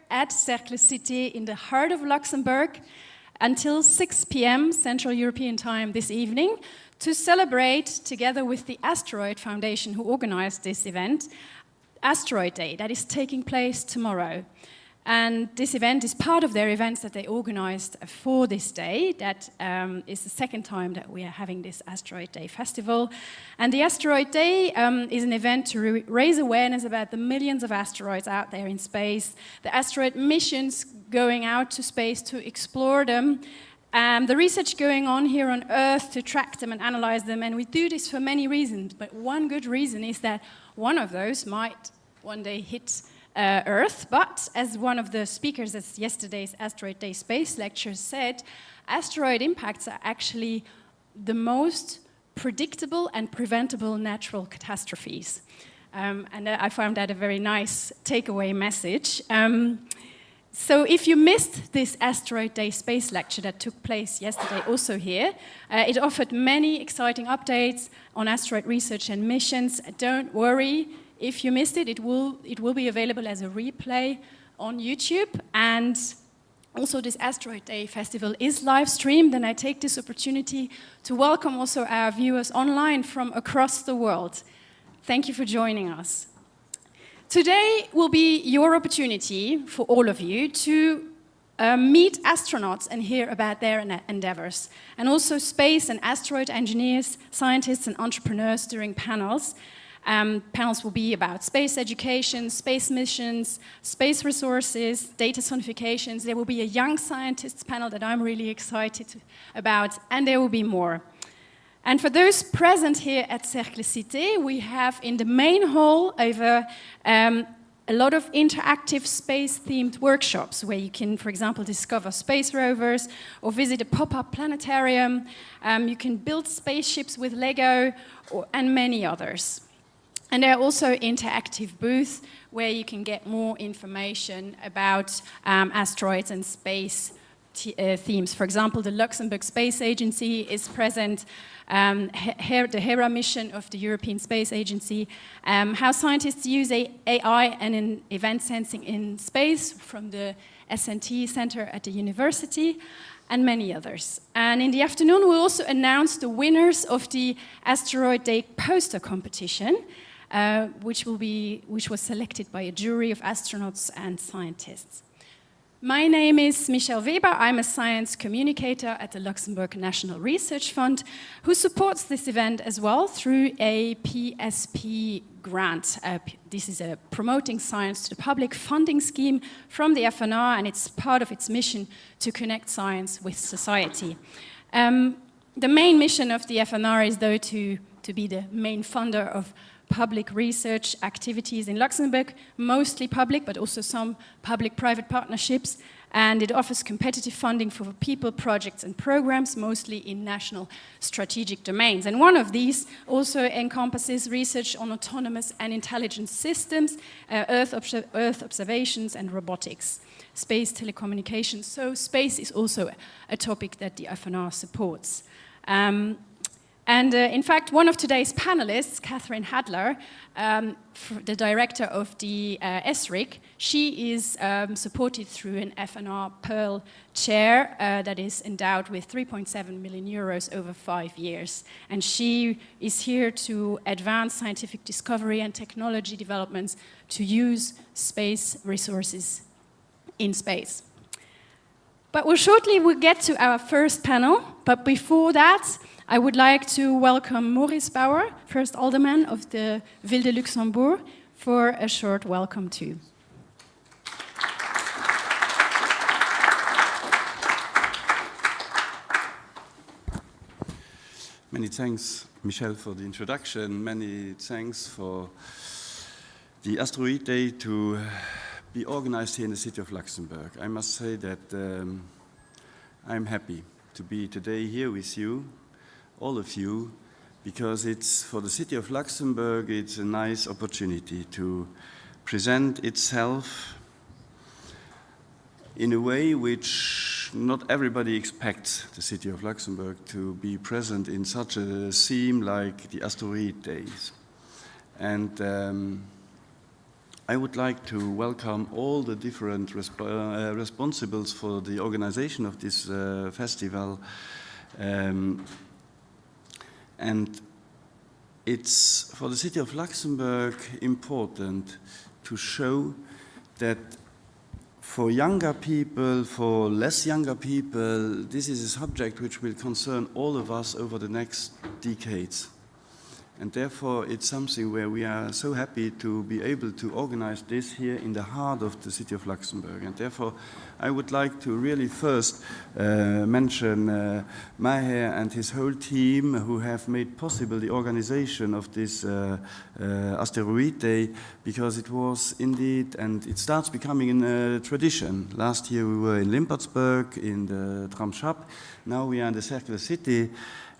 At Cercle Cité in the heart of Luxembourg until 6 p.m. Central European Time this evening to celebrate, together with the Asteroid Foundation who organized this event, Asteroid Day that is taking place tomorrow. And this event is part of their events that they organized for this day. That is the second time that we are having this Asteroid Day Festival. And the Asteroid Day is an event to raise awareness about the millions of asteroids out there in space, the asteroid missions going out to space to explore them, the research going on here on Earth to track them and analyze them. And we do this for many reasons, but one good reason is that one of those might one day hit Earth, but as one of the speakers at yesterday's Asteroid Day Space lecture said, asteroid impacts are actually the most predictable and preventable natural catastrophes. And I found that a very nice takeaway message. So if you missed this Asteroid Day Space lecture that took place yesterday also here, it offered many exciting updates on asteroid research and missions. Don't worry. If you missed it, it will be available as a replay on YouTube. And also this Asteroid Day Festival is live streamed, and I take this opportunity to welcome also our viewers online from across the world. Thank you for joining us. Today will be your opportunity for all of you to meet astronauts and hear about their endeavors, and also space and asteroid engineers, scientists and entrepreneurs during panels. Panels will be about space education, space missions, space resources, data sonifications. There will be a young scientists panel that I'm really excited about, and there will be more. And for those present here at Cercle Cité, we have in the main hall over a lot of interactive space-themed workshops where you can, for example, discover space rovers or visit a pop-up planetarium. You can build spaceships with Lego and many others. And there are also interactive booths where you can get more information about asteroids and space themes. For example, the Luxembourg Space Agency is present, the Hera mission of the European Space Agency, how scientists use AI and in event sensing in space from the S&T Center at the university, and many others. And in the afternoon, we'll also announce the winners of the Asteroid Day poster competition, which was selected by a jury of astronauts and scientists. My name is Michelle Weber. I'm a science communicator at the Luxembourg National Research Fund, who supports this event as well through a PSP grant. This is a Promoting Science to the Public funding scheme from the FNR, and it's part of its mission to connect science with society. The main mission of the FNR is, though, to be the main funder of public research activities in Luxembourg, mostly public, but also some public-private partnerships, and it offers competitive funding for people, projects, and programs, mostly in national strategic domains. And one of these also encompasses research on autonomous and intelligent systems, Earth observations, and robotics, space telecommunications. So space is also a topic that the FNR supports. In fact, one of today's panelists, Catherine Hadler, the director of the ESRIC, she is supported through an FNR Pearl chair that is endowed with 3.7 million euros over 5 years. And she is here to advance scientific discovery and technology developments to use space resources in space. But we'll get to our first panel, but before that, I would like to welcome Maurice Bauer, first alderman of the Ville de Luxembourg, for a short welcome too. Many thanks, Michelle, for the introduction. Many thanks for the Asteroid Day to be organized here in the city of Luxembourg. I must say that I'm happy to be today here with you, all of you, because it's for the city of Luxembourg, it's a nice opportunity to present itself in a way which not everybody expects the city of Luxembourg to be present in such a theme like the Asteroid Days. And I would like to welcome all the different responsibles for the organization of this festival. And it's for the city of Luxembourg important to show that for younger people, for less younger people, this is a subject which will concern all of us over the next decades. And therefore, it's something where we are so happy to be able to organize this here in the heart of the city of Luxembourg. And therefore, I would like to really first mention Maher and his whole team who have made possible the organization of this Asteroid Day, because it was indeed, and it starts becoming a tradition. Last year we were in Limpertsburg, in the Tramschap. Now we are in the Circular City.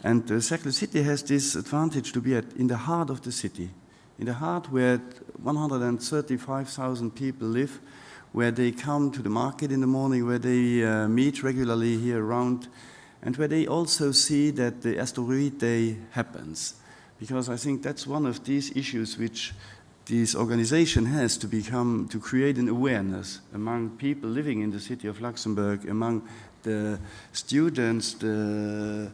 And the Circular City has this advantage to be in the heart of the city, in the heart where 135,000 people live, where they come to the market in the morning, where they meet regularly here around, and where they also see that the Asteroid Day happens. Because I think that's one of these issues which this organization has to create an awareness among people living in the city of Luxembourg, among the students, the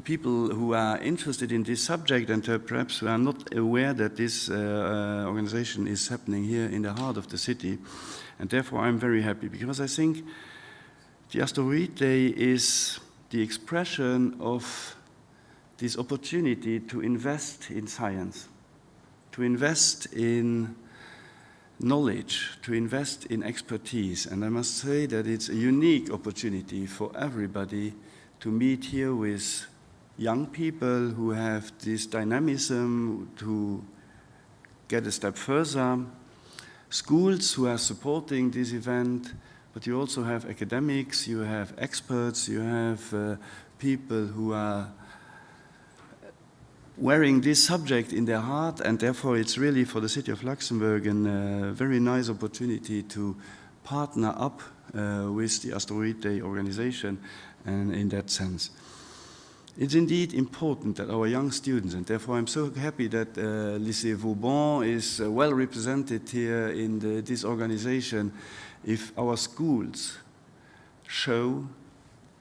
people who are interested in this subject and perhaps who are not aware that this organization is happening here in the heart of the city. And therefore I'm very happy, because I think the Asteroid Day is the expression of this opportunity to invest in science, to invest in knowledge, to invest in expertise. And I must say that it's a unique opportunity for everybody to meet here with young people who have this dynamism to get a step further, schools who are supporting this event, but you also have academics, you have experts, you have people who are wearing this subject in their heart, and therefore it's really for the city of Luxembourg a very nice opportunity to partner up with the Asteroid Day organization, and in that sense. It's indeed important that our young students, and therefore I'm so happy that Lycée Vauban is well represented here in this organization, if our schools show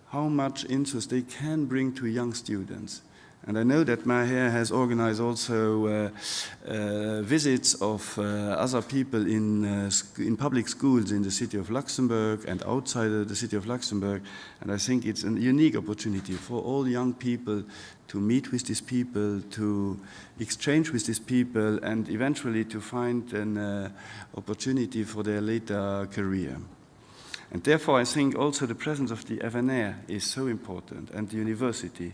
how much interest they can bring to young students. And I know that Maher has organized also visits of other people in public schools in the city of Luxembourg and outside of the city of Luxembourg. And I think it's a unique opportunity for all young people to meet with these people, to exchange with these people, and eventually to find an opportunity for their later career. And therefore I think also the presence of the FNR is so important, and the university,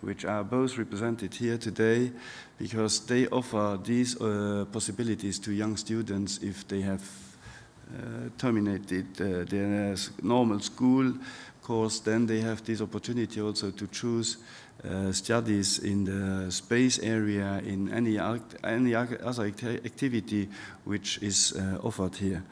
which are both represented here today, because they offer these possibilities to young students if they have terminated their normal school course. Then they have this opportunity also to choose studies in the space area, in any other activity which is offered here.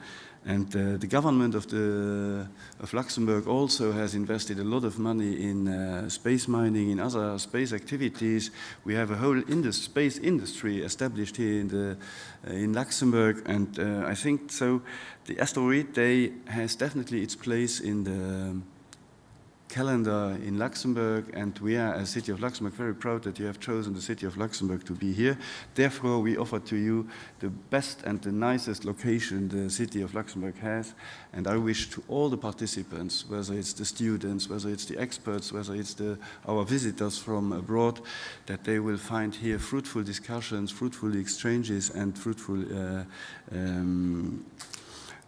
And the government of Luxembourg also has invested a lot of money in space mining, in other space activities. We have a whole space industry established here in Luxembourg, and I think so. The Asteroid Day has definitely its place in the calendar in Luxembourg, and we are, as City of Luxembourg, very proud that you have chosen the City of Luxembourg to be here. Therefore, we offer to you the best and the nicest location the City of Luxembourg has, and I wish to all the participants, whether it's the students, whether it's the experts, whether it's our visitors from abroad, that they will find here fruitful discussions, fruitful exchanges, and fruitful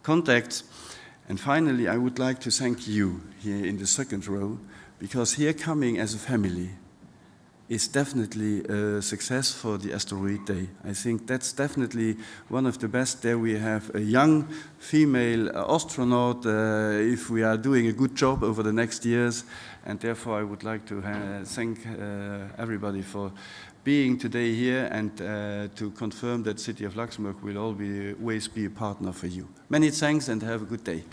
contacts. And finally, I would like to thank you here in the second row, because here coming as a family is definitely a success for the Asteroid Day. I think that's definitely one of the best. There we have a young female astronaut, if we are doing a good job over the next years. And therefore I would like to thank everybody for being today here, and to confirm that City of Luxembourg will always be a partner for you. Many thanks and have a good day.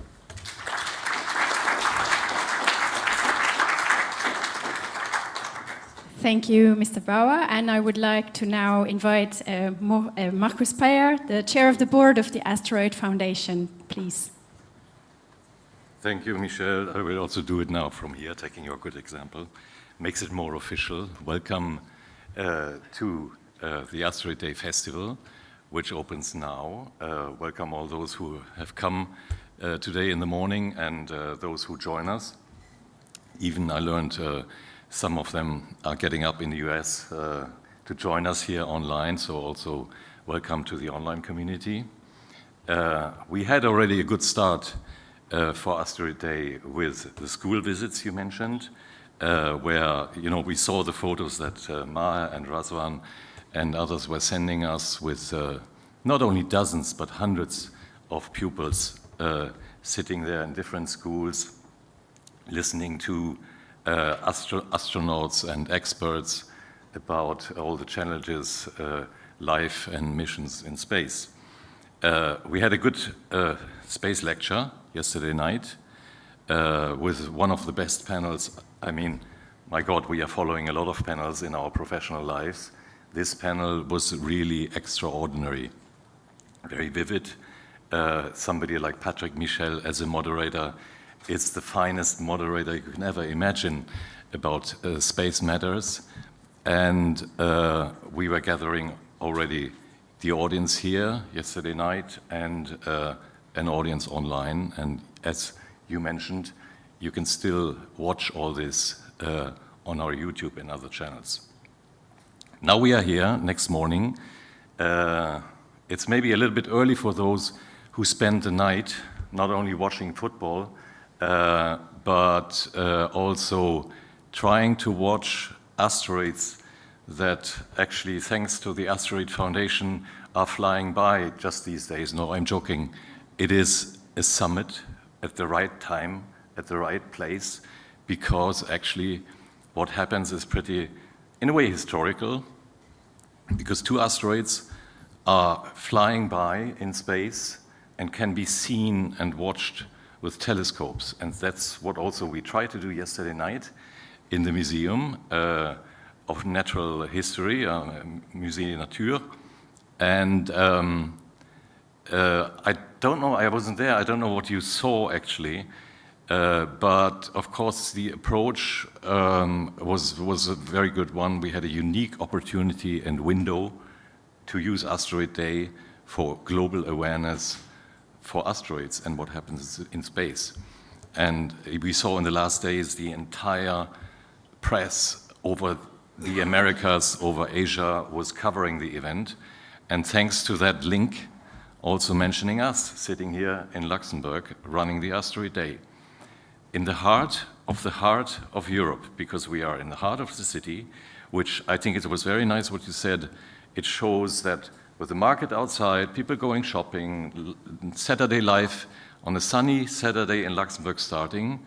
Thank you, Mr. Bauer. And I would like to now invite Markus Peyer, the chair of the board of the Asteroid Foundation, please. Thank you, Michelle. I will also do it now from here, taking your good example. Makes it more official. Welcome to the Asteroid Day Festival, which opens now. Welcome all those who have come today in the morning and those who join us. Even I learned some of them are getting up in the US to join us here online, so also welcome to the online community. We had already a good start for Asteroid Day with the school visits you mentioned, where we saw the photos that Maya and Razwan and others were sending us with not only dozens but hundreds of pupils sitting there in different schools, listening to astronauts and experts about all the challenges, life and missions in space. We had a good space lecture yesterday night with one of the best panels. I mean, my God, we are following a lot of panels in our professional lives. This panel was really extraordinary, very vivid. Somebody like Patrick Michel as a moderator, it's the finest moderator you can ever imagine about space matters. And we were gathering already the audience here yesterday night and an audience online. And as you mentioned, you can still watch all this on our YouTube and other channels. Now we are here next morning. It's maybe a little bit early for those who spend the night not only watching football, but also trying to watch asteroids that actually, thanks to the Asteroid Foundation, are flying by just these days. No, I'm joking. It is a summit at the right time, at the right place, because actually what happens is pretty, in a way, historical, because two asteroids are flying by in space and can be seen and watched with telescopes. And that's what also we tried to do yesterday night in the Museum of Natural History, Musée Nature. And I don't know, I wasn't there, I don't know what you saw actually, but of course the approach was a very good one. We had a unique opportunity and window to use Asteroid Day for global awareness for asteroids and what happens in space. And we saw in the last days the entire press over the Americas, over Asia was covering the event. And thanks to that link, also mentioning us sitting here in Luxembourg running the Asteroid Day. In the heart of Europe, because we are in the heart of the city, which I think it was very nice what you said. It shows that with the market outside, people going shopping, Saturday life on a sunny Saturday in Luxembourg starting,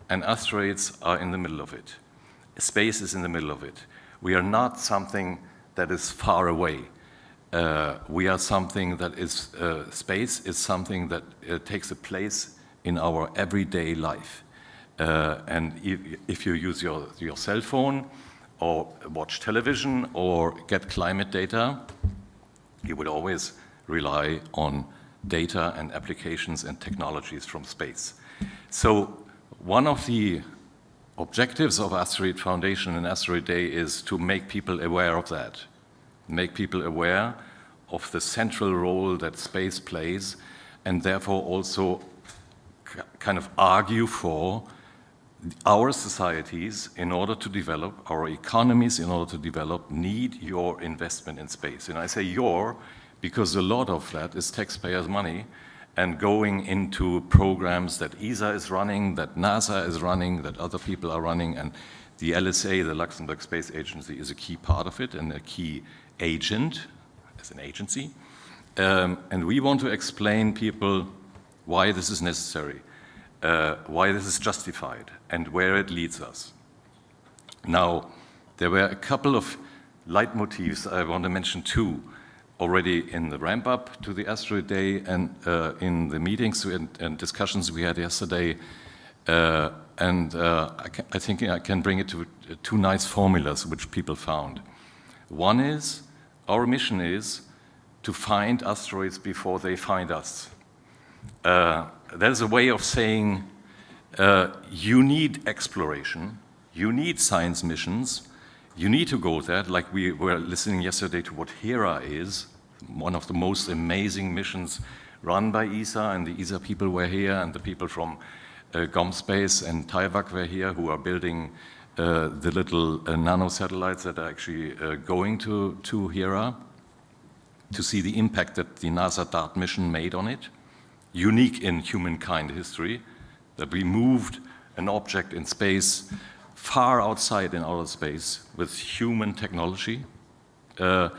and asteroids are in the middle of it. Space is in the middle of it. We are not something that is far away. We are something that is, space is something that takes a place in our everyday life. And if you use your cell phone or watch television or get climate data, you would always rely on data and applications and technologies from space. So one of the objectives of Asteroid Foundation and Asteroid Day is to make people aware of that, make people aware of the central role that space plays, and therefore also kind of argue for our societies in order to develop, our economies in order to develop, need your investment in space. And I say your because a lot of that is taxpayers' money and going into programs that ESA is running, that NASA is running, that other people are running, and the LSA, the Luxembourg Space Agency, is a key part of it and a key agent as an agency. And we want to explain people why this is necessary, why this is justified, and where it leads us. Now, there were a couple of leitmotifs. I want to mention two already in the ramp-up to the Asteroid Day and in the meetings and discussions we had yesterday. I think I can bring it two nice formulas which people found. One is, our mission is to find asteroids before they find us. There's a way of saying you need exploration, you need science missions, you need to go there, like we were listening yesterday to what Hera is, one of the most amazing missions run by ESA, and the ESA people were here, and the people from GomSpace and Taiwan were here, who are building the little nano satellites that are actually going to Hera, to see the impact that the NASA DART mission made on it. Unique in humankind history, that we moved an object in space far outside in outer space with human technology. That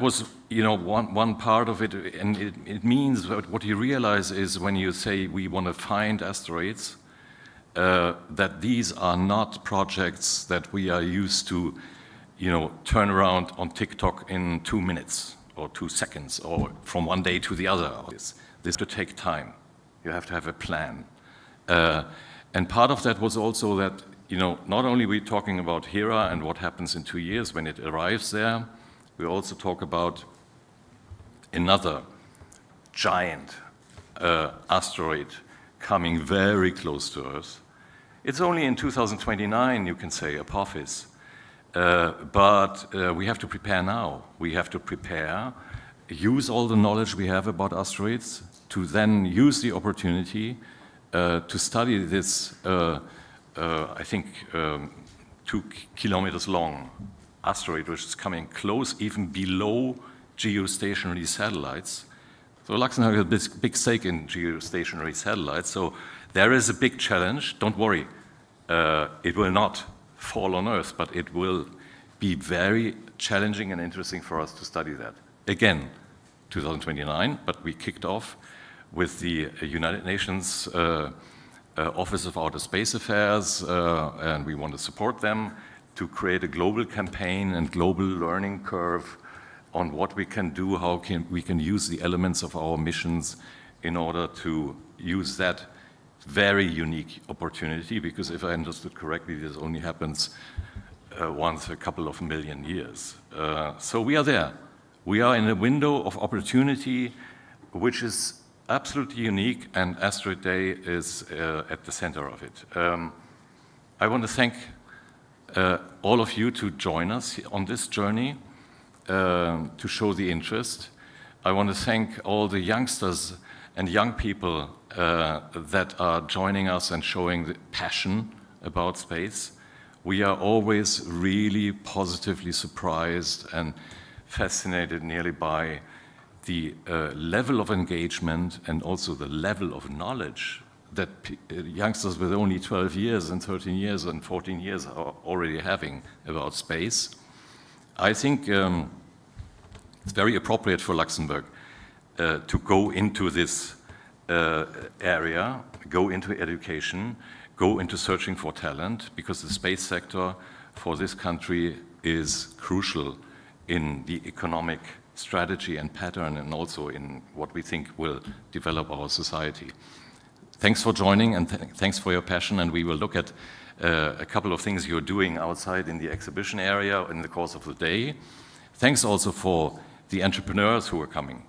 was, you know, one part of it, and it means that what you realize is when you say we want to find asteroids, that these are not projects that we are used to, you know, turn around on TikTok in 2 minutes or 2 seconds or from one day to the other. This could take time. You have to have a plan. And part of that was also that, you know, not only are we talking about Hera and what happens in 2 years when it arrives there, we also talk about another giant asteroid coming very close to Earth. It's only in 2029, you can say, Apophis. But we have to prepare now. We have to prepare, use all the knowledge we have about asteroids to then use the opportunity to study this, I think, 2 kilometers long asteroid, which is coming close, even below geostationary satellites. So Luxembourg has a big stake in geostationary satellites. So there is a big challenge. Don't worry. It will not fall on Earth, but it will be very challenging and interesting for us to study that. Again, 2029, but we kicked off with the United Nations Office of Outer Space Affairs, and we want to support them to create a global campaign and global learning curve on what we can do, how we can use the elements of our missions in order to use that very unique opportunity, because if I understood correctly, this only happens once a couple of million years. So we are there. We are in a window of opportunity which is absolutely unique, and Asteroid Day is at the center of it. I want to thank all of you to join us on this journey, to show the interest. I want to thank all the youngsters and young people that are joining us and showing the passion about space. We are always really positively surprised and fascinated nearly by the level of engagement and also the level of knowledge that youngsters with only 12 years and 13 years and 14 years are already having about space. I think it's very appropriate for Luxembourg to go into this area, go into education, go into searching for talent, because the space sector for this country is crucial in the economic strategy and pattern, and also in what we think will develop our society. Thanks for joining, and thanks for your passion, and we will look at a couple of things you're doing outside in the exhibition area in the course of the day. Thanks also for the entrepreneurs who are coming.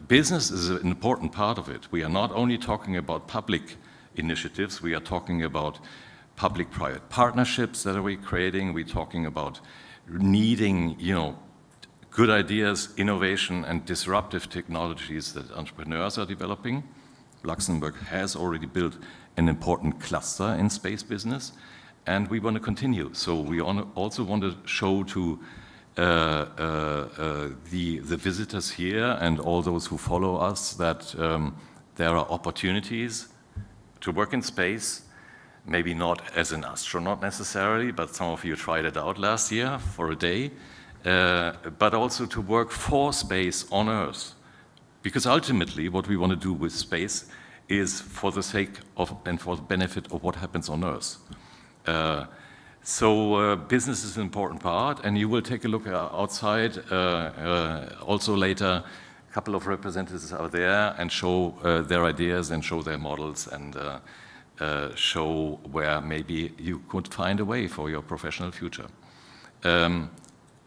Business is an important part of it. We are not only talking about public initiatives, we are talking about public-private partnerships that we're creating. We're talking about needing, you know, good ideas, innovation, and disruptive technologies that entrepreneurs are developing. Luxembourg has already built an important cluster in space business, and we want to continue. So we also want to show to the visitors here and all those who follow us that there are opportunities to work in space, maybe not as an astronaut necessarily, but some of you tried it out last year for a day, but also to work for space on Earth. Because ultimately what we want to do with space is for the sake of and for the benefit of what happens on Earth. So business is an important part, and you will take a look outside also later. A couple of representatives are there and show their ideas and show their models, and show where maybe you could find a way for your professional future.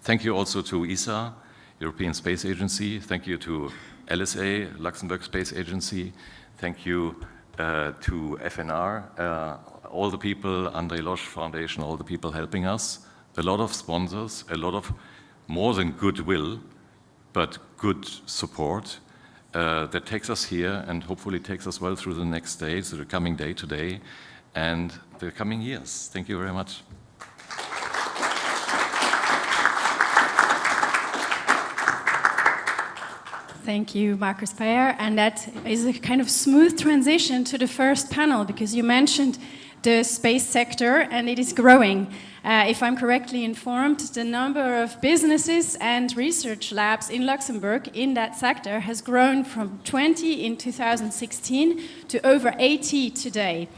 Thank you also to ESA, European Space Agency. Thank you to LSA, Luxembourg Space Agency. Thank you to FNR, all the people, André Losch Foundation, all the people helping us. A lot of sponsors, a lot of more than goodwill, but good support that takes us here and hopefully takes us well through the next days, the coming day today, and the coming years. Thank you very much. Thank you, Markus Peyer. And that is a kind of smooth transition to the first panel, because you mentioned the space sector and it is growing. If I'm correctly informed, the number of businesses and research labs in Luxembourg in that sector has grown from 20 in 2016 to over 80 today.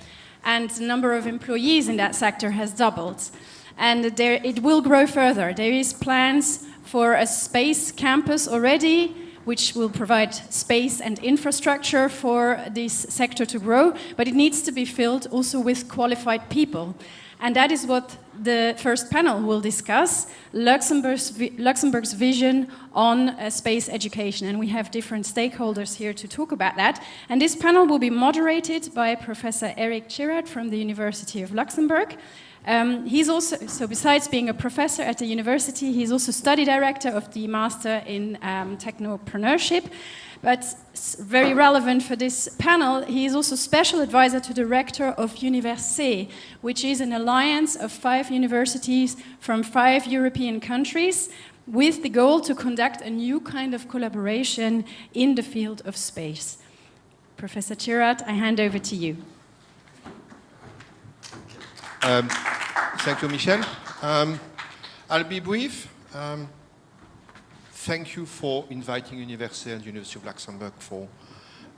And the number of employees in that sector has doubled. And it will grow further. There is plans for a space campus already, which will provide space and infrastructure for this sector to grow, but it needs to be filled also with qualified people. And that is what the first panel will discuss, Luxembourg's vision on space education. And we have different stakeholders here to talk about that. And this panel will be moderated by Professor Eric Chirac from the University of Luxembourg. He's also, so besides being a professor at the university, he's also study director of the Master in Technopreneurship. But very relevant for this panel, he is also special advisor to the rector of Universé, which is an alliance of 5 universities from 5 European countries, with the goal to conduct a new kind of collaboration in the field of space. Professor Chirac, I hand over to you. Thank you, Michel. I'll be brief. Thank you for inviting Universé and University of Luxembourg for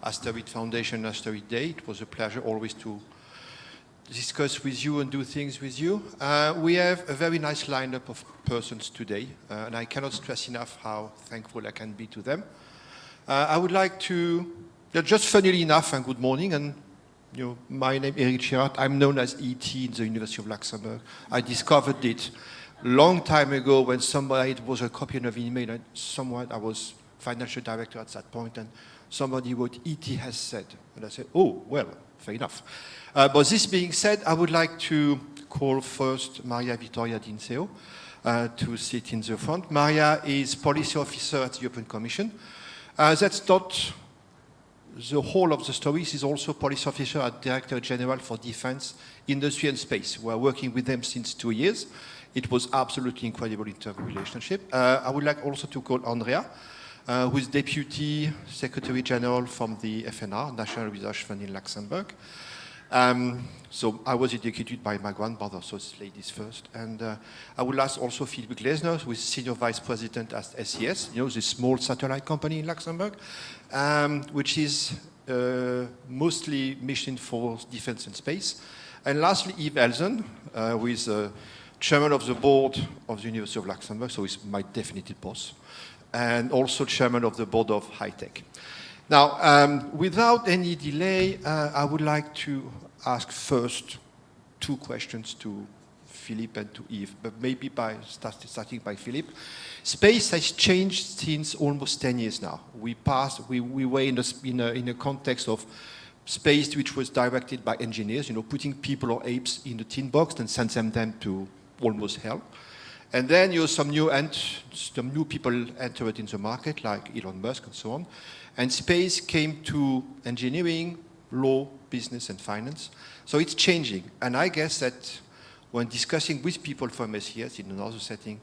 Asteroid Foundation, Asteroid Day. It was a pleasure always to discuss with you and do things with you. We have a very nice lineup of persons today, and I cannot stress enough how thankful I can be to them. I would like to, just funnily enough, and good morning, and my name is Eric Chirac. I'm known as ET in the University of Luxembourg. I discovered it long time ago when somebody, it was a copy of an email, and someone, I was financial director at that point, and somebody wrote, ET has said. And I said, oh, well, fair enough. But this being said, I would like to call first Maria Vittoria Dinseo to sit in the front. Maria is policy officer at the European Commission. That's not the whole of the story. She's also policy officer at Director General for Defense, Industry and Space. We're working with them since 2 years. It was absolutely incredible interrelationship. I would like also to call Andrea, who is Deputy Secretary General from the FNR, National Research Fund in Luxembourg. So I was educated by my grandmother, so it's ladies first. And I would ask also Philippe Glesner, who is Senior Vice President at SES, the small satellite company in Luxembourg, which is mostly mission for defense and space. And lastly, Yves Elzen, who is Chairman of the Board of the University of Luxembourg, so he's my definitive boss, and also Chairman of the Board of High Tech. Now, without any delay, I would like to ask first 2 questions to Philippe and to Yves, but maybe starting by Philippe. Space has changed since almost 10 years now. We were in a context of space which was directed by engineers, putting people or apes in the tin box and send them to almost hell. And then some new people entered in the market, like Elon Musk and so on. And space came to engineering, law, business, and finance. So it's changing. And I guess that when discussing with people from SES in another setting,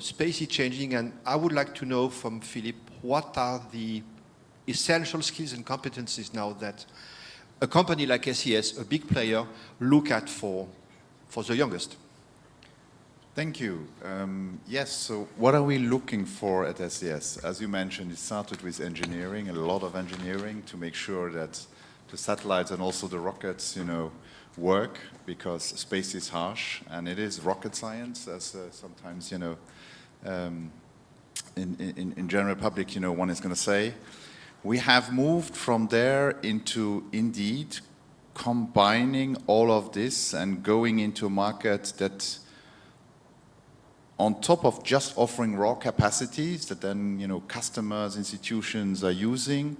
space is changing. And I would like to know from Philippe, what are the essential skills and competencies now that a company like SES, a big player, look at for the youngest? Thank you. Yes, so what are we looking for at SES? As you mentioned, it started with engineering, a lot of engineering to make sure that the satellites and also the rockets, work, because space is harsh and it is rocket science, as sometimes, in general public, one is going to say. We have moved from there into, indeed, combining all of this and going into a market that, on top of just offering raw capacities that then, you know, customers, institutions are using,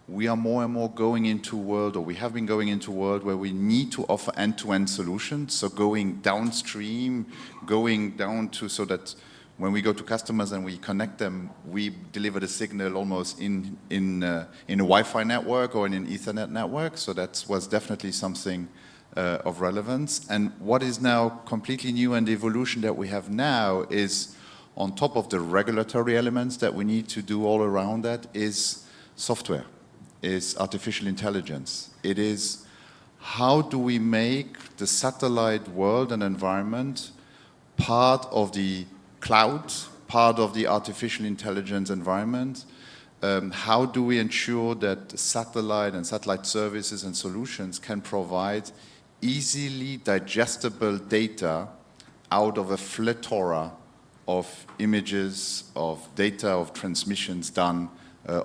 we are more and more going into a world, or we have been going into a world where we need to offer end-to-end solutions. So going downstream, going down to, so that when we go to customers and we connect them, we deliver the signal almost in a Wi-Fi network or in an Ethernet network. So that was definitely something of relevance. And what is now completely new, and the evolution that we have now, is on top of the regulatory elements that we need to do all around that, is software, is artificial intelligence. It is how do we make the satellite world and environment part of the cloud, part of the artificial intelligence environment? How do we ensure that satellite and satellite services and solutions can provide easily digestible data out of a plethora of images, of data, of transmissions done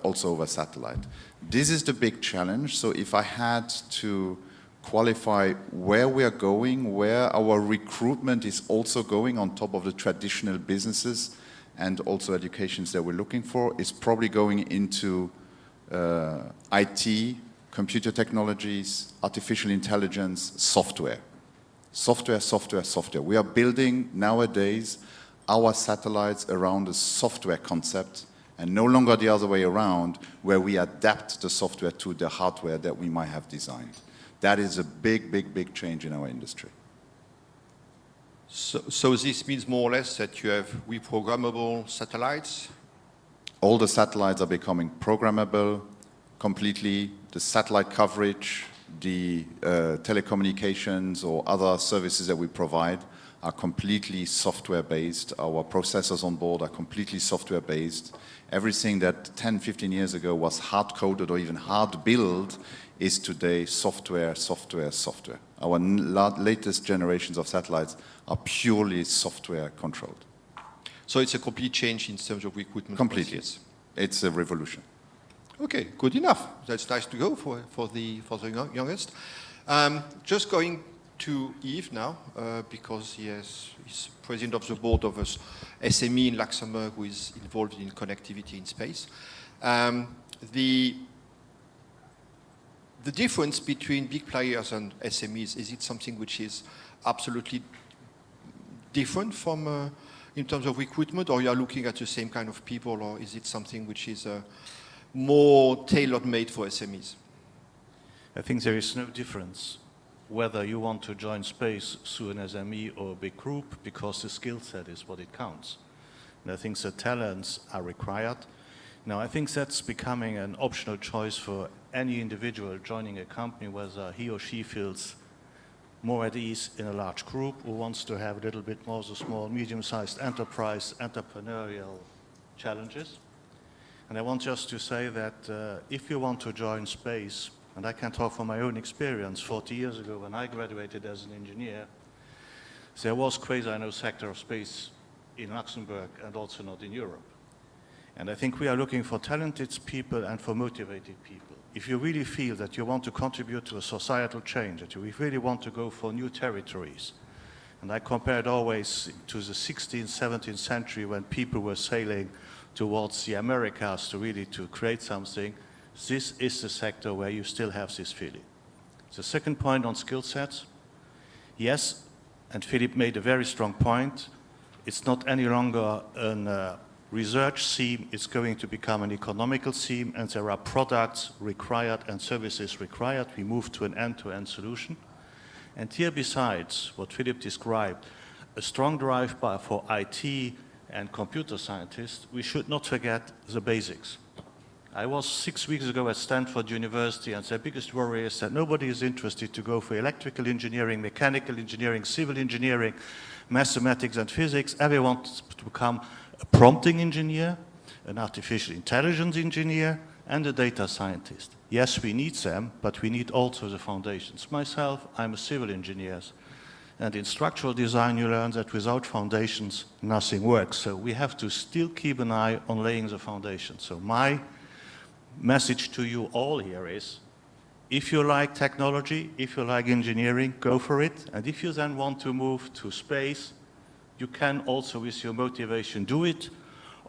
also over satellite? This is the big challenge. So if I had to qualify where we are going, where our recruitment is also going on top of the traditional businesses and also educations that we're looking for, is probably going into IT, computer technologies, artificial intelligence, software. Software, software, software. We are building nowadays our satellites around a software concept, and no longer the other way around, where we adapt the software to the hardware that we might have designed. That is a big, big, big change in our industry. So this means more or less that you have reprogrammable satellites? All the satellites are becoming programmable completely. The satellite coverage, the telecommunications or other services that we provide are completely software-based. Our processors on board are completely software-based. Everything that 10, 15 years ago was hard-coded or even hard-built is today software, software, software. Our latest generations of satellites are purely software-controlled. So it's a complete change in terms of recruitment? Completely. Process. It's a revolution. Okay, good enough. That's nice to go for the youngest. Just going to Yves now, because he's president of the board of us SME in Luxembourg, who is involved in connectivity in space. The difference between big players and SMEs, is it something which is absolutely different from in terms of recruitment, or you are looking at the same kind of people, or is it something which is more tailor-made for SMEs? I think there is no difference whether you want to join space through an SME or a big group, because the skill set is what it counts. And I think the talents are required. Now, I think that's becoming an optional choice for any individual joining a company, whether he or she feels more at ease in a large group or wants to have a little bit more the small, medium-sized enterprise, entrepreneurial challenges. And I want just to say that if you want to join space, and I can talk from my own experience, 40 years ago when I graduated as an engineer, there was quasi no sector of space in Luxembourg and also not in Europe. And I think we are looking for talented people and for motivated people. If you really feel that you want to contribute to a societal change, that you really want to go for new territories, and I compare it always to the 16th, 17th century when people were sailing towards the Americas to create something, this is the sector where you still have this feeling. The second point on skill sets, yes, and Philippe made a very strong point, it's not any longer a research theme, it's going to become an economical theme, and there are products required and services required. We move to an end-to-end solution. And here, besides what Philippe described, a strong drive for IT and computer scientists, we should not forget the basics. I was 6 weeks ago at Stanford University, and their biggest worry is that nobody is interested to go for electrical engineering, mechanical engineering, civil engineering, mathematics and physics. Everyone wants to become a prompting engineer, an artificial intelligence engineer, and a data scientist. Yes, we need them, but we need also the foundations. Myself, I'm a civil engineer, and in structural design you learn that without foundations nothing works. So we have to still keep an eye on laying the foundation. So my message to you all here is, If you like technology, if you like engineering, go for it. And if you then want to move to space, you can also, with your motivation, do it.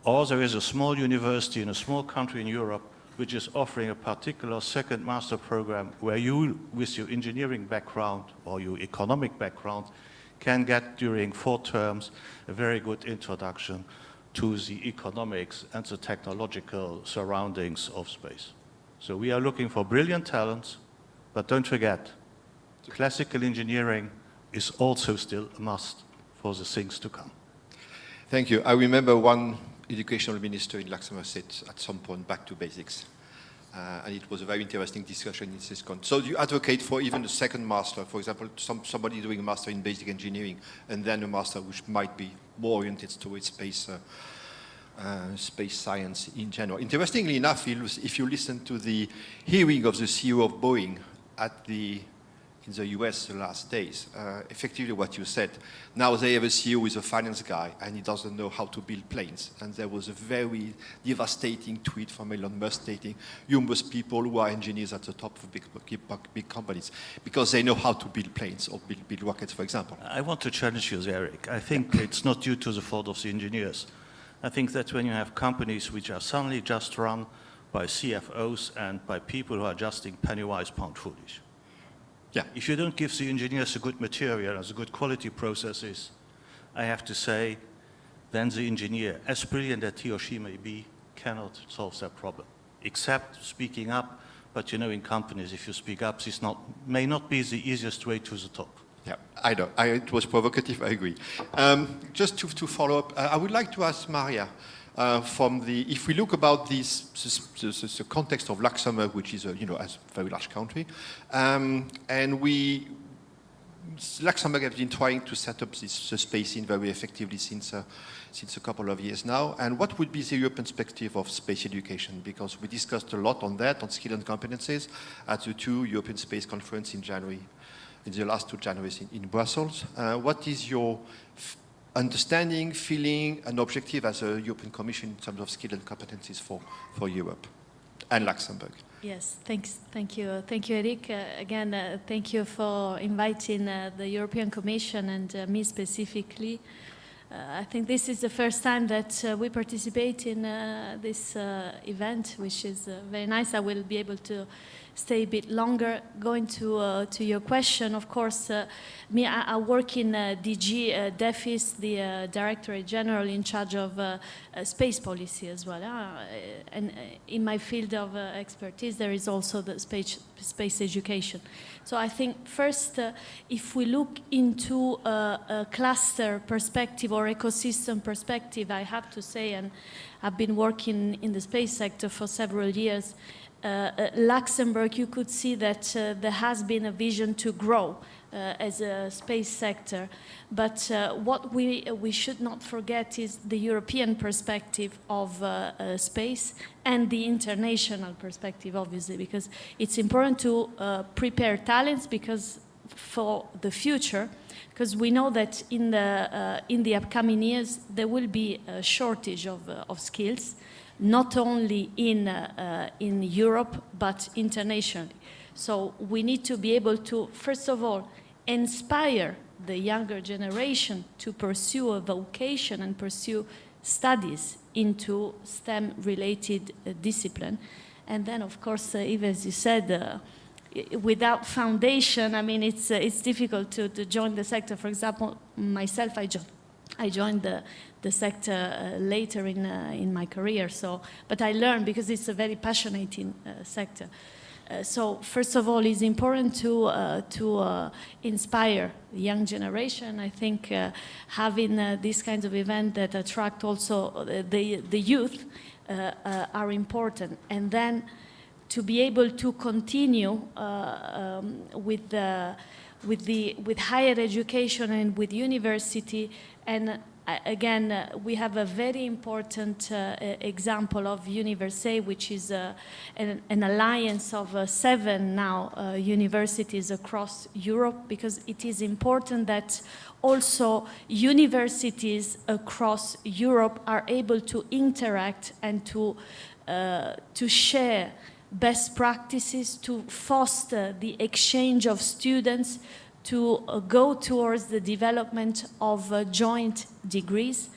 Or there is a small university in a small country in Europe which is offering a particular second master program where you, with your engineering background or your economic background, can get during 4 terms a very good introduction to the economics and the technological surroundings of space. So we are looking for brilliant talents, but don't forget, classical engineering is also still a must for the things to come. Thank you. I remember one educational minister in Luxembourg said at some point, back to basics. And it was a very interesting discussion in this context. So you advocate for even a second master, for example, somebody doing a master in basic engineering, and then a master which might be more oriented towards space science in general. Interestingly enough, if you listen to the hearing of the CEO of Boeing in the US the last days, effectively what you said, now they have a CEO who is a finance guy and he doesn't know how to build planes. And there was a very devastating tweet from Elon Musk stating, you must people who are engineers at the top of big companies because they know how to build planes or build rockets, for example. I want to challenge you, Eric. I think it's not due to the fault of the engineers. I think that when you have companies which are suddenly just run by CFOs and by people who are adjusting penny-wise, pound-foolish. Yeah. If you don't give the engineers a good material and a good quality processes, I have to say, then the engineer, as brilliant that he or she may be, cannot solve that problem, except speaking up. But you know, in companies, if you speak up, this may not be the easiest way to the top. Yeah, I know. It was provocative, I agree. Just to follow up, I would like to ask Maria, if we look about the context of Luxembourg, which is a very large country, Luxembourg has been trying to set up this space in very effectively since a couple of years now. And what would be the European perspective of space education? Because we discussed a lot on that, on skill and competencies, at the 2 European Space Conference in the last 2 Januaries in Brussels. What is your understanding, feeling, and objective as a European Commission in terms of skill and competencies for Europe and Luxembourg? Yes, thank you, Eric. Again, thank you for inviting the European Commission and me specifically. I think this is the first time that we participate in this event, which is very nice. I will be able to stay a bit longer. Going to your question, of course, I work in DG DEFIS, the Directorate General in charge of space policy as well. And in my field of expertise, there is also the space education. So I think first, if we look into a cluster perspective or ecosystem perspective, I have to say, and I've been working in the space sector for several years, Luxembourg, you could see that there has been a vision to grow as a space sector. But what we should not forget is the European perspective of space and the international perspective, obviously, because it's important to prepare talents for the future, because we know that in the upcoming years there will be a shortage of skills, not only in Europe, but internationally. So we need to be able to, first of all, inspire the younger generation to pursue a vocation and pursue studies into STEM-related discipline. And then, of course, even as you said, without foundation, I mean, it's difficult to join the sector. For example, myself, I joined the sector later in my career. But I learned because it's a very passionate sector. So first of all, it's important to inspire the young generation. I think having these kinds of events that attract also the youth are important. And then to be able to continue with higher education and with university. And again, we have a very important example of Universae, which is an alliance of 7 now universities across Europe, because it is important that also universities across Europe are able to interact and to share best practices, to foster the exchange of students, to go towards the development of joint degrees.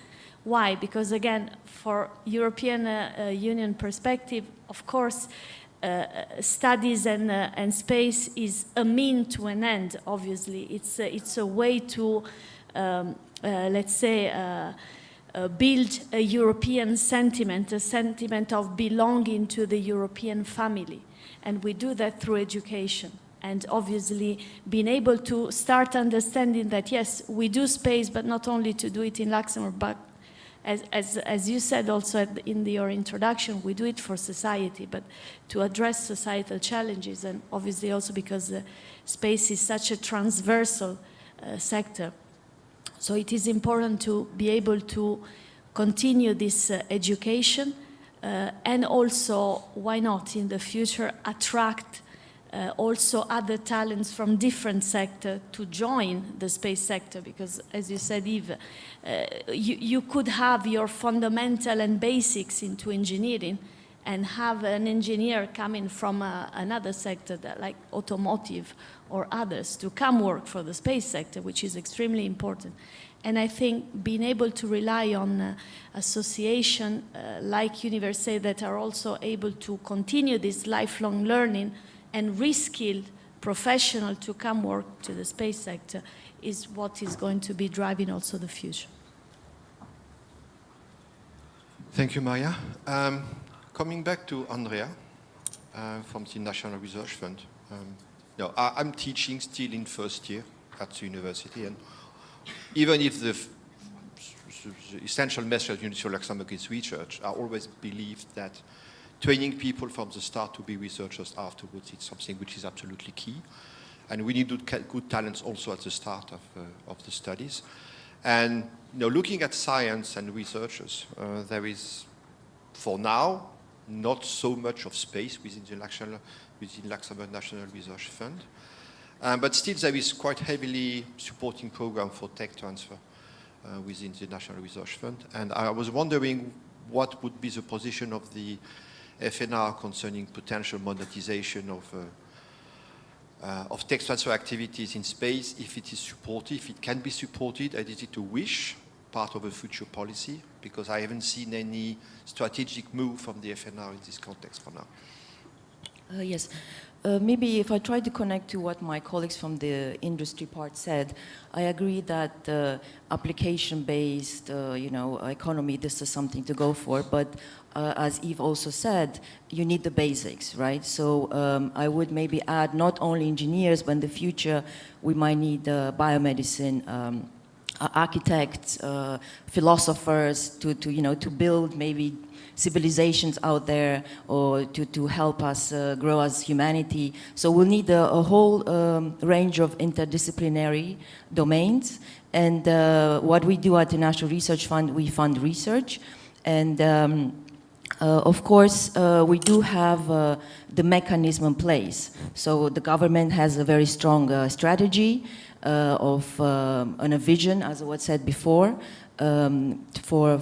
Why? Because again, for European Union perspective, of course, studies and space is a mean to an end, obviously. It's a way to, let's say, build a European sentiment, a sentiment of belonging to the European family. And we do that through education. And obviously being able to start understanding that, yes, we do space, but not only to do it in Luxembourg, but as you said also in your introduction, we do it for society, but to address societal challenges, and obviously also because space is such a transversal sector. So it is important to be able to continue this education and also, why not, in the future, attract also other talents from different sectors to join the space sector, because as you said, Yves, you could have your fundamental and basics into engineering and have an engineer coming from another sector like automotive or others to come work for the space sector, which is extremely important. And I think being able to rely on association like universities that are also able to continue this lifelong learning and reskill professionals to come work to the space sector is what is going to be driving also the future. Thank you, Maria. Coming back to Andrea from the National Research Fund. I'm teaching still in first year at the university, and even if the essential message of the University of Luxembourg is research, I always believed that training people from the start to be researchers afterwards is something which is absolutely key. And we need good talents also at the start of the studies. And looking at science and researchers, there is, for now, not so much of space within Luxembourg National Research Fund. But still there is quite heavily supporting program for tech transfer within the National Research Fund. And I was wondering what would be the position of the FNR concerning potential monetization of tech transfer activities in space, if it is supported, if it can be supported, and is it a wish, part of a future policy? Because I haven't seen any strategic move from the FNR in this context for now. Yes. Maybe if I try to connect to what my colleagues from the industry part said, I agree that application-based, economy, this is something to go for. But as Yves also said, you need the basics, right? So I would maybe add not only engineers, but in the future we might need biomedicine, architects, philosophers to build maybe civilizations out there, or to help us grow as humanity. So we'll need a whole range of interdisciplinary domains. And what we do at the National Research Fund, we fund research. And of course, we do have the mechanism in place. So the government has a very strong strategy and a vision, as was said before, for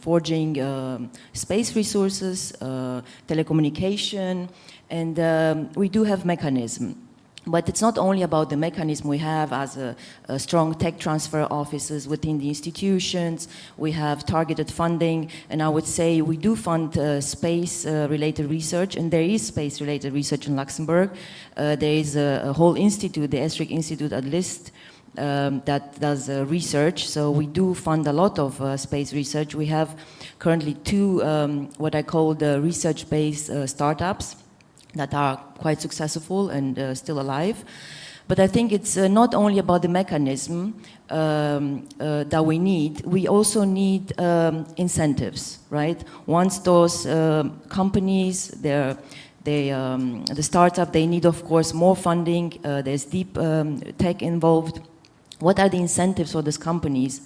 forging space resources, telecommunication, and we do have mechanism. But it's not only about the mechanism. We have as a strong tech transfer offices within the institutions. We have targeted funding, and I would say we do fund space-related research, and there is space-related research in Luxembourg. There is a whole institute, the Asteroid Institute at List, that does research. So we do fund a lot of space research. We have currently two what I call the research-based startups that are quite successful and still alive. But I think it's not only about the mechanism that we need. We also need incentives, right? Once those companies, the startup, they need, of course, more funding. There's deep tech involved. What are the incentives for these companies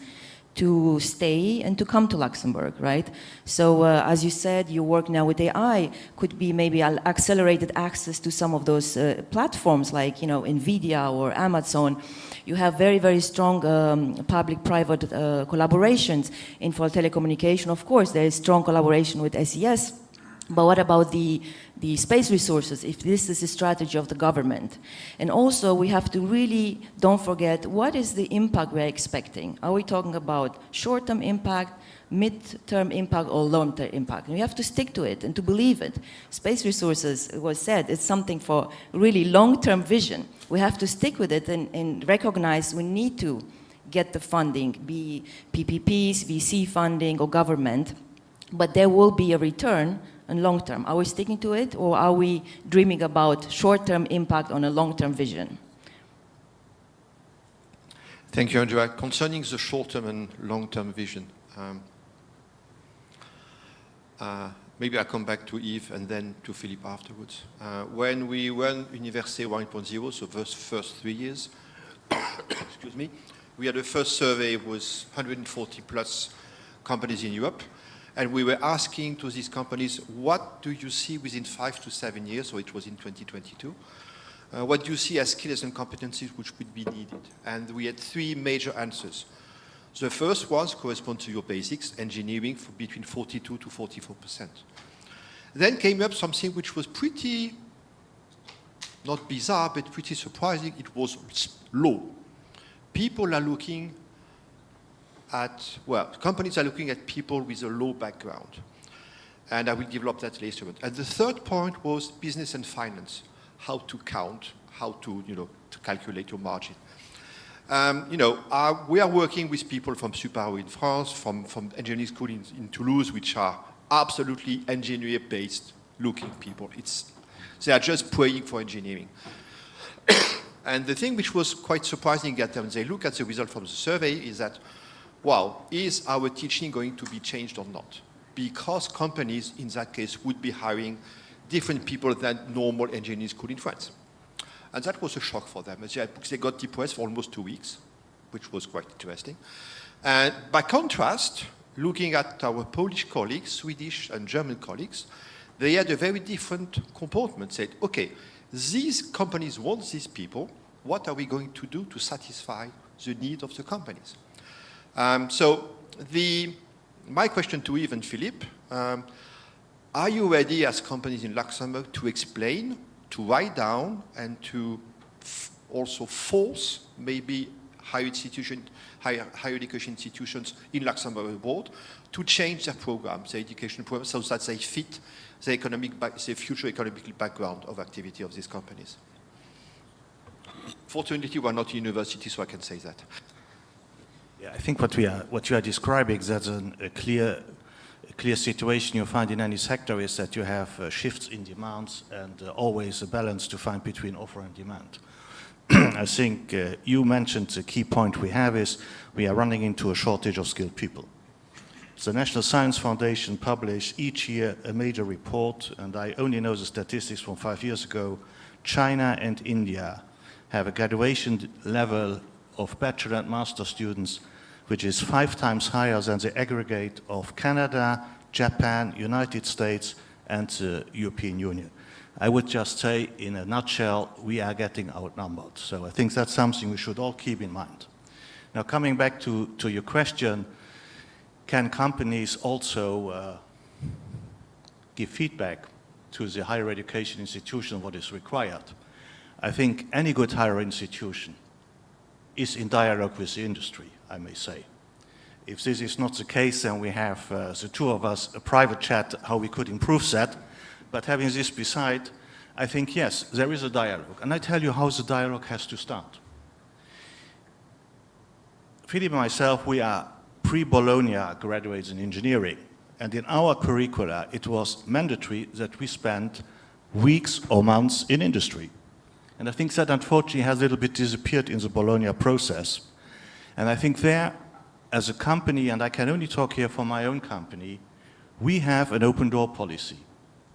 to stay and to come to Luxembourg, right? So as you said, you work now with AI, could be maybe accelerated access to some of those platforms like, NVIDIA or Amazon. You have very, very strong public-private collaborations. In for telecommunication, of course, there is strong collaboration with SES. But what about the space resources, if this is the strategy of the government? And also, we have to really, don't forget, what is the impact we're expecting? Are we talking about short-term impact, mid-term impact, or long-term impact? And we have to stick to it and to believe it. Space resources, it was said, it's something for really long-term vision. We have to stick with it and recognize we need to get the funding, be PPPs, VC funding, or government, but there will be a return in long term. Are we sticking to it, or are we dreaming about short-term impact on a long-term vision? Thank you, Andrea. Concerning the short-term and long-term vision, maybe I'll come back to Yves and then to Philippe afterwards. When we run Université 1.0, so those first 3 years, excuse me, we had the first survey with 140 plus companies in Europe. And we were asking to these companies, what do you see within 5 to 7 years? So it was in 2022. What do you see as skills and competencies which would be needed? And we had 3 major answers. The first ones correspond to your basics, engineering, for between 42 to 44%. Then came up something which was pretty, not bizarre, but pretty surprising. It was low. People are looking at, well, companies are looking at people with a low background. And I will develop that later. And the third point was business and finance, how to count, how to, to calculate your margin. We are working with people from Suparo in France, from engineering school in Toulouse, which are absolutely engineer-based looking people. They are just praying for engineering. And the thing which was quite surprising at them, they look at the result from the survey, is that, wow, is our teaching going to be changed or not? Because companies, in that case, would be hiring different people than normal engineering school in France. And that was a shock for them. They got depressed for almost 2 weeks, which was quite interesting. And by contrast, looking at our Polish colleagues, Swedish and German colleagues, they had a very different comportment. Said, okay, these companies want these people. What are we going to do to satisfy the need of the companies? My question to Yves and Philippe, are you ready as companies in Luxembourg to explain, to write down, and to also force maybe higher education institutions in Luxembourg abroad to change their programs, their education programs, so that they fit the future economic background of activity of these companies? Fortunately, we're not a university, so I can say that. Yeah, I think what you are describing, that's a clear situation you find in any sector, is that you have shifts in demands and always a balance to find between offer and demand. I think you mentioned the key point we have is we are running into a shortage of skilled people. The National Science Foundation publishes each year a major report, and I only know the statistics from 5 years ago. China and India have a graduation level of bachelor and master students which is 5 times higher than the aggregate of Canada, Japan, United States, and the European Union. I would just say, in a nutshell, we are getting outnumbered. So I think that's something we should all keep in mind. Now, coming back to your question, can companies also give feedback to the higher education institution what is required? I think any good higher institution is in dialogue with the industry, I may say. If this is not the case, then we have, the two of us, a private chat how we could improve that. But having this beside, I think, yes, there is a dialogue. And I tell you how the dialogue has to start. Philippe and myself, we are pre-Bologna graduates in engineering. And in our curricula, it was mandatory that we spend weeks or months in industry. And I think that unfortunately has a little bit disappeared in the Bologna process. And I think there, as a company, and I can only talk here for my own company, we have an open door policy.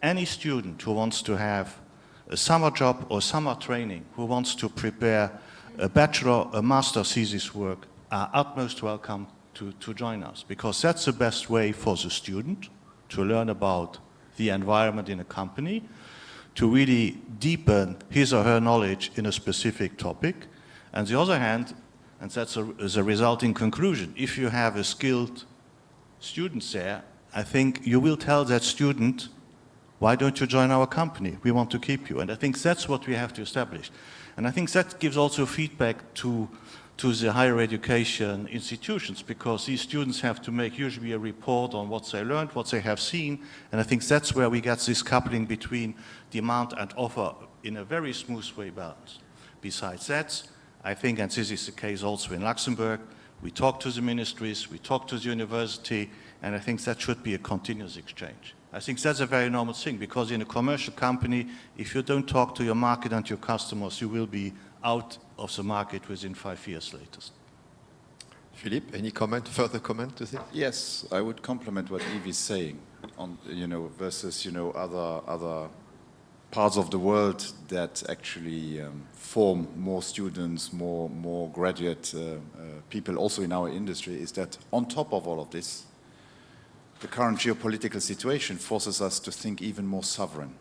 Any student who wants to have a summer job or summer training, who wants to prepare a bachelor, a master thesis work, are utmost welcome to join us, because that's the best way for the student to learn about the environment in a company, to really deepen his or her knowledge in a specific topic. On the other hand, and that's the resulting conclusion, if you have a skilled student there, I think you will tell that student Why don't you join our company? We want to keep you. And I think that's what we have to establish. And I think that gives also feedback to the higher education institutions, because these students have to make usually a report on what they learned, what they have seen, and I think that's where we get this coupling between demand and offer in a very smooth way balanced. Besides that, I think, and this is the case also in Luxembourg, we talk to the ministries, we talk to the university, and I think that should be a continuous exchange. I think that's a very normal thing, because in a commercial company, if you don't talk to your market and your customers, you will be out of the market within 5 years latest. Philippe, any comment, further comment to this? Yes, I would complement what Yves is saying on, versus, other parts of the world that actually form more students, more graduate people also in our industry, is that on top of all of this, the current geopolitical situation forces us to think even more sovereign.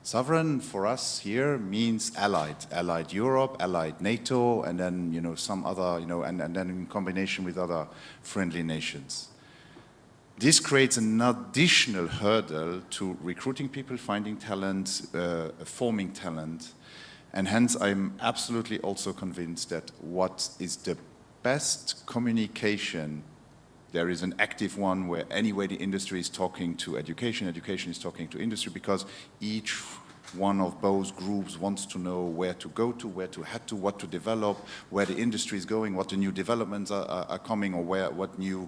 Sovereign for us here means allied Europe, allied NATO, and then some other, and then in combination with other friendly nations. This creates an additional hurdle to recruiting people, finding talent, forming talent, and hence I'm absolutely also convinced that what is the best communication, there is an active one where anyway the industry is talking to education, education is talking to industry, because each one of both groups wants to know where to go to, where to head to, what to develop, where the industry is going, what the new developments are coming, or what new,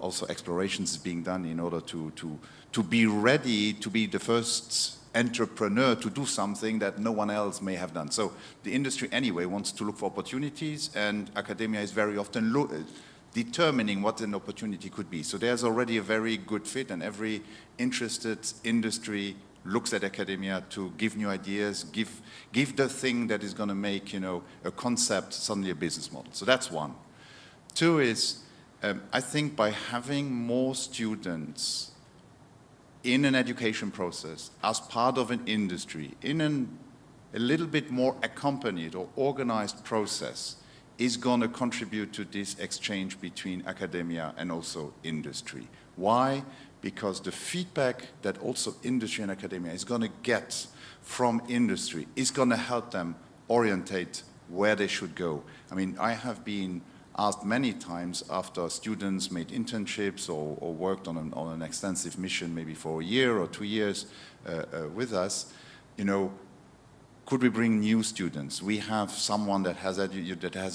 also explorations is being done in order to be ready to be the first entrepreneur to do something that no one else may have done. So the industry anyway wants to look for opportunities, and academia is very often determining what an opportunity could be. So there's already a very good fit, and every interested industry looks at academia to give new ideas, give the thing that is going to make, a concept suddenly a business model. So that's one. Two is, I think by having more students in an education process as part of an industry, in a little bit more accompanied or organized process, is going to contribute to this exchange between academia and also industry. Why? Because the feedback that also industry and academia is going to get from industry is going to help them orientate where they should go. I mean, I have been asked many times after students made internships or worked on an extensive mission, maybe for a year or 2 years with us, could we bring new students? We have someone that has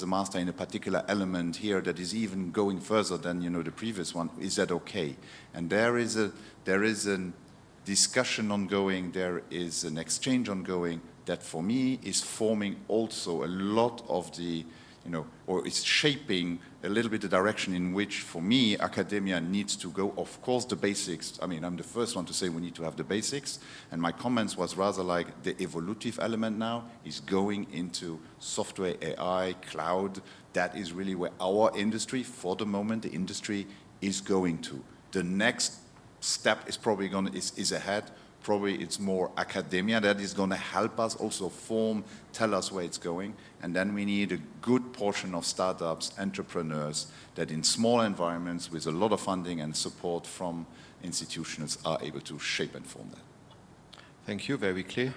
a master in a particular element here that is even going further than the previous one. Is that okay? And there is a discussion ongoing. There is an exchange ongoing that for me is forming also a lot of the or it's shaping a little bit the direction in which, for me, academia needs to go. Of course, the basics, I mean, I'm the first one to say we need to have the basics, and my comments was rather like the evolutive element now is going into software, AI, cloud. That is really where our industry, for the moment, the industry is going to. The next step is probably is ahead. Probably it's more academia that is going to help us also tell us where it's going. And then we need a good portion of startups, entrepreneurs, that in small environments with a lot of funding and support from institutions are able to shape and form that. Thank you, very clear.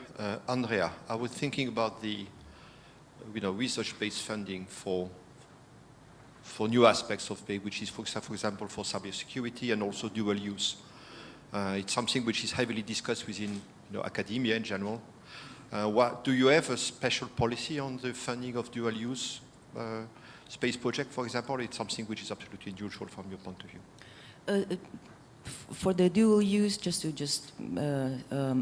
Andrea, I was thinking about the research-based funding for new aspects of PACE, which is, for example, for cybersecurity and also dual use. It's something which is heavily discussed within academia in general. Do you have a special policy on the funding of dual use space project, for example? It's something which is absolutely unusual from your point of view. For the dual use, just to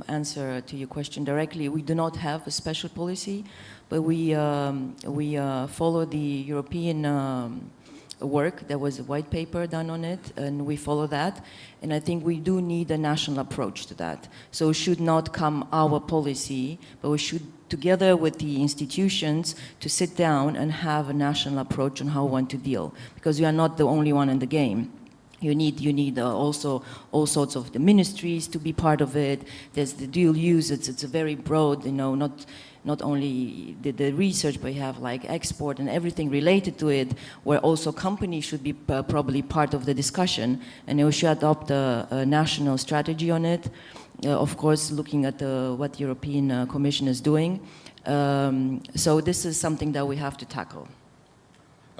answer to your question directly, we do not have a special policy, but we follow the European work. There was a white paper done on it, and we follow that. And I think we do need a national approach to that. So it should not come our policy, but we should, together with the institutions, to sit down and have a national approach on how we want to deal. Because we are not the only one in the game. You need also all sorts of the ministries to be part of it. There's the dual use. It's a very broad, not only the research, but you have like export and everything related to it, where also companies should be probably part of the discussion, and we should adopt a national strategy on it. of course, looking at what the European Commission is doing. So this is something that we have to tackle.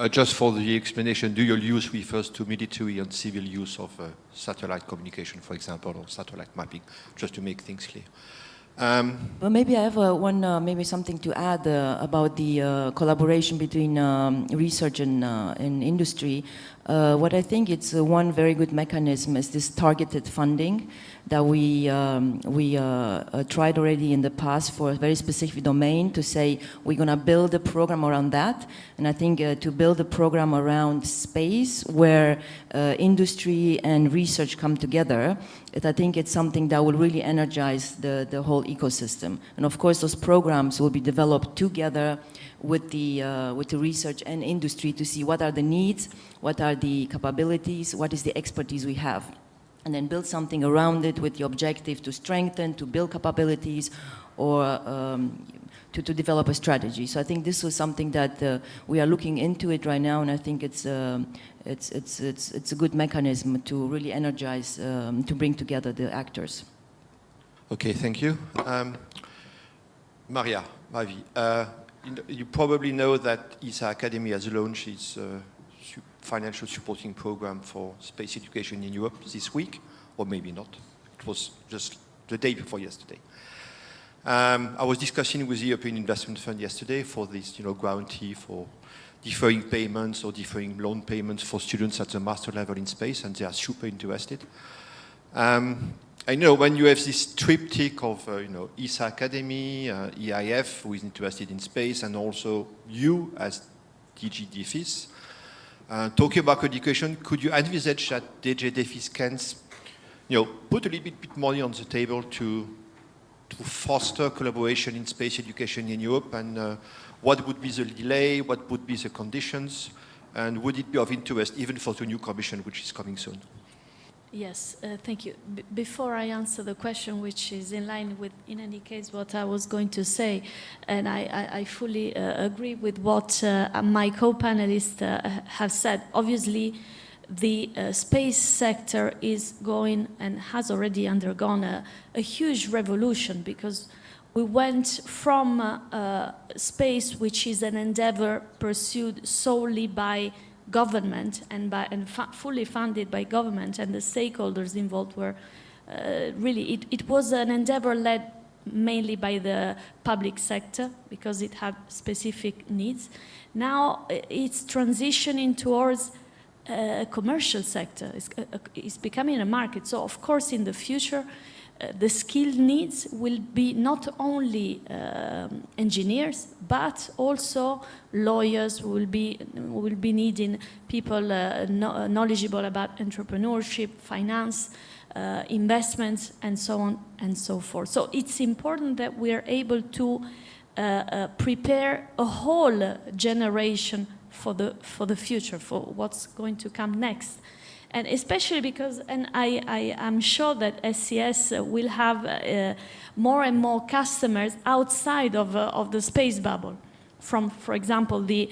Just for the explanation, dual use refers to military and civil use of satellite communication, for example, or satellite mapping, just to make things clear. Well, maybe I have maybe something to add about the collaboration between research and industry. What I think it's one very good mechanism is this targeted funding that we tried already in the past for a very specific domain to say we're going to build a program around that. And I think to build a program around space where industry and research come together, I think it's something that will really energize the whole ecosystem. And of course, those programs will be developed together with the research and industry to see what are the needs, what are the capabilities, what is the expertise we have. And then build something around it with the objective to strengthen, to build capabilities, or to develop a strategy. So I think this was something that we are looking into it right now, and I think it's a good mechanism to really energize, to bring together the actors. Okay, thank you. Maria, you probably know that ESA Academy has launched its financial supporting program for space education in Europe this week, or maybe not. It was just the day before yesterday. I was discussing with the European Investment Fund yesterday for this, guarantee for deferring payments or deferring loan payments for students at the master level in space, and they are super interested. I know when you have this triptych of, ESA Academy, EIF, who is interested in space, and also you as DG DEFIS, talking about education, could you envisage that DG DEFIS can, put a little bit money on the table to foster collaboration in space education in Europe, and what would be the delay, what would be the conditions, and would it be of interest even for the new commission, which is coming soon? Yes, thank you. Before I answer the question, which is in line with, in any case, what I was going to say, and I fully agree with what my co-panelists have said. Obviously, the space sector is going and has already undergone a huge revolution, because we went from space, which is an endeavor pursued solely by government and fully funded by government, and the stakeholders involved were really, it was an endeavor led mainly by the public sector because it had specific needs. Now it's transitioning towards a commercial sector. It's becoming a market. So of course in the future the skilled needs will be not only engineers, but also lawyers. Will be needing people knowledgeable about entrepreneurship, finance, investments, and so on and so forth. So it's important that we are able to prepare a whole generation for the future, for what's going to come next. And especially because, and I am sure that SCS will have more and more customers outside of the space bubble, from, for example, the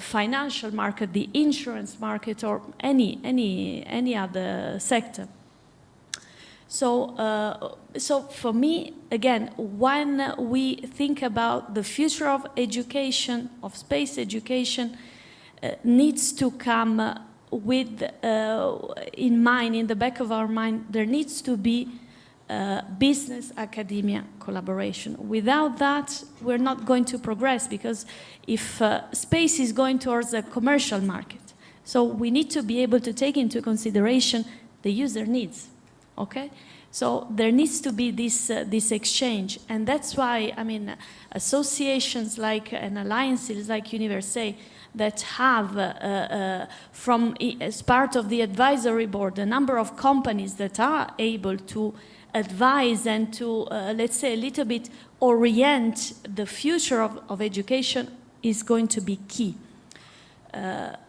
financial market, the insurance market, or any other sector. So, so for me, again, when we think about the future of education, of space education, needs to come with in mind, in the back of our mind, there needs to be business academia collaboration. Without that, we're not going to progress, because if space is going towards a commercial market, so we need to be able to take into consideration the user needs, okay? So there needs to be this exchange, and that's why, I mean, associations like, and alliances like Universe that have, as part of the advisory board, a number of companies that are able to advise and to, let's say, a little bit orient the future of education is going to be key.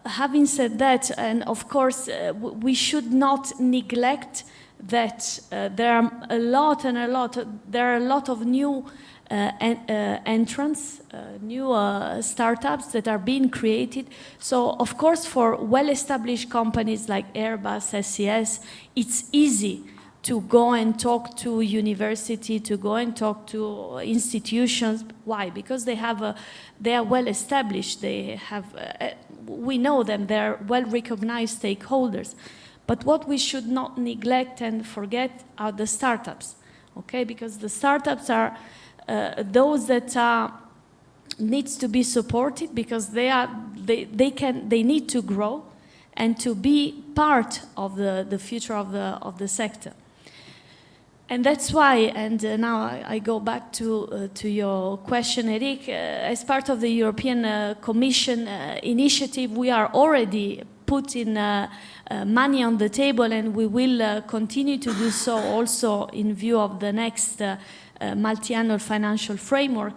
Having said that, and of course, we should not neglect that there are a lot of new entrants, new startups that are being created. So, of course, for well-established companies like Airbus, SCS, it's easy to go and talk to university, to go and talk to institutions. Why? Because they are well established. They have, we know them. They are well recognized stakeholders. But what we should not neglect and forget are the startups, okay? Because the startups are those that needs to be supported because they need to grow and to be part of the future of the sector. And that's why, and now I go back to your question, Eric, as part of the European Commission initiative, we are already putting money on the table, and we will continue to do so also in view of the next multi-annual financial framework,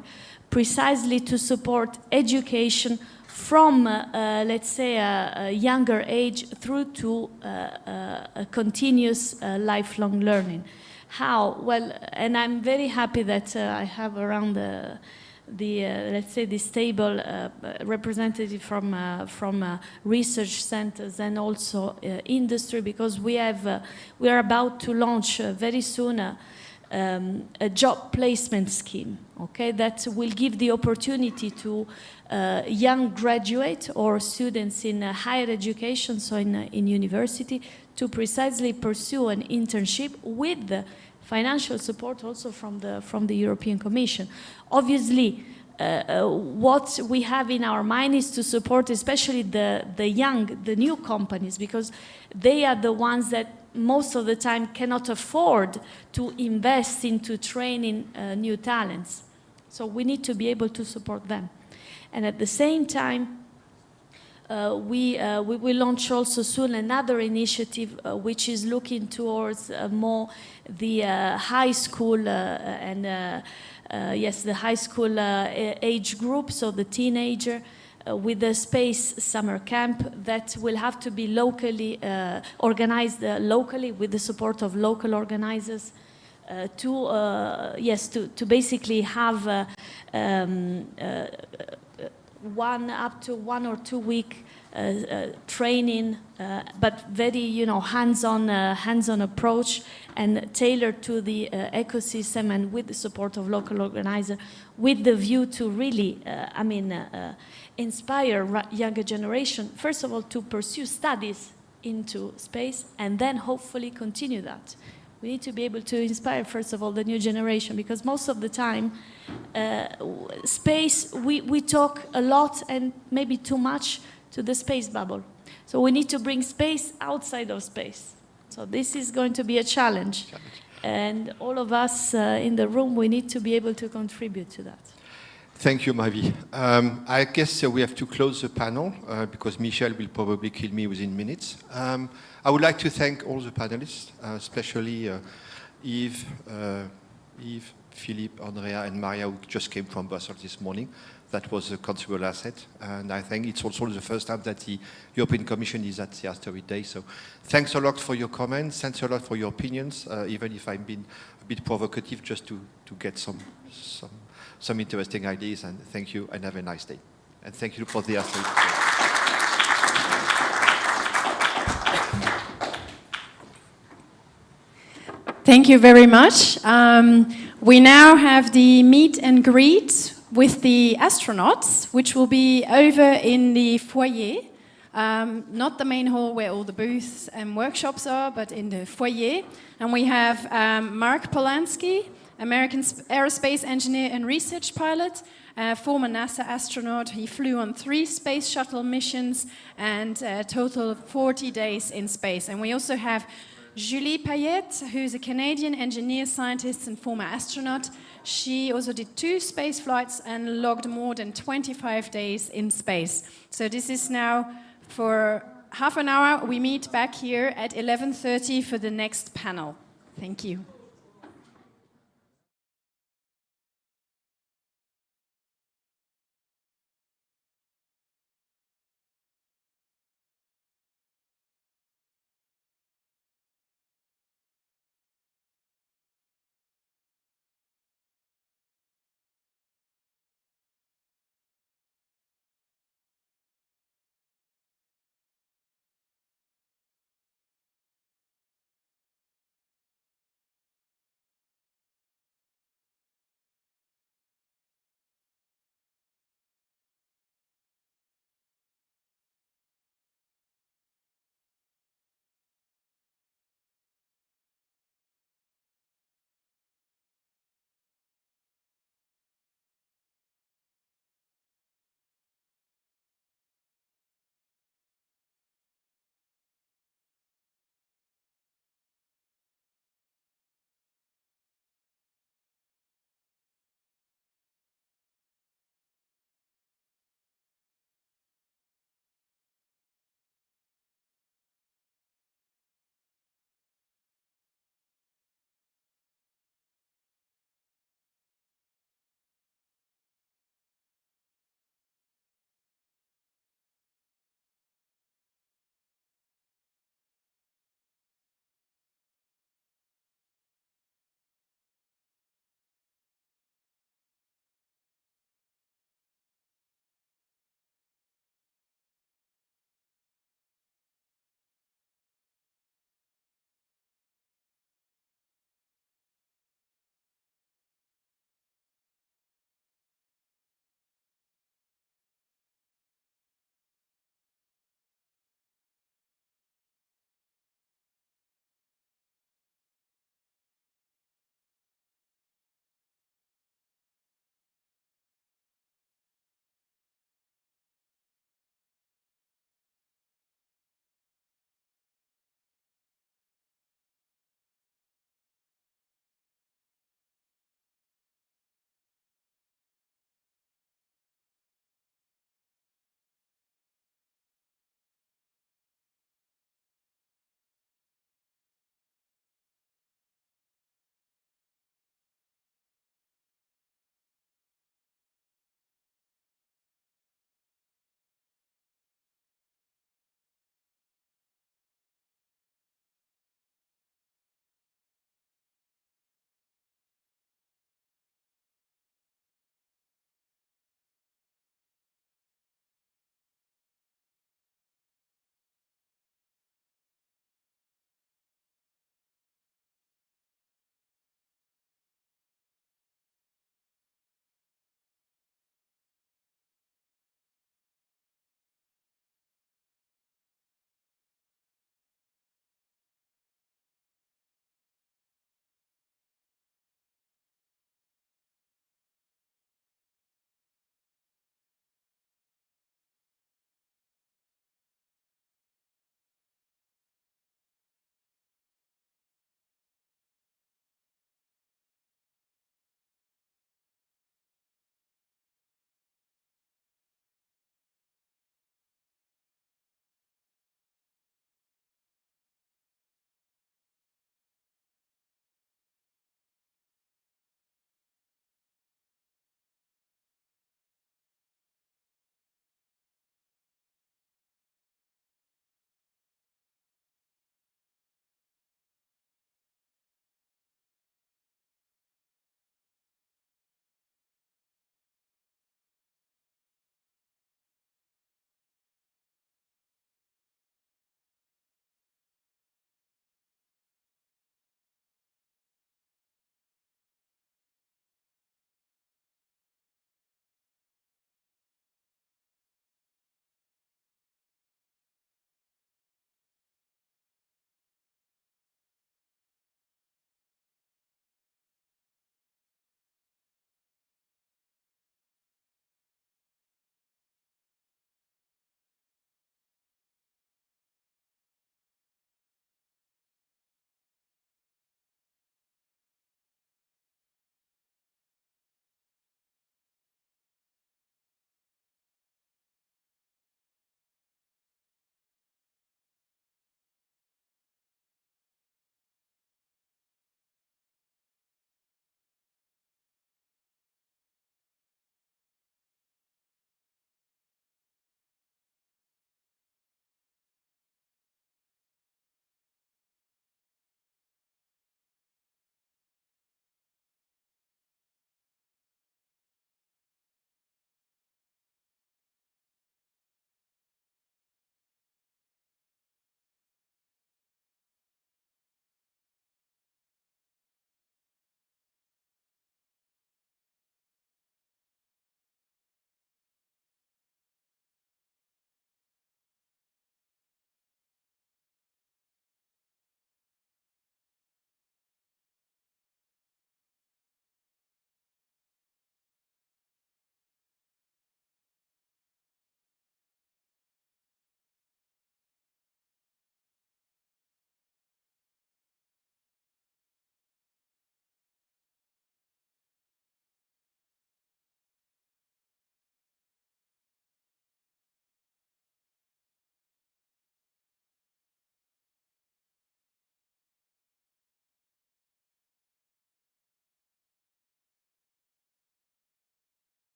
precisely to support education from, let's say, a younger age through to a continuous lifelong learning. How? Well, and I'm very happy that I have around let's say, this table representative from research centers and also industry, because we are about to launch very soon a job placement scheme, okay, that will give the opportunity to young graduate or students in higher education, so in university, to precisely pursue an internship with the financial support also from the European Commission. Obviously, what we have in our mind is to support especially the new companies, because they are the ones that most of the time cannot afford to invest into training new talents. So we need to be able to support them. And at the same time, we will launch also soon another initiative which is looking towards more the high school the high school age group, so the teenager, with the space summer camp that will have to be locally organized locally with the support of local organizers to basically have up to 1 or 2 week training, but very hands-on approach and tailored to the ecosystem and with the support of local organizers, with the view to really, inspire younger generation, first of all, to pursue studies into space and then hopefully continue that. We need to be able to inspire, first of all, the new generation, because most of the time, space, we talk a lot and maybe too much to the space bubble. So we need to bring space outside of space. So this is going to be a challenge. And all of us in the room, we need to be able to contribute to that. Thank you, Mavi. I guess we have to close the panel because Michel will probably kill me within minutes. I would like to thank all the panelists, especially Yves, Philippe, Andrea, and Maria, who just came from Brussels this morning. That was a considerable asset. And I think it's also the first time that the European Commission is at the Asteroid Day. So thanks a lot for your comments. Thanks a lot for your opinions, even if I've been a bit provocative, just to get some interesting ideas. And thank you, and have a nice day. And thank you for the Asteroid Day. Thank you very much. We now have the meet and greet with the astronauts, which will be over in the foyer, not the main hall where all the booths and workshops are, but in the foyer. And we have Mark Polanski, American aerospace engineer and research pilot, former NASA astronaut. He flew on 3 space shuttle missions and a total of 40 days in space. And we also have Julie Payette, who's a Canadian engineer, scientist, and former astronaut. She also did 2 space flights and logged more than 25 days in space. So this is now for half an hour. We meet back here at 11:30 for the next panel. Thank you.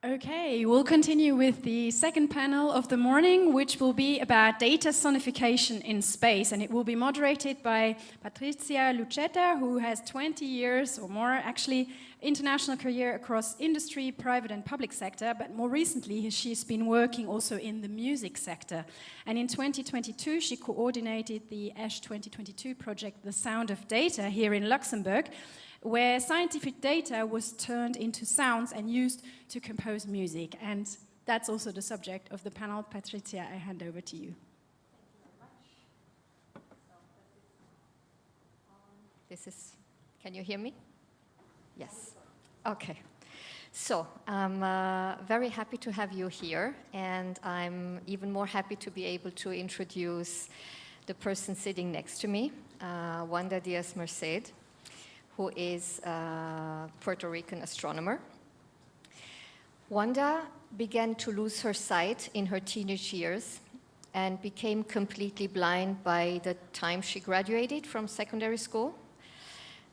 Okay, we'll continue with the second panel of the morning, which will be about data sonification in space, and it will be moderated by Patrizia Lucetta, who has 20 years or more, actually, international career across industry, private and public sector, but more recently she's been working also in the music sector. And in 2022, she coordinated the ASH 2022 project, The Sound of Data, here in Luxembourg, where scientific data was turned into sounds and used to compose music. And that's also the subject of the panel. Patrizia, I hand over to you. Can you hear me? Yes. Okay. So I'm very happy to have you here, and I'm even more happy to be able to introduce the person sitting next to me, Wanda Diaz-Merced, who is a Puerto Rican astronomer. Wanda began to lose her sight in her teenage years and became completely blind by the time she graduated from secondary school.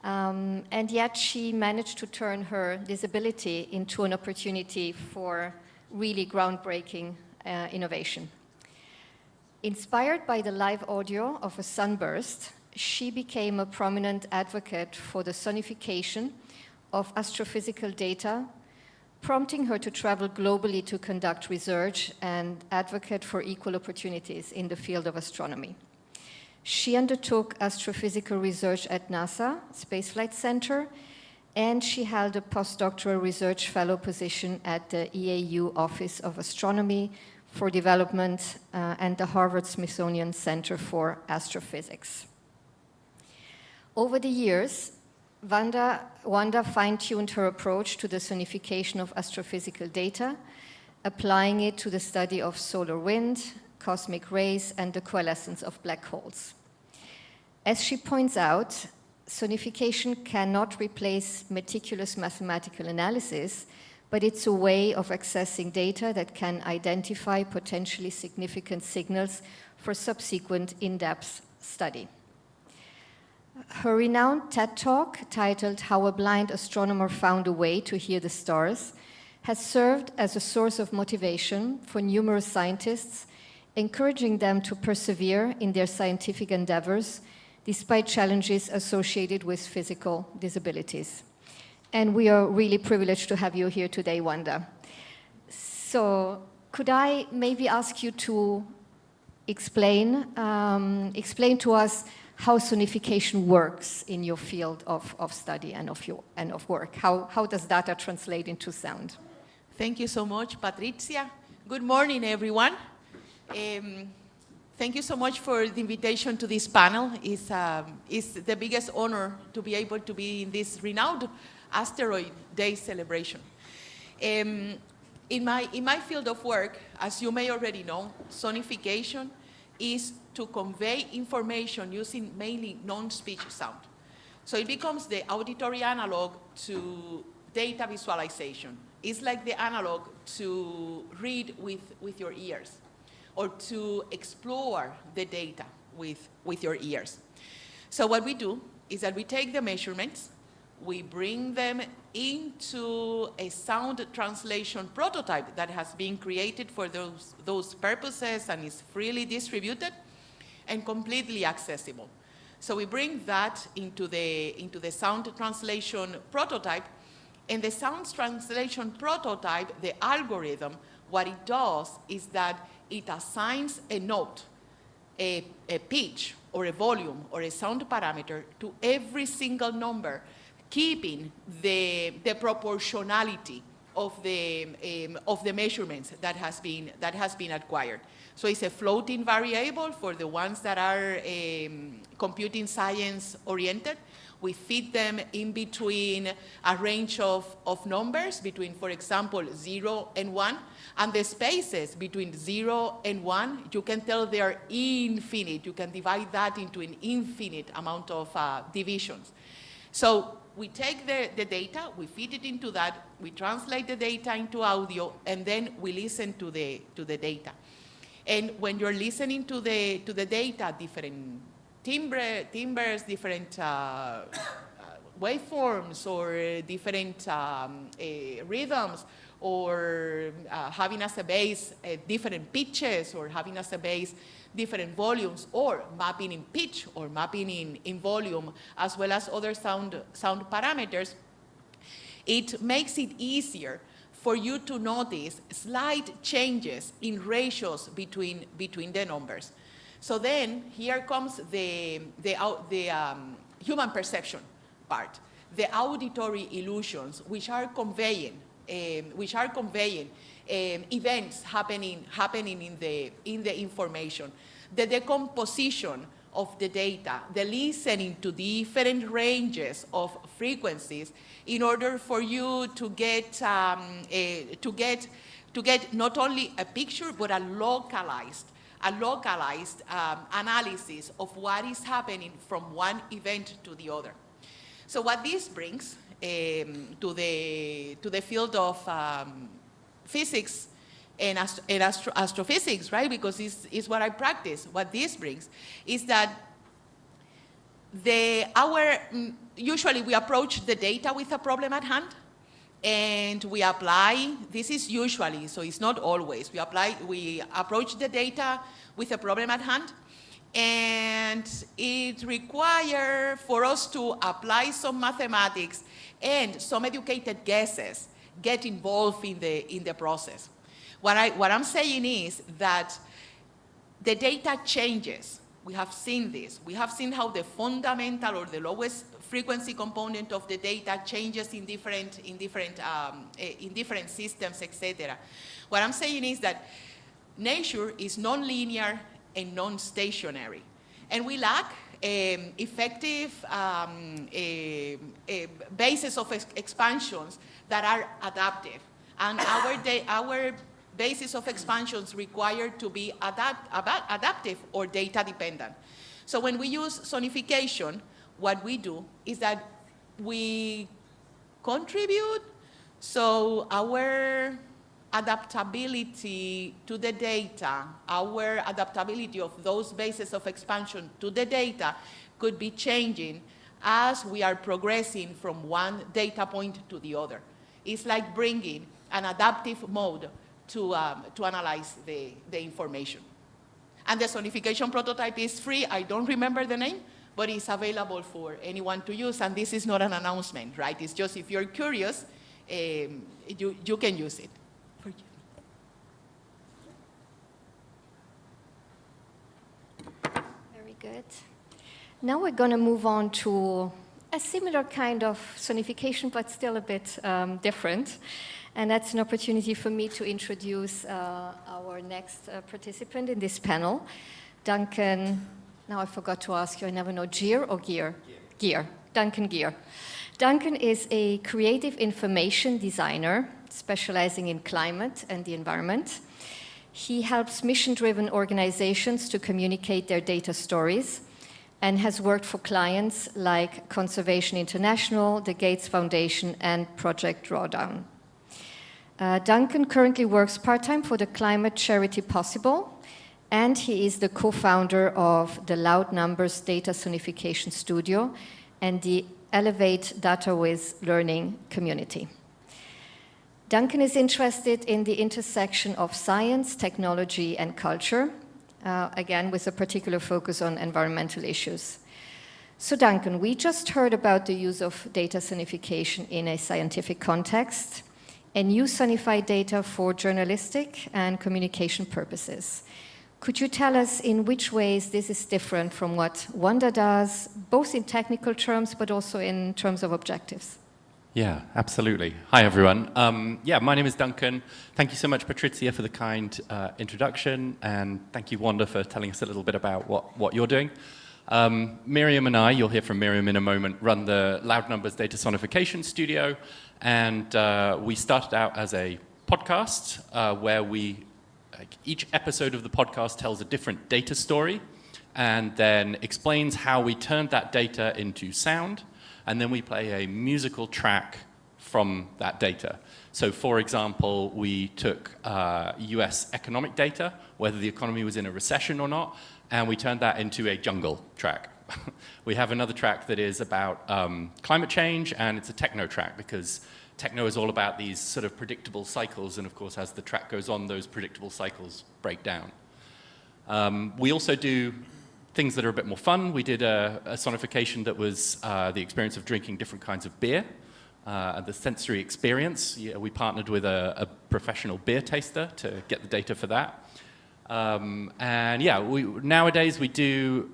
And yet she managed to turn her disability into an opportunity for really groundbreaking innovation. Inspired by the live audio of a sunburst, she became a prominent advocate for the sonification of astrophysical data, prompting her to travel globally to conduct research and advocate for equal opportunities in the field of astronomy. She undertook astrophysical research at NASA Space Flight Center, and she held a postdoctoral research fellow position at the EAU Office of Astronomy for Development and the Harvard-Smithsonian Center for Astrophysics. Over the years, Wanda fine-tuned her approach to the sonification of astrophysical data, applying it to the study of solar wind, cosmic rays, and the coalescence of black holes. As she points out, sonification cannot replace meticulous mathematical analysis, but it's a way of accessing data that can identify potentially significant signals for subsequent in-depth study. Her renowned TED Talk, titled "How a Blind Astronomer Found a Way to Hear the Stars," has served as a source of motivation for numerous scientists, encouraging them to persevere in their scientific endeavors despite challenges associated with physical disabilities. And we are really privileged to have you here today, Wanda. So could I maybe ask you to explain to us how sonification works in your field of study and of work? How does data translate into sound? Thank you so much, Patrizia. Good morning, everyone. Thank you so much for the invitation to this panel. It's the biggest honor to be able to be in this renowned Asteroid Day celebration. In my field of work, as you may already know, sonification is to convey information using mainly non-speech sound. So it becomes the auditory analog to data visualization. It's like the analog to read with your ears, or to explore the data with your ears. So what we do is that we take the measurements, we bring them into a sound translation prototype that has been created for those purposes and is freely distributed and completely accessible. So we bring that into the sound translation prototype, and the sound translation prototype, the algorithm, what it does is that it assigns a note, a pitch, or a volume, or a sound parameter to every single number, keeping the proportionality of the measurements that has been acquired. So it's a floating variable for the ones that are computing science oriented. We feed them in between a range of numbers between, for example, 0 and 1. And the spaces between 0 and 1, you can tell they're infinite. You can divide that into an infinite amount of divisions. So we take the data, we feed it into that, we translate the data into audio, and then we listen to the data. And when you're listening to the data, different timbres, different waveforms or different rhythms, or having as a base different pitches, or having as a base different volumes, or mapping in pitch or mapping in volume, as well as other sound parameters, it makes it easier for you to notice slight changes in ratios between the numbers. So then here comes the human perception part, the auditory illusions, which are conveying events happening in the information, the decomposition of the data, the listening to different ranges of frequencies in order for you to get not only a picture but a localized analysis of what is happening from one event to the other. So what this brings to the field of physics and astrophysics, right? Because it's what I practice. What this brings is that usually we approach the data with a problem at hand, and we apply. This is usually, so it's not always. We approach the data with a problem at hand, and it requires for us to apply some mathematics and some educated guesses get involved in the process. What I'm saying is that the data changes. We have seen this. We have seen how the fundamental or the lowest frequency component of the data changes in different systems, etc. What I'm saying is that nature is non-linear and non-stationary, and we lack effective bases of expansions that are adaptive, and our basis of expansions required to be adaptive or data dependent. So when we use sonification, what we do is that we contribute, so our adaptability to the data, our adaptability of those bases of expansion to the data could be changing as we are progressing from one data point to the other. It's like bringing an adaptive mode to analyze the information. And the sonification prototype is free. I don't remember the name, but it's available for anyone to use. And this is not an announcement, right? It's just if you're curious, you can use it. Very good. Now we're going to move on to a similar kind of sonification, but still a bit different. And that's an opportunity for me to introduce our next participant in this panel, Duncan. Now I forgot to ask you, I never know, Gear or Gear? Gear. Duncan Gear. Duncan is a creative information designer specializing in climate and the environment. He helps mission-driven organizations to communicate their data stories and has worked for clients like Conservation International, the Gates Foundation, and Project Drawdown. Duncan currently works part-time for the climate charity Possible, and he is the co-founder of the Loud Numbers Data Sonification Studio and the Elevate DataWiz learning community. Duncan is interested in the intersection of science, technology, and culture, again, with a particular focus on environmental issues. So Duncan, we just heard about the use of data sonification in a scientific context, and you sonify data for journalistic and communication purposes. Could you tell us in which ways this is different from what Wanda does, both in technical terms, but also in terms of objectives? Yeah, absolutely. Hi, everyone. My name is Duncan. Thank you so much, Patrizia, for the kind introduction, and thank you, Wanda, for telling us a little bit about what you're doing. Miriam and I, you'll hear from Miriam in a moment, run the Loud Numbers Data Sonification Studio, and we started out as a podcast where each episode of the podcast tells a different data story and then explains how we turned that data into sound, and then we play a musical track from that data. So for example, we took US economic data, whether the economy was in a recession or not, and we turned that into a jungle track. we have another track that is about climate change, and it's a techno track because techno is all about these sort of predictable cycles, and of course, as the track goes on, those predictable cycles break down. We also do things that are a bit more fun. We did a sonification that was the experience of drinking different kinds of beer, the sensory experience. Yeah, we partnered with a professional beer taster to get the data for that. And yeah, nowadays we do,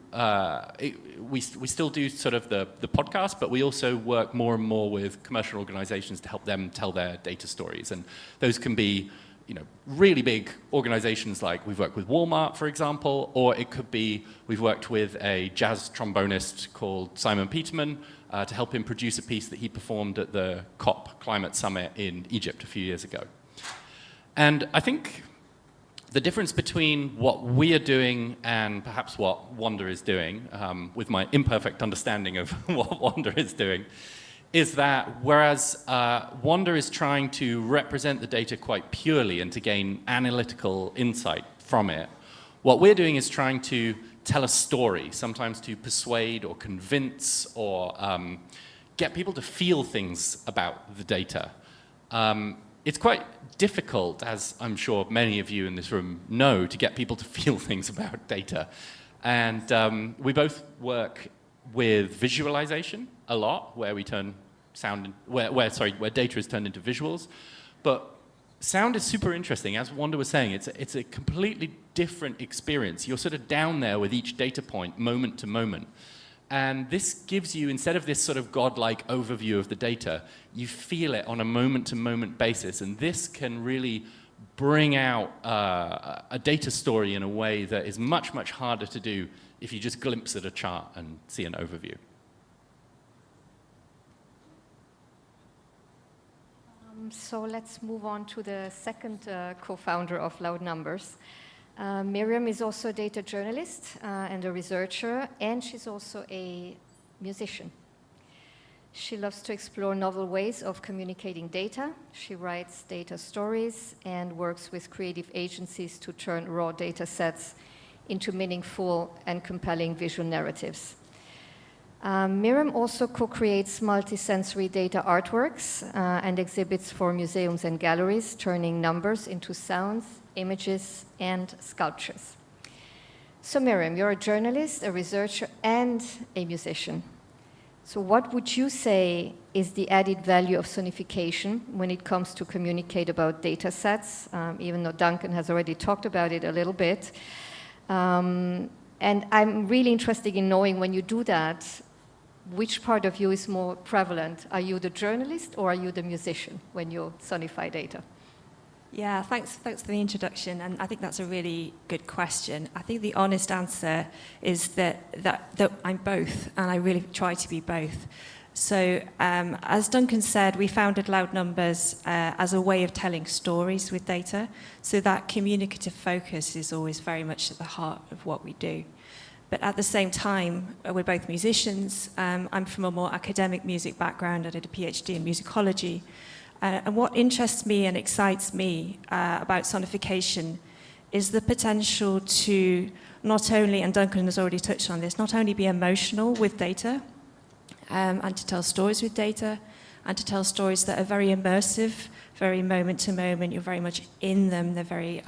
we still do sort of the podcast, but we also work more and more with commercial organizations to help them tell their data stories. And those can be, you know, really big organizations like we've worked with Walmart, for example, or it could be we've worked with a jazz trombonist called Simon Peterman to help him produce a piece that he performed at the COP Climate Summit in Egypt a few years ago. And I think the difference between what we are doing and perhaps what Wanda is doing, with my imperfect understanding of what Wanda is doing, is that whereas Wanda is trying to represent the data quite purely and to gain analytical insight from it, what we're doing is trying to tell a story, sometimes to persuade or convince or get people to feel things about the data. It's quite difficult, as I'm sure many of you in this room know, to get people to feel things about data. And we both work with visualization a lot, where we turn sound, where data is turned into visuals. But sound is super interesting. As Wanda was saying, it's a completely different experience. You're sort of down there with each data point, moment to moment. And this gives you, instead of this sort of godlike overview of the data, you feel it on a moment-to-moment basis. And this can really bring out a data story in a way that is much, much harder to do if you just glimpse at a chart and see an overview. So let's move on to the second co-founder of Loud Numbers. Miriam is also a data journalist and a researcher, and she's also a musician. She loves to explore novel ways of communicating data. She writes data stories and works with creative agencies to turn raw data sets into meaningful and compelling visual narratives. Miriam also co-creates multisensory data artworks and exhibits for museums and galleries, turning numbers into sounds, images, and sculptures. So Miriam, you're a journalist, a researcher, and a musician. So what would you say is the added value of sonification when it comes to communicate about data sets, even though Duncan has already talked about it a little bit? And I'm really interested in knowing, when you do that, which part of you is more prevalent? Are you the journalist or are you the musician when you sonify data? Yeah, thanks for the introduction, and I think that's a really good question. I think the honest answer is that I'm both, and I really try to be both. So, as Duncan said, we founded Loud Numbers as a way of telling stories with data, so that communicative focus is always very much at the heart of what we do. But at the same time, we're both musicians. I'm from a more academic music background. I did a PhD in musicology. And what interests me and excites me about sonification is the potential to not only, and Duncan has already touched on this, not only be emotional with data and to tell stories with data and to tell stories that are very immersive, very moment to moment, you're very much in them, they're very,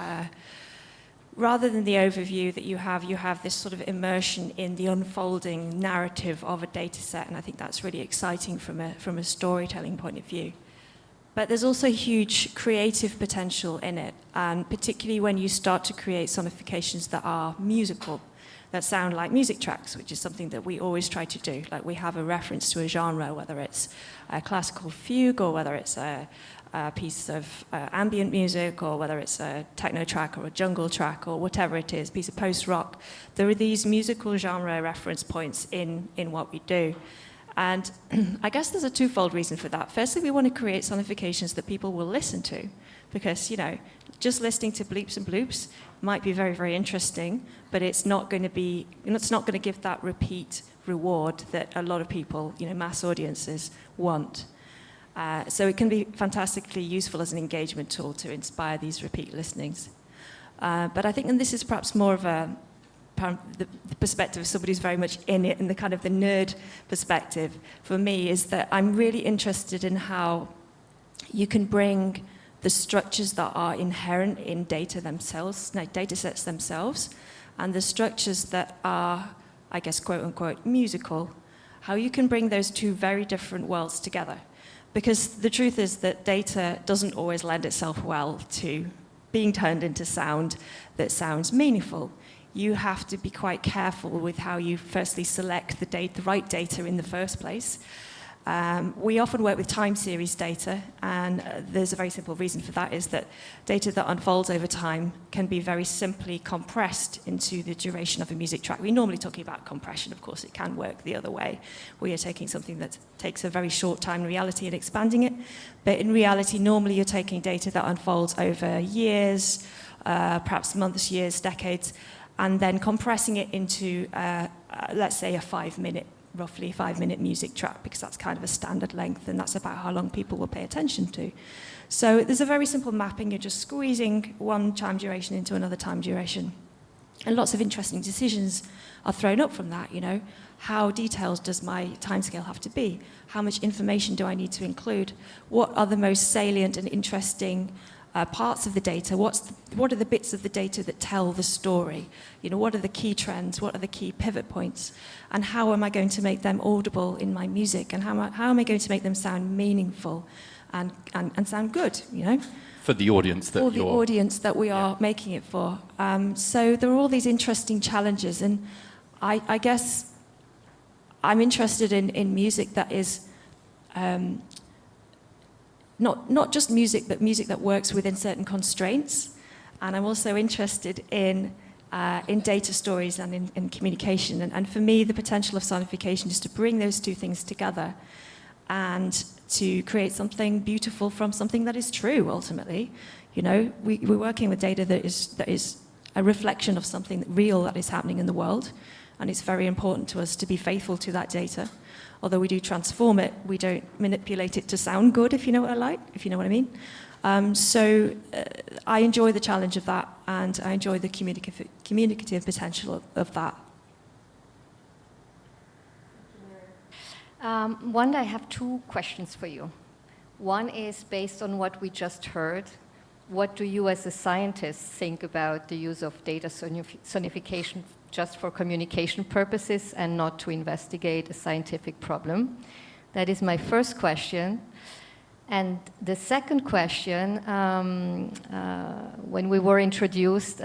rather than the overview that you have this sort of immersion in the unfolding narrative of a data set, and I think that's really exciting from a storytelling point of view. But there's also huge creative potential in it, and particularly when you start to create sonifications that are musical, that sound like music tracks, which is something that we always try to do. Like, we have a reference to a genre, whether it's a classical fugue or whether it's a piece of ambient music or whether it's a techno track or a jungle track or whatever it is, piece of post-rock. There are these musical genre reference points in what we do. And I guess there's a twofold reason for that. Firstly, we want to create sonifications that people will listen to, because, you know, just listening to bleeps and bloops might be very, very interesting, but it's not going to give that repeat reward that a lot of people, you know, mass audiences want. So it can be fantastically useful as an engagement tool to inspire these repeat listenings. But I think, and this is perhaps more of a the perspective of somebody who's very much in it and the kind of the nerd perspective for me is that I'm really interested in how you can bring the structures that are inherent in data themselves, like data sets themselves, and the structures that are, I guess, quote unquote, musical, how you can bring those two very different worlds together. Because the truth is that data doesn't always lend itself well to being turned into sound that sounds meaningful. You have to be quite careful with how you firstly select the right data in the first place. We often work with time series data, and there's a very simple reason for that, is that data that unfolds over time can be very simply compressed into the duration of a music track. We're normally talking about compression, of course, it can work the other way. We are taking something that takes a very short time in reality and expanding it, but in reality, normally you're taking data that unfolds over years, perhaps months, years, decades, and then compressing it into, let's say, roughly a 5-minute music track, because that's kind of a standard length, and that's about how long people will pay attention to. So there's a very simple mapping. You're just squeezing one time duration into another time duration. And lots of interesting decisions are thrown up from that, you know. How detailed does my timescale have to be? How much information do I need to include? What are the most salient and interesting parts of the data? What are the bits of the data that tell the story? You know, what are the key trends? What are the key pivot points? And how am I going to make them audible in my music? And how am I going to make them sound meaningful and sound good, you know? For the audience that the audience that we are making it for. So there are all these interesting challenges, and I guess I'm interested in music that is not just music, but music that works within certain constraints. And I'm also interested in data stories and in communication. And for me, the potential of sonification is to bring those two things together and to create something beautiful from something that is true, ultimately. You know, we're working with data that is a reflection of something real that is happening in the world. And it's very important to us to be faithful to that data. Although we do transform it, we don't manipulate it to sound good, if you know what I mean. I enjoy the challenge of that, and I enjoy the communicative potential of that. Wanda, I have 2 questions for you. One is based on what we just heard. What do you as a scientist think about the use of data sonification just for communication purposes and not to investigate a scientific problem? That is my first question. And the second question, when we were introduced,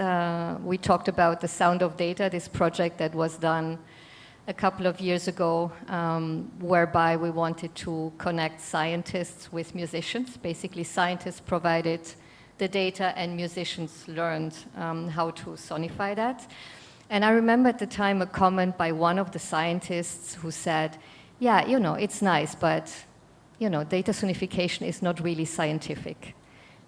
we talked about the Sound of Data, this project that was done a couple of years ago, whereby we wanted to connect scientists with musicians. Basically, scientists provided the data and musicians learned how to sonify that. And I remember at the time a comment by one of the scientists who said, yeah, you know, it's nice, but, you know, data sonification is not really scientific.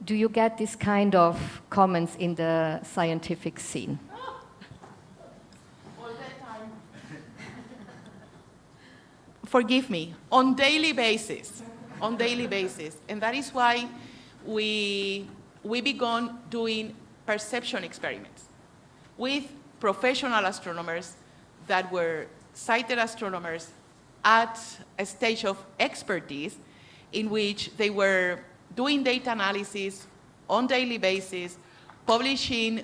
Do you get this kind of comments in the scientific scene? All the time. Forgive me, on daily basis. And that is why we began doing perception experiments with professional astronomers that were sighted astronomers at a stage of expertise in which they were doing data analysis on daily basis, publishing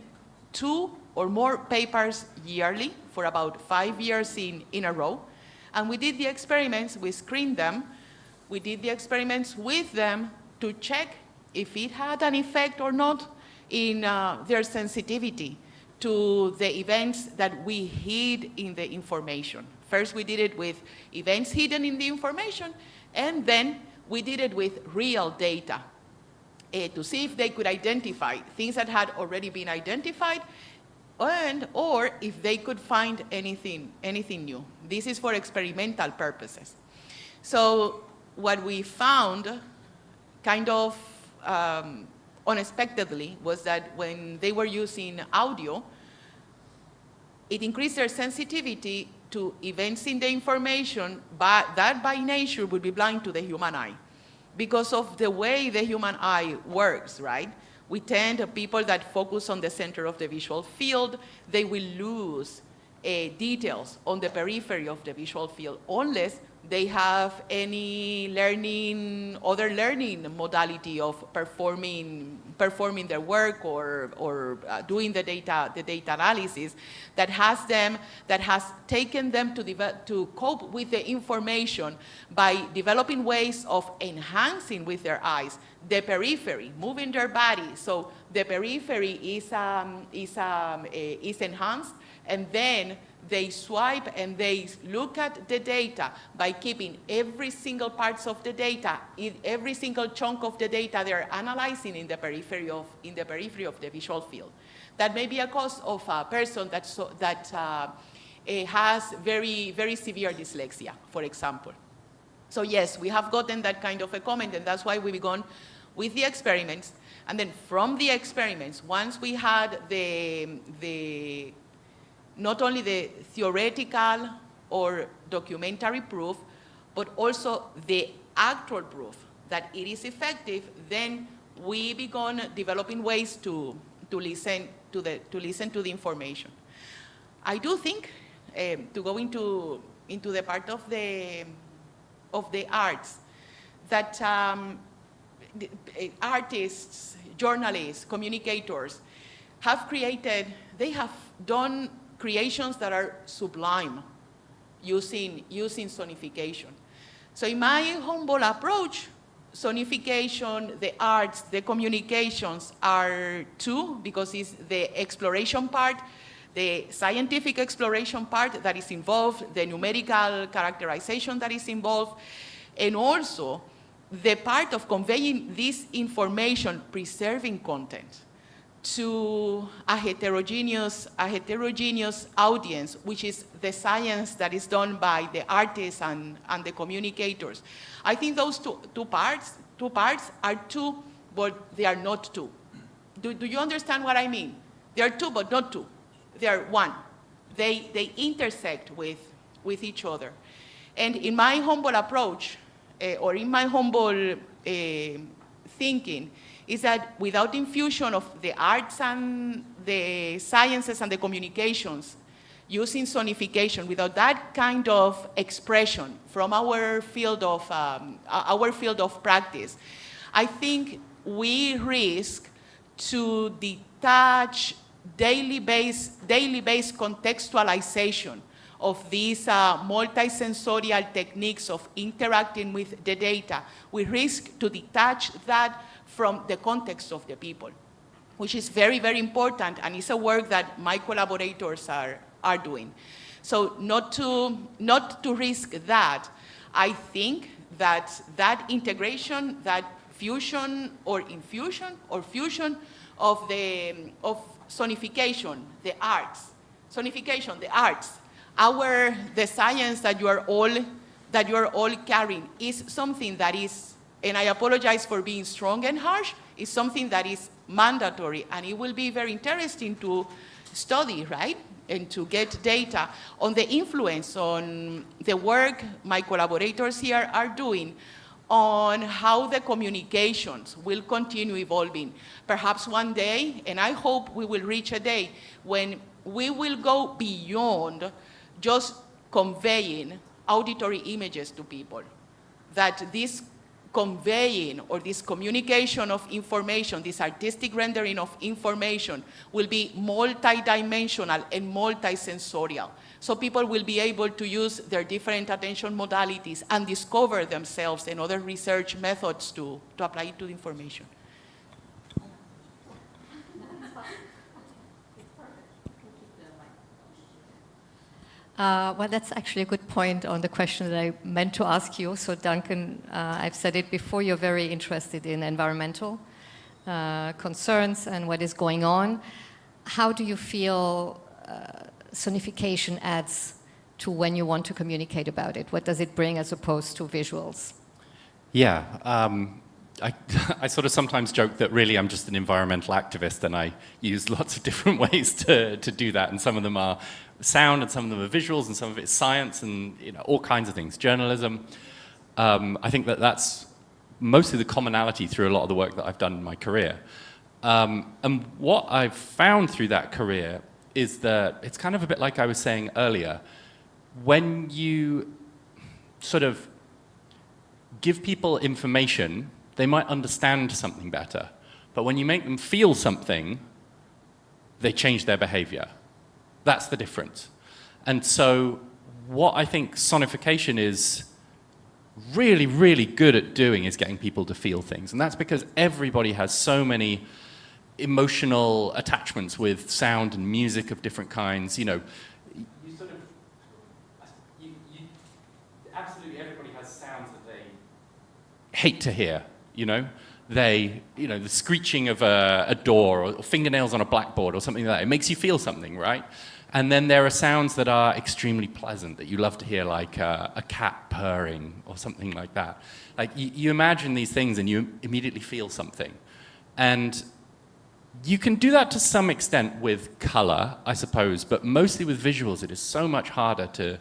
2 or more papers yearly for about 5 years in a row. And we did the experiments, we screened them, we did the experiments with them to check if it had an effect or not in their sensitivity to the events that we hid in the information. First, we did it with events hidden in the information, and then we did it with real data to see if they could identify things that had already been identified, or if they could find anything new. This is for experimental purposes. So what we found, kind of unexpectedly, was that when they were using audio, it increased their sensitivity to events in the information, but that by nature would be blind to the human eye. Because of the way the human eye works, right? We tend, people that focus on the center of the visual field, they will lose details on the periphery of the visual field unless they have any other learning modality of performing their work or doing the data analysis that has taken them to cope with the information by developing ways of enhancing with their eyes the periphery, moving their body. So the periphery is enhanced, and then they swipe and they look at the data by keeping every single parts of the data, every single chunk of the data they're analyzing in the periphery of the visual field. That may be a cause of a person that has very, very severe dyslexia, for example. So yes, we have gotten that kind of a comment, and that's why we've begun with the experiments. And then from the experiments, once we had not only the theoretical or documentary proof, but also the actual proof that it is effective, then we began developing ways to listen to the information. I do think, to go into the part of the arts, that artists, journalists, communicators have done creations that are sublime using sonification. So in my humble approach, sonification, the arts, the communications are two, because it's the exploration part, the scientific exploration part that is involved, the numerical characterization that is involved, and also the part of conveying this information, preserving content to a heterogeneous audience, which is the science that is done by the artists and the communicators. I think those two parts are two, but they are not two. Do you understand what I mean? They are two, but not two. They are one. They intersect with each other. And in my humble approach, or in my humble thinking, is that without infusion of the arts and the sciences and the communications, using sonification, without that kind of expression from our field of practice, I think we risk to detach daily-based contextualization of these multisensorial techniques of interacting with the data. We risk to detach that from the context of the people, which is very, very important, and it's a work that my collaborators are doing. So not to risk that, I think that integration, that fusion or infusion or fusion of sonification, the arts, the science that you are all carrying is something that is, and I apologize for being strong and harsh, is something that is mandatory, and it will be very interesting to study, right? And to get data on the influence on the work my collaborators here are doing on how the communications will continue evolving. Perhaps one day, and I hope we will reach a day when we will go beyond just conveying auditory images to people, that this conveying or this communication of information, this artistic rendering of information will be multidimensional and multisensorial. So people will be able to use their different attention modalities and discover themselves and other research methods to apply it to the information. Well, that's actually a good point on the question that I meant to ask you. So Duncan, I've said it before, you're very interested in environmental concerns and what is going on. How do you feel sonification adds to when you want to communicate about it? What does it bring as opposed to visuals? Yeah, I sort of sometimes joke that really I'm just an environmental activist, and I use lots of different ways to do that, and some of them are sound, and some of them are visuals, and some of it's science, and all kinds of things, journalism. I think that's mostly the commonality through a lot of the work that I've done in my career. And what I've found through that career is that it's kind of a bit like I was saying earlier. When you sort of give people information, they might understand something better. But when you make them feel something, they change their behavior. That's the difference. And so what I think sonification is really, really good at doing is getting people to feel things. And that's because everybody has so many emotional attachments with sound and music of different kinds. You know, absolutely everybody has sounds that they hate to hear, you know? The screeching of a door or fingernails on a blackboard or something like that. It makes you feel something, right? And then there are sounds that are extremely pleasant that you love to hear, like a cat purring or something like that. Like you imagine these things and you immediately feel something. And you can do that to some extent with color, I suppose, but mostly with visuals it is so much harder to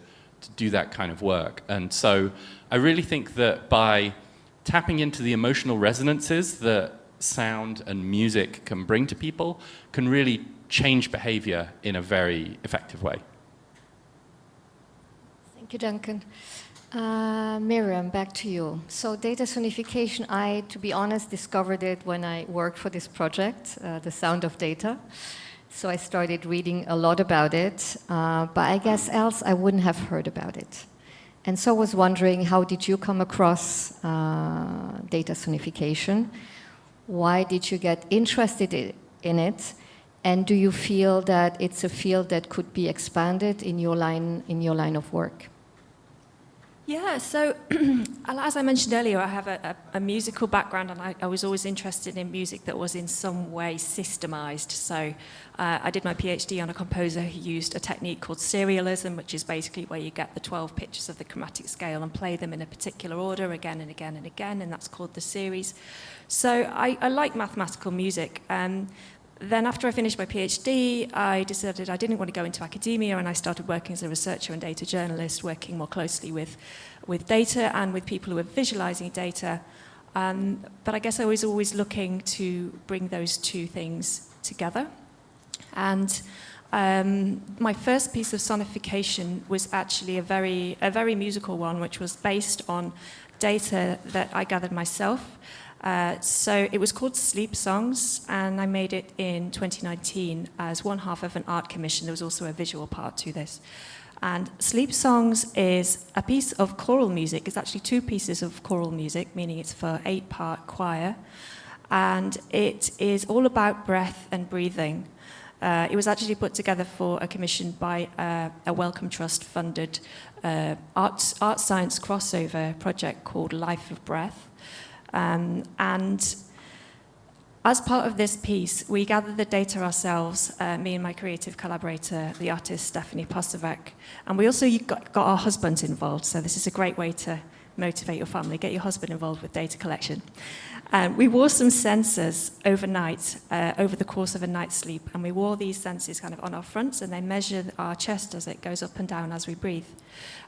do that kind of work. And so I really think that by tapping into the emotional resonances that sound and music can bring to people can really change behavior in a very effective way. Thank you, Duncan. Miriam, back to you. So data sonification, I, to be honest, discovered it when I worked for this project, The Sound of Data. So I started reading a lot about it, but I guess else I wouldn't have heard about it. And so I was wondering, how did you come across data sonification? Why did you get interested in it? And do you feel that it's a field that could be expanded in your line of work? Yeah, so as I mentioned earlier, I have a musical background, and I was always interested in music that was in some way systemized. So I did my PhD on a composer who used a technique called serialism, which is basically where you get the 12 pitches of the chromatic scale and play them in a particular order again and again and again, and that's called the series. So I like mathematical music. Then after I finished my PhD, I decided I didn't want to go into academia, and I started working as a researcher and data journalist, working more closely with data and with people who were visualizing data. But I guess I was always looking to bring those two things together. And my first piece of sonification was actually a very musical one, which was based on data that I gathered myself. So it was called Sleep Songs, and I made it in 2019 as one half of an art commission. There was also a visual part to this. And Sleep Songs is a piece of choral music. It's actually two pieces of choral music, meaning it's for 8-part choir. And it is all about breath and breathing. It was actually put together for a commission by a Wellcome Trust funded art science crossover project called Life of Breath. And as part of this piece, we gathered the data ourselves, me and my creative collaborator, the artist Stephanie Posavec, and we also got our husbands involved, so this is a great way to motivate your family, get your husband involved with data collection. We wore some sensors overnight, over the course of a night's sleep, and we wore these sensors kind of on our fronts, and they measured our chest as it goes up and down as we breathe.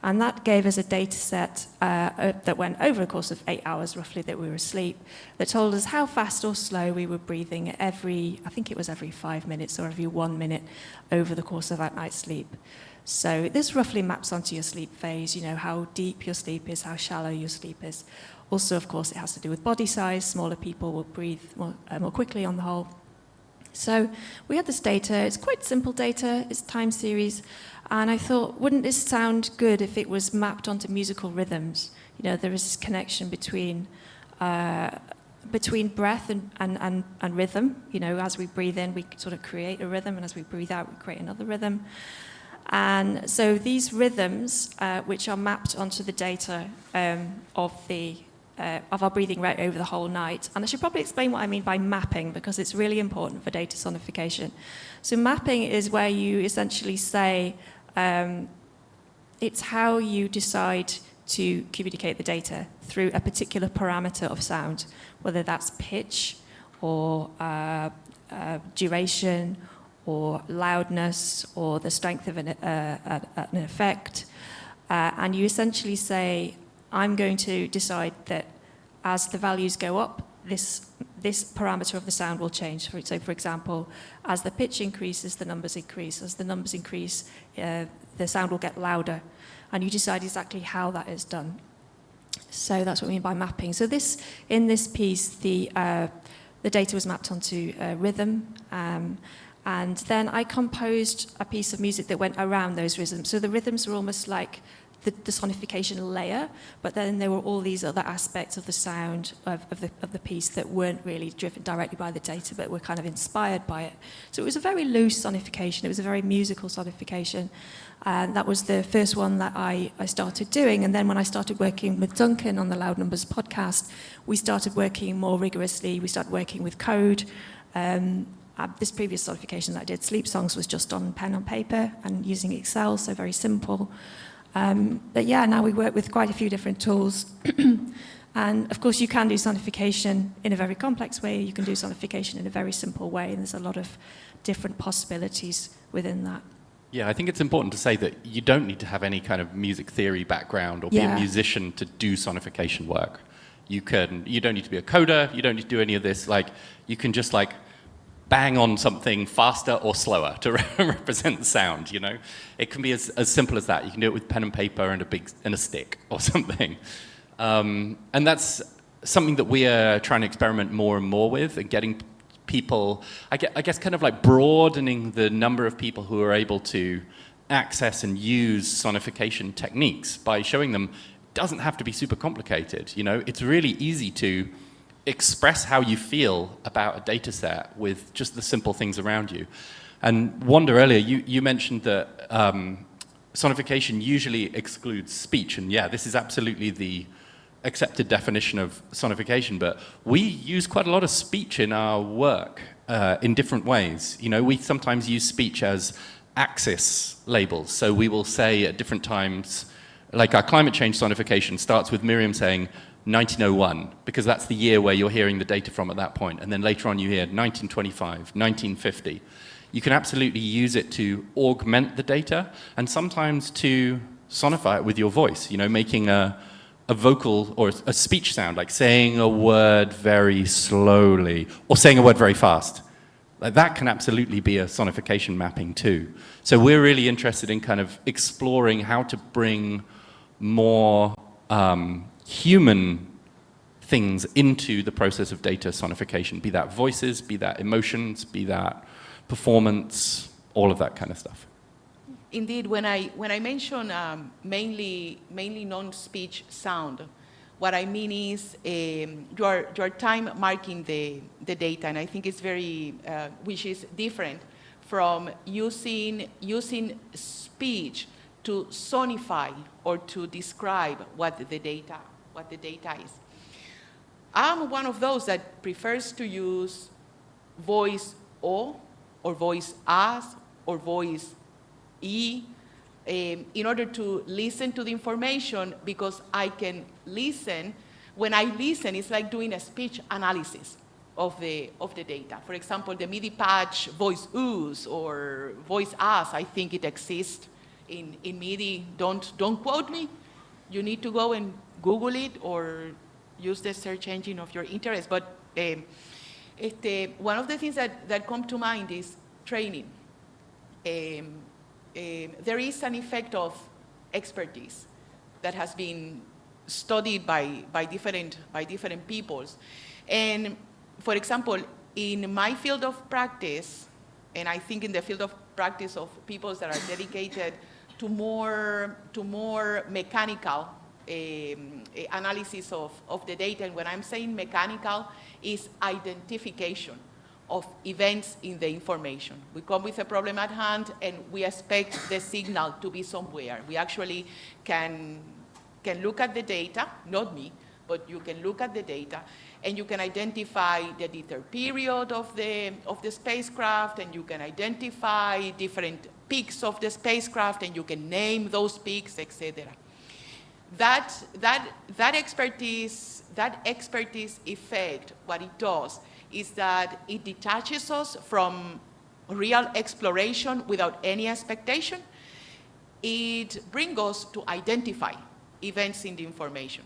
And that gave us a data set that went over a course of 8 hours, roughly, that we were asleep, that told us how fast or slow we were breathing I think it was every 5 minutes or every 1 minute over the course of that night's sleep. So this roughly maps onto your sleep phase, you know, how deep your sleep is, how shallow your sleep is. Also, of course, it has to do with body size. Smaller people will breathe more quickly on the whole. So we had this data. It's quite simple data. It's time series. And I thought, wouldn't this sound good if it was mapped onto musical rhythms? You know, there is this connection between breath and rhythm. You know, as we breathe in, we sort of create a rhythm, and as we breathe out, we create another rhythm. And so these rhythms, which are mapped onto the data of our breathing rate over the whole night. And I should probably explain what I mean by mapping, because it's really important for data sonification. So mapping is where you essentially say, it's how you decide to communicate the data through a particular parameter of sound, whether that's pitch or duration or loudness or the strength of an effect. And you essentially say, I'm going to decide that as the values go up, this parameter of the sound will change. So, for example, as the pitch increases, the numbers increase. As the numbers increase, the sound will get louder. And you decide exactly how that is done. So that's what we mean by mapping. So in this piece, the data was mapped onto rhythm. And then I composed a piece of music that went around those rhythms. So the rhythms were almost like the sonification layer, but then there were all these other aspects of the sound of the piece that weren't really driven directly by the data, but were kind of inspired by it. So it was a very loose sonification. It was a very musical sonification. And that was the first one that I started doing. And then when I started working with Duncan on the Loud Numbers podcast, we started working more rigorously. We started working with code. This previous sonification that I did, Sleep Songs, was just on pen and paper and using Excel, so very simple. But yeah, now we work with quite a few different tools. And of course, you can do sonification in a very complex way. You can do sonification in a very simple way. And there's a lot of different possibilities within that. Yeah, I think it's important to say that you don't need to have any kind of music theory background or be a musician to do sonification work. You don't need to be a coder. You don't need to do any of this. Like, you can just like bang on something faster or slower to represent the sound, you know? It can be as simple as that. You can do it with pen and paper and a stick or something. And that's something that we are trying to experiment more and more with, and getting people, I guess kind of like broadening the number of people who are able to access and use sonification techniques by showing them it doesn't have to be super complicated, you know? It's really easy to express how you feel about a data set with just the simple things around you. And Wanda, earlier, you mentioned that sonification usually excludes speech, and yeah, this is absolutely the accepted definition of sonification, but we use quite a lot of speech in our work in different ways. You know, we sometimes use speech as axis labels, so we will say at different times, like our climate change sonification starts with Miriam saying 1901, because that's the year where you're hearing the data from at that point. And then later on you hear 1925, 1950. You can absolutely use it to augment the data and sometimes to sonify it with your voice, you know, making a vocal or a speech sound, like saying a word very slowly or saying a word very fast. Like that can absolutely be a sonification mapping too. So we're really interested in kind of exploring how to bring more human things into the process of data sonification, be that voices, be that emotions, be that performance, all of that kind of stuff. Indeed, when I mention mainly non-speech sound, what I mean is you are time marking the data, and I think it's very, which is different from using speech to sonify or to describe what the data is. I'm one of those that prefers to use voice O or voice as or voice E in order to listen to the information, because I can listen. When I listen, it's like doing a speech analysis of the data. For example, the MIDI patch voice ooze or voice as, I think it exists in MIDI. Don't quote me. You need to go and Google it or use the search engine of your interest. But one of the things that come to mind is training. There is an effect of expertise that has been studied by different peoples. And for example, in my field of practice, and I think in the field of practice of people that are dedicated to more mechanical analysis of the data, and when I'm saying mechanical, is identification of events in the information. We come with a problem at hand and we expect the signal to be somewhere. We actually can look at the data, not me, but you can look at the data and you can identify the dither period of the spacecraft, and you can identify different peaks of the spacecraft, and you can name those peaks, etc. That expertise effect, what it does is that it detaches us from real exploration without any expectation. It brings us to identify events in the information.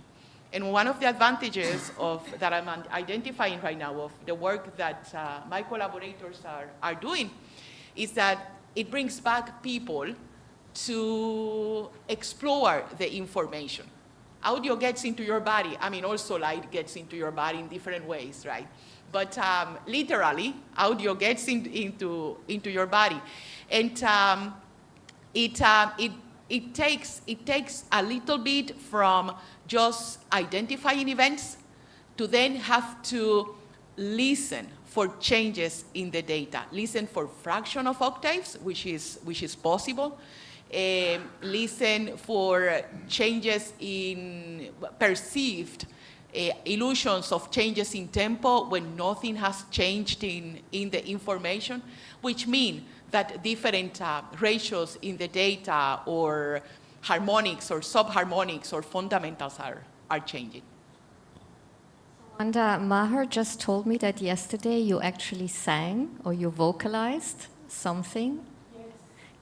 And one of the advantages that I'm identifying right now of the work that my collaborators are doing is that it brings back people to explore the information. Audio gets into your body. I mean, also light gets into your body in different ways, right? But literally, audio gets into your body. And it takes a little bit from just identifying events to then have to listen for changes in the data. Listen for fraction of octaves, which is possible. Listen for changes in perceived illusions of changes in tempo when nothing has changed in the information, which mean that different ratios in the data or harmonics or subharmonics or fundamentals are changing. And Maher just told me that yesterday you actually sang or you vocalized something. Yes.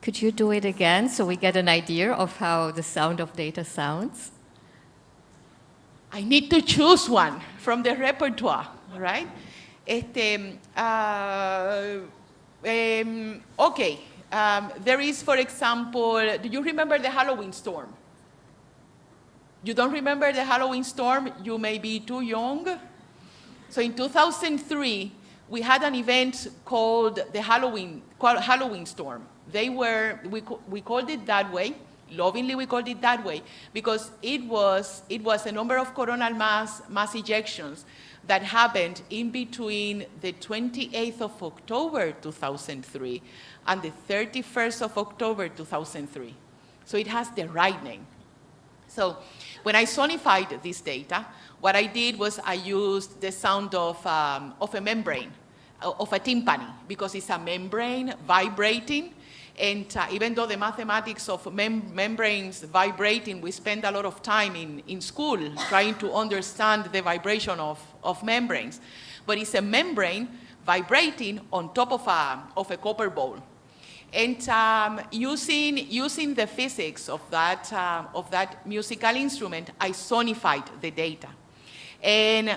Could you do it again so we get an idea of how the sound of data sounds? I need to choose one from the repertoire, right? Okay, there is, for example, do you remember the Halloween storm? You don't remember the Halloween storm? You may be too young. So in 2003, we had an event called the Halloween storm. We called it that way. Lovingly, we called it that way because it was a number of coronal mass ejections that happened in between the 28th of October 2003 and the 31st of October 2003. So it has the right name. So when I sonified this data, what I did was I used the sound of a membrane, of a timpani, because it's a membrane vibrating. And even though the mathematics of membranes vibrating, we spend a lot of time in school trying to understand the vibration of membranes. But it's a membrane vibrating on top of a copper bowl. And using the physics of that musical instrument, I sonified the data. And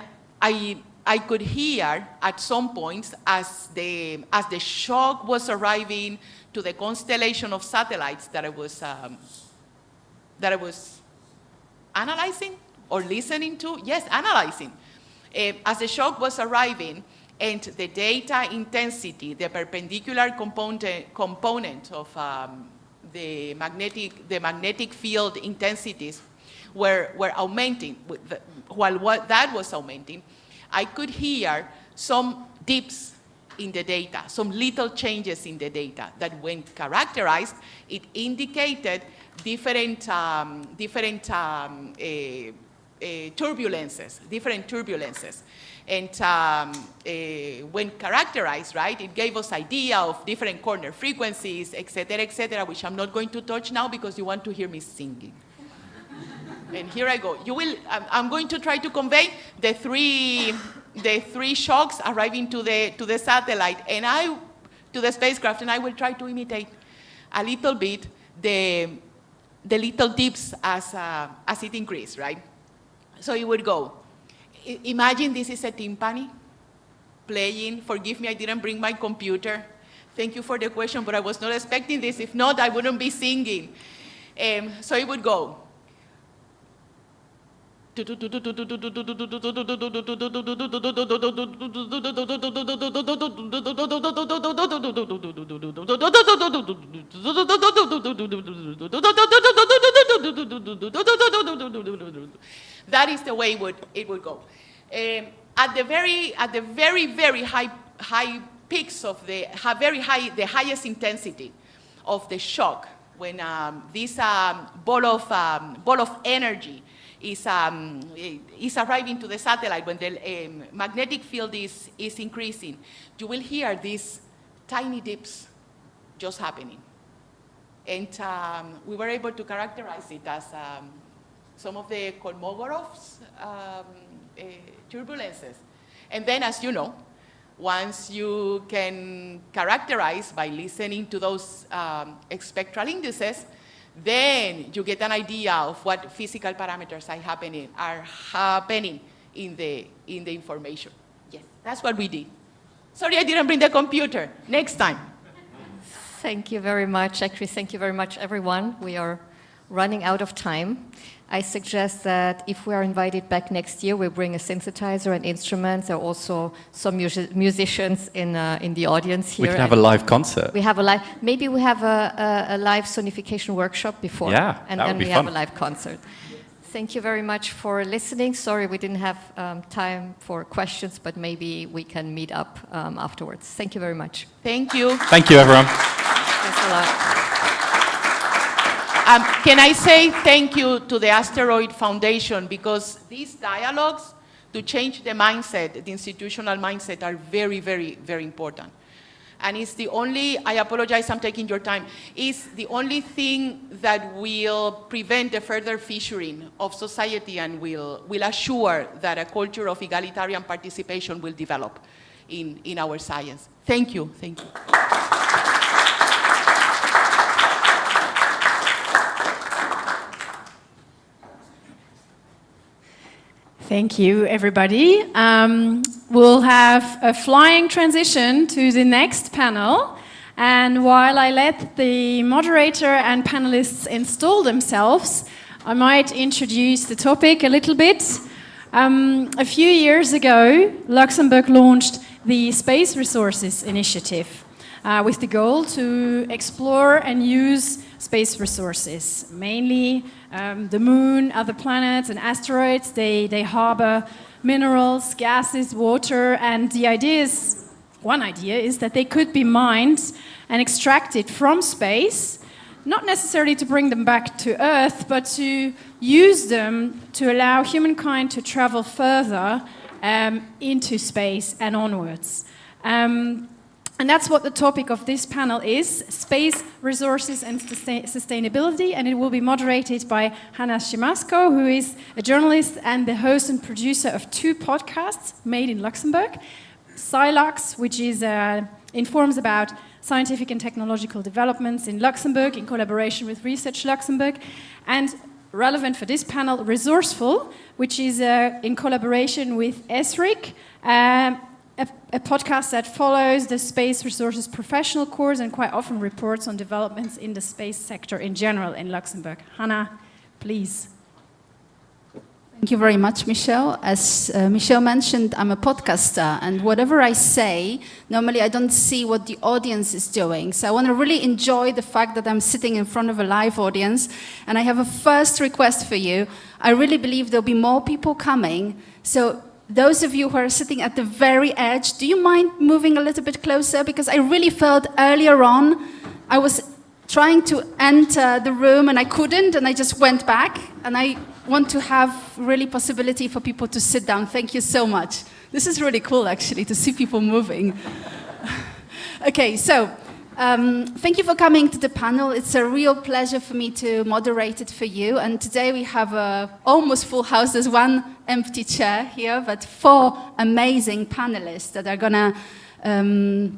I could hear at some points as the shock was arriving to the constellation of satellites that I was analyzing or listening to. Yes, analyzing. As the shock was arriving and the data intensity, the perpendicular component of the magnetic field intensities were augmenting. While that was augmenting, I could hear some dips in the data, some little changes in the data that when characterized, it indicated different turbulences. And when characterized, right, it gave us idea of different corner frequencies, et cetera, which I'm not going to touch now because you want to hear me singing. And here I go. I'm going to try to convey the three shocks arriving to the satellite and to the spacecraft, and I will try to imitate a little bit the little dips as it increased, right? So it would go. Imagine this is a timpani playing. Forgive me, I didn't bring my computer. Thank you for the question, but I was not expecting this. If not, I wouldn't be singing. So it would go. That is the way it would go. At the very high peaks of the highest intensity of the shock, when this ball of energy is arriving to the satellite, when the magnetic field is increasing, you will hear these tiny dips just happening. And we were able to characterize it as some of the Kolmogorov's turbulences. And then, as you know, once you can characterize by listening to those spectral indices, Then you get an idea of what physical parameters are happening in the information. Yes, that's what we did. Sorry, I didn't bring the computer. Next time. Thank you very much. Actually, thank you very much, everyone. We are running out of time. I suggest that if we are invited back next year, we bring a synthesizer and instruments. There are also some musicians in the audience here. We can have a live concert. We have a live. Maybe we have a live sonification workshop before. Yeah, and that then would be we fun. have a live concert. Thank you very much for listening. Sorry we didn't have time for questions, but maybe we can meet up afterwards. Thank you very much. Thank you. Thank you, everyone. Thanks a lot. Can I say thank you to the Asteroid Foundation, because these dialogues to change the mindset, the institutional mindset, are very, very, very important. And it's the only, I apologize, I'm taking your time, it's the only thing that will prevent the further fissuring of society and will assure that a culture of egalitarian participation will develop in our science. Thank you. Thank you. Thank you, everybody. We'll have a flying transition to the next panel. And while I let the moderator and panelists install themselves, I might introduce the topic a little bit. A few years ago, Luxembourg launched the Space Resources Initiative with the goal to explore and use space resources, mainly the moon, other planets, and asteroids. They harbor minerals, gases, water, and the one idea is that they could be mined and extracted from space, not necessarily to bring them back to Earth, but to use them to allow humankind to travel further into space and onwards. And that's what the topic of this panel is, space resources and sustainability, and it will be moderated by Hanna Szymasko, who is a journalist and the host and producer of 2 podcasts made in Luxembourg. Silux, which is informs about scientific and technological developments in Luxembourg in collaboration with Research Luxembourg, and relevant for this panel, Resourceful, which is in collaboration with ESRIC, a podcast that follows the space resources professional course and quite often reports on developments in the space sector in general in Luxembourg. Hannah, please. Thank you very much, Michelle. As Michelle mentioned, I'm a podcaster, and whatever I say, normally I don't see what the audience is doing. So I want to really enjoy the fact that I'm sitting in front of a live audience, and I have a first request for you. I really believe there'll be more people coming, so those of you who are sitting at the very edge, do you mind moving a little bit closer? Because I really felt earlier on, I was trying to enter the room and I couldn't, and I just went back. And I want to have really possibility for people to sit down. Thank you so much. This is really cool, actually, to see people moving. Okay, so thank you for coming to the panel. It's a real pleasure for me to moderate it for you. And today we have a almost full house. There's one empty chair here, but 4 amazing panelists that are going to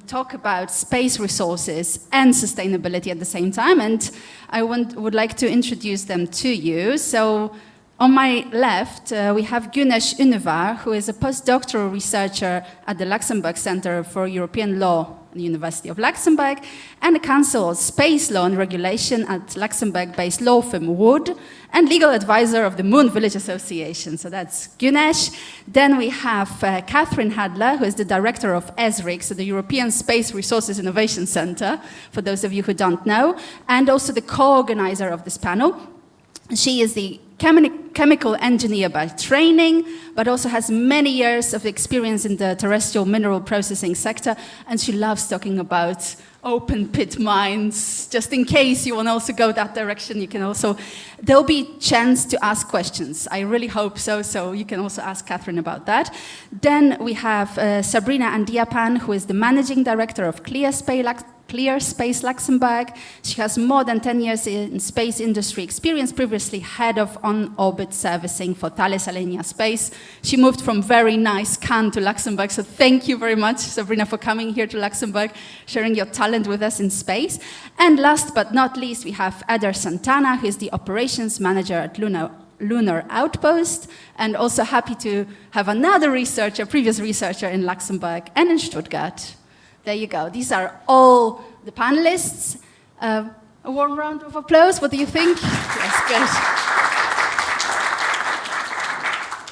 talk about space resources and sustainability at the same time. And I would like to introduce them to you. So on my left, we have Güneş Ünüvar, who is a postdoctoral researcher at the Luxembourg Center for European Law at the University of Luxembourg, and a counsel of space law and regulation at Luxembourg-based law firm Wood, and legal advisor of the Moon Village Association. So that's Güneş. Then we have Catherine Hadler, who is the director of ESRIC, so the European Space Resources Innovation Center, for those of you who don't know, and also the co-organizer of this panel. She is the chemical engineer by training, but also has many years of experience in the terrestrial mineral processing sector, and she loves talking about open pit mines. Just in case you want to also go that direction, you can also, there'll be chance to ask questions. I really hope so, so you can also ask Catherine about that. Then we have Sabrina Andiapan, who is the managing director of Clear clear, Space Luxembourg. She has more than 10 years in space industry experience, previously head of on-orbit servicing for Thales Alenia Space. She moved from very nice Cannes to Luxembourg, so thank you very much, Sabrina, for coming here to Luxembourg, sharing your talent with us in space. And last but not least, we have Eder Santana, who is the operations manager at Lunar Outpost, and also happy to have another researcher, previous researcher in Luxembourg and in Stuttgart. There you go. These are all the panelists. A warm round of applause. What do you think? Yes, good.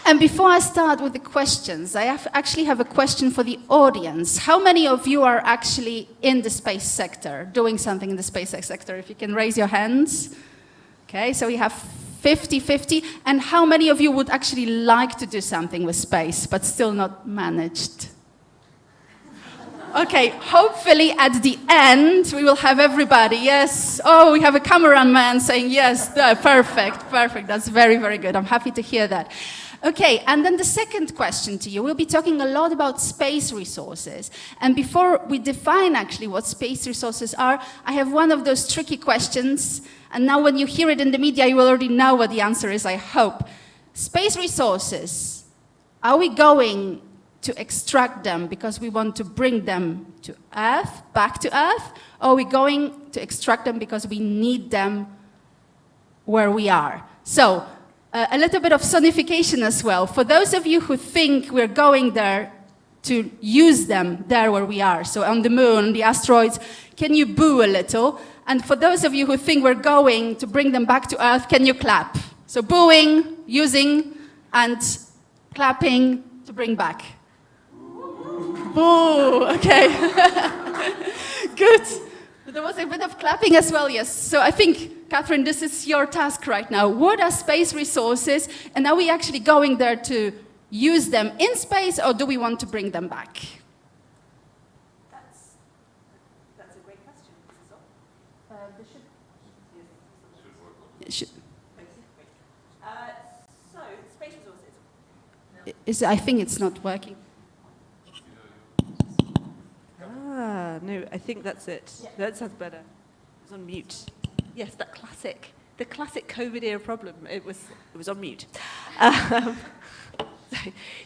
And before I start with the questions, I actually have a question for the audience. How many of you are actually in the space sector, doing something in the space sector? If you can raise your hands. Okay, so we have 50-50. And how many of you would actually like to do something with space, but still not managed? Okay, hopefully at the end we will have everybody, yes. Oh, we have a cameraman saying yes, perfect, perfect. That's very, very good. I'm happy to hear that. Okay, and then the second question to you, we'll be talking a lot about space resources. And before we define actually what space resources are, I have one of those tricky questions. And now when you hear it in the media, you will already know what the answer is, I hope. Space resources, are we going to extract them because we want to bring them to Earth, back to Earth? Or are we going to extract them because we need them where we are? So, a little bit of sonification as well. For those of you who think we're going there to use them there where we are, so on the moon, the asteroids, can you boo a little? And for those of you who think we're going to bring them back to Earth, can you clap? So booing, using, and clapping to bring back. Boo, okay. Good. There was a bit of clapping as well, yes. So I think, Catherine, this is your task right now. What are space resources, and are we actually going there to use them in space, or do we want to bring them back? That's a great question. So, space resources. I think it's not working. No, I think that's it. Yeah. That sounds better. It's on mute. Yes, the classic COVID era problem. It was on mute.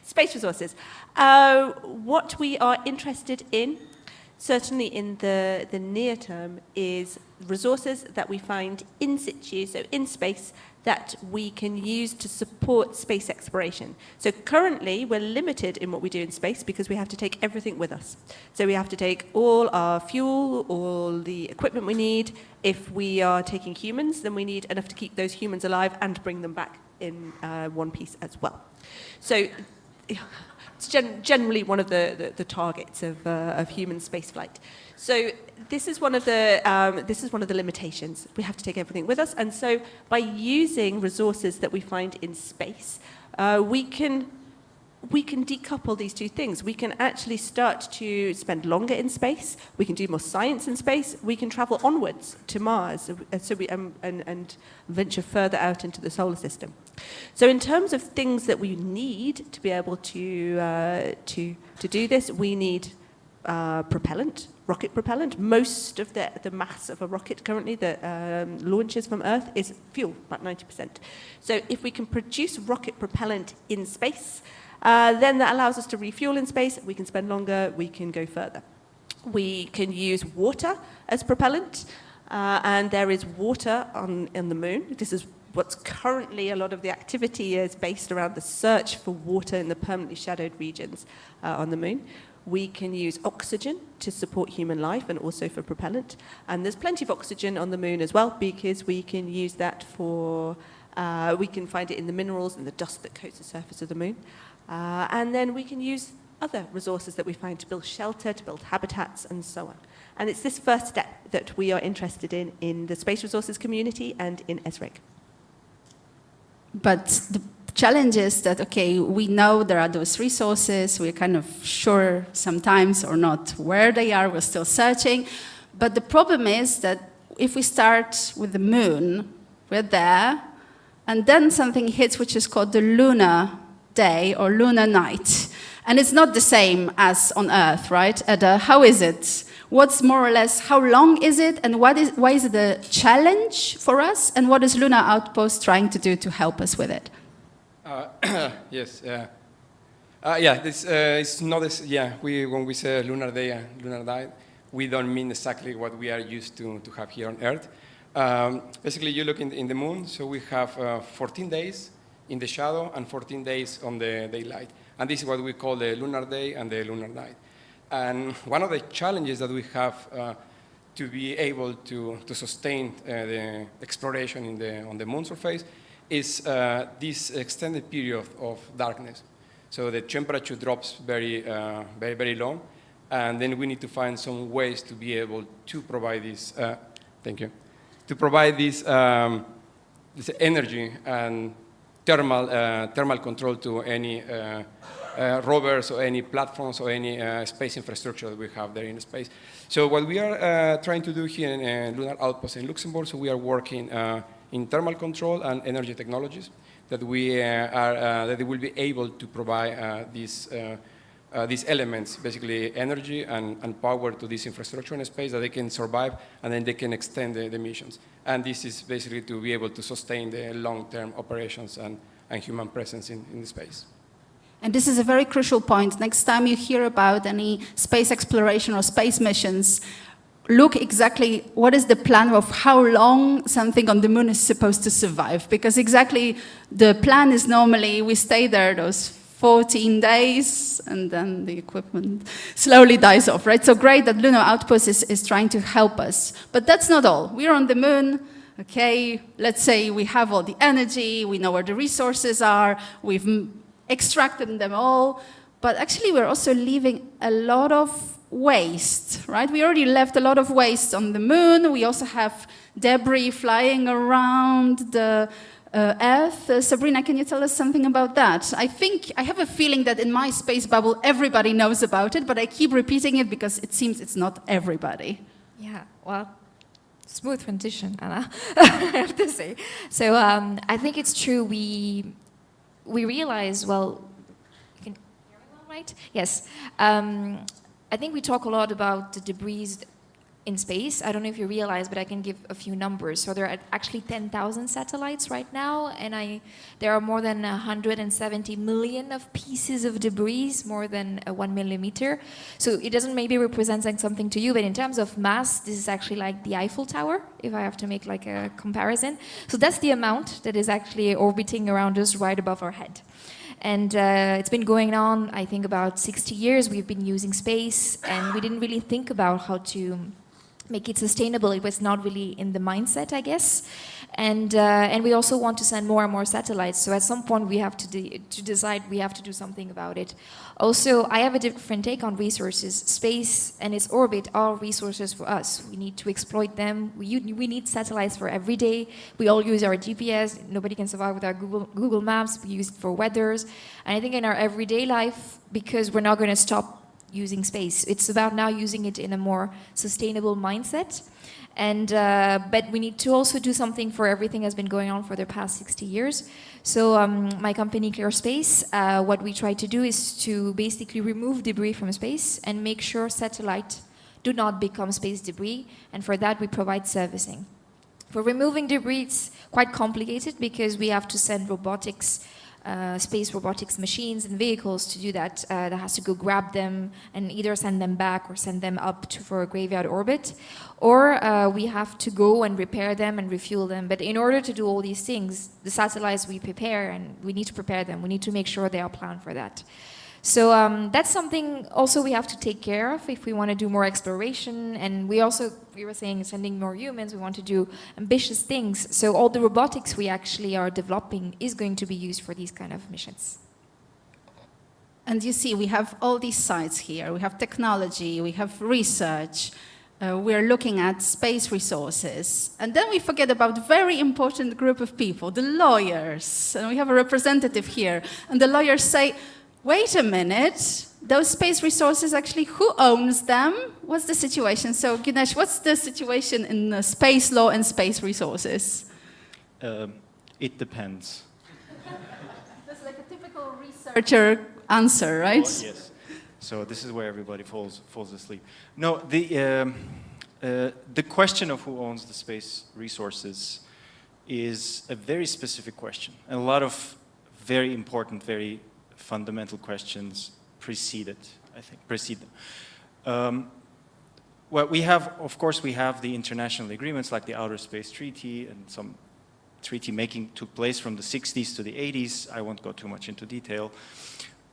Space resources. What we are interested in, certainly in the near term, is resources that we find in situ, so in space, that we can use to support space exploration. So currently, we're limited in what we do in space because we have to take everything with us. So we have to take all our fuel, all the equipment we need. If we are taking humans, then we need enough to keep those humans alive and bring them back in one piece as well. So it's generally one of the targets of human spaceflight. So this is one of the limitations. We have to take everything with us, and so by using resources that we find in space, we can decouple these two things. We can actually start to spend longer in space. We can do more science in space. We can travel onwards to Mars, and venture further out into the solar system. So in terms of things that we need to be able to do this, we need propellant, rocket propellant. Most of the mass of a rocket currently that launches from Earth is fuel, about 90%. So if we can produce rocket propellant in space, then that allows us to refuel in space. We can spend longer, we can go further. We can use water as propellant, and there is water on the moon. This is what's currently a lot of the activity is based around the search for water in the permanently shadowed regions on the moon. We can use oxygen to support human life and also for propellant. And there's plenty of oxygen on the moon as well because we can use that for, we can find it in the minerals and the dust that coats the surface of the moon. And then we can use other resources that we find to build shelter, to build habitats, and so on. And it's this first step that we are interested in the space resources community and in ESRIC. But the challenge is that, okay, we know there are those resources, we're kind of sure sometimes or not where they are, we're still searching. But the problem is that if we start with the moon, we're there, and then something hits which is called the lunar day or lunar night. And it's not the same as on Earth, right? How is it? What's more or less, how long is it, and why is it a challenge for us, and what is Lunar Outpost trying to do to help us with it? Yes. This is not as, when we say lunar day and lunar night, we don't mean exactly what we are used to have here on Earth. Basically, you look in the moon, so we have 14 days in the shadow and 14 days on the daylight. And this is what we call the lunar day and the lunar night. And one of the challenges that we have to be able to sustain the exploration on the moon surface is this extended period of darkness. So the temperature drops very low, and then we need to find some ways to be able to provide this. Thank you. To provide this energy and thermal control to any rovers or any platforms or any space infrastructure that we have there in space. So what we are trying to do here in Lunar Outpost in Luxembourg, so we are working in thermal control and energy technologies that that will be able to provide these elements, basically energy and power to this infrastructure in space that they can survive, and then they can extend the missions. And this is basically to be able to sustain the long-term operations and human presence in the space. And this is a very crucial point. Next time you hear about any space exploration or space missions, look exactly what is the plan of how long something on the moon is supposed to survive. Because exactly the plan is normally we stay there those 14 days and then the equipment slowly dies off, right? So great that Lunar Outpost is trying to help us. But that's not all. We're on the moon. Okay, let's say we have all the energy, we know where the resources are, we've extracted them all, but actually we're also leaving a lot of waste, right? We already left a lot of waste on the moon. We also have debris flying around the Earth. Sabrina, can you tell us something about that? I have a feeling that in my space bubble everybody knows about it, but I keep repeating it because it seems it's not everybody. Yeah, well, smooth transition, Anna, I have to say. So I think it's true. We realize, well, you can hear me well, right? Yes. I think we talk a lot about the debris in space. I don't know if you realize, but I can give a few numbers. So there are actually 10,000 satellites right now, and there are more than 170 million of pieces of debris, more than 1 millimeter. So it doesn't maybe represent something to you, but in terms of mass, this is actually like the Eiffel Tower, if I have to make like a comparison. So that's the amount that is actually orbiting around us right above our head. And it's been going on, I think, about 60 years. We've been using space, and we didn't really think about how to make it sustainable. It was not really in the mindset, I guess. And we also want to send more and more satellites. So at some point, we have to decide we have to do something about it. Also, I have a different take on resources. Space and its orbit are resources for us. We need to exploit them. We need satellites for every day. We all use our GPS. Nobody can survive without Google Maps. We use it for weathers. And I think in our everyday life, because we're not going to stop using space, it's about now using it in a more sustainable mindset. And but we need to also do something for everything that's been going on for the past 60 years. So my company, Clear Space, what we try to do is to basically remove debris from space and make sure satellites do not become space debris. And for that, we provide servicing. For removing debris, it's quite complicated because we have to send space robotics machines and vehicles to do that. That has to go grab them and either send them back or send them up for a graveyard orbit. Or we have to go and repair them and refuel them. But in order to do all these things, the satellites we prepare, and we need to prepare them, we need to make sure they are planned for that. So that's something also we have to take care of if we want to do more exploration. And we were saying sending more humans, we want to do ambitious things. So all the robotics we actually are developing is going to be used for these kind of missions. And you see, we have all these sites here. We have technology, we have research. We're looking at space resources. And then we forget about a very important group of people, the lawyers. And we have a representative here. And the lawyers say, wait a minute, those space resources, actually, who owns them? What's the situation? So, Ganesh, what's the situation in space law and space resources? It depends. That's like a typical researcher answer, right? Oh, yes. So this is where everybody falls asleep. No, the question of who owns the space resources is a very specific question. And a lot of very important, very fundamental questions precede them. Well, we have, of course, we have the international agreements like the Outer Space Treaty, and some treaty making took place from the 60s to the 80s. I won't go too much into detail.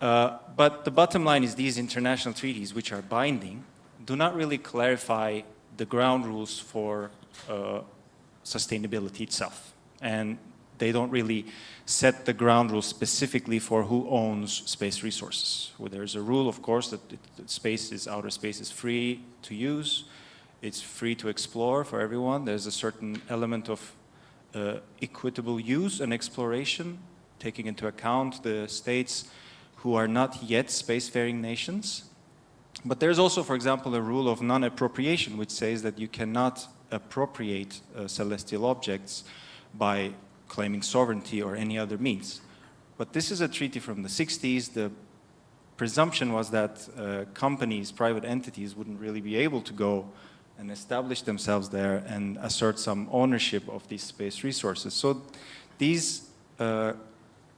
But the bottom line is these international treaties, which are binding, do not really clarify the ground rules for sustainability itself. And they don't really set the ground rules specifically for who owns space resources. Well, there's a rule, of course, that outer space is free to use. It's free to explore for everyone. There's a certain element of equitable use and exploration, taking into account the states who are not yet spacefaring nations. But there's also, for example, a rule of non-appropriation, which says that you cannot appropriate celestial objects by claiming sovereignty or any other means. But this is a treaty from the 60s. The presumption was that companies, private entities, wouldn't really be able to go and establish themselves there and assert some ownership of these space resources. So these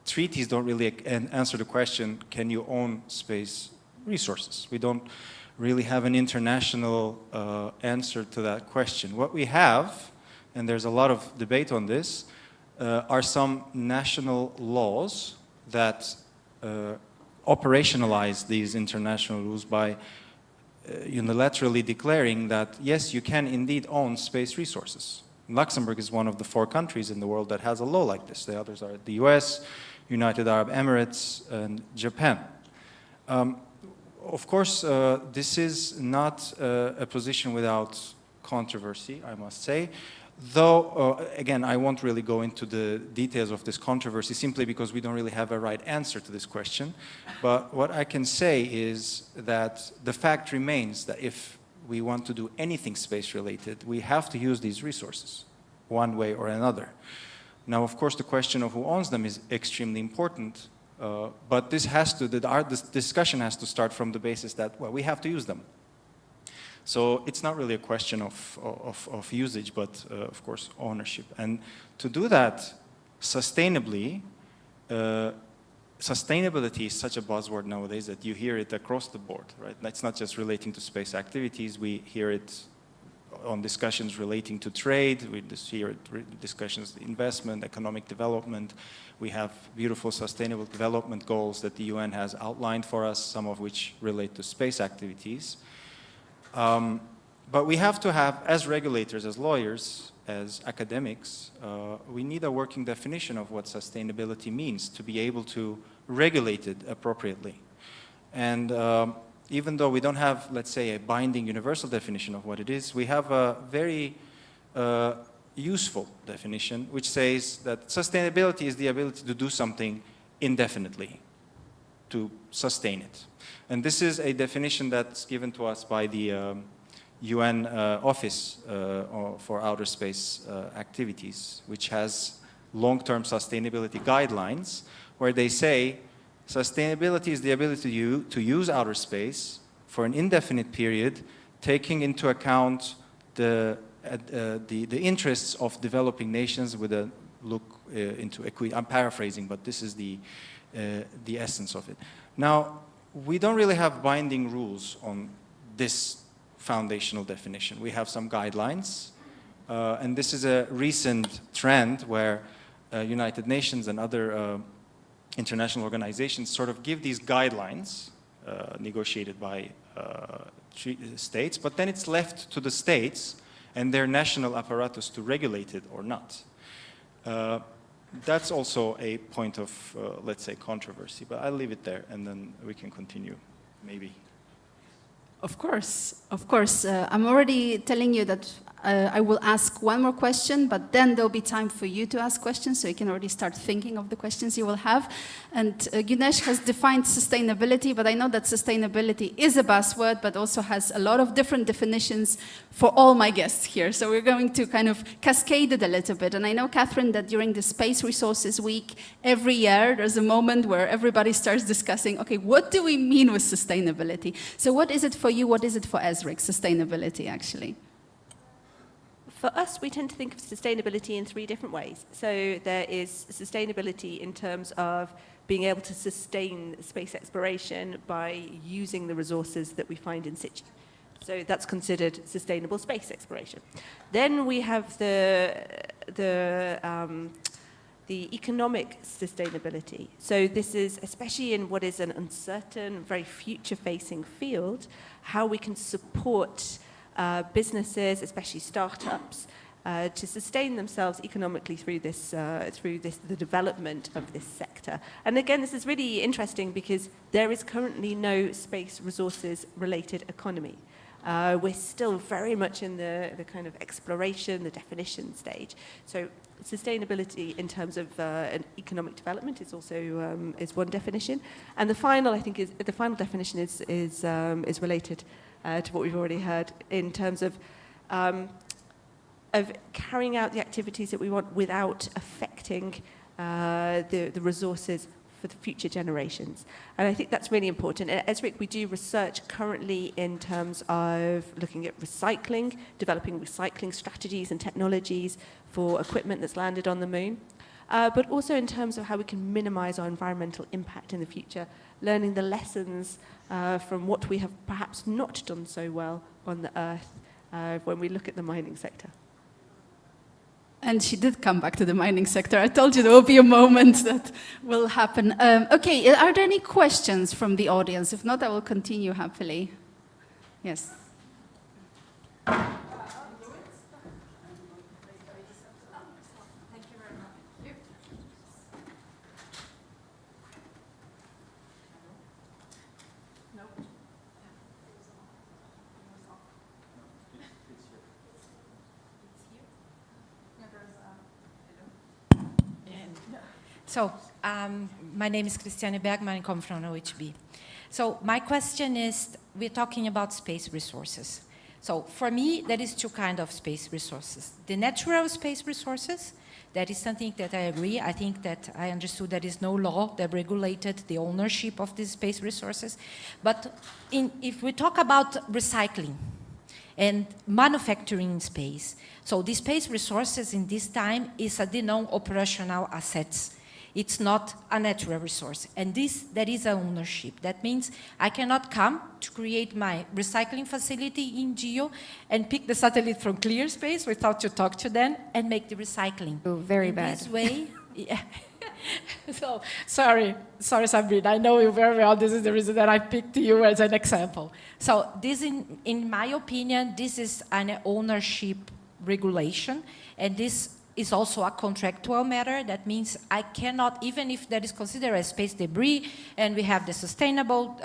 treaties don't really answer the question, can you own space resources? We don't really have an international answer to that question. What we have, and there's a lot of debate on this, are some national laws that operationalize these international rules by unilaterally declaring that, yes, you can indeed own space resources. Luxembourg is one of the 4 countries in the world that has a law like this. The others are the US, United Arab Emirates, and Japan. Of course, this is not a position without controversy, I must say. Though, again, I won't really go into the details of this controversy simply because we don't really have a right answer to this question. But what I can say is that the fact remains that if we want to do anything space-related, we have to use these resources one way or another. Now, of course, the question of who owns them is extremely important, but this discussion has to start from the basis that, well, we have to use them. So it's not really a question of usage, but of course, ownership. And to do that sustainably, sustainability is such a buzzword nowadays that you hear it across the board, right? It's not just relating to space activities. We hear it on discussions relating to trade. We just hear it discussions, investment, economic development. We have beautiful sustainable development goals that the UN has outlined for us, some of which relate to space activities. But we have to have, as regulators, as lawyers, as academics, we need a working definition of what sustainability means to be able to regulate it appropriately. And even though we don't have, let's say, a binding universal definition of what it is, we have a very useful definition which says that sustainability is the ability to do something indefinitely, to sustain it. And this is a definition that's given to us by the UN Office for Outer Space Activities, which has long-term sustainability guidelines, where they say sustainability is the ability to use outer space for an indefinite period, taking into account the interests of developing nations with a look into equity. I'm paraphrasing, but this is the essence of it. Now, we don't really have binding rules on this foundational definition. We have some guidelines, and this is a recent trend where United Nations and other international organizations sort of give these guidelines negotiated by states, but then it's left to the states and their national apparatus to regulate it or not. That's also a point of, let's say, controversy, but I'll leave it there and then we can continue, maybe. Of course, of course. I'm already telling you that I will ask one more question, but then there'll be time for you to ask questions, so you can already start thinking of the questions you will have. And Gunesh has defined sustainability, but I know that sustainability is a buzzword, but also has a lot of different definitions for all my guests here. So we're going to kind of cascade it a little bit. And I know, Catherine, that during the Space Resources Week, every year, there's a moment where everybody starts discussing, okay, what do we mean with sustainability? So what is it for you? What is it for ESRIC, sustainability, actually? For us, we tend to think of sustainability in 3 different ways. So there is sustainability in terms of being able to sustain space exploration by using the resources that we find in situ. So that's considered sustainable space exploration. Then we have the economic sustainability. So this is, especially in what is an uncertain, very future-facing field, how we can support businesses, especially startups, to sustain themselves economically through the development of this sector. And again, this is really interesting because there is currently no space resources related economy. We're still very much in the kind of exploration, the definition stage. So sustainability in terms of an economic development is also is one definition. And the final, I think, the final definition is related to what we've already heard in terms of carrying out the activities that we want without affecting the resources for the future generations. And I think that's really important. At ESRIC, we do research currently in terms of looking at recycling, developing recycling strategies and technologies for equipment that's landed on the moon, but also in terms of how we can minimize our environmental impact in the future, learning the lessons from what we have perhaps not done so well on the Earth when we look at the mining sector. And she did come back to the mining sector. I told you there will be a moment that will happen. Okay, are there any questions from the audience? If not, I will continue happily. Yes. So, my name is Christiane Bergman, I come from OHB. So, my question is, we're talking about space resources. So, for me, there is 2 kinds of space resources. The natural space resources, that is something that I agree. I think that I understood there is no law that regulated the ownership of these space resources. But if we talk about recycling and manufacturing in space, so the space resources in this time is the non-operational assets. It's not a natural resource. And there is ownership. That means I cannot come to create my recycling facility in GEO and pick the satellite from clear space without to talk to them and make the recycling. Oh, very bad. This way, yeah. So, sorry, Sabrina, I know you very well. This is the reason that I picked you as an example. So this, in my opinion, this is an ownership regulation, and this is also a contractual matter. That means I cannot, even if that is considered as space debris, and we have the sustainable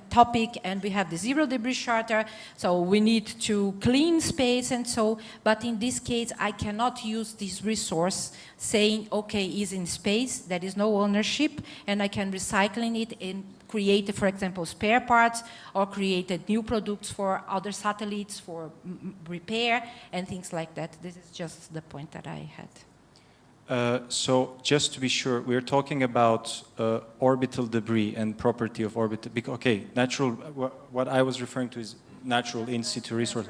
topic, and we have the zero debris charter, so we need to clean space and so, but in this case, I cannot use this resource saying, okay, it's in space, there is no ownership, and I can recycling it and create, for example, spare parts, or create new products for other satellites for repair and things like that. This is just the point that I had. So just to be sure, we're talking about orbital debris and property of orbital. Okay, natural. What I was referring to is natural in situ resource.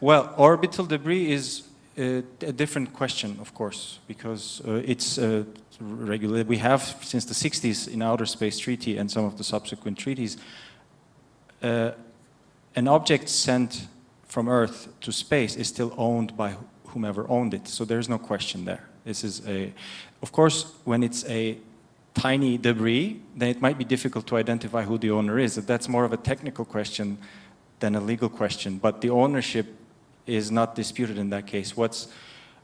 Well, orbital debris is a different question, of course, because it's regulated. We have since the 60s in Outer Space Treaty and some of the subsequent treaties, an object sent from Earth to space is still owned by whomever owned it. So there's no question there. This is of course, when it's a tiny debris, then it might be difficult to identify who the owner is. That's more of a technical question than a legal question. But the ownership is not disputed in that case.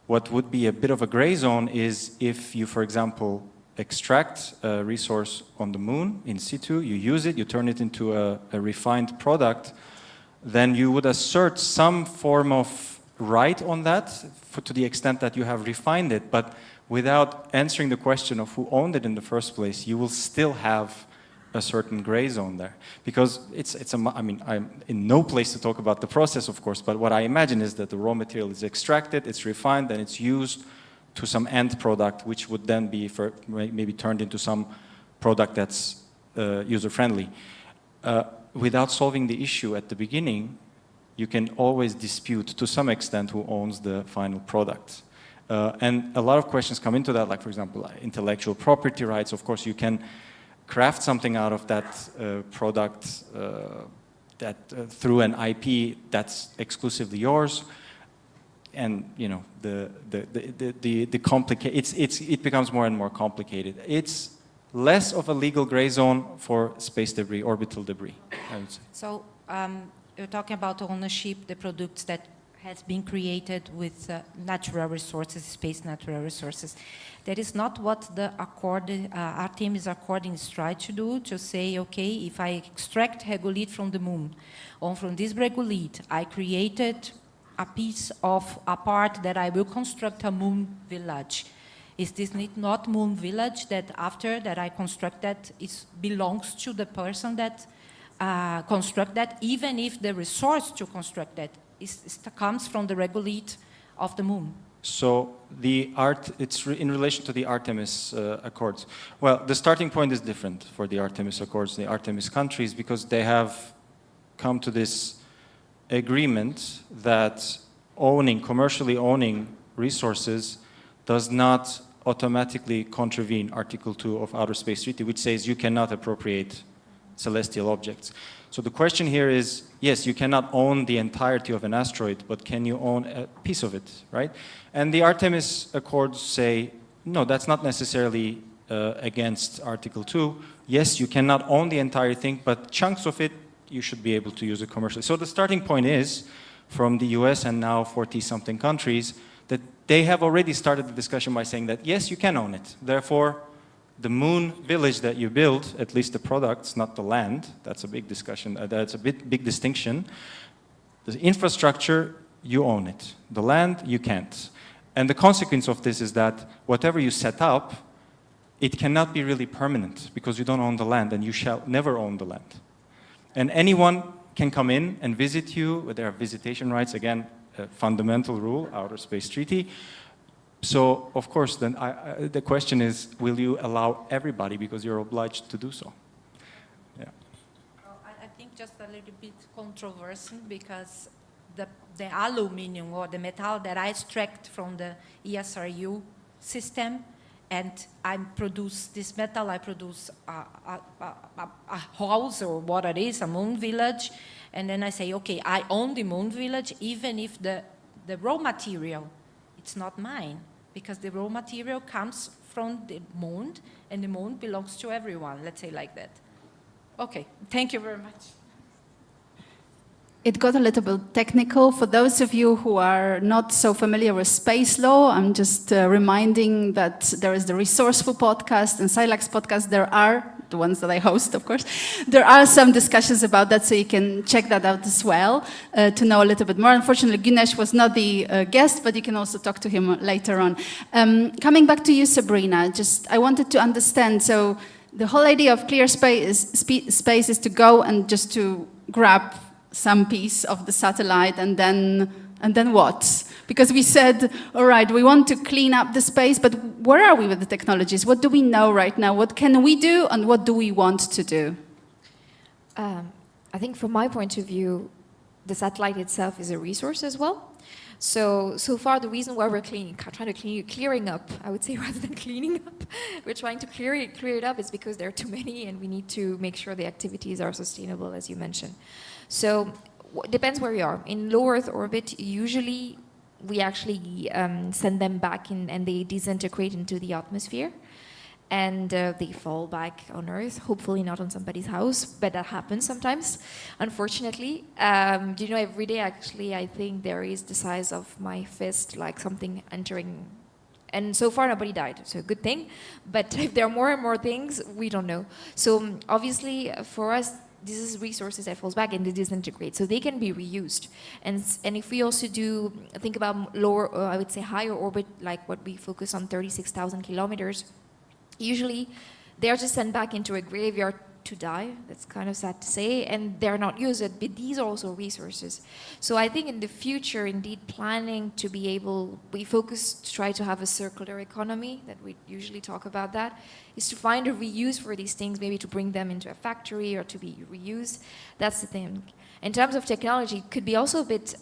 What would be a bit of a gray zone is if you, for example, extract a resource on the moon in situ, you use it, you turn it into a refined product, then you would assert some form of right on that to the extent that you have refined it, but without answering the question of who owned it in the first place, you will still have a certain gray zone there. Because I mean, I'm in no place to talk about the process, of course, but what I imagine is that the raw material is extracted, it's refined, and it's used to some end product, which would then be maybe turned into some product that's user-friendly. Without solving the issue at the beginning, you can always dispute to some extent who owns the final product. And a lot of questions come into that, like, for example, intellectual property rights. Of course, you can craft something out of that product through an IP that's exclusively yours. And you know, it becomes more and more complicated. It's less of a legal gray zone for space debris, orbital debris, I would say. So you're talking about ownership, the products that has been created with natural resources, space natural resources. That is not what the Artemis Accord is trying to do, to say, okay, if I extract regolith from the moon, or from this regolith, I created a piece of a part that I will construct a moon village. Is this not moon village that after that I construct that belongs to the person that construct that, even if the resource to construct that comes from the regolith of the moon? So it's in relation to the Artemis Accords. Well, the starting point is different for the Artemis Accords, the Artemis countries, because they have come to this agreement that commercially owning resources does not automatically contravene Article 2 of Outer Space Treaty, which says you cannot appropriate celestial objects. So the question here is, yes, you cannot own the entirety of an asteroid, but can you own a piece of it, right? And the Artemis Accords say, no, that's not necessarily against Article 2. Yes, you cannot own the entire thing, but chunks of it, you should be able to use it commercially. So the starting point is, from the US and now 40-something countries, that they have already started the discussion by saying that, yes, you can own it. Therefore, the moon village that you build, at least the products, not the land, that's a big discussion, that's a big distinction. The infrastructure, you own it. The land, you can't. And the consequence of this is that whatever you set up, it cannot be really permanent because you don't own the land and you shall never own the land. And anyone can come in and visit you. There are visitation rights, again, a fundamental rule, Outer Space Treaty. So, of course, then the question is, will you allow everybody because you're obliged to do so? Yeah. Well, I think just a little bit controversial because the aluminum or the metal that I extract from the ESRU system, and I produce this metal, I produce a house or what it is, a moon village, and then I say, okay, I own the moon village even if the raw material, it's not mine, because the raw material comes from the moon, and the moon belongs to everyone, let's say like that. Okay, thank you very much. It got a little bit technical. For those of you who are not so familiar with space law, I'm just reminding that there is the Resourceful podcast and Silax podcast. There are, the ones that I host, of course, there are some discussions about that, so you can check that out as well to know a little bit more. Unfortunately, Güneş was not the guest, but you can also talk to him later on. Coming back to you, Sabrina, I wanted to understand, so the whole idea of clear space is to go and just to grab some piece of the satellite and then what? Because we said, all right, we want to clean up the space, but where are we with the technologies? What do we know right now? What can we do and what do we want to do? I think from my point of view, the satellite itself is a resource as well. So far the reason why we're clearing up, I would say, rather than cleaning up, we're trying to clear it up is because there are too many and we need to make sure the activities are sustainable, as you mentioned. So it depends where we are. In low Earth orbit, usually we actually send them back and they disintegrate into the atmosphere. And they fall back on Earth, hopefully not on somebody's house, but that happens sometimes, unfortunately. Do you know, every day, actually, I think there is the size of my fist, like something entering. And so far, nobody died, so good thing. But if there are more and more things, we don't know. So obviously, for us, this is resources that falls back and they disintegrate, so they can be reused. And if we also think about lower, I would say higher orbit, like what we focus on, 36,000 kilometers, usually they're just sent back into a graveyard to die. That's kind of sad to say, and they're not used, but these are also resources. So I think in the future, indeed, planning to be able, we focus to try to have a circular economy, that we usually talk about that, is to find a reuse for these things, maybe to bring them into a factory or to be reused. That's the thing. In terms of technology, it could be also a bit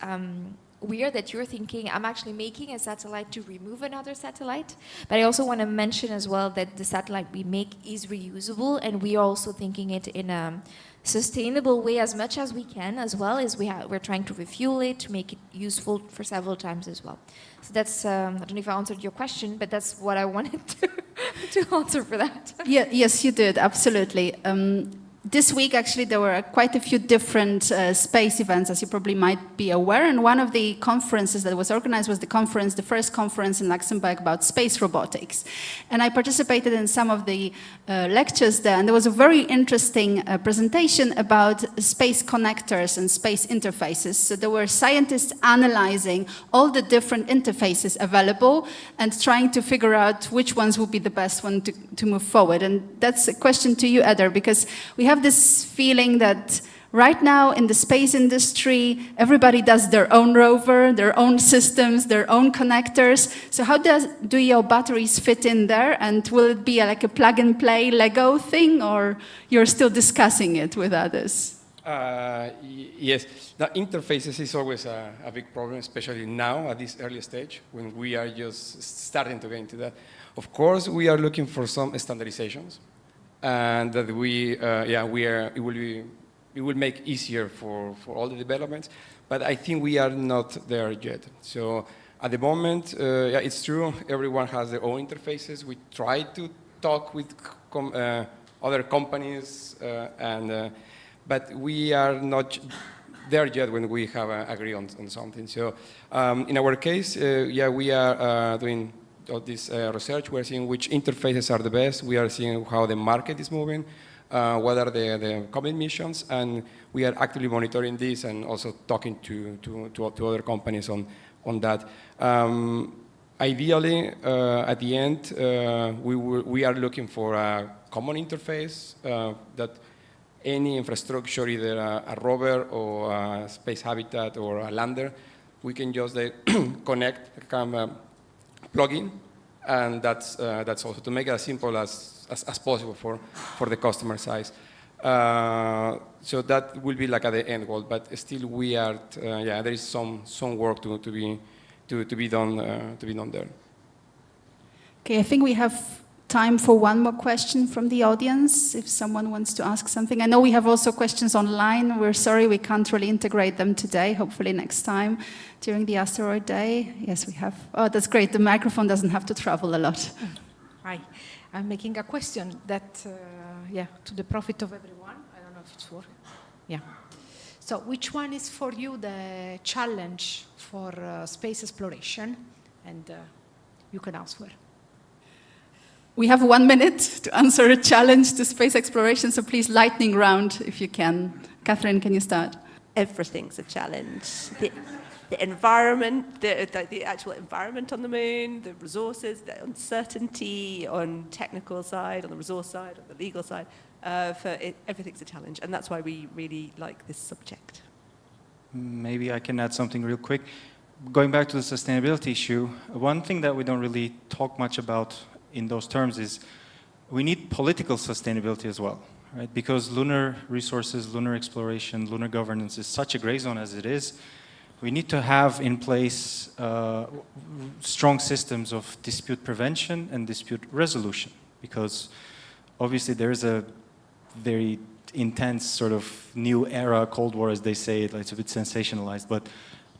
weird that you're thinking, I'm actually making a satellite to remove another satellite. But I also want to mention as well that the satellite we make is reusable, and we are also thinking it in a sustainable way as much as we can, as well as we're trying to refuel it, to make it useful for several times as well. So that's, I don't know if I answered your question, but that's what I wanted to answer for that. Yeah, yes, you did, absolutely. This week, actually, there were quite a few different space events, as you probably might be aware. And one of the conferences that was organized was the first conference in Luxembourg about space robotics. And I participated in some of the lectures there. And there was a very interesting presentation about space connectors and space interfaces. So there were scientists analyzing all the different interfaces available and trying to figure out which ones would be the best one to move forward. And that's a question to you, Eder, because we have this feeling that right now in the space industry, everybody does their own rover, their own systems, their own connectors. So how do your batteries fit in there? And will it be like a plug-and-play Lego thing, or you're still discussing it with others? Yes, the interfaces is always a big problem, especially now at this early stage when we are just starting to get into that. Of course, we are looking for some standardizations, and that it will make easier for all the developments, but I think we are not there yet. So at the moment, it's true, everyone has their own interfaces. We try to talk with other companies, but we are not there yet when we have agreed on something. So in our case, we are doing all this research. We're seeing which interfaces are the best. We are seeing how the market is moving, what are the coming missions, and we are actively monitoring this and also talking to other companies on that. Ideally, at the end, we are looking for a common interface that any infrastructure, either a rover or a space habitat or a lander, we can just connect, plug in, and that's also to make it as simple as possible for the customer size. So that will be like at the end goal, but still we are, there is some work to be done there. Okay, I think we have time for one more question from the audience, if someone wants to ask something. I know we have also questions online. We're sorry we can't really integrate them today. Hopefully next time during the Asteroid Day. Yes, we have. Oh, that's great. The microphone doesn't have to travel a lot. Hi. I'm making a question that, to the profit of everyone. I don't know if it's working. Yeah. So which one is for you the challenge for space exploration? And you can answer. We have 1 minute to answer a challenge to space exploration, so please, lightning round if you can. Catherine, can you start? Everything's a challenge. The environment, the actual environment on the moon, the resources, the uncertainty on technical side, on the resource side, on the legal side, everything's a challenge. And that's why we really like this subject. Maybe I can add something real quick. Going back to the sustainability issue, one thing that we don't really talk much about in those terms is we need political sustainability as well, right? Because lunar resources, lunar exploration, lunar governance is such a gray zone as it is. We need to have in place strong systems of dispute prevention and dispute resolution, because obviously there is a very intense sort of new era, Cold War as they say, it's a bit sensationalized, but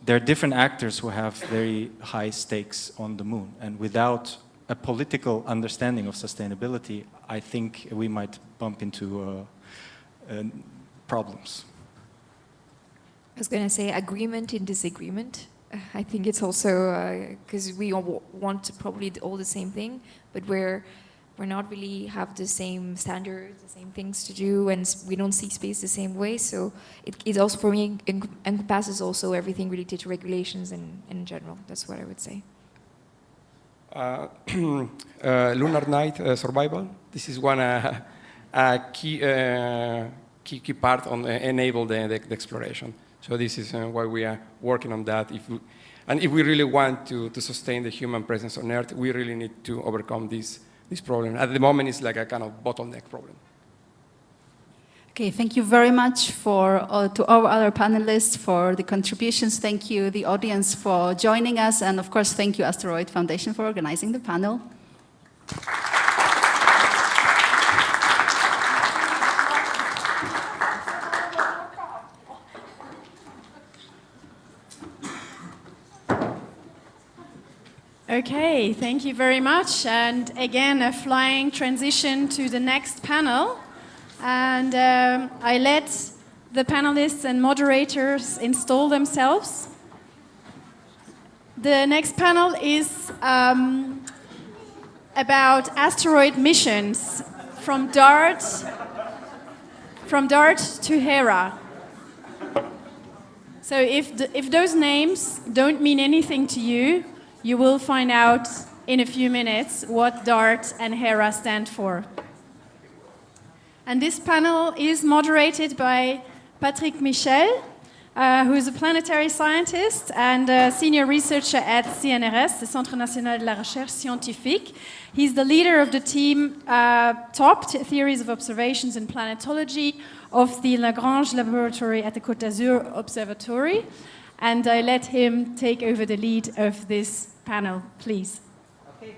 there are different actors who have very high stakes on the moon, and without a political understanding of sustainability, I think we might bump into problems. I was going to say agreement in disagreement. I think it's also because we all want probably all the same thing, but we're we're not really have the same standards, the same things to do, and we don't see space the same way. So it also, for me, encompasses also everything related to regulations and in general. That's what I would say. Lunar night survival. This is one key part on enable the exploration. So this is why we are working on that. If we really want to sustain the human presence on Earth, we really need to overcome this problem. At the moment, it's like a kind of bottleneck problem. Okay, thank you very much to our other panelists for the contributions. Thank you, the audience, for joining us. And of course, thank you, Asteroid Foundation, for organizing the panel. Okay, thank you very much. And again, a flying transition to the next panel. And I let the panelists and moderators install themselves. The next panel is about asteroid missions from DART to Hera. So if those names don't mean anything to you, you will find out in a few minutes what DART and Hera stand for. And this panel is moderated by Patrick Michel, who is a planetary scientist and a senior researcher at CNRS, the Centre National de la Recherche Scientifique. He's the leader of the team TOP, Theories of Observations in Planetology, of the Lagrange Laboratory at the Côte d'Azur Observatory. And I let him take over the lead of this panel, please. Okay,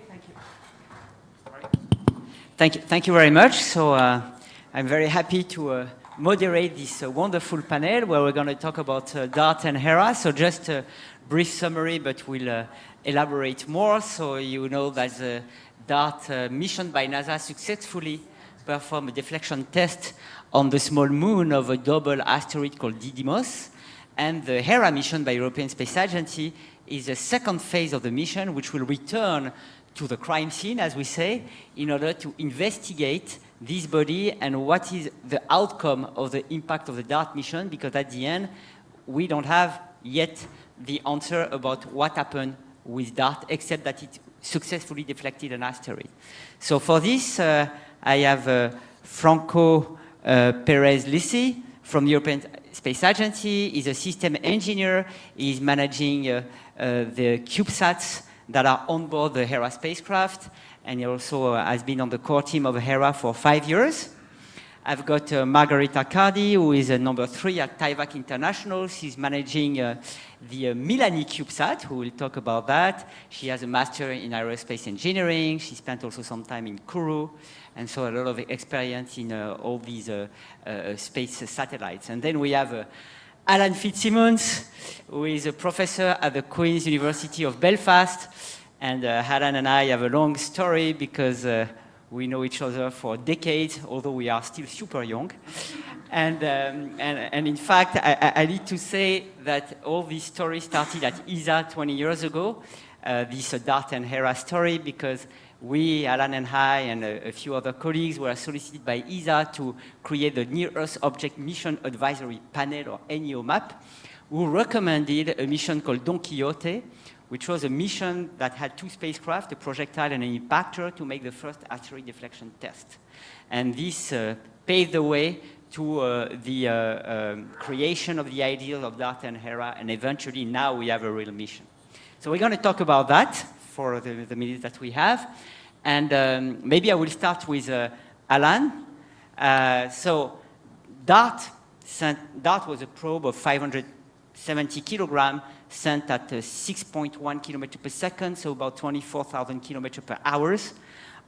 thank you. Thank you very much. So I'm very happy to moderate this wonderful panel where we're going to talk about DART and Hera. So just a brief summary, but we'll elaborate more. So you know that the DART mission by NASA successfully performed a deflection test on the small moon of a double asteroid called Didymos. And the Hera mission by European Space Agency is the second phase of the mission, which will return to the crime scene, as we say, in order to investigate this body and what is the outcome of the impact of the DART mission, because at the end, we don't have yet the answer about what happened with DART, except that it successfully deflected an asteroid. So for this, I have Franco Perez-Lissi from the European Space Agency. He's a system engineer. He's managing the CubeSats that are on board the Hera spacecraft, and he also has been on the core team of Hera for 5 years. I've got Margarita Cardi, who is number 3 at Tyvak International. She's managing the Milani CubeSat, who will talk about that. She has a master in aerospace engineering. She spent also some time in Kourou, and so a lot of experience in all these space satellites. And then we have Alan Fitzsimmons, who is a professor at the Queen's University of Belfast. And Alan and I have a long story because we know each other for decades, although we are still super young. And in fact, I need to say that all this story started at ESA 20 years ago, this DART and Hera story, because we, Alan and I, and a few other colleagues were solicited by ESA to create the Near-Earth Object Mission Advisory Panel, or NEOMAP, who recommended a mission called Don Quixote, which was a mission that had 2 spacecraft, a projectile and an impactor, to make the first asteroid deflection test. And this paved the way to the creation of the ideas of DART and Hera, and eventually now we have a real mission. So we're going to talk about that for the minutes that we have. And maybe I will start with Alan. So DART was a probe of 570 kilograms sent at 6.1 kilometers per second, so about 24,000 kilometers per hour,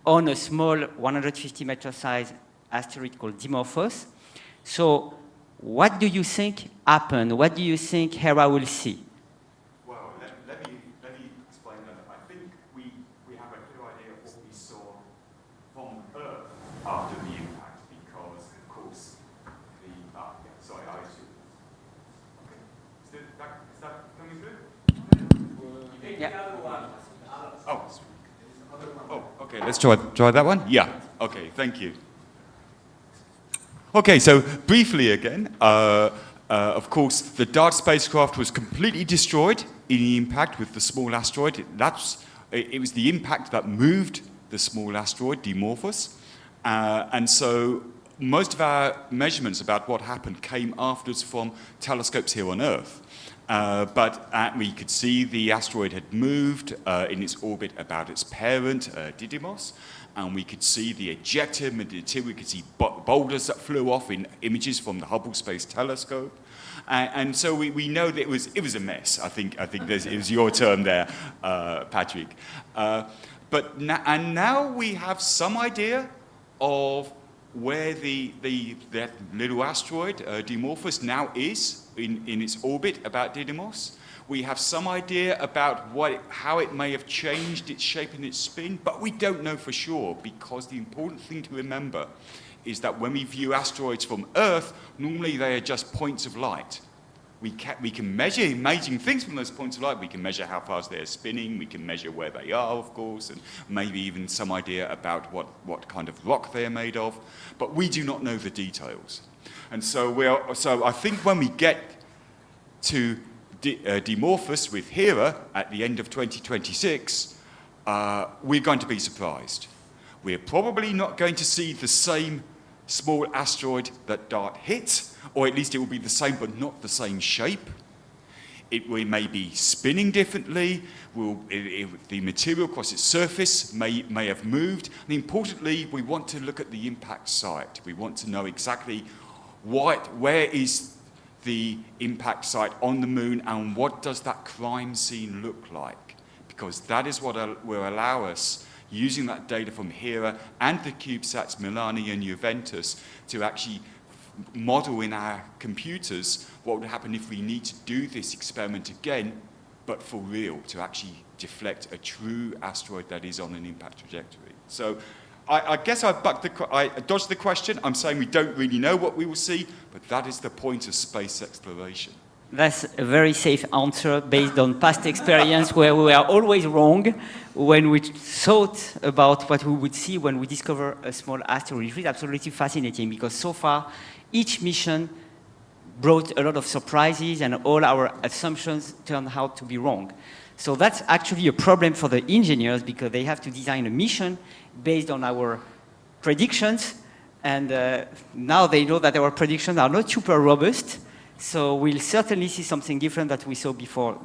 on a small 150-meter size asteroid called Dimorphos. So what do you think happened? What do you think Hera will see? Well, let me explain that. I think we have a clear idea of what we saw from Earth after the impact, because, of course, sorry, I assume. Okay. Is that coming through? Yeah. Oh, Okay, let's try that one. Yeah. Okay, thank you. Okay, so briefly again, of course, the DART spacecraft was completely destroyed in the impact with the small asteroid. It was the impact that moved the small asteroid, Dimorphos. And so most of our measurements about what happened came afterwards from telescopes here on Earth. But we could see the asteroid had moved in its orbit about its parent, Didymos, and we could see the ejector material. We could see boulders that flew off in images from the Hubble Space Telescope. And so we know that it was a mess. I think it was your term there, Patrick. But now we have some idea of where that little asteroid, Dimorphos, now is in its orbit about Didymos. We have some idea about how it may have changed its shape and its spin, but we don't know for sure, because the important thing to remember is that when we view asteroids from Earth, normally they are just points of light. We can measure amazing things from those points of light. We can measure how fast they're spinning. We can measure where they are, of course, and maybe even some idea about what kind of rock they're made of. But we do not know the details. And so I think when we get to Dimorphos with Hera at the end of 2026, we're going to be surprised. We're probably not going to see the same small asteroid that DART hit, or at least it will be the same but not the same shape. We may be spinning differently. The material across its surface may have moved. And importantly, we want to look at the impact site. We want to know exactly where is the impact site on the moon and what does that crime scene look like? Because that is what will allow us, using that data from Hera and the CubeSats Milani and Juventus, to actually model in our computers what would happen if we need to do this experiment again, but for real, to actually deflect a true asteroid that is on an impact trajectory. So I guess I dodged the question. I'm saying we don't really know what we will see, but that is the point of space exploration. That's a very safe answer based on past experience where we are always wrong when we thought about what we would see when we discover a small asteroid. It is absolutely fascinating because so far each mission brought a lot of surprises and all our assumptions turned out to be wrong. So that's actually a problem for the engineers because they have to design a mission based on our predictions, and now they know that our predictions are not super robust. So we'll certainly see something different that we saw before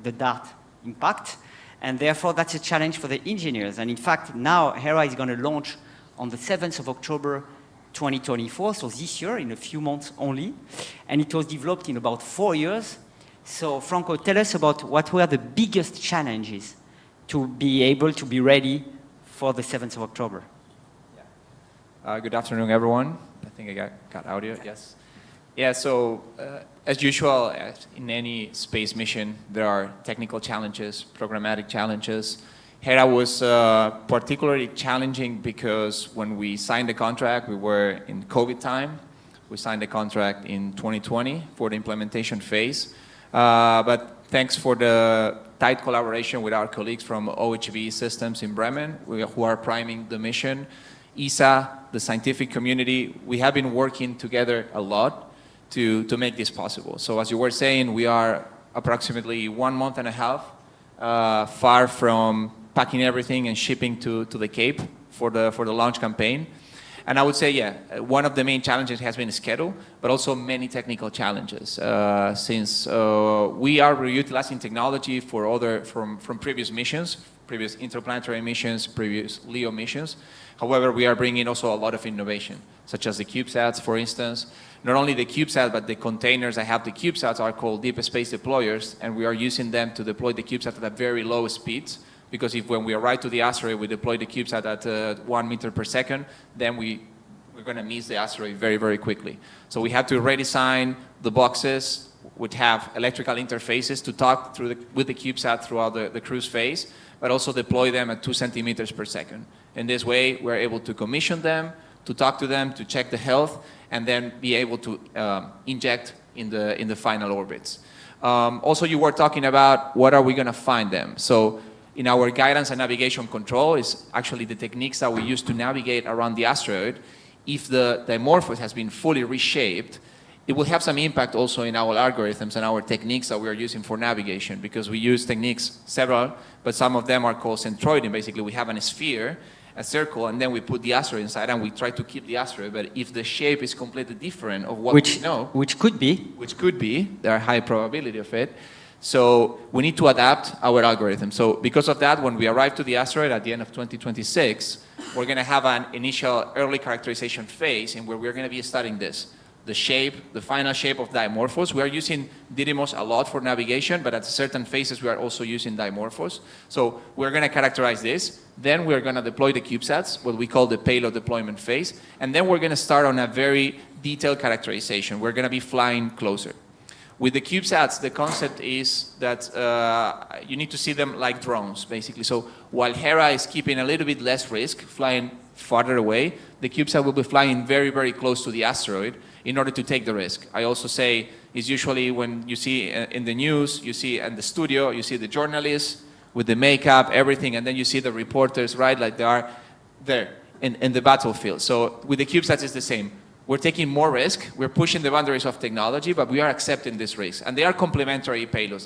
the DART impact. And therefore, that's a challenge for the engineers. And in fact, now Hera is going to launch on the 7th of October, 2024, so this year, in a few months only. And it was developed in about 4 years. So Franco, tell us about what were the biggest challenges to be able to be ready for the 7th of October. Good afternoon, everyone. I think I got audio, yes. Yeah, so as usual, in any space mission, there are technical challenges, programmatic challenges. Hera was particularly challenging because when we signed the contract, we were in COVID time. We signed the contract in 2020 for the implementation phase. But thanks for the tight collaboration with our colleagues from OHB Systems in Bremen, who are priming the mission, ESA, the scientific community, we have been working together a lot to make this possible. So as you were saying, we are approximately 1 month and a half far from packing everything and shipping to the Cape for the launch campaign. And I would say, yeah, one of the main challenges has been schedule, but also many technical challenges. Since we are reutilizing technology from previous missions, previous interplanetary missions, previous LEO missions. However, we are bringing also a lot of innovation, such as the CubeSats, for instance. Not only the CubeSats, but the containers that have the CubeSats are called deep space deployers, and we are using them to deploy the CubeSat at very low speeds. Because when we arrive to the asteroid, we deploy the CubeSat at 1 meter per second, then we're going to miss the asteroid very, very quickly. So we had to redesign the boxes, which have electrical interfaces to talk with the CubeSat throughout the cruise phase, but also deploy them at 2 centimeters per second. In this way, we're able to commission them, to talk to them, to check the health, and then be able to inject in the final orbits. Also, you were talking about what are we going to find them. So in our guidance and navigation control is actually the techniques that we use to navigate around the asteroid. If the dimorphos has been fully reshaped, it will have some impact also in our algorithms and our techniques that we are using for navigation, because we use techniques, several, but some of them are called centroiding. Basically, we have a sphere, a circle, and then we put the asteroid inside and we try to keep the asteroid. But if the shape is completely different of what we know, which could be, there are high probability of it. So we need to adapt our algorithm. So because of that, when we arrive to the asteroid at the end of 2026, we're going to have an initial early characterization phase in where we're going to be studying this. The shape, the final shape of dimorphos. We are using Didymos a lot for navigation, but at certain phases we are also using dimorphos. So we're going to characterize this. Then we're going to deploy the CubeSats, what we call the payload deployment phase. And then we're going to start on a very detailed characterization. We're going to be flying closer. With the CubeSats, the concept is that you need to see them like drones, basically. So while Hera is keeping a little bit less risk, flying farther away, the CubeSat will be flying very, very close to the asteroid in order to take the risk. I also say is usually when you see in the news, you see in the studio, you see the journalists with the makeup, everything, and then you see the reporters, right, like they are there in the battlefield. So with the CubeSats, it's the same. We're taking more risk, we're pushing the boundaries of technology, but we are accepting this risk. And they are complementary payloads.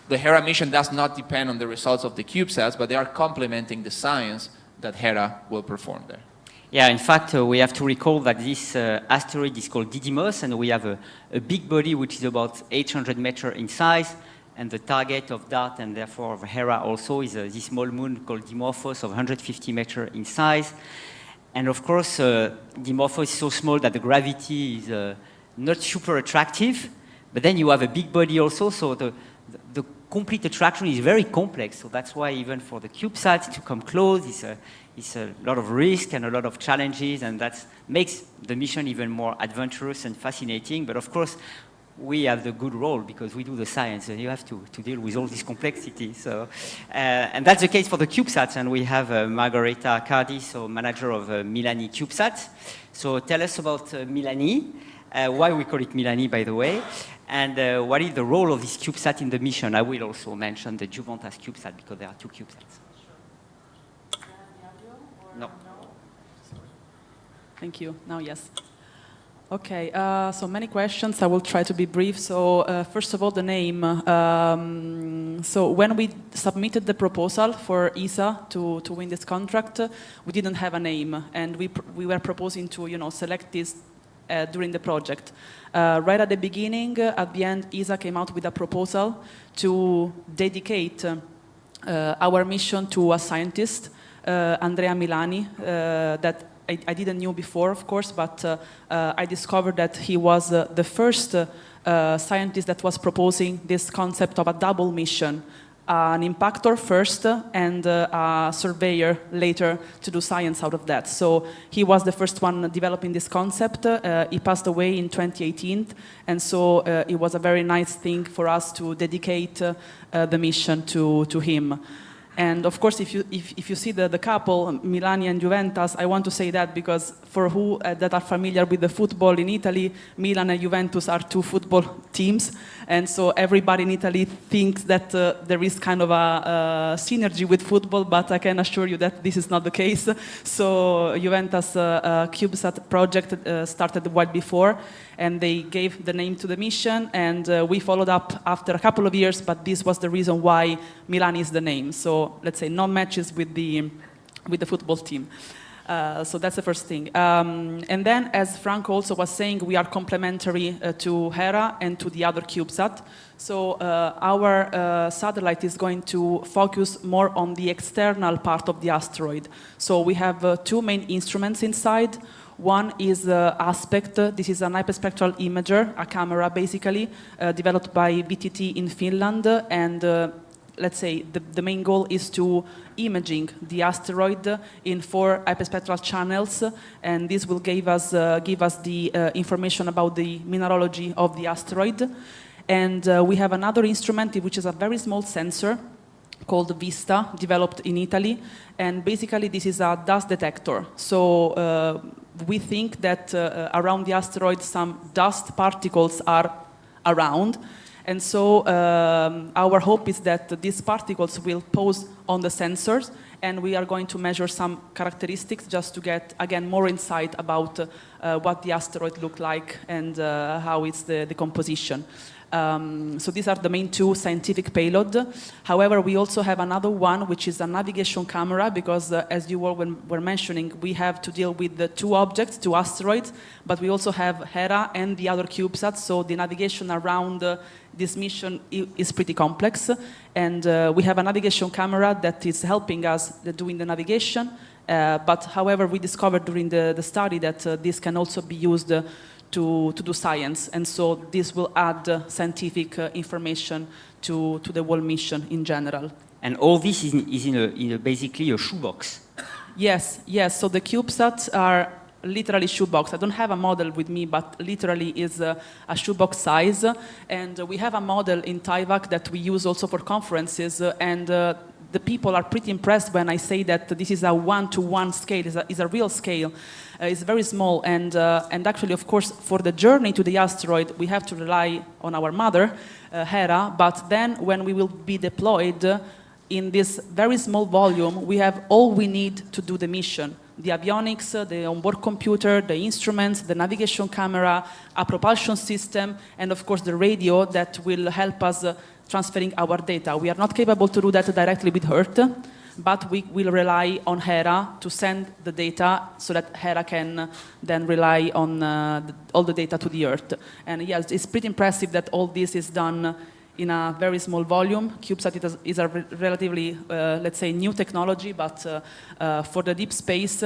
The Hera mission does not depend on the results of the CubeSats, but they are complementing the science that Hera will perform there. Yeah, in fact, we have to recall that this asteroid is called Didymos, and we have a big body which is about 800 meters in size, and the target of DART and therefore of Hera also is this small moon called Dimorphos of 150 meters in size. And of course, Dimorphos is so small that the gravity is not super attractive, but then you have a big body also, so the complete attraction is very complex. So that's why even for the CubeSats to come close, it's a lot of risk and a lot of challenges, and that makes the mission even more adventurous and fascinating. But of course, we have the good role because we do the science, and you have to deal with all this complexity. So, and that's the case for the CubeSats, and we have Margareta Cardi, so manager of Milani CubeSat. So tell us about Milani, why we call it Milani, by the way, and what is the role of this CubeSat in the mission. I will also mention the Juventas CubeSat because there are two CubeSats. No. Thank you. Now, yes. Okay, so many questions. I will try to be brief. So first of all, the name. So when we submitted the proposal for ESA to win this contract, we didn't have a name, and we were proposing to select this during the project. Right at the beginning, at the end, ESA came out with a proposal to dedicate our mission to a scientist, Andrea Milani, that I didn't know before, of course, but I discovered that he was the first scientist that was proposing this concept of a double mission, an impactor first and a surveyor later to do science out of that. So he was the first one developing this concept. He passed away in 2018, and so it was a very nice thing for us to dedicate the mission to him. And of course, if you see the couple, Milani and Juventus, I want to say that because for who that are familiar with the football in Italy, Milan and Juventus are two football teams. And so everybody in Italy thinks that there is kind of a synergy with football, but I can assure you that this is not the case. So Juventus CubeSat project started a while before, and they gave the name to the mission, and we followed up after a couple of years, but this was the reason why Milan is the name. So let's say no matches with the football team. So that's the first thing. And then, as Frank also was saying, we are complementary to Hera and to the other CubeSat. So our satellite is going to focus more on the external part of the asteroid. So we have two main instruments inside. One is Aspect. This is an hyperspectral imager, a camera basically, developed by VTT in Finland. And let's say the main goal is to imaging the asteroid in 4 hyperspectral channels, and this will give us the information about the mineralogy of the asteroid. And we have another instrument which is a very small sensor called Vista, developed in Italy, and basically this is a dust detector. So we think that around the asteroid some dust particles are around, And so our hope is that these particles will pose on the sensors, and we are going to measure some characteristics just to get, again, more insight about what the asteroid look like and how it's the composition. So these are the main two scientific payload. However, we also have another one, which is a navigation camera, because as you all were mentioning, we have to deal with the two objects, two asteroids, but we also have Hera and the other CubeSats, so the navigation around this mission is pretty complex. And we have a navigation camera that is helping us doing the navigation, but however, we discovered during the study that this can also be used to do science, and so this will add scientific information to the whole mission in general. And all this is in basically a shoebox. Yes, yes. So the CubeSats are literally shoebox. I don't have a model with me, but literally is a shoebox size. And we have a model in TIVAC that we use also for conferences, and the people are pretty impressed when I say that this is a 1-to-1 scale, is a real scale. It's very small, and actually, of course, for the journey to the asteroid, we have to rely on our mother, Hera, but then when we will be deployed in this very small volume, we have all we need to do the mission. The avionics, the onboard computer, the instruments, the navigation camera, a propulsion system, and of course the radio that will help us transferring our data. We are not capable to do that directly with Earth, but we will rely on Hera to send the data so that Hera can then rely on all the data to the Earth. And yes, it's pretty impressive that all this is done in a very small volume. CubeSat is a relatively, let's say, new technology, but for the deep space,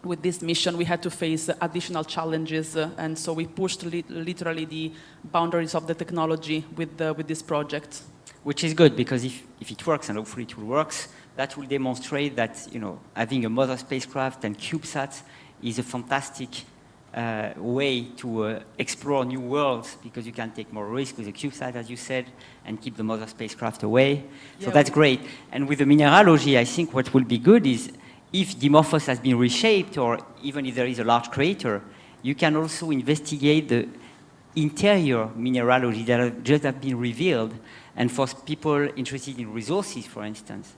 with this mission, we had to face additional challenges, and so we pushed literally the boundaries of the technology with this project. Which is good, because if it works, and hopefully it will work, that will demonstrate that, you know, having a mother spacecraft and CubeSats is a fantastic way to explore new worlds, because you can take more risk with a CubeSat, as you said, and keep the mother spacecraft away. So that's great. And with the mineralogy, I think what will be good is, if Dimorphos has been reshaped, or even if there is a large crater, you can also investigate the interior mineralogy that have just been revealed. And for people interested in resources, for instance,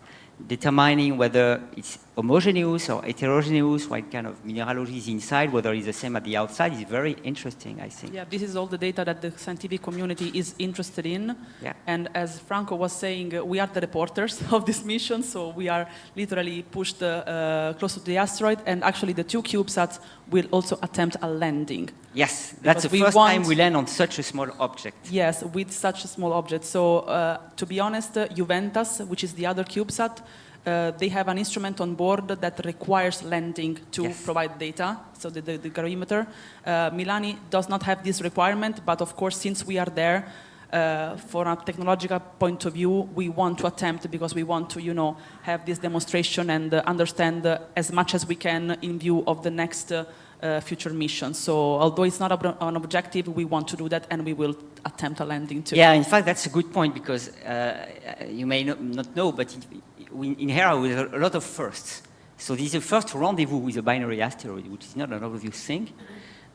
determining whether it's homogeneous or heterogeneous, what kind of mineralogy is inside, whether it's the same at the outside, is very interesting, I think. Yeah, this is all the data that the scientific community is interested in. Yeah. And as Franco was saying, we are the reporters of this mission, so we are literally pushed close to the asteroid, and actually the two CubeSats will also attempt a landing. Yes, that's the first time we land on such a small object. Yes, with such a small object. So, to be honest, Juventus, which is the other CubeSat, they have an instrument on board that requires landing to provide data, so the gravimeter. Milani does not have this requirement, but of course, since we are there, for a technological point of view, we want to attempt, because we want to, you know, have this demonstration and understand as much as we can in view of the next future mission. So although it's not an objective, we want to do that, and we will attempt a landing too. Yeah, in fact, that's a good point, because you may not know, but in Hera, we have a lot of firsts. So this is the first rendezvous with a binary asteroid, which is not an obvious thing.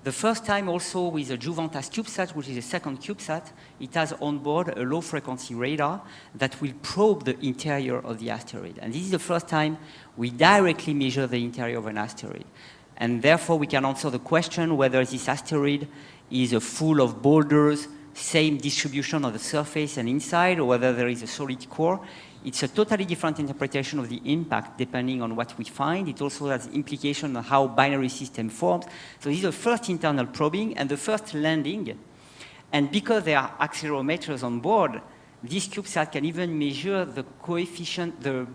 The first time also with a Juventus CubeSat, which is a second CubeSat, it has on board a low-frequency radar that will probe the interior of the asteroid. And this is the first time we directly measure the interior of an asteroid. And therefore, we can answer the question whether this asteroid is full of boulders, same distribution of the surface and inside, or whether there is a solid core. It's a totally different interpretation of the impact depending on what we find. It also has implication on how binary system forms. So this is the first internal probing and the first landing. And because there are accelerometers on board, this CubeSat can even measure the coefficient, the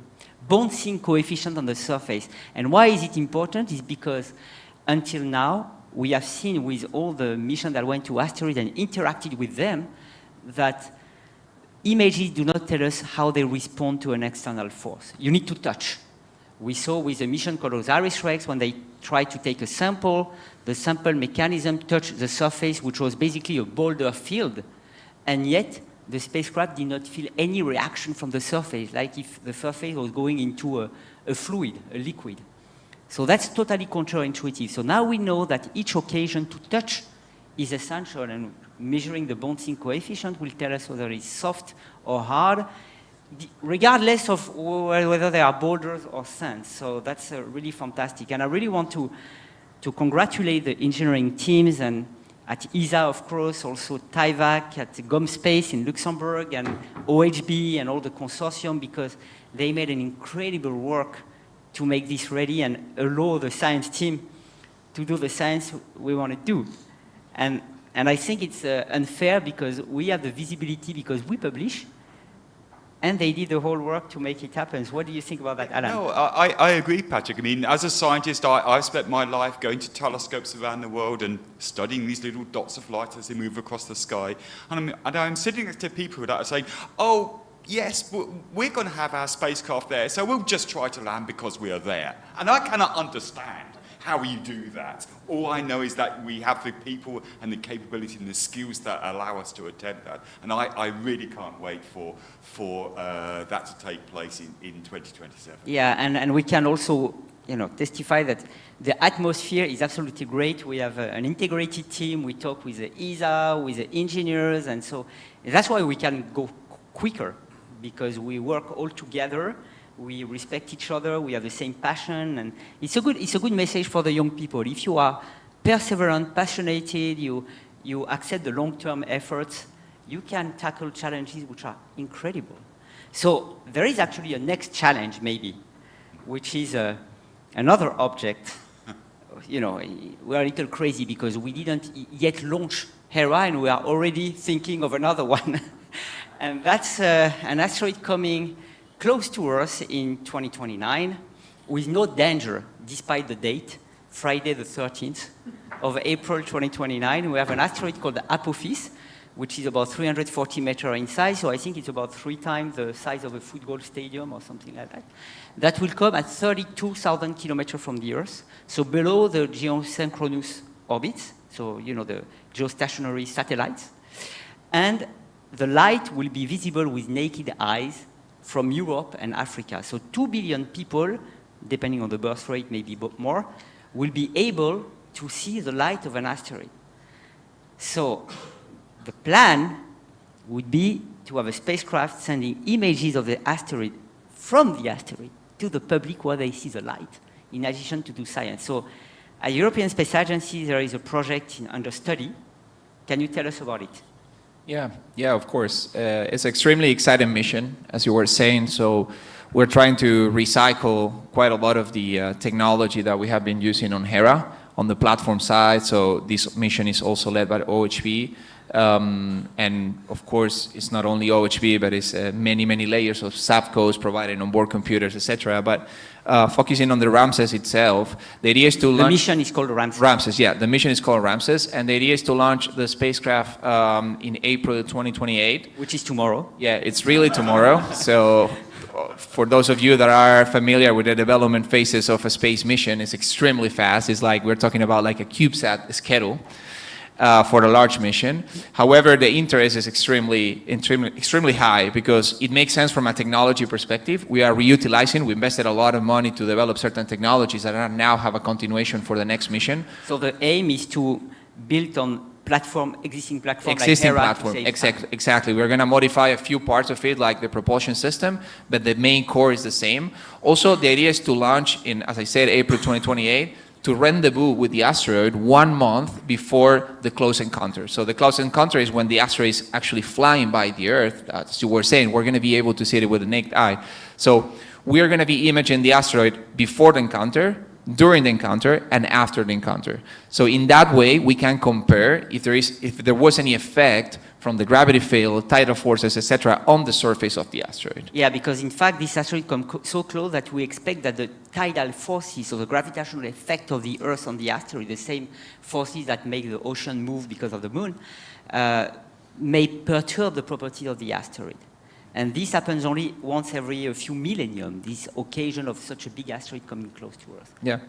bouncing coefficient on the surface. And why is it important? Is because until now, we have seen with all the missions that went to asteroids and interacted with them that images do not tell us how they respond to an external force. You need to touch. We saw with a mission called OSIRIS-REx, when they tried to take a sample, the sample mechanism touched the surface, which was basically a boulder field, and yet the spacecraft did not feel any reaction from the surface, like if the surface was going into a fluid, a liquid. So that's totally counterintuitive. So now we know that each occasion to touch is essential, and measuring the bouncing coefficient will tell us whether it's soft or hard, regardless of whether they are boulders or sands. So that's really fantastic. And I really want to congratulate the engineering teams and at ESA, of course, also TIVAC, at GomSpace in Luxembourg, and OHB and all the consortium, because they made an incredible work to make this ready and allow the science team to do the science we want to do. And I think it's unfair because we have the visibility because we publish, and they did the whole work to make it happen. So what do you think about that, Alan? No, I agree, Patrick. I mean, as a scientist, I've spent my life going to telescopes around the world and studying these little dots of light as they move across the sky. And I'm sitting next to people that are saying, oh, yes, we're going to have our spacecraft there, so we'll just try to land because we are there. And I cannot understand how you do that. All I know is that we have the people and the capability and the skills that allow us to attempt that. And I really can't wait for that to take place in 2027. Yeah, and we can also testify that the atmosphere is absolutely great. We have an integrated team. We talk with the ESA, with the engineers, and so that's why we can go quicker, because we work all together. We respect each other, we have the same passion, and it's a good message for the young people. If you are perseverant, passionate, you accept the long-term efforts, you can tackle challenges which are incredible. So there is actually a next challenge, maybe, which is another object. We are a little crazy because we didn't yet launch Hera, and we are already thinking of another one. And that's an asteroid coming close to Earth in 2029, with no danger, despite the date, Friday the 13th of April 2029. We have an asteroid called Apophis, which is about 340 meters in size, so I think it's about 3 times the size of a football stadium or something like that. That will come at 32,000 kilometers from the Earth, so below the geosynchronous orbits, so the geostationary satellites. And the light will be visible with naked eyes from Europe and Africa. So 2 billion people, depending on the birth rate, maybe more, will be able to see the light of an asteroid. So the plan would be to have a spacecraft sending images of the asteroid from the asteroid to the public where they see the light, in addition to do science. So at European Space Agency, there is a project under study. Can you tell us about it? Yeah, of course. It's an extremely exciting mission, as you were saying. So we're trying to recycle quite a lot of the technology that we have been using on Hera on the platform side. So this mission is also led by OHB. And of course, it's not only OHB, but it's many, many layers of subcodes provided on board computers, etc. But focusing on the Ramses itself, the idea is to launch... The mission is called Ramses. Ramses, yeah. The mission is called Ramses, and the idea is to launch the spacecraft in April 2028. Which is tomorrow. Yeah, it's really tomorrow. So for those of you that are familiar with the development phases of a space mission, it's extremely fast. It's like we're talking about like a CubeSat schedule. For the large mission. However, the interest is extremely high because it makes sense from a technology perspective. We are reutilizing. We invested a lot of money to develop certain technologies that now have a continuation for the next mission. So the aim is to build on existing platform like Hera platform. Exactly. We're going to modify a few parts of it, like the propulsion system, but the main core is the same. Also, the idea is to launch in, as I said, April 2028. To rendezvous with the asteroid 1 month before the close encounter. So the close encounter is when the asteroid is actually flying by the Earth. As you were saying, we're going to be able to see it with the naked eye. So we're going to be imaging the asteroid before the encounter, during the encounter, and after the encounter. So in that way, we can compare if there was any effect from the gravity field, tidal forces, etc., on the surface of the asteroid. Yeah, because in fact, this asteroid comes so close that we expect that the tidal forces, or the gravitational effect of the Earth on the asteroid, the same forces that make the ocean move because of the moon, may perturb the properties of the asteroid. And this happens only once every few millennium, this occasion of such a big asteroid coming close to Earth. Yeah,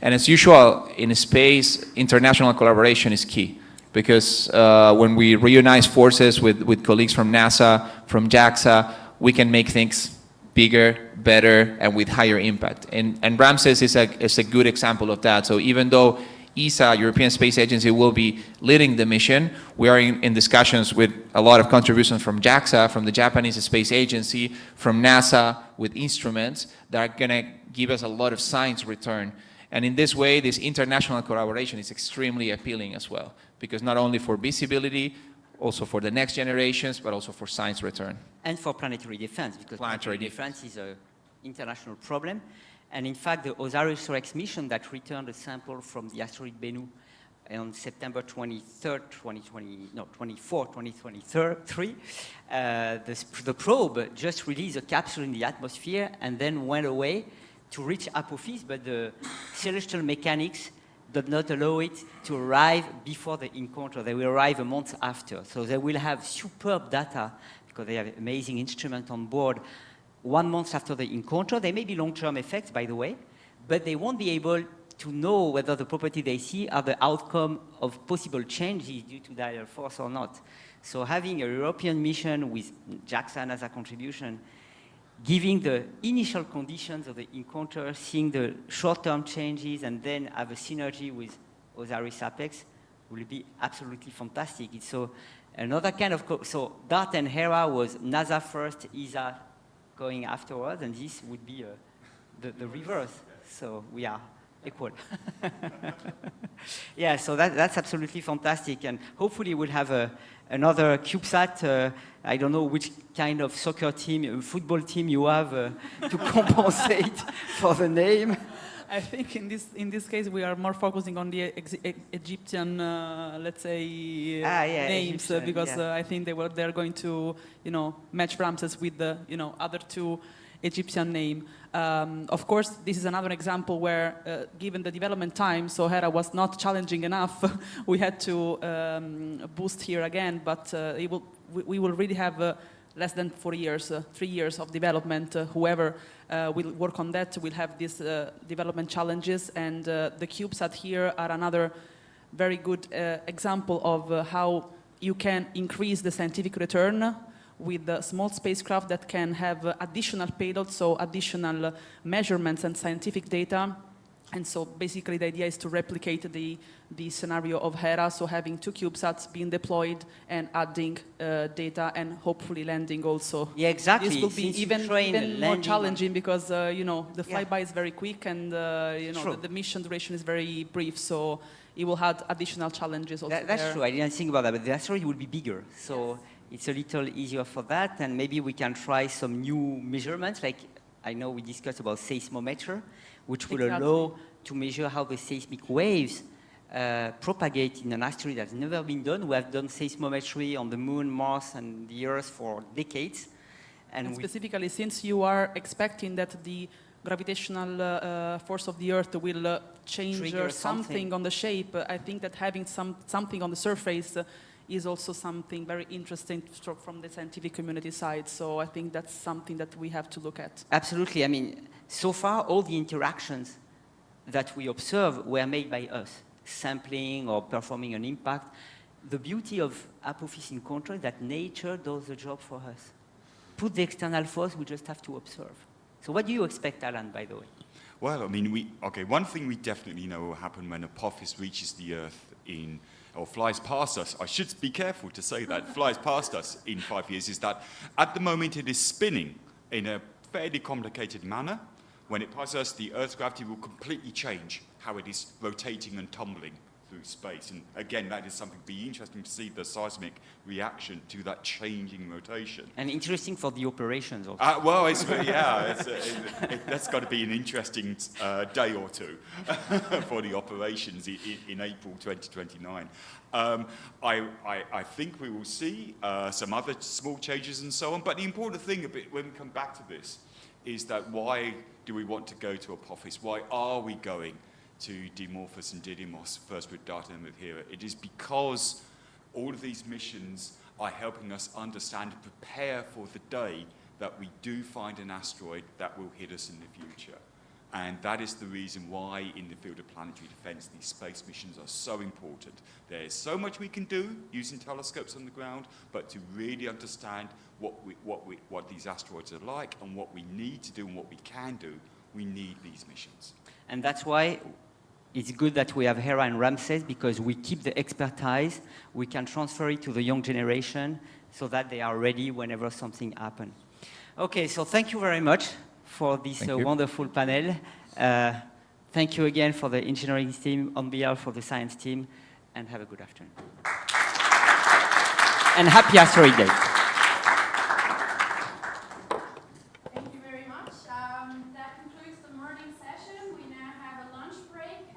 and as usual, in space, international collaboration is key. Because when we reunite forces with colleagues from NASA, from JAXA, we can make things bigger, better, and with higher impact. And Ramses is a good example of that. So even though ESA, European Space Agency, will be leading the mission. We are in discussions with a lot of contributions from JAXA, from the Japanese Space Agency, from NASA, with instruments that are going to give us a lot of science return. And in this way, this international collaboration is extremely appealing as well, because not only for visibility, also for the next generations, but also for science return. And for planetary defense, because planetary defense is an international problem. And in fact, the OSIRIS-REx mission that returned a sample from the asteroid Bennu on September 23rd, 2023, the probe just released a capsule in the atmosphere and then went away to reach Apophis, but the celestial mechanics did not allow it to arrive before the encounter. They will arrive a month after. So they will have superb data, because they have amazing instruments on board, 1 month after the encounter. There may be long-term effects, by the way, but they won't be able to know whether the properties they see are the outcome of possible changes due to tidal force or not. So having a European mission with JAXA and NASA contribution, giving the initial conditions of the encounter, seeing the short-term changes, and then have a synergy with OSIRIS-APEX will be absolutely fantastic. It's so another kind of, so DART and Hera was NASA first, ESA going afterwards, and this would be the reverse. So we are equal. Yeah, so that's absolutely fantastic, and hopefully we'll have another CubeSat. I don't know which kind of soccer team, football team you have to compensate for the name. I think in this case we are more focusing on the Egyptian, let's say, names, Egyptian, because I think they're going to, match Ramses with the, other two Egyptian name. Of course, this is another example where, given the development time, so Hera was not challenging enough. We had to boost here again, but we will really have less than 4 years, 3 years of development. Whoever will work on that will have these development challenges, and the CubeSat here are another very good example of how you can increase the scientific return with a small spacecraft that can have additional payloads, so additional measurements and scientific data. And so basically the idea is to replicate the scenario of Hera, so having 2 CubeSats being deployed and adding data and hopefully landing also. Yeah, exactly. This will be even more challenging because, the flyby is very quick and, the mission duration is very brief, so it will have additional challenges also. That's true, I didn't think about that, but the asteroid will be bigger, so it's a little easier for that, and maybe we can try some new measurements, like I know we discussed about seismometer, which will allow to measure how the seismic waves propagate in an asteroid that's never been done. We have done seismometry on the Moon, Mars, and the Earth for decades. And specifically, since you are expecting that the gravitational force of the Earth will change something on the shape, I think that having something on the surface is also something very interesting from the scientific community side. So I think that's something that we have to look at. Absolutely. I mean, so far, all the interactions that we observe were made by us, sampling or performing an impact. The beauty of Apophis encounter is that nature does the job for us. Put the external force, we just have to observe. So what do you expect, Alan, by the way? Well, I mean, one thing we definitely know will happen when Apophis reaches the Earth or flies past us, I should be careful to say that, flies past us in 5 years, is that at the moment it is spinning in a fairly complicated manner. When it passes us, the Earth's gravity will completely change how it is rotating and tumbling through space. And again, that is something be interesting to see the seismic reaction to that changing rotation. And interesting for the operations also. Well, that's got to be an interesting day or two for the operations in April 2029. I think we will see some other small changes and so on. But the important thing when we come back to this is that why do we want to go to Apophis? Why are we going to Dimorphos and Didymos, first with DART and with Hera? It is because all of these missions are helping us understand and prepare for the day that we do find an asteroid that will hit us in the future. And that is the reason why in the field of planetary defense these space missions are so important. There's so much we can do using telescopes on the ground, but to really understand what these asteroids are like and what we need to do and what we can do, we need these missions. And that's why it's good that we have Hera and Ramses because we keep the expertise, we can transfer it to the young generation so that they are ready whenever something happens. Okay, so thank you very much for this wonderful panel. Thank you again for the engineering team, on behalf of the science team, and have a good afternoon. And happy Asteroid Day. Thank you very much. That concludes the morning session. We now have a lunch break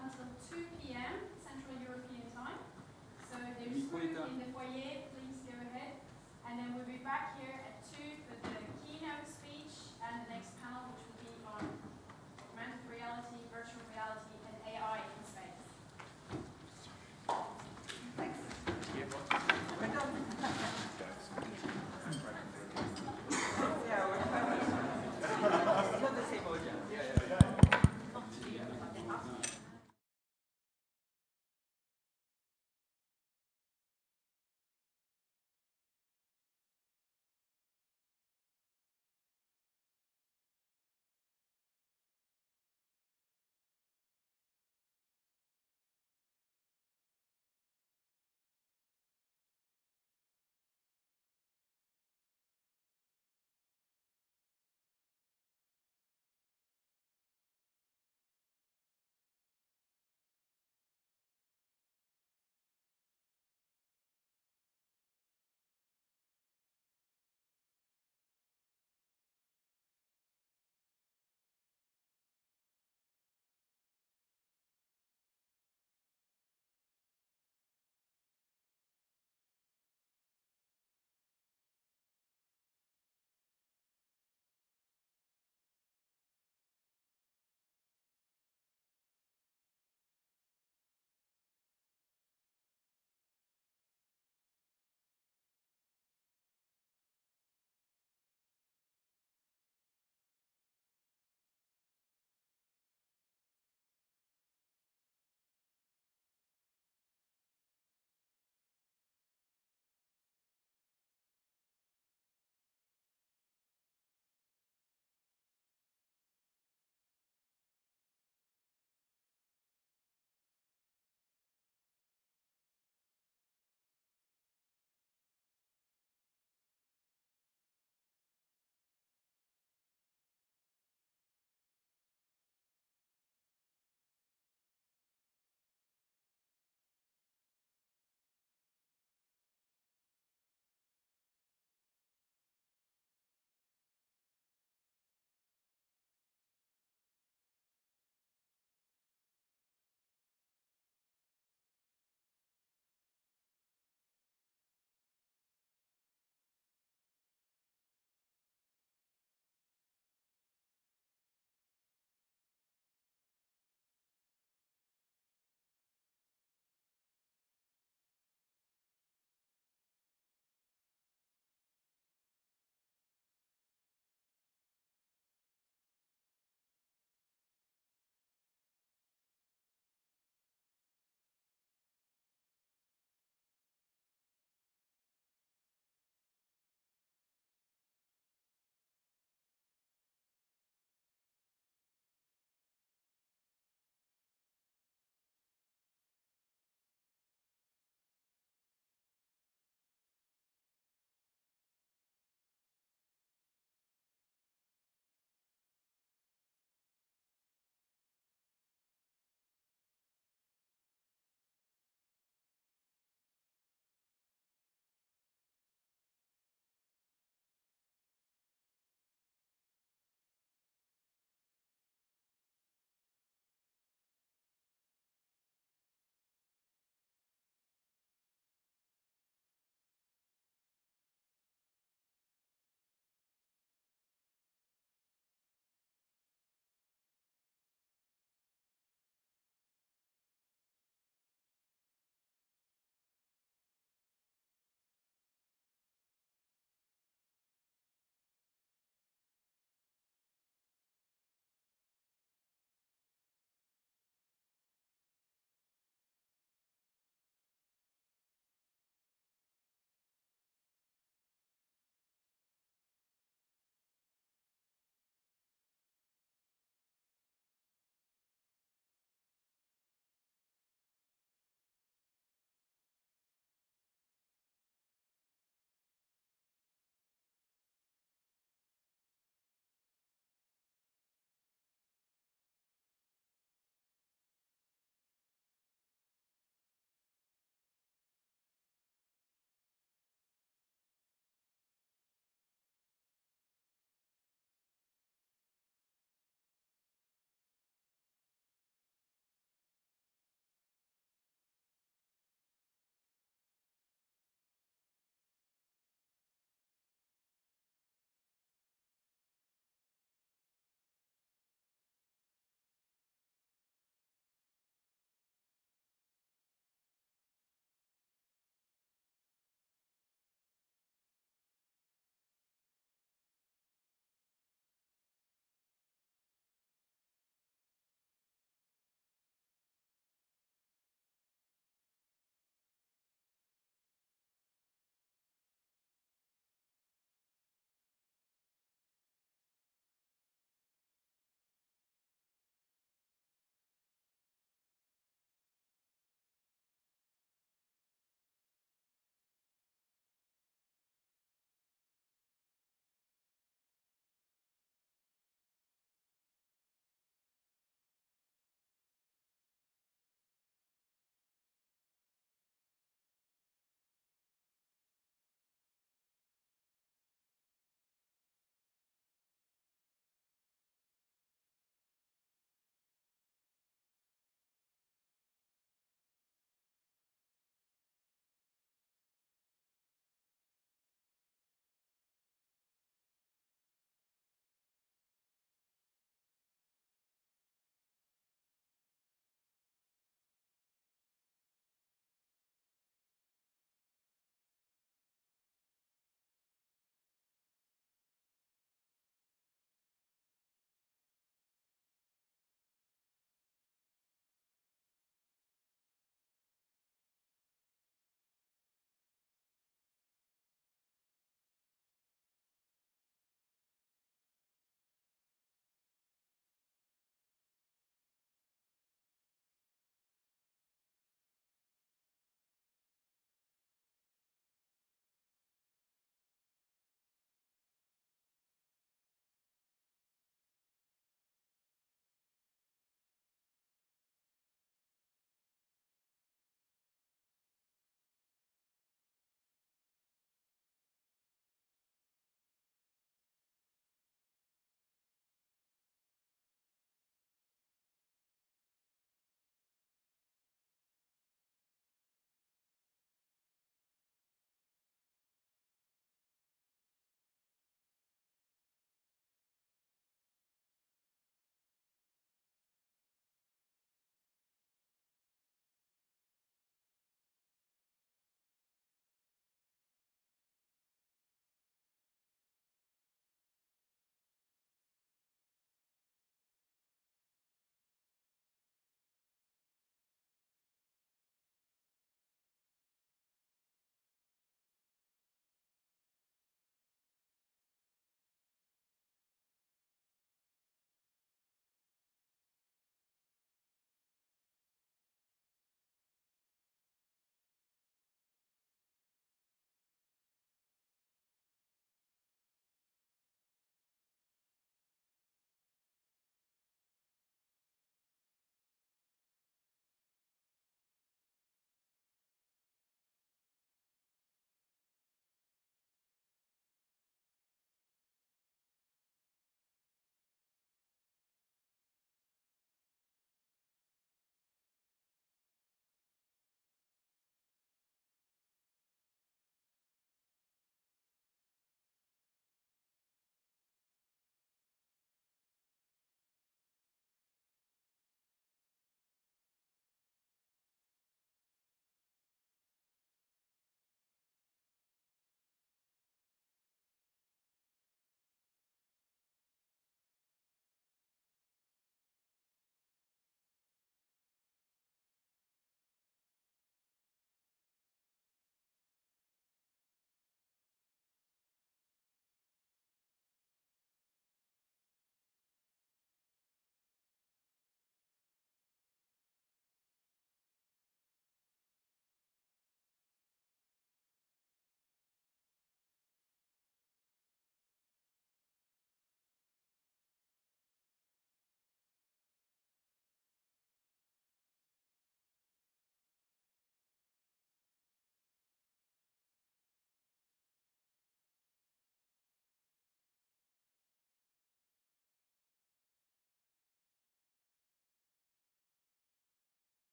until 2 p.m. Central European time. So there's food in the foyer. Please go ahead. And then we'll be back here at 2 for the keynote speech and the next panel, which will be on augmented reality, virtual reality, and AI in space.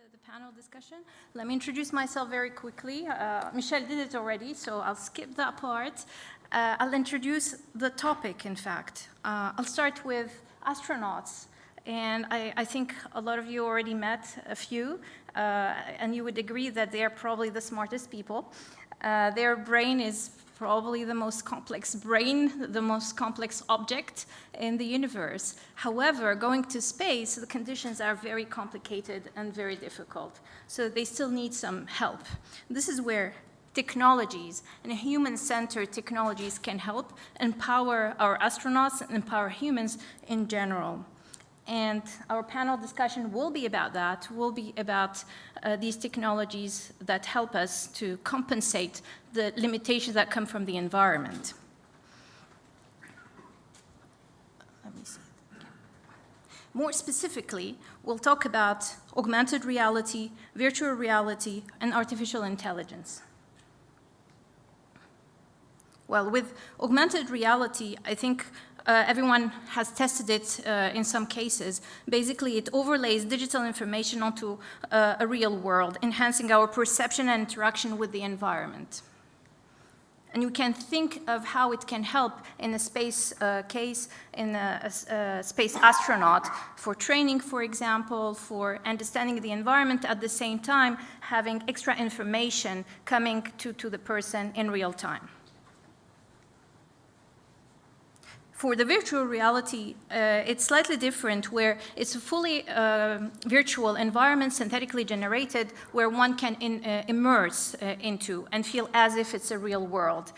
The panel discussion. Let me introduce myself very quickly. Michel did it already, so I'll skip that part. I'll introduce the topic, in fact. I'll start with astronauts. And I think a lot of you already met a few, and you would agree that they are probably the smartest people. Their brain is probably the most complex brain, the most complex object in the universe. However, going to space, the conditions are very complicated and very difficult. So they still need some help. This is where technologies and human-centered technologies can help empower our astronauts and empower humans in general. And our panel discussion will be about that, will be about these technologies that help us to compensate the limitations that come from the environment. Let me see. More specifically, we'll talk about augmented reality, virtual reality, and artificial intelligence. Well, with augmented reality, I think everyone has tested it in some cases. Basically, it overlays digital information onto a real world, enhancing our perception and interaction with the environment. And you can think of how it can help in a space case, in a space astronaut, for training, for example, for understanding the environment, at the same time having extra information coming to the person in real time. For the virtual reality, it's slightly different, where it's a fully virtual environment, synthetically generated, where one can immerse into and feel as if it's a real world.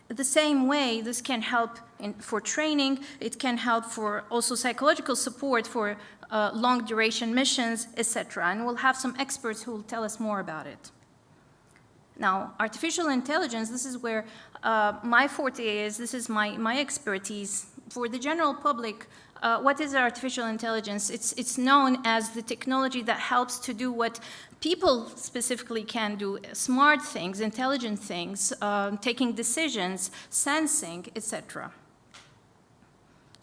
The same way, this can help for training. It can help for also psychological support for long-duration missions, etc. And we'll have some experts who will tell us more about it. Now, artificial intelligence, this is where my forte is, this is my expertise. For the general public, what is artificial intelligence? It's known as the technology that helps to do what people specifically can do, smart things, intelligent things, taking decisions, sensing, etc.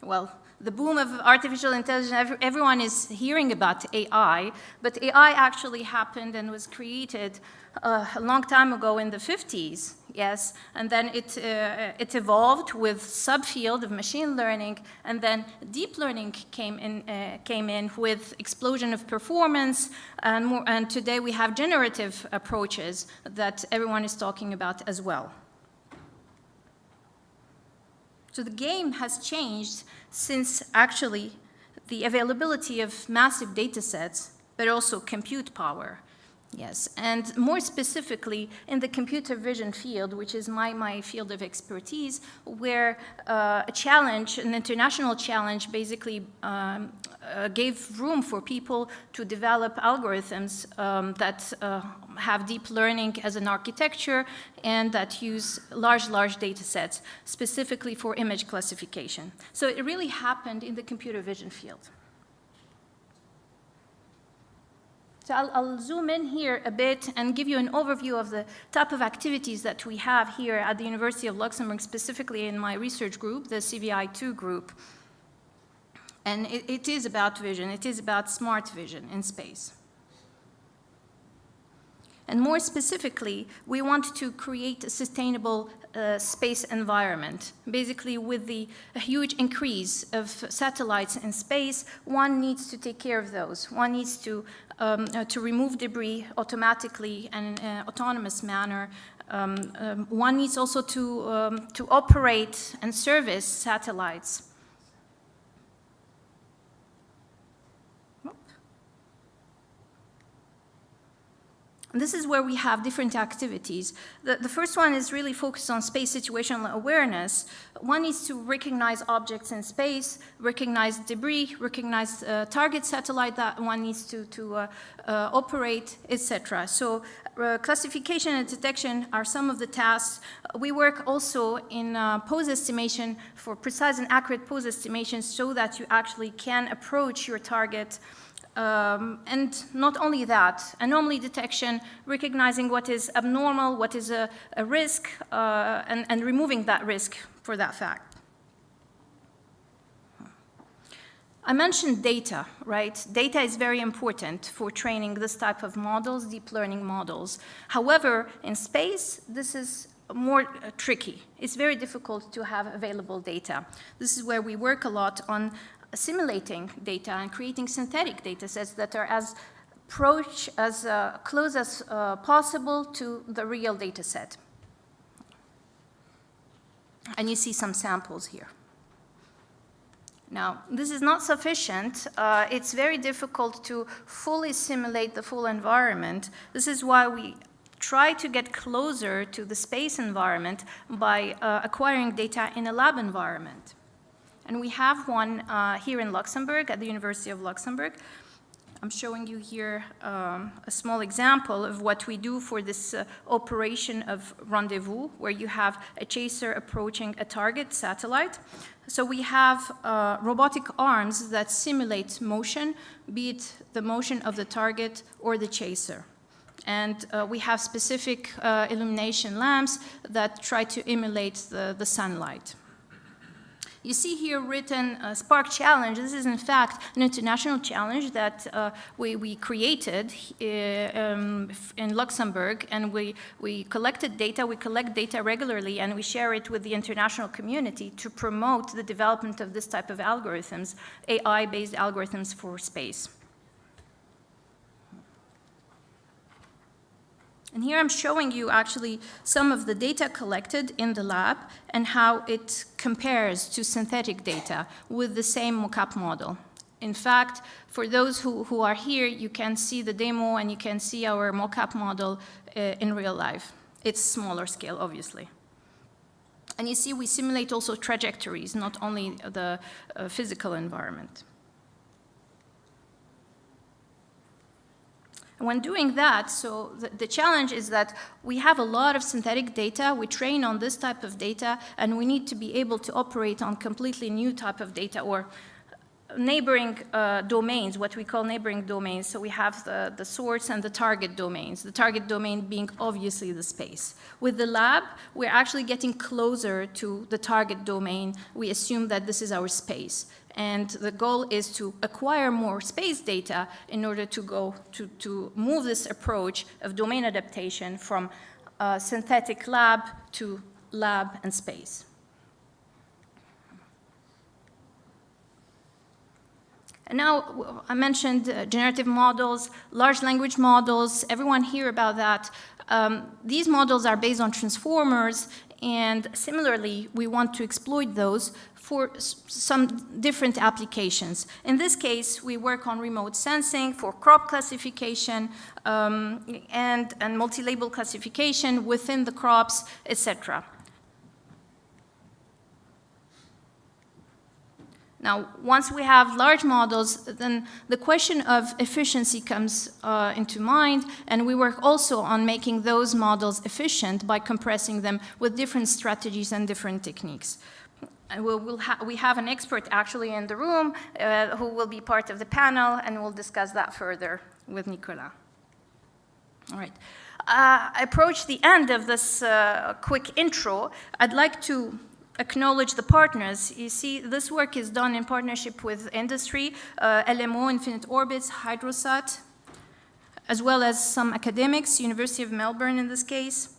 Well, the boom of artificial intelligence, everyone is hearing about AI, but AI actually happened and was created a long time ago in the 50s, yes, and then it evolved with subfield of machine learning, and then deep learning came in with explosion of performance, and today we have generative approaches that everyone is talking about as well. So the game has changed since actually the availability of massive data sets, but also compute power. Yes, and more specifically in the computer vision field, which is my field of expertise, where a challenge, an international challenge, basically gave room for people to develop algorithms that have deep learning as an architecture and that use large data sets, specifically for image classification. So it really happened in the computer vision field. So I'll zoom in here a bit and give you an overview of the type of activities that we have here at the University of Luxembourg, specifically in my research group, the CVI2 group. And it is about vision. It is about smart vision in space. And more specifically, we want to create a sustainable space environment. Basically, with the huge increase of satellites in space, one needs to take care of those. One needs to remove debris automatically and in an autonomous manner. One needs also to operate and service satellites. And this is where we have different activities. The first one is really focused on space situational awareness. One needs to recognize objects in space, recognize debris, recognize target satellite that one needs to operate, etc. So classification and detection are some of the tasks. We work also in pose estimation for precise and accurate pose estimation so that you actually can approach your target. And not only that, anomaly detection, recognizing what is abnormal, what is a risk, and removing that risk for that fact. I mentioned data, right? Data is very important for training this type of models, deep learning models. However, in space, this is more tricky. It's very difficult to have available data. This is where we work a lot on simulating data and creating synthetic data sets that are as close as possible to the real data set. And you see some samples here. Now, this is not sufficient. It's very difficult to fully simulate the full environment. This is why we try to get closer to the space environment by acquiring data in a lab environment. And we have one here in Luxembourg, at the University of Luxembourg. I'm showing you here a small example of what we do for this operation of rendezvous, where you have a chaser approaching a target satellite. So we have robotic arms that simulate motion, be it the motion of the target or the chaser. And we have specific illumination lamps that try to emulate the sunlight. You see here written Spark Challenge. This is in fact an international challenge that we created in Luxembourg, and we collected data. We collect data regularly, and we share it with the international community to promote the development of this type of algorithms, AI-based algorithms for space. And here I'm showing you actually some of the data collected in the lab and how it compares to synthetic data with the same mockup model. In fact, for those who are here, you can see the demo and you can see our mockup model in real life. It's smaller scale, obviously. And you see we simulate also trajectories, not only the physical environment. When doing that, so the challenge is that we have a lot of synthetic data, we train on this type of data, and we need to be able to operate on completely new type of data or neighboring domains, what we call neighboring domains. So we have the source and the target domains, the target domain being obviously the space. With the lab, we're actually getting closer to the target domain. We assume that this is our space. And the goal is to acquire more space data in order to go to move this approach of domain adaptation from synthetic lab to lab and space. And now I mentioned generative models, large language models, everyone hear about that. These models are based on transformers, and similarly, we want to exploit those for some different applications. In this case, we work on remote sensing for crop classification and multi-label classification within the crops, etc. Now, once we have large models, then the question of efficiency comes into mind, and we work also on making those models efficient by compressing them with different strategies and different techniques. And we have an expert actually in the room who will be part of the panel, and we'll discuss that further with Nicolas. All right. I approach the end of this quick intro. I'd like to acknowledge the partners. You see, this work is done in partnership with industry, LMO, Infinite Orbits, Hydrosat, as well as some academics, University of Melbourne in this case.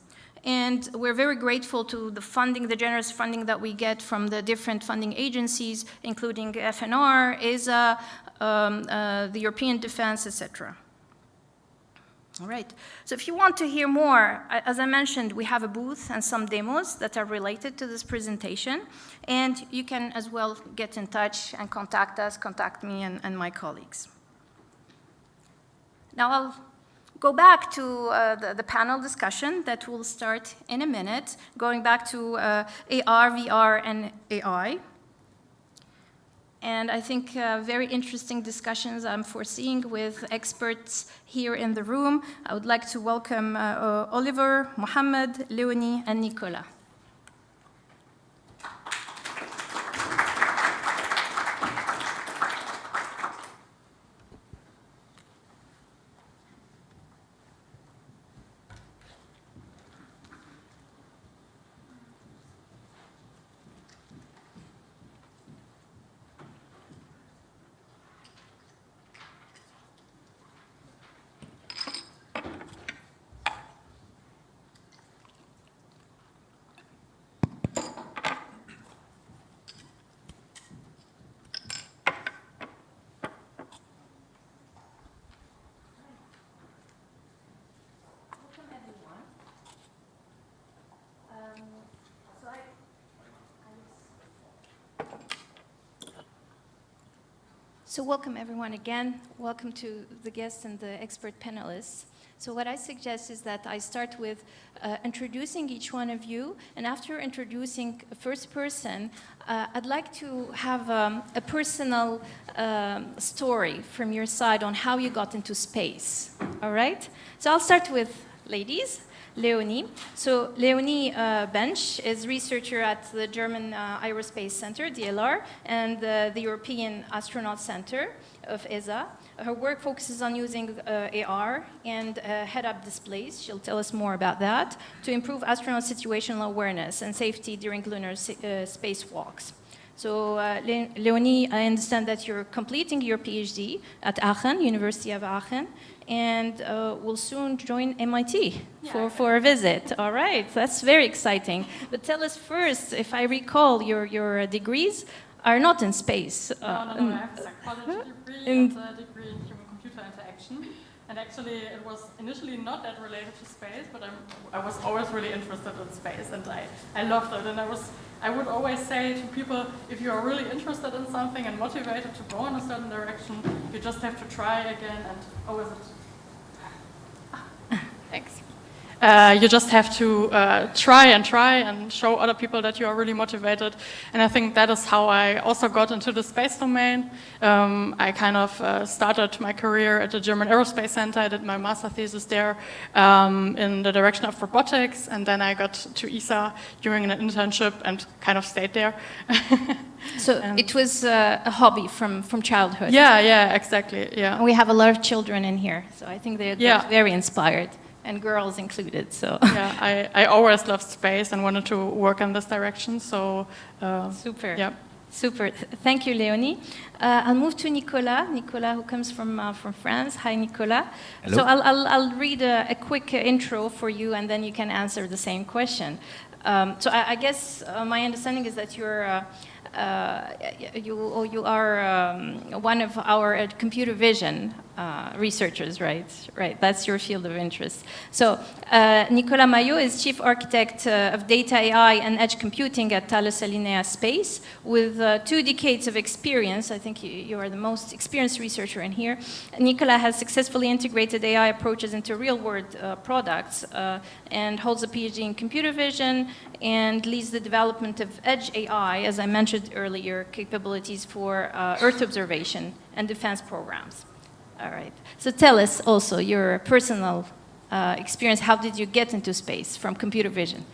And we're very grateful to the funding, the generous funding that we get from the different funding agencies, including FNR, ESA, the European Defense, etc. All right, so if you want to hear more, as I mentioned, we have a booth and some demos that are related to this presentation, and you can as well get in touch and contact us, contact me and my colleagues. Now I'll go back to the panel discussion that will start in a minute, going back to AR, VR, and AI. And I think very interesting discussions I'm foreseeing with experts here in the room. I would like to welcome Oliver, Mohammed, Leonie, and Nicolas. So welcome everyone again. Welcome to the guests and the expert panelists. So what I suggest is that I start with introducing each one of you, and after introducing a first person, I'd like to have a personal story from your side on how you got into space, all right? So I'll start with ladies. Leonie. So Leonie Bench is researcher at the German Aerospace Center, DLR, and the European Astronaut Center of ESA. Her work focuses on using AR and head-up displays, she'll tell us more about that, to improve astronaut situational awareness and safety during lunar spacewalks. So Leonie, I understand that you're completing your PhD at Aachen, University of Aachen, and will soon join MIT for a visit. All right, that's very exciting. But tell us first, if I recall, your degrees are not in space. No, I have a psychology degree and a degree in human-computer interaction. And actually, it was initially not that related to space, but I was always really interested in space, and I loved it. And I would always say to people, if you are really interested in something and motivated to go in a certain direction, you just have to try again and always. Thanks. You just have to try and show other people that you are really motivated. And I think that is how I also got into the space domain. I kind of started my career at the German Aerospace Center. I did my master thesis there in the direction of robotics. And then I got to ESA during an internship and kind of stayed there. So it was a hobby from childhood. Yeah, exactly. Yeah. And we have a lot of children in here, so I think they're very inspired. And girls included, so. Yeah, I always loved space and wanted to work in this direction, so. Super. Yeah. Super. Thank you, Leonie. I'll move to Nicolas. Nicolas, who comes from France. Hi, Nicolas. Hello. So I'll read a quick intro for you, and then you can answer the same question. So I guess my understanding is that you are one of our computer vision researchers, right? Right, that's your field of interest. So Nicolas Maillot is chief architect of data AI and edge computing at Thales Alenia Space with 2 decades of experience. I think you are the most experienced researcher in here. Nicolas has successfully integrated AI approaches into real-world products and holds a PhD in computer vision and leads the development of edge AI, as I mentioned earlier, capabilities for Earth observation and defense programs. All right. So tell us also your personal experience. How did you get into space from computer vision?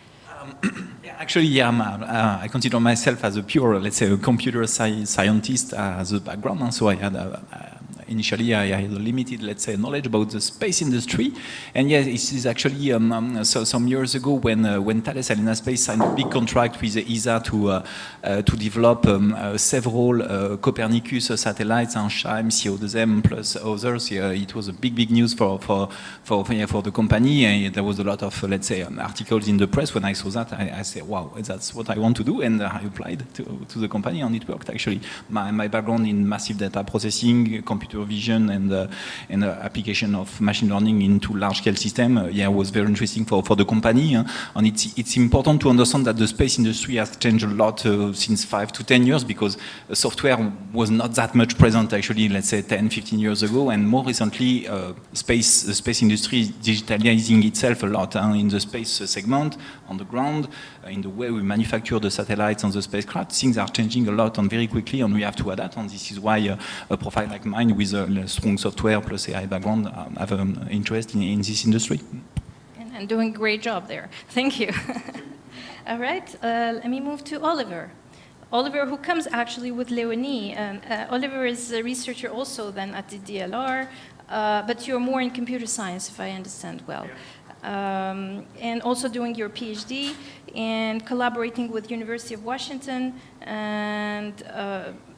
Actually, I consider myself as a pure, let's say, a computer scientist as a background. So I had initially I had a limited, let's say, knowledge about the space industry. And yes, it is actually so some years ago when Thales Alenia Space signed a big contract with ESA to develop several Copernicus satellites, Scheim, CO2M, plus others. It was a big news for the company. And there was a lot of, let's say, articles in the press. When I saw that, I said, wow, that's what I want to do. And I applied to the company, and it worked actually. My background in massive data processing, computer vision, and application of machine learning into large-scale system, was very interesting for the company. And it's important to understand that the space industry has changed a lot since 5 to 10 years, because software was not that much present actually, let's say 10, 15 years ago, and more recently, the space industry is digitalizing itself a lot in the space segment, on the ground, in the way we manufacture the satellites and the spacecraft. Things are changing a lot and very quickly, and we have to adapt, and this is why a profile like mine with a strong software plus AI background have an interest in this industry. And doing a great job there. Thank you. All right, let me move to Oliver. Oliver, who comes actually with Leonie. Oliver is a researcher also then at the DLR, but you're more in computer science, if I understand well. And also doing your PhD and collaborating with University of Washington, and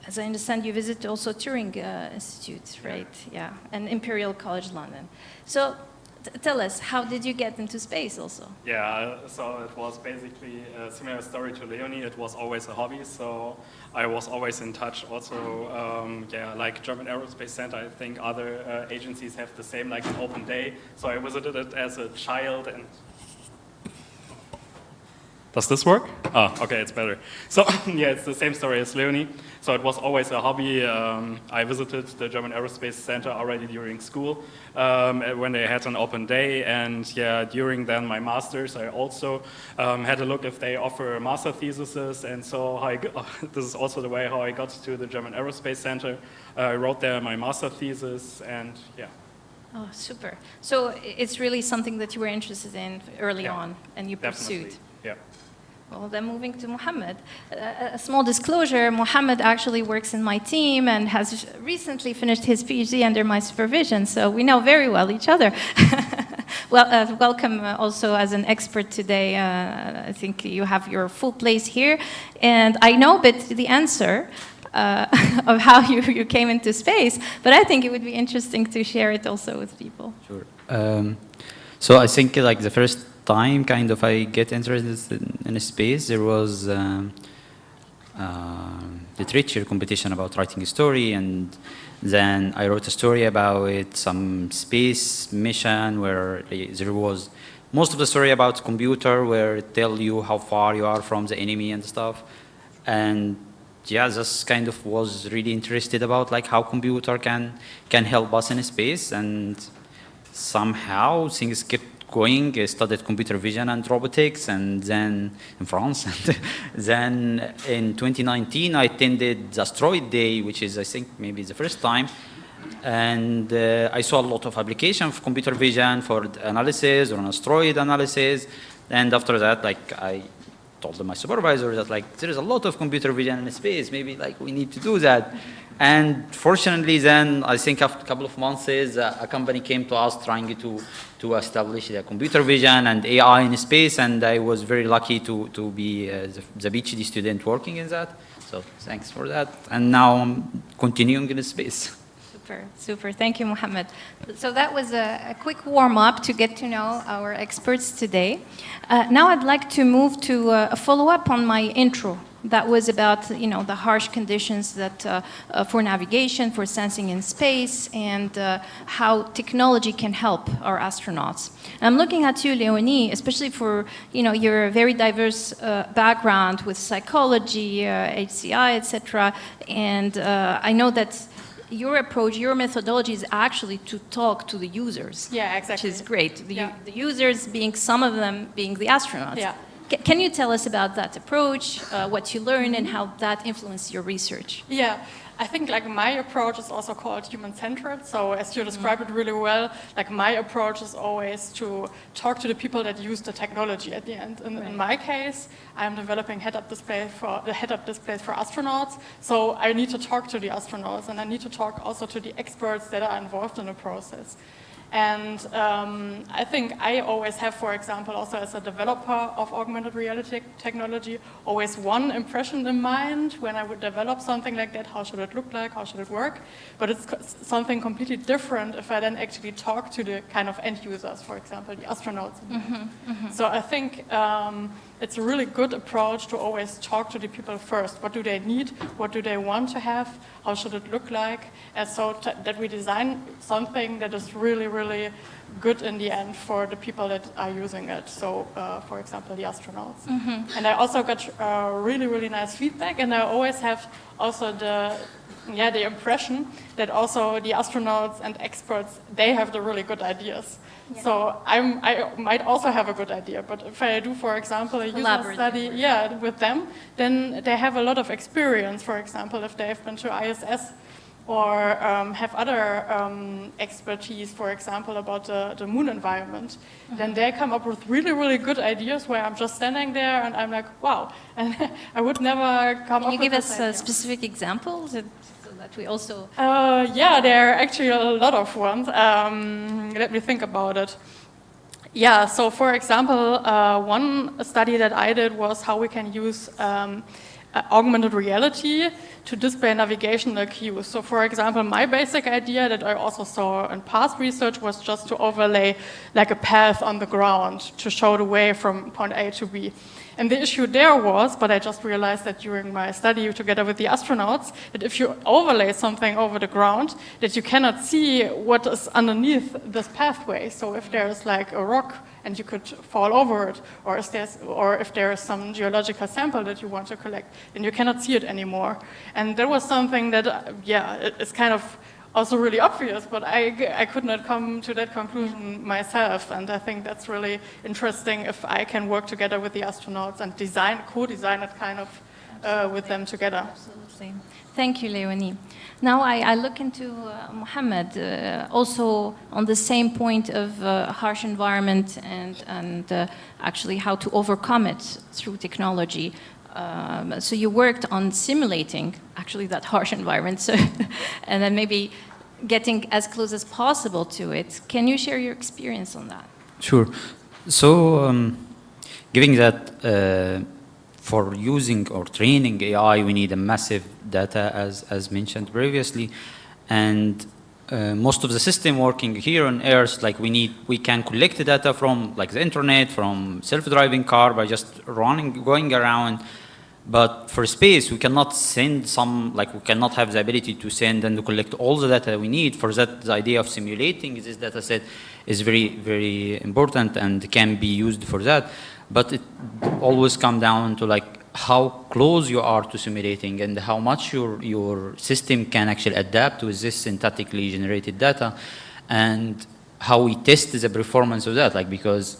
as I understand, you visit also Turing Institute, right? Yeah, and Imperial College London. So tell us, how did you get into space also? Yeah, so it was basically a similar story to Leonie. It was always a hobby, so I was always in touch also, like German Aerospace Center. I think other agencies have the same, like an open day. So I visited it as a child, and Does this work? Oh, okay, it's better. So, yeah, it's the same story as Leonie. So it was always a hobby. I visited the German Aerospace Center already during school when they had an open day. And yeah, during then my master's, I also had a look if they offer master theses. And so this is also the way how I got to the German Aerospace Center. I wrote there my master thesis, and yeah. Oh, super. So it's really something that you were interested in early Yeah, on, and you definitely. pursued. Yeah. Well, then moving to Mohammed. A small disclosure, Mohammed actually works in my team and has recently finished his PhD under my supervision, so we know very well each other. Well, welcome also as an expert today. I think you have your full place here. And I know but the answer of how you came into space, but I think it would be interesting to share it also with people. Sure. So I think like the first time kind of I get interested in space, there was literature competition about writing a story, and then I wrote a story about some space mission where there was most of the story about computer where it tell you how far you are from the enemy and stuff. And yeah, just kind of was really interested about like how computer can help us in space, and somehow things kept going. I studied computer vision and robotics, and then in France, and then in 2019 I attended the Asteroid Day, which is I think maybe the first time, and I saw a lot of application of computer vision for analysis or an asteroid analysis, and after that like I told my supervisor that like there is a lot of computer vision in space, maybe like we need to do that. And fortunately then I think after a couple of months a company came to us trying to establish the computer vision and AI in space, and I was very lucky to be the PhD student working in that. So thanks for that, and now I'm continuing in space. Super, super. Thank you, Mohammed. So that was a quick warm-up to get to know our experts today. Now I'd like to move to a follow-up on my intro. That was about, the harsh conditions that for navigation, for sensing in space, and how technology can help our astronauts. And I'm looking at you, Leonie, especially for, your very diverse background with psychology, HCI, etc. And I know that your approach, your methodology is actually to talk to the users. Yeah, exactly. Which is great. The users being, some of them being the astronauts. Yeah. Can you tell us about that approach, what you learned, and how that influenced your research? Yeah, I think like my approach is also called human-centered. So as you described it really well, like my approach is always to talk to the people that use the technology at the end. In my case, I'm developing head-up displays for astronauts. So I need to talk to the astronauts, and I need to talk also to the experts that are involved in the process. And I think I always have, for example, also as a developer of augmented reality technology, always one impression in mind when I would develop something like that. How should it look like? How should it work? But it's something completely different if I then actually talk to the kind of end users, for example, the astronauts. So I think it's a really good approach to always talk to the people first. What do they need? What do they want to have? How should it look like? And so that we design something that is really, really good in the end for the people that are using it. So, for example, the astronauts. And I also got really, really nice feedback, and I always have also the impression that also the astronauts and experts, they have the really good ideas. Yeah. So I might also have a good idea, but if I do, for example, a user study with them, then they have a lot of experience, for example, if they have been to ISS or have other expertise, for example, about the moon environment, then they come up with really, really good ideas where I'm just standing there and I'm like, wow, and I would never come up with this idea. Can you give us specific examples? That we also... there are actually a lot of ones. Let me think about it. Yeah, so for example, one study that I did was how we can use augmented reality to display navigational cues. So for example, my basic idea that I also saw in past research was just to overlay like a path on the ground to show the way from point A to B. And the issue there was, but I just realized that during my study together with the astronauts, that if you overlay something over the ground, that you cannot see what is underneath this pathway. So if there's like a rock and you could fall over it, or if there is some geological sample that you want to collect, then you cannot see it anymore. And that was something that, it's kind of also really obvious, but I could not come to that conclusion myself. And I think that's really interesting if I can work together with the astronauts and co-design it kind of with them together. Absolutely. Thank you, Leonie. Now I look into Mohammed, also on the same point of harsh environment and actually how to overcome it through technology. So you worked on simulating actually that harsh environment, so and then maybe getting as close as possible to it. Can you share your experience on that? Sure. So, given that for using or training AI, we need a massive data, as mentioned previously, and most of the system working here on Earth, like we can collect the data from like the internet, from self-driving car by just going around. But for space, we cannot send we cannot have the ability to send and to collect all the data we need. For that, the idea of simulating this data set is very, very important and can be used for that. But it always comes down to like how close you are to simulating and how much your system can actually adapt with this synthetically generated data, and how we test the performance of that. Like, because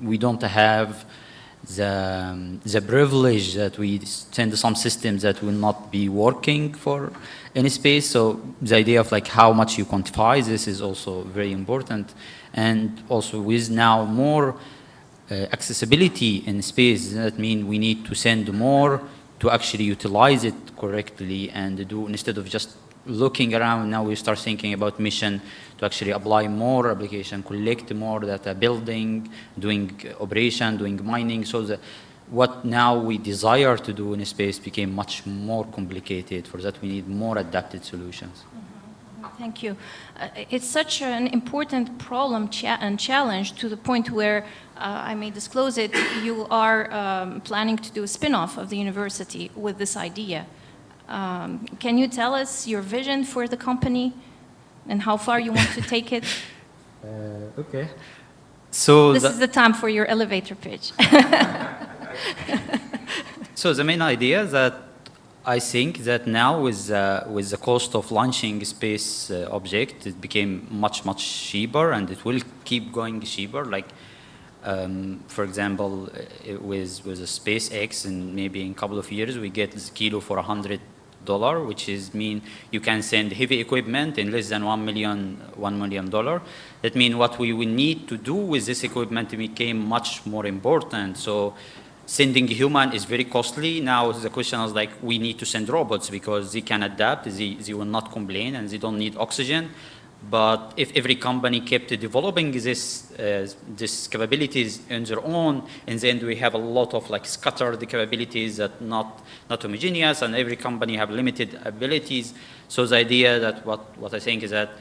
we don't have the privilege that we send some systems that will not be working for any space. So the idea of like how much you quantify this is also very important. And also with now more accessibility in space, that means we need to send more to actually utilize it correctly and do, instead of just looking around, now we start thinking about mission to actually apply more application, collect more data, building, doing operation, doing mining. So what now we desire to do in space became much more complicated. For that, we need more adapted solutions. Thank you. It's such an important problem and challenge to the point where, I may disclose it, you are planning to do a spin-off of the university with this idea. Can you tell us your vision for the company and how far you want to take it? Okay. So this is the time for your elevator pitch. So the main idea that I think that now with the cost of launching a space object, it became much cheaper, and it will keep going cheaper. Like, for example, with a SpaceX, and maybe in a couple of years we get this kilo for $100, which is mean you can send heavy equipment in less than $1 million. That means what we will need to do with this equipment became much more important. So sending human is very costly. Now the question is like, we need to send robots because they can adapt, they will not complain, and they don't need oxygen. But if every company kept developing this capabilities on their own, and then we have a lot of like scattered capabilities that not homogeneous, and every company have limited abilities. So the idea that what I think is that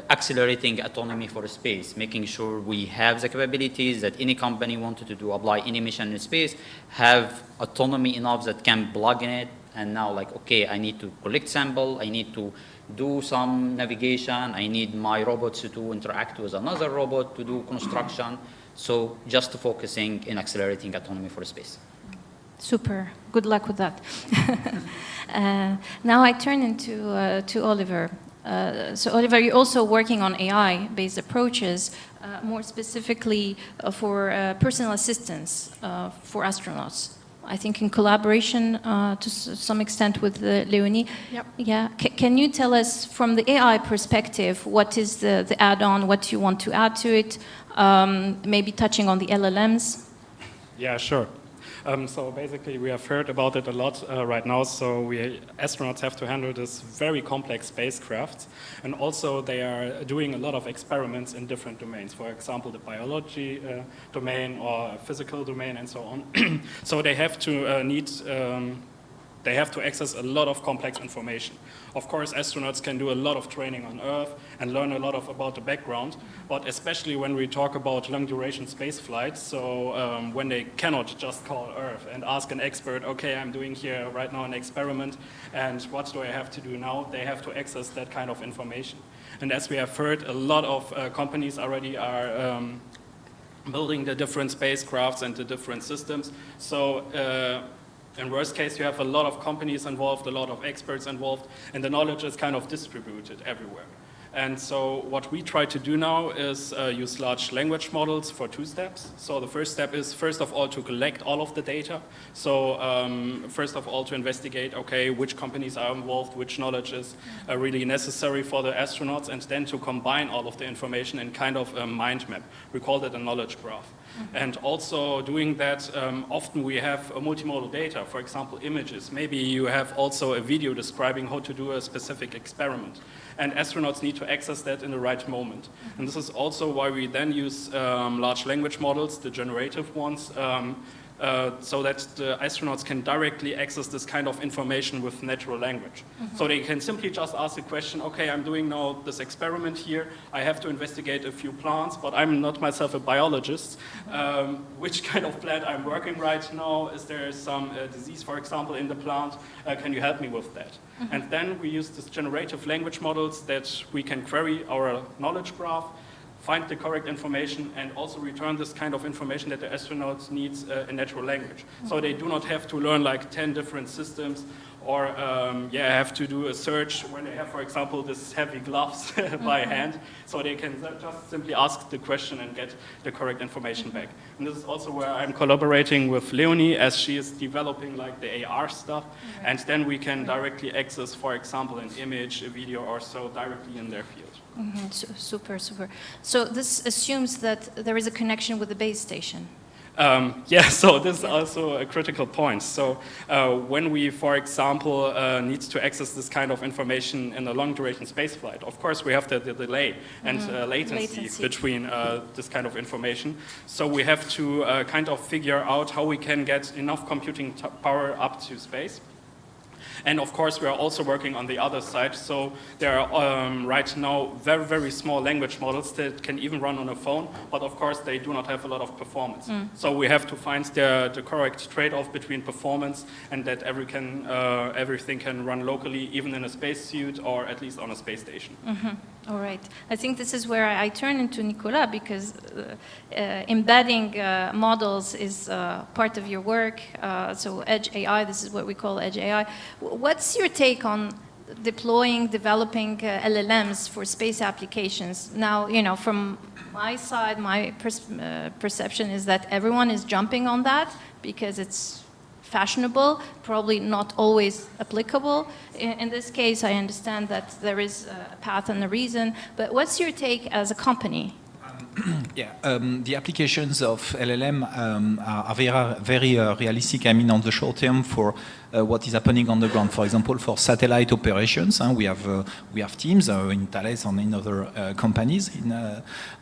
accelerating autonomy for space, making sure we have the capabilities that any company wanted to do, apply any mission in space, have autonomy enough that can plug in it, and now like, okay, I need to collect sample, I need to do some navigation, I need my robots to interact with another robot to do construction. So just focusing in accelerating autonomy for space. Super. Good luck with that. Now I turn into to Oliver. So Oliver, you're also working on AI-based approaches, more specifically for personal assistance for astronauts. I think in collaboration to some extent with Leonie. Yep. Yeah. Can you tell us from the AI perspective, what is the add-on, what you want to add to it, maybe touching on the LLMs? Yeah, sure. So basically, we have heard about it a lot right now. So astronauts have to handle this very complex spacecraft, and also they are doing a lot of experiments in different domains. For example, the biology domain or physical domain, and so on. So they have to They have to access a lot of complex information. Of course, astronauts can do a lot of training on Earth and learn a lot about the background, but especially when we talk about long-duration space flights, so when they cannot just call Earth and ask an expert, okay, I'm doing here right now an experiment, and what do I have to do now? They have to access that kind of information. And as we have heard, a lot of companies already are building the different spacecrafts and the different systems. So in worst case, you have a lot of companies involved, a lot of experts involved, and the knowledge is kind of distributed everywhere. And so what we try to do now is use large language models for 2 steps. So the first step is, first of all, to collect all of the data. So first of all, to investigate, okay, which companies are involved, which knowledge is really necessary for the astronauts, and then to combine all of the information in kind of a mind map. We call that a knowledge graph. And also doing that, often we have multimodal data, for example, images. Maybe you have also a video describing how to do a specific experiment. And astronauts need to access that in the right moment. And this is also why we then use large language models, the generative ones, so that the astronauts can directly access this kind of information with natural language. So they can simply just ask the question, okay, I'm doing now this experiment here, I have to investigate a few plants, but I'm not myself a biologist. Which kind of plant I'm working right now? Is there some disease, for example, in the plant? Can you help me with that? And then we use these generative language models that we can query our knowledge graph, find the correct information, and also return this kind of information that the astronauts needs in natural language. So they do not have to learn like 10 different systems, or have to do a search when they have, for example, this heavy gloves by hand. So they can just simply ask the question and get the correct information back. And this is also where I'm collaborating with Leonie, as she is developing like the AR stuff. And then we can directly access, for example, an image, a video or so directly in their field. Super. So this assumes that there is a connection with the base station. So this is also a critical point. So when we, for example, need to access this kind of information in a long-duration spaceflight, of course we have the delay and latency between this kind of information. So we have to kind of figure out how we can get enough computing power up to space. And of course, we are also working on the other side. So there are right now very, very small language models that can even run on a phone, but of course they do not have a lot of performance. So we have to find the correct trade-off between performance and that everything can run locally, even in a spacesuit or at least on a space station. All right. I think this is where I turn into Nicolas, because embedding models is part of your work. So Edge AI, this is what we call Edge AI. What's your take on developing LLMs for space applications? Now, from my side, my perception is that everyone is jumping on that because it's fashionable, probably not always applicable. In this case, I understand that there is a path and a reason, but what's your take as a company? The applications of LLM are very realistic, on the short term for what is happening on the ground. For example, for satellite operations, we have teams in Thales and in other companies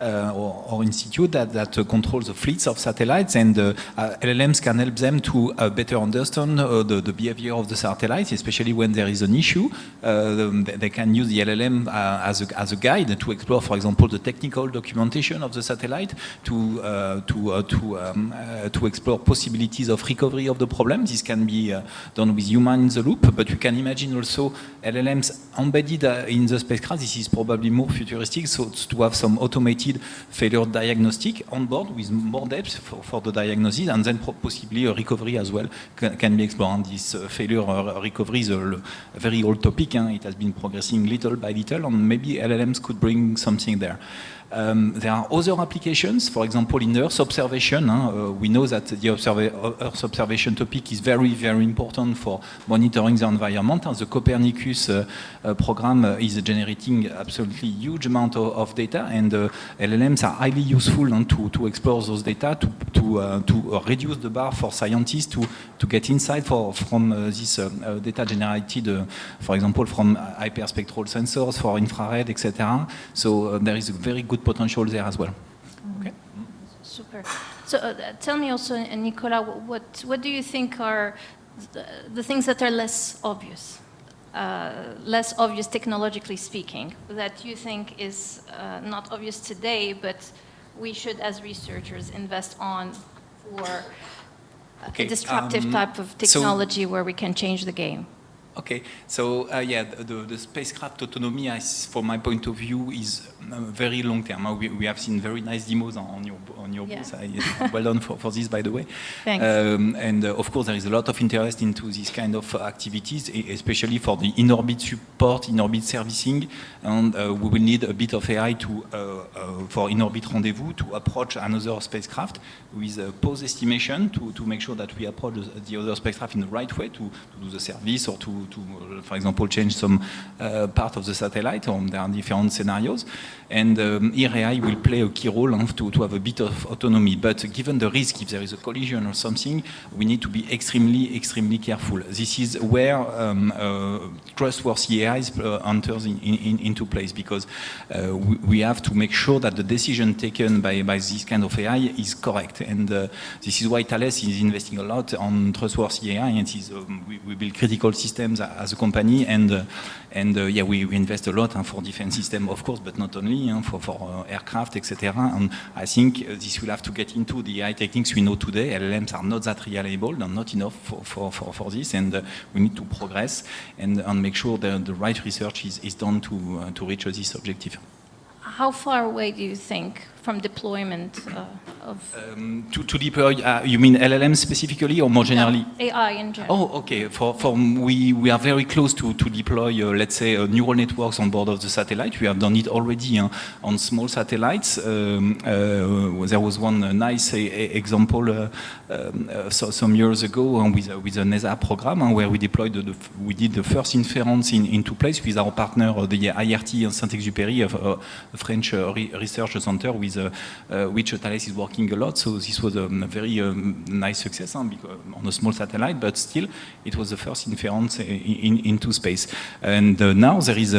or institute that control the fleets of satellites, and LLMs can help them to better understand the behavior of the satellites, especially when there is an issue. They can use the LLM as a guide to explore, for example, the technical documentation of the satellite, to explore possibilities of recovery of the problem. This can be done with human in the loop, but you can imagine also LLMs embedded in the spacecraft. This is probably more futuristic, so to have some automated failure diagnostic on board with more depth for the diagnosis, and then possibly a recovery as well can be explored. And this failure recovery is a very old topic. It has been progressing little by little, and maybe LLMs could bring something there. There are other applications, for example, in Earth observation. We know that the Earth observation topic is very, very important for monitoring the environment. And the Copernicus program is generating absolutely huge amount of data, and LLMs are highly useful to explore those data, to reduce the bar for scientists to get insight from this data generated, for example, from hyperspectral sensors, for infrared, etc. So there is a very good potential there as well. Okay. Super. So tell me also, Nicolas, what do you think are the things that are less obvious technologically speaking, that you think is not obvious today, but we should, as researchers, invest on for a disruptive type of technology where we can change the game? Okay, so yeah, the spacecraft autonomy, from my point of view, is very long term. We have seen very nice demos on your booth. Well done for this, by the way. Thanks. And of course, there is a lot of interest into this kind of activities, especially for the in-orbit support, in-orbit servicing, and we will need a bit of AI for in-orbit rendezvous to approach another spacecraft with pose estimation to make sure that we approach the other spacecraft in the right way to do the service or to for example, change some part of the satellite. There are different scenarios. And here AI will play a key role to have a bit of autonomy. But given the risk, if there is a collision or something, we need to be extremely, extremely careful. This is where trustworthy AI enters into place, because we have to make sure that the decision taken by this kind of AI is correct. And this is why Thales is investing a lot on trustworthy AI, and we build critical systems as a company, and yeah, we invest a lot for defense system, of course, but not only for aircraft, etc. And I think this will have to get into the AI techniques we know today. LLMs are not that reliable, they're not enough for this, and we need to progress and make sure that the right research is done to reach this objective. How far away do you think from deployment of... To deploy, you mean LLM specifically or more generally? No, AI in general. Oh, okay. We are very close to deploy, let's say, neural networks on board of the satellite. We have done it already on small satellites. There was one nice example some years ago with the NASA program where we deployed, we did the first inference into place with our partner, the IRT and Saint-Exupéry, a French research center with which Thales is working a lot. So this was a very nice success on a small satellite, but still it was the first inference into space. And now there is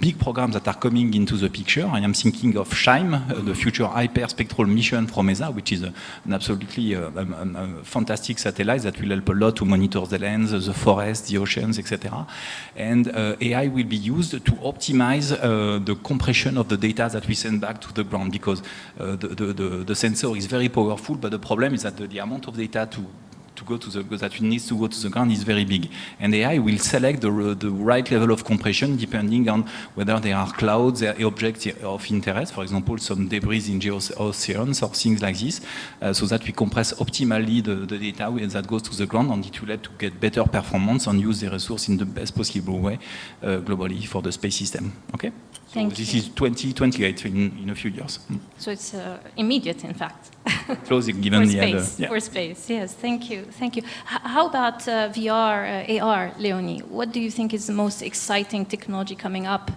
big programs that are coming into the picture. I am thinking of SHIME, the Future Hyperspectral Mission from ESA, which is an absolutely fantastic satellite that will help a lot to monitor the lands, the forests, the oceans, etc. And AI will be used to optimize the compression of the data that we send back to the ground, because the sensor is very powerful, but the problem is that the amount of data that needs to go to the ground is very big. And AI will select the right level of compression depending on whether there are clouds, objects of interest, for example, some debris in geoceans or things like this, so that we compress optimally the data that goes to the ground, and it will help to get better performance and use the resource in the best possible way globally for the space system. Okay? Thank you. This is 2028 in a few years. So it's immediate, in fact. Closing, given for space, yes. Thank you. How about VR, AR, Leonie? What do you think is the most exciting technology coming up?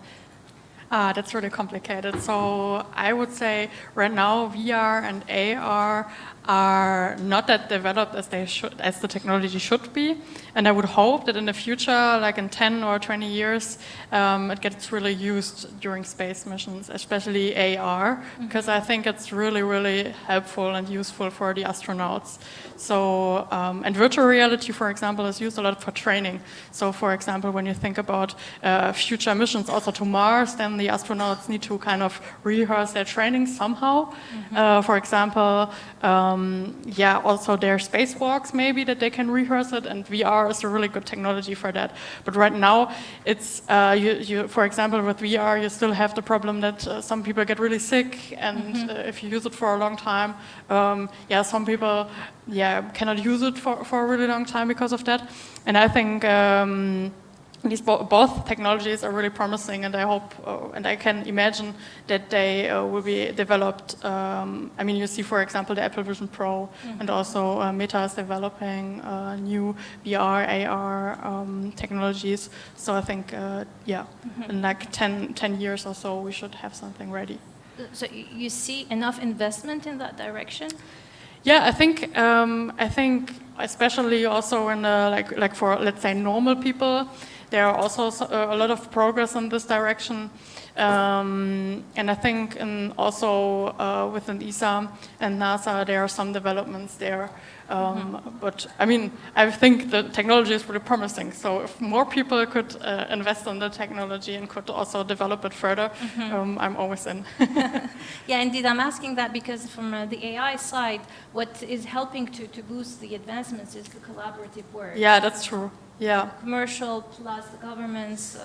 That's really complicated. So I would say right now VR and AR are not that developed as the technology should be. And I would hope that in the future, like in 10 or 20 years, it gets really used during space missions, especially AR, because I think it's really, really helpful and useful for the astronauts. So, and virtual reality, for example, is used a lot for training. So, for example, when you think about future missions also to Mars, then the astronauts need to kind of rehearse their training somehow. For example, also their spacewalks, maybe that they can rehearse it, and VR is a really good technology for that. But right now, it's for example, with VR, you still have the problem that some people get really sick, and if you use it for a long time, some people cannot use it for a really long time because of that. And I think these both technologies are really promising, and I hope and I can imagine that they will be developed. I mean, you see, for example, the Apple Vision Pro, and also Meta is developing new VR, AR technologies. So I think, in like 10 years or so, we should have something ready. So you see enough investment in that direction? Yeah, I think especially also in like for, let's say, normal people, there are also a lot of progress in this direction. And I think also within ESA and NASA, there are some developments there. But I mean, I think the technology is really promising. So if more people could invest in the technology and could also develop it further, I'm always in. Yeah, indeed, I'm asking that because from the AI side, what is helping to boost the advancements is the collaborative work. Yeah, that's true. Yeah. Commercial plus the governments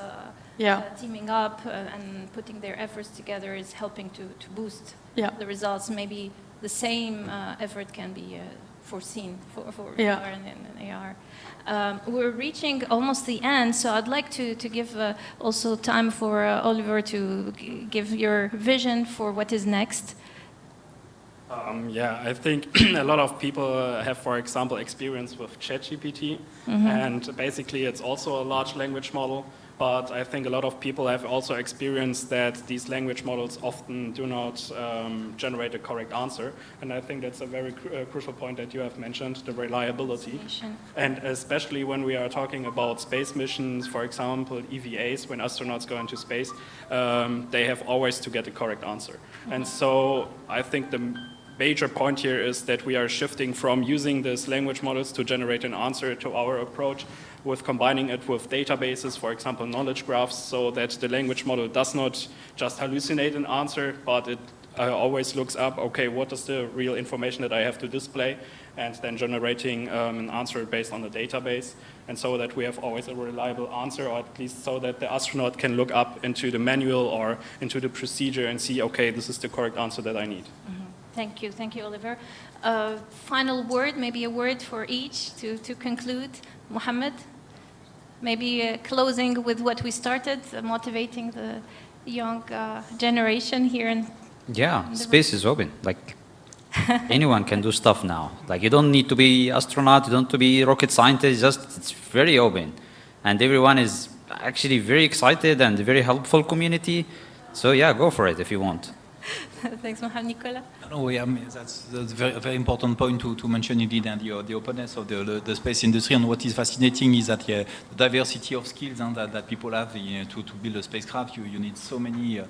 teaming up and putting their efforts together is helping to boost the results. Maybe the same effort can be foreseen for VR and AR. We're reaching almost the end, so I'd like to give also time for Oliver to give your vision for what is next. Yeah, I think a lot of people have, for example, experience with ChatGPT, and basically it's also a large language model, but I think a lot of people have also experienced that these language models often do not generate a correct answer, and I think that's a very crucial point that you have mentioned, the reliability. And especially when we are talking about space missions, for example, EVAs, when astronauts go into space, they have always to get a correct answer. And so I think the major point here is that we are shifting from using these language models to generate an answer to our approach with combining it with databases, for example, knowledge graphs, so that the language model does not just hallucinate an answer, but it always looks up, okay, what is the real information that I have to display, and then generating an answer based on the database, and so that we have always a reliable answer, or at least so that the astronaut can look up into the manual or into the procedure and see, okay, this is the correct answer that I need. Thank you, Oliver. Final word, maybe a word for each to conclude. Mohammed, maybe closing with what we started, motivating the young generation here in. Yeah, space is open. Like anyone can do stuff now. Like you don't need to be astronaut, you don't need to be rocket scientist. Just it's very open, and everyone is actually very excited and a very helpful community. So yeah, go for it if you want. Thanks, Mohammed. Nicolas? No, yeah, that's a very important point to mention indeed, and the openness of the space industry. And what is fascinating is that the diversity of skills that people have to build a spacecraft. You need so many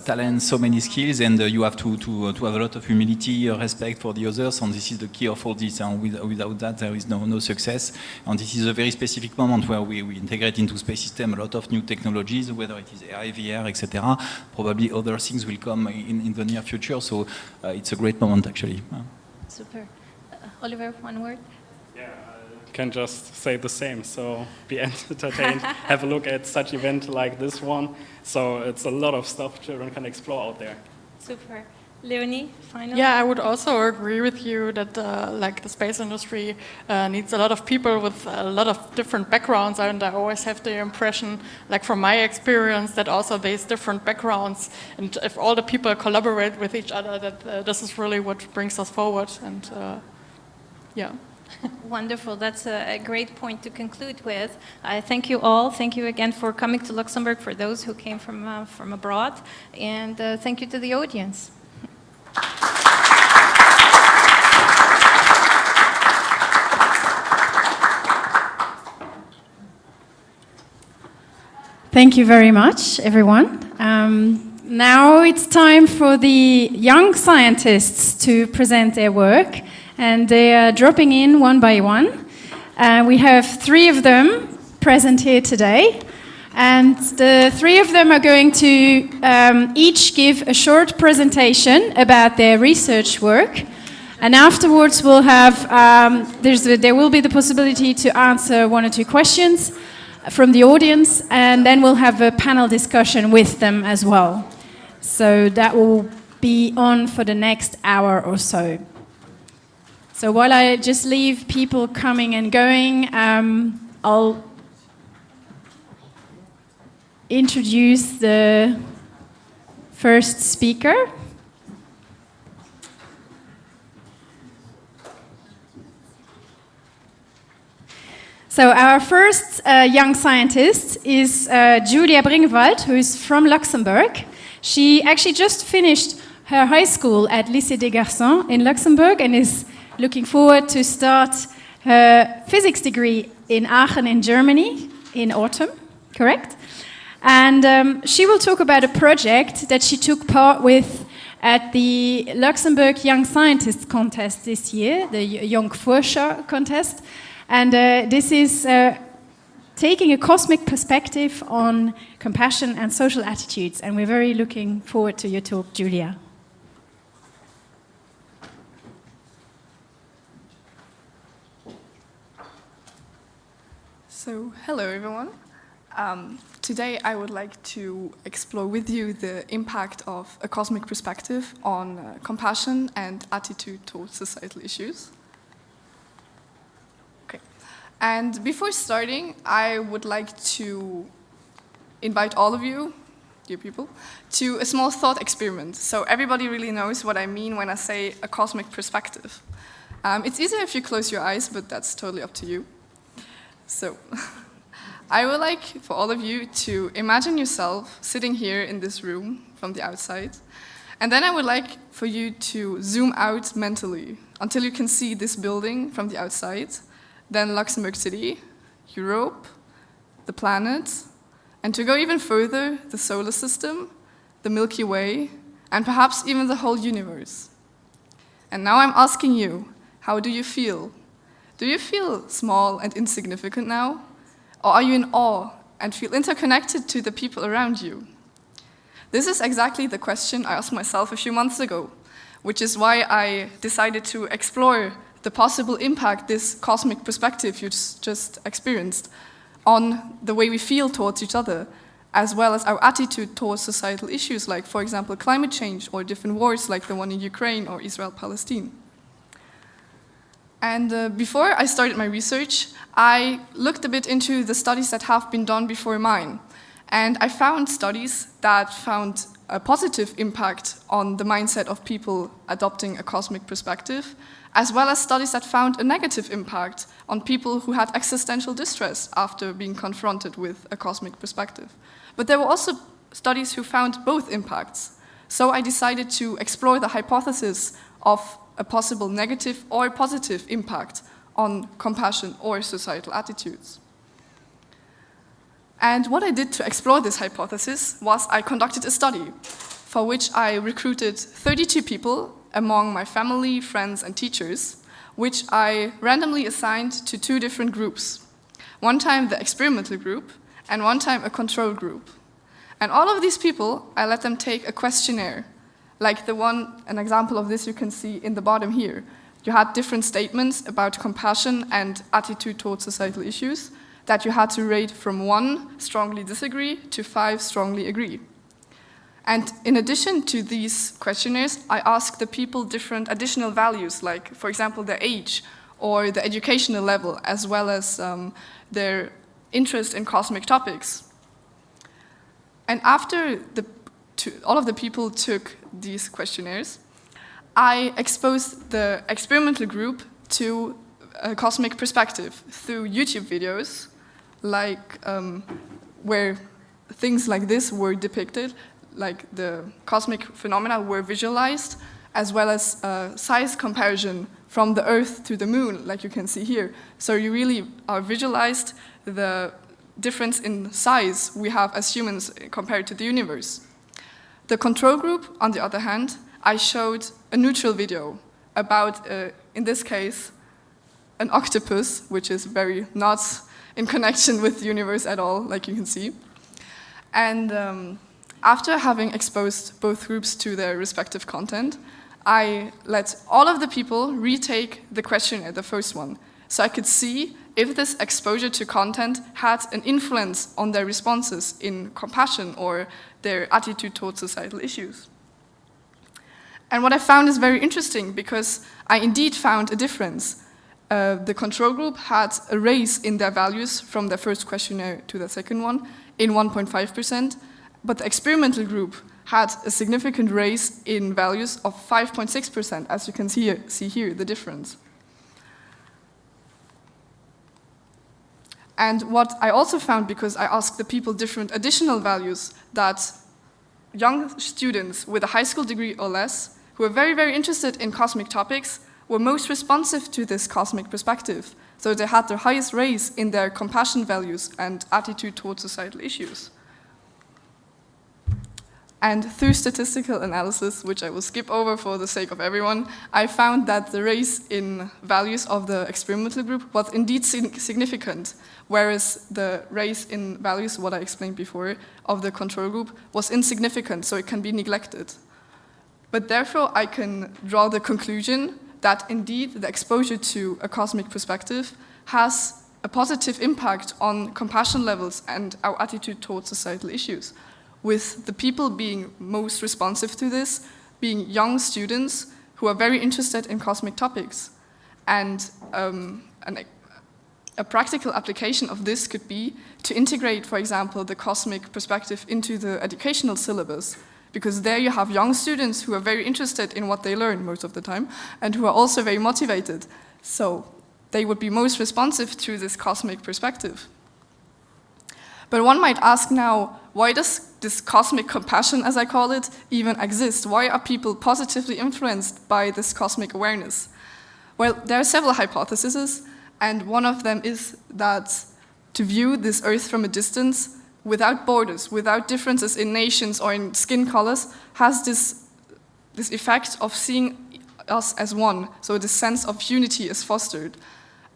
talents, so many skills, and you have to have a lot of humility, respect for the others, and this is the key of all this. And without that, there is no success. And this is a very specific moment where we integrate into space system a lot of new technologies, whether it is AI, VR, etc. Probably other things will come in the near future. So it's a great moment, actually. Super. Oliver, one word? Yeah, I can just say the same. So be entertained, have a look at such event like this one. So it's a lot of stuff children can explore out there. Super. Leonie, final? Yeah, I would also agree with you that like the space industry needs a lot of people with a lot of different backgrounds, and I always have the impression, like from my experience, that also there's different backgrounds, and if all the people collaborate with each other, that this is really what brings us forward, and yeah. Wonderful. That's a great point to conclude with. I thank you all. Thank you again for coming to Luxembourg, for those who came from abroad, and thank you to the audience. Thank you very much, everyone. Now it's time for the young scientists to present their work, and they are dropping in one by one. We have 3 of them present here today, and the 3 of them are going to each give a short presentation about their research work, and afterwards we'll have there will be the possibility to answer 1 or 2 questions from the audience, and then we'll have a panel discussion with them as well. So that will be on for the next hour or so. So while I just leave people coming and going, I'll introduce the first speaker. So our first young scientist is Julia Bringewald, who is from Luxembourg. She actually just finished her high school at Lycée des Garçons in Luxembourg and is looking forward to start her physics degree in Aachen in Germany in autumn. correct? And she will talk about a project that she took part with at the Luxembourg Young Scientists Contest this year, the Young Forscher Contest. And this is taking a cosmic perspective on compassion and social attitudes. And we're very looking forward to your talk, Julia. So, hello everyone. Today I would like to explore with you the impact of a cosmic perspective on compassion and attitude towards societal issues. Okay. And before starting, I would like to invite all of you, dear people, to a small thought experiment. So everybody really knows what I mean when I say a cosmic perspective. It's easier if you close your eyes, but that's totally up to you. So, I would like for all of you to imagine yourself sitting here in this room from the outside, and then I would like for you to zoom out mentally until you can see this building from the outside, then Luxembourg City, Europe, the planet, and to go even further, the solar system, the Milky Way, and perhaps even the whole universe. And now I'm asking you, how do you feel? Do you feel small and insignificant now? Or are you in awe and feel interconnected to the people around you? This is exactly the question I asked myself a few months ago, which is why I decided to explore the possible impact this cosmic perspective you just experienced on the way we feel towards each other, as well as our attitude towards societal issues like, for example, climate change or different wars like the one in Ukraine or Israel-Palestine. And before I started my research, I looked a bit into the studies that have been done before mine. And I found studies that found a positive impact on the mindset of people adopting a cosmic perspective, as well as studies that found a negative impact on people who had existential distress after being confronted with a cosmic perspective. But there were also studies who found both impacts. So I decided to explore the hypothesis of a possible negative or positive impact on compassion or societal attitudes. And what I did to explore this hypothesis was I conducted a study for which I recruited 32 people among my family, friends, and teachers, which I randomly assigned to two different groups. One time the experimental group, and one time a control group. And all of these people, I let them take a questionnaire, like the one, an example of this you can see in the bottom here. You had different statements about compassion and attitude towards societal issues that you had to rate from 1, strongly disagree, to 5, strongly agree. And in addition to these questionnaires, I asked the people different additional values, like, for example, their age or the educational level, as well as their interest in cosmic topics. And after all of the people took these questionnaires, I exposed the experimental group to a cosmic perspective through YouTube videos, like where things like this were depicted, like the cosmic phenomena were visualized, as well as size comparison from the Earth to the Moon, like you can see here. So you really are visualized the difference in size we have as humans compared to the universe. The control group, on the other hand, I showed a neutral video about, in this case, an octopus, which is very not in connection with the universe at all, like you can see. And after having exposed both groups to their respective content, I let all of the people retake the questionnaire, the first one, so I could see if this exposure to content had an influence on their responses in compassion or their attitude towards societal issues. And what I found is very interesting, because I indeed found a difference. The control group had a raise in their values from their first questionnaire to the second one in 1.5%, but the experimental group had a significant raise in values of 5.6%, as you can see here, the difference. And what I also found, because I asked the people different additional values, that young students with a high school degree or less, who are very, very interested in cosmic topics, were most responsive to this cosmic perspective. So they had their highest raise in their compassion values and attitude towards societal issues. And through statistical analysis, which I will skip over for the sake of everyone, I found that the raise in values of the experimental group was indeed significant, whereas the raise in values, what I explained before, of the control group was insignificant, so it can be neglected. But therefore, I can draw the conclusion that indeed the exposure to a cosmic perspective has a positive impact on compassion levels and our attitude towards societal issues, with the people being most responsive to this being young students who are very interested in cosmic topics. And a practical application of this could be to integrate, for example, the cosmic perspective into the educational syllabus, because there you have young students who are very interested in what they learn most of the time, and who are also very motivated. So they would be most responsive to this cosmic perspective. But one might ask now, why does this cosmic compassion, as I call it, even exist? Why are people positively influenced by this cosmic awareness? Well, there are several hypotheses, and one of them is that to view this Earth from a distance, without borders, without differences in nations or in skin colors, has this effect of seeing us as one. So the sense of unity is fostered.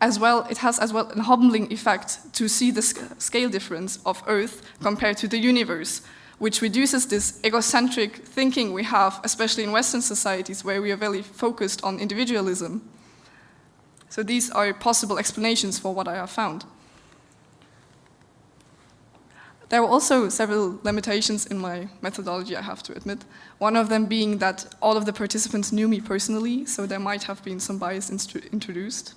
As well, it has as well a humbling effect to see the scale difference of Earth compared to the universe, which reduces this egocentric thinking we have, especially in Western societies where we are very focused on individualism. So these are possible explanations for what I have found. There were also several limitations in my methodology, I have to admit. One of them being that all of the participants knew me personally, so there might have been some bias introduced.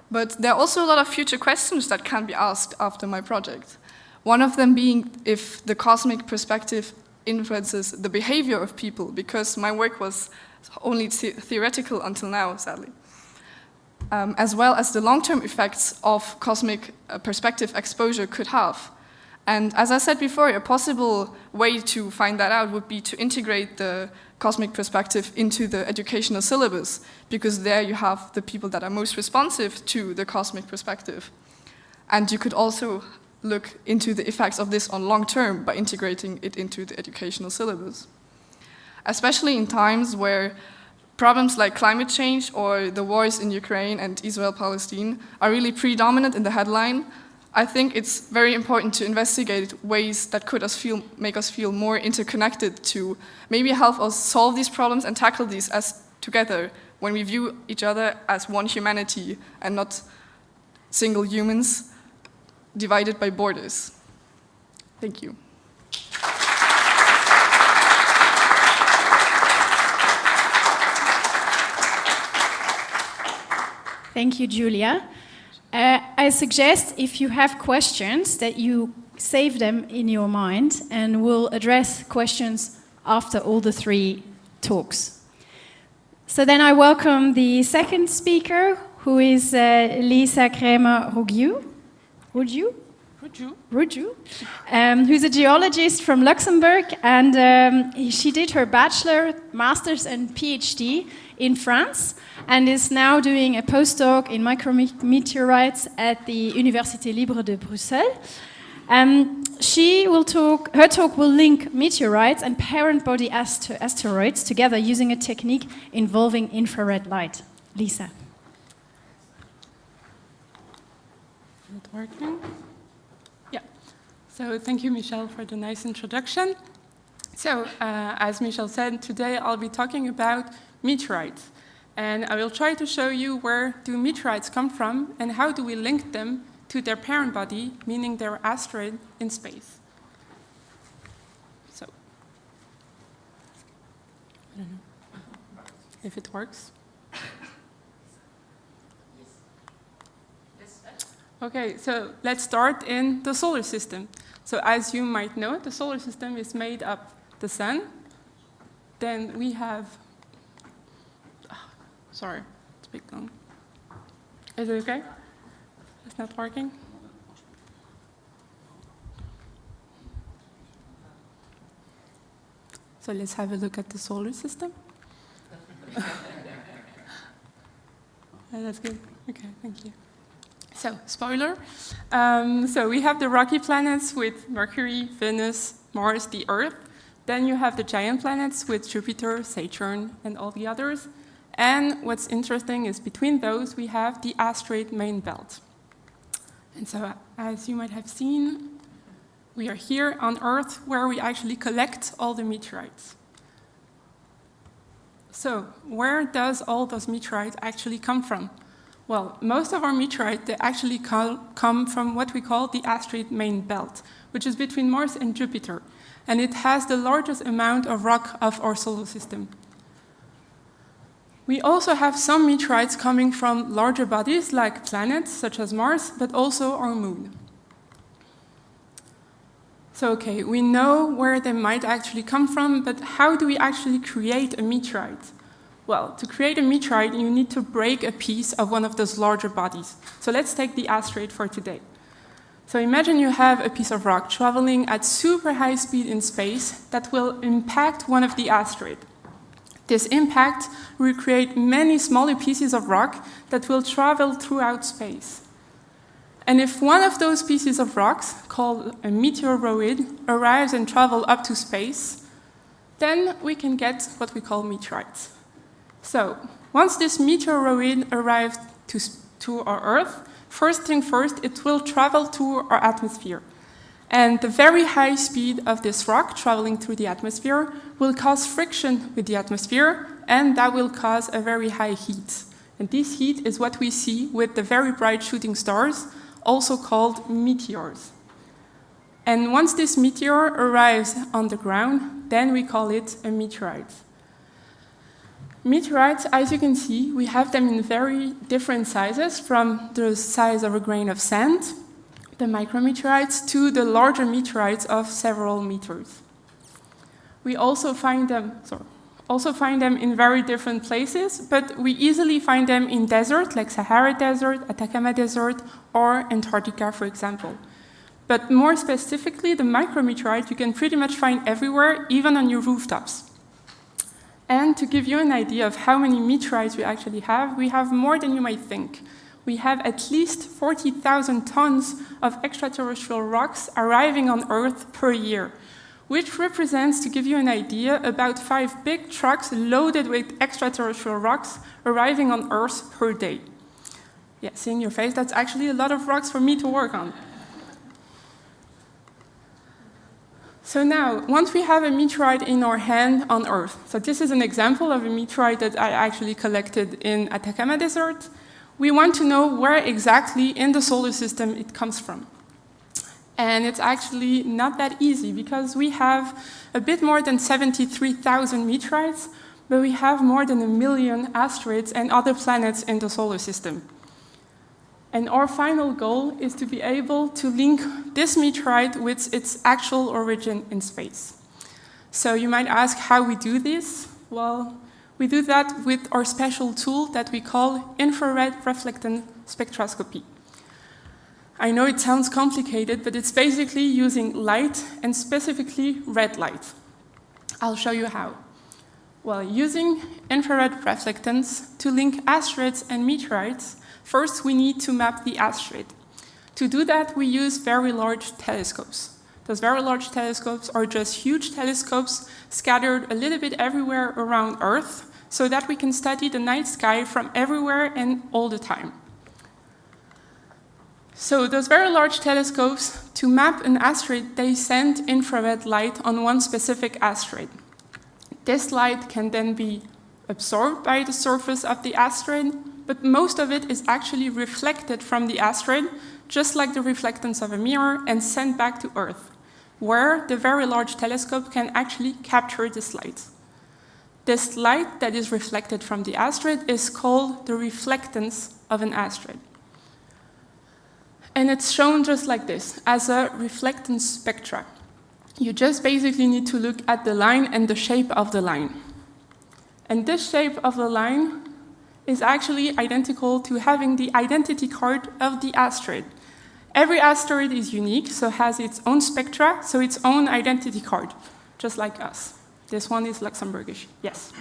But there are also a lot of future questions that can be asked after my project. One of them being if the cosmic perspective influences the behavior of people, because my work was only theoretical until now, sadly. As well as the long-term effects of cosmic perspective exposure could have. And as I said before, a possible way to find that out would be to integrate the cosmic perspective into the educational syllabus, because there you have the people that are most responsive to the cosmic perspective. And you could also look into the effects of this on long term by integrating it into the educational syllabus. Especially in times where problems like climate change or the wars in Ukraine and Israel-Palestine are really predominant in the headline, I think it's very important to investigate ways that could make us feel more interconnected to maybe help us solve these problems and tackle these as together when we view each other as one humanity and not single humans divided by borders. Thank you. Thank you, Julia. I suggest if you have questions that you save them in your mind, and we'll address questions after all the three talks. So then I welcome the second speaker, who is Lisa Kramer-Rougiu, who's a geologist from Luxembourg, and she did her bachelor, master's, and PhD in France, and is now doing a postdoc in micrometeorites at the Université Libre de Bruxelles. Her talk will link meteorites and parent body asteroids together using a technique involving infrared light. Lisa. Not working? Yeah. So thank you, Michelle, for the nice introduction. So, as Michelle said, today I'll be talking about meteorites. And I will try to show you where do meteorites come from and how do we link them to their parent body, meaning their asteroid in space. So, I don't know if it works. Okay, so let's start in the solar system. So as you might know, the solar system is made of the sun. Then we have, sorry, it's a bit long. Is it okay? It's not working? So let's have a look at the solar system. That's good. Okay, thank you. So, spoiler. So we have the rocky planets with Mercury, Venus, Mars, the Earth. Then you have the giant planets with Jupiter, Saturn, and all the others. And what's interesting is between those we have the asteroid main belt. And so, as you might have seen, we are here on Earth where we actually collect all the meteorites. So, where does all those meteorites actually come from? Well, most of our meteorites, they actually come from what we call the asteroid main belt, which is between Mars and Jupiter. And it has the largest amount of rock of our solar system. We also have some meteorites coming from larger bodies like planets, such as Mars, but also our moon. So, okay, we know where they might actually come from, but how do we actually create a meteorite? Well, to create a meteorite, you need to break a piece of one of those larger bodies. So let's take the asteroid for today. So imagine you have a piece of rock traveling at super high speed in space that will impact one of the asteroids. This impact will create many smaller pieces of rock that will travel throughout space. And if one of those pieces of rocks, called a meteoroid, arrives and travels up to space, then we can get what we call meteorites. So, once this meteoroid arrives to our Earth, first thing first, it will travel to our atmosphere. And the very high speed of this rock traveling through the atmosphere will cause friction with the atmosphere, and that will cause a very high heat. And this heat is what we see with the very bright shooting stars, also called meteors. And once this meteor arrives on the ground, then we call it a meteorite. Meteorites, as you can see, we have them in very different sizes, from the size of a grain of sand, the micrometeorites, to the larger meteorites of several meters. We also find them in very different places, but we easily find them in deserts like Sahara Desert, Atacama Desert, or Antarctica, for example. But more specifically, the micrometeorite you can pretty much find everywhere, even on your rooftops. And to give you an idea of how many meteorites we actually have, we have more than you might think. We have at least 40,000 tons of extraterrestrial rocks arriving on Earth per year, which represents, to give you an idea, about 5 big trucks loaded with extraterrestrial rocks arriving on Earth per day. Yeah, seeing your face, that's actually a lot of rocks for me to work on. So now, once we have a meteorite in our hand on Earth, so this is an example of a meteorite that I actually collected in Atacama Desert, we want to know where exactly in the solar system it comes from. And it's actually not that easy, because we have a bit more than 73,000 meteorites, but we have more than 1 million asteroids and other planets in the solar system. And our final goal is to be able to link this meteorite with its actual origin in space. So you might ask how we do this. Well, we do that with our special tool that we call infrared reflectance spectroscopy. I know it sounds complicated, but it's basically using light, and specifically red light. I'll show you how. Well, using infrared reflectance to link asteroids and meteorites, first we need to map the asteroid. To do that, we use very large telescopes. Those very large telescopes are just huge telescopes scattered a little bit everywhere around Earth, so that we can study the night sky from everywhere and all the time. So those very large telescopes, to map an asteroid, they send infrared light on one specific asteroid. This light can then be absorbed by the surface of the asteroid, but most of it is actually reflected from the asteroid, just like the reflectance of a mirror, and sent back to Earth, where the very large telescope can actually capture this light. This light that is reflected from the asteroid is called the reflectance of an asteroid. And it's shown just like this, as a reflectance spectra. You just basically need to look at the line and the shape of the line. And this shape of the line is actually identical to having the identity card of the asteroid. Every asteroid is unique, so has its own spectra, so its own identity card, just like us. This one is Luxembourgish, yes.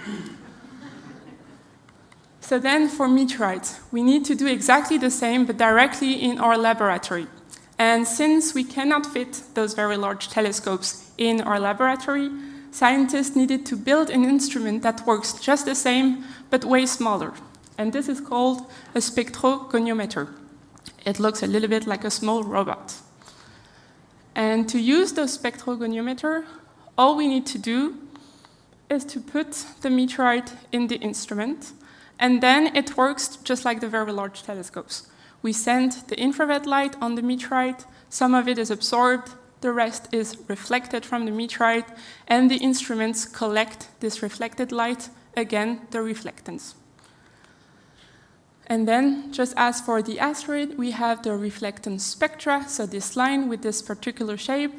So then for meteorites, we need to do exactly the same, but directly in our laboratory. And since we cannot fit those very large telescopes in our laboratory, scientists needed to build an instrument that works just the same, but way smaller. And this is called a spectrogoniometer. It looks a little bit like a small robot. And to use the spectrogoniometer, all we need to do is to put the meteorite in the instrument, and then it works just like the very large telescopes. We send the infrared light on the meteorite, some of it is absorbed, the rest is reflected from the meteorite, and the instruments collect this reflected light, again, the reflectance. And then, just as for the asteroid, we have the reflectance spectra, so this line with this particular shape,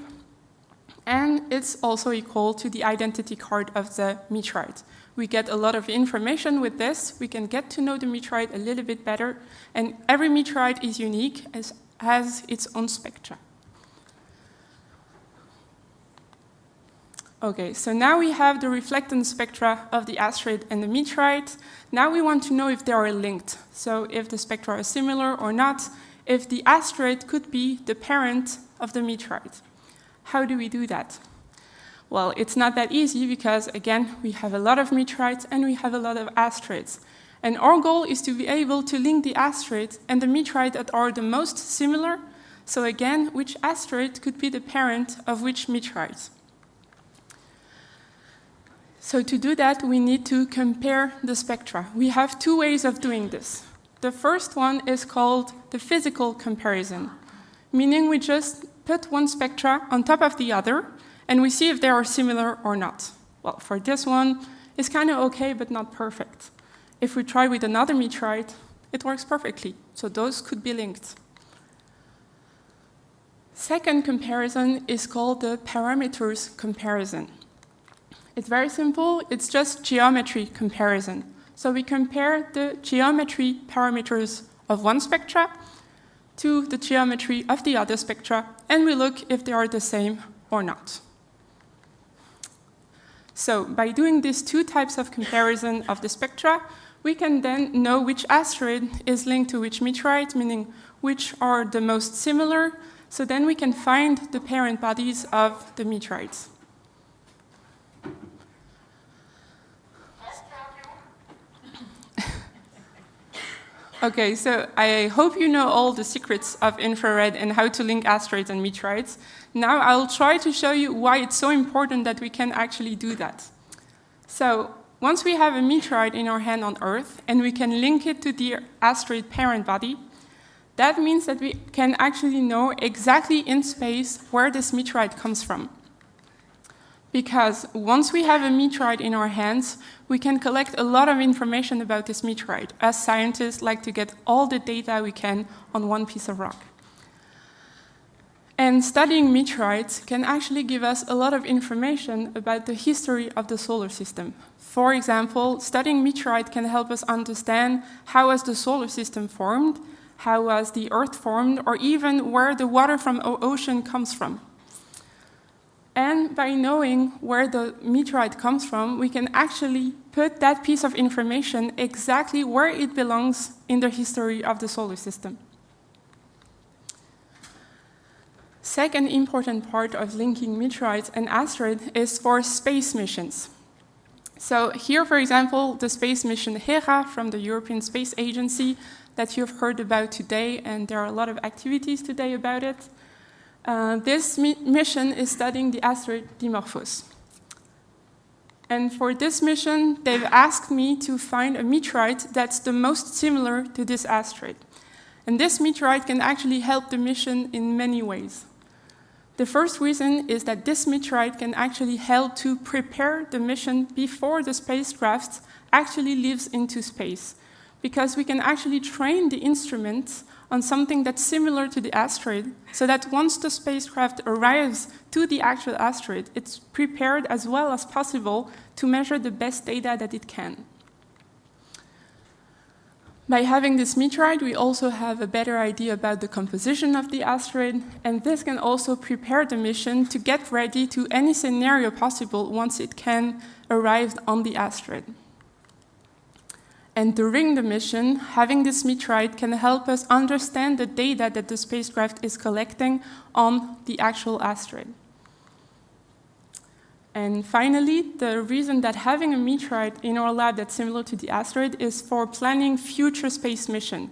and it's also equal to the identity card of the meteorite. We get a lot of information with this. We can get to know the meteorite a little bit better, and every meteorite is unique, has its own spectra. Okay, so now we have the reflectance spectra of the asteroid and the meteorite. Now we want to know if they are linked. So if the spectra are similar or not, if the asteroid could be the parent of the meteorite. How do we do that? Well, it's not that easy because, again, we have a lot of meteorites and we have a lot of asteroids. And our goal is to be able to link the asteroid and the meteorite that are the most similar. So again, which asteroid could be the parent of which meteorite? So to do that, we need to compare the spectra. We have two ways of doing this. The first one is called the physical comparison, meaning we just put one spectra on top of the other, and we see if they are similar or not. Well, for this one, it's kind of okay, but not perfect. If we try with another meteorite, it works perfectly, so those could be linked. Second comparison is called the parameters comparison. It's very simple, it's just geometry comparison. So we compare the geometry parameters of one spectra to the geometry of the other spectra, and we look if they are the same or not. So by doing these two types of comparison of the spectra, we can then know which asteroid is linked to which meteorite, meaning which are the most similar, so then we can find the parent bodies of the meteorites. Okay, so I hope you know all the secrets of infrared and how to link asteroids and meteorites. Now I'll try to show you why it's so important that we can actually do that. So once we have a meteorite in our hand on Earth and we can link it to the asteroid parent body, that means that we can actually know exactly in space where this meteorite comes from. Because once we have a meteorite in our hands, we can collect a lot of information about this meteorite. As scientists like to get all the data we can on one piece of rock. And studying meteorites can actually give us a lot of information about the history of the solar system. For example, studying meteorite can help us understand how was the solar system formed, how was the Earth formed, or even where the water from the ocean comes from. And by knowing where the meteorite comes from, we can actually put that piece of information exactly where it belongs in the history of the solar system. Second important part of linking meteorites and asteroids is for space missions. So here, for example, the space mission Hera from the European Space Agency that you've heard about today, and there are a lot of activities today about it. This mission is studying the asteroid Dimorphos. And for this mission, they've asked me to find a meteorite that's the most similar to this asteroid. And this meteorite can actually help the mission in many ways. The first reason is that this meteorite can actually help to prepare the mission before the spacecraft actually leaves into space, because we can actually train the instruments on something that's similar to the asteroid, so that once the spacecraft arrives to the actual asteroid, it's prepared as well as possible to measure the best data that it can. By having this meteorite, we also have a better idea about the composition of the asteroid, and this can also prepare the mission to get ready to any scenario possible once it can arrive on the asteroid. And during the mission, having this meteorite can help us understand the data that the spacecraft is collecting on the actual asteroid. And finally, the reason that having a meteorite in our lab that's similar to the asteroid is for planning future space mission.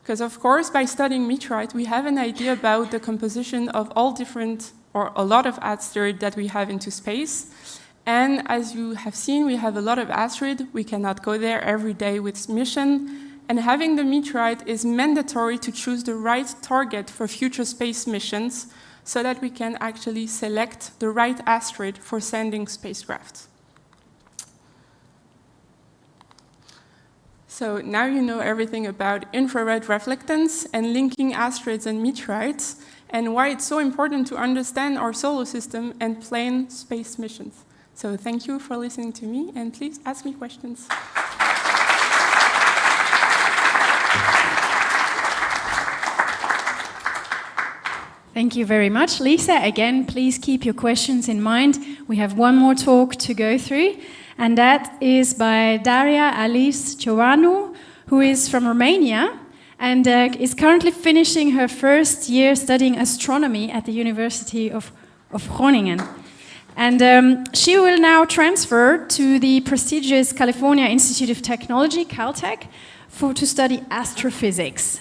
Because of course, by studying meteorite, we have an idea about the composition of all different, or a lot of asteroids that we have into space. And as you have seen, we have a lot of asteroids. We cannot go there every day with mission. And having the meteorite is mandatory to choose the right target for future space missions so that we can actually select the right asteroid for sending spacecraft. So now you know everything about infrared reflectance and linking asteroids and meteorites, and why it's so important to understand our solar system and plan space missions. So thank you for listening to me, and please ask me questions. Thank you very much, Lisa. Again, please keep your questions in mind. We have one more talk to go through, and that is by Daria Alice Ciovanu, who is from Romania and is currently finishing her first year studying astronomy at the University of Groningen. And she will now transfer to the prestigious California Institute of Technology, Caltech, to study astrophysics.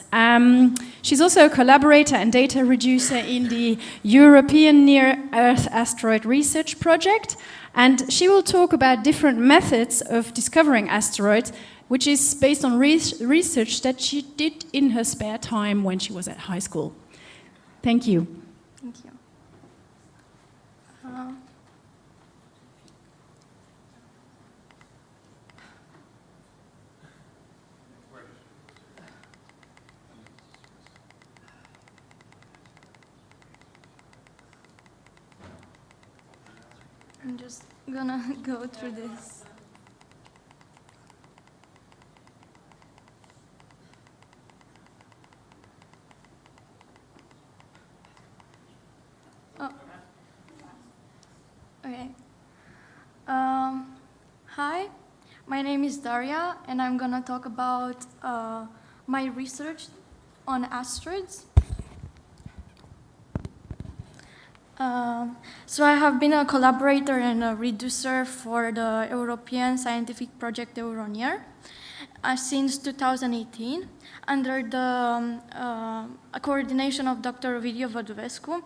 She's also a collaborator and data reducer in the European Near-Earth Asteroid Research Project, and she will talk about different methods of discovering asteroids, which is based on research that she did in her spare time when she was at high school. Thank you. Thank you. I'm just gonna go through this. Oh. Okay. Hi, my name is Daria, and I'm gonna talk about my research on asteroids. So I have been a collaborator and a reducer for the European scientific project Euronear since 2018 under the coordination of Dr. Ovidiu Văduvescu,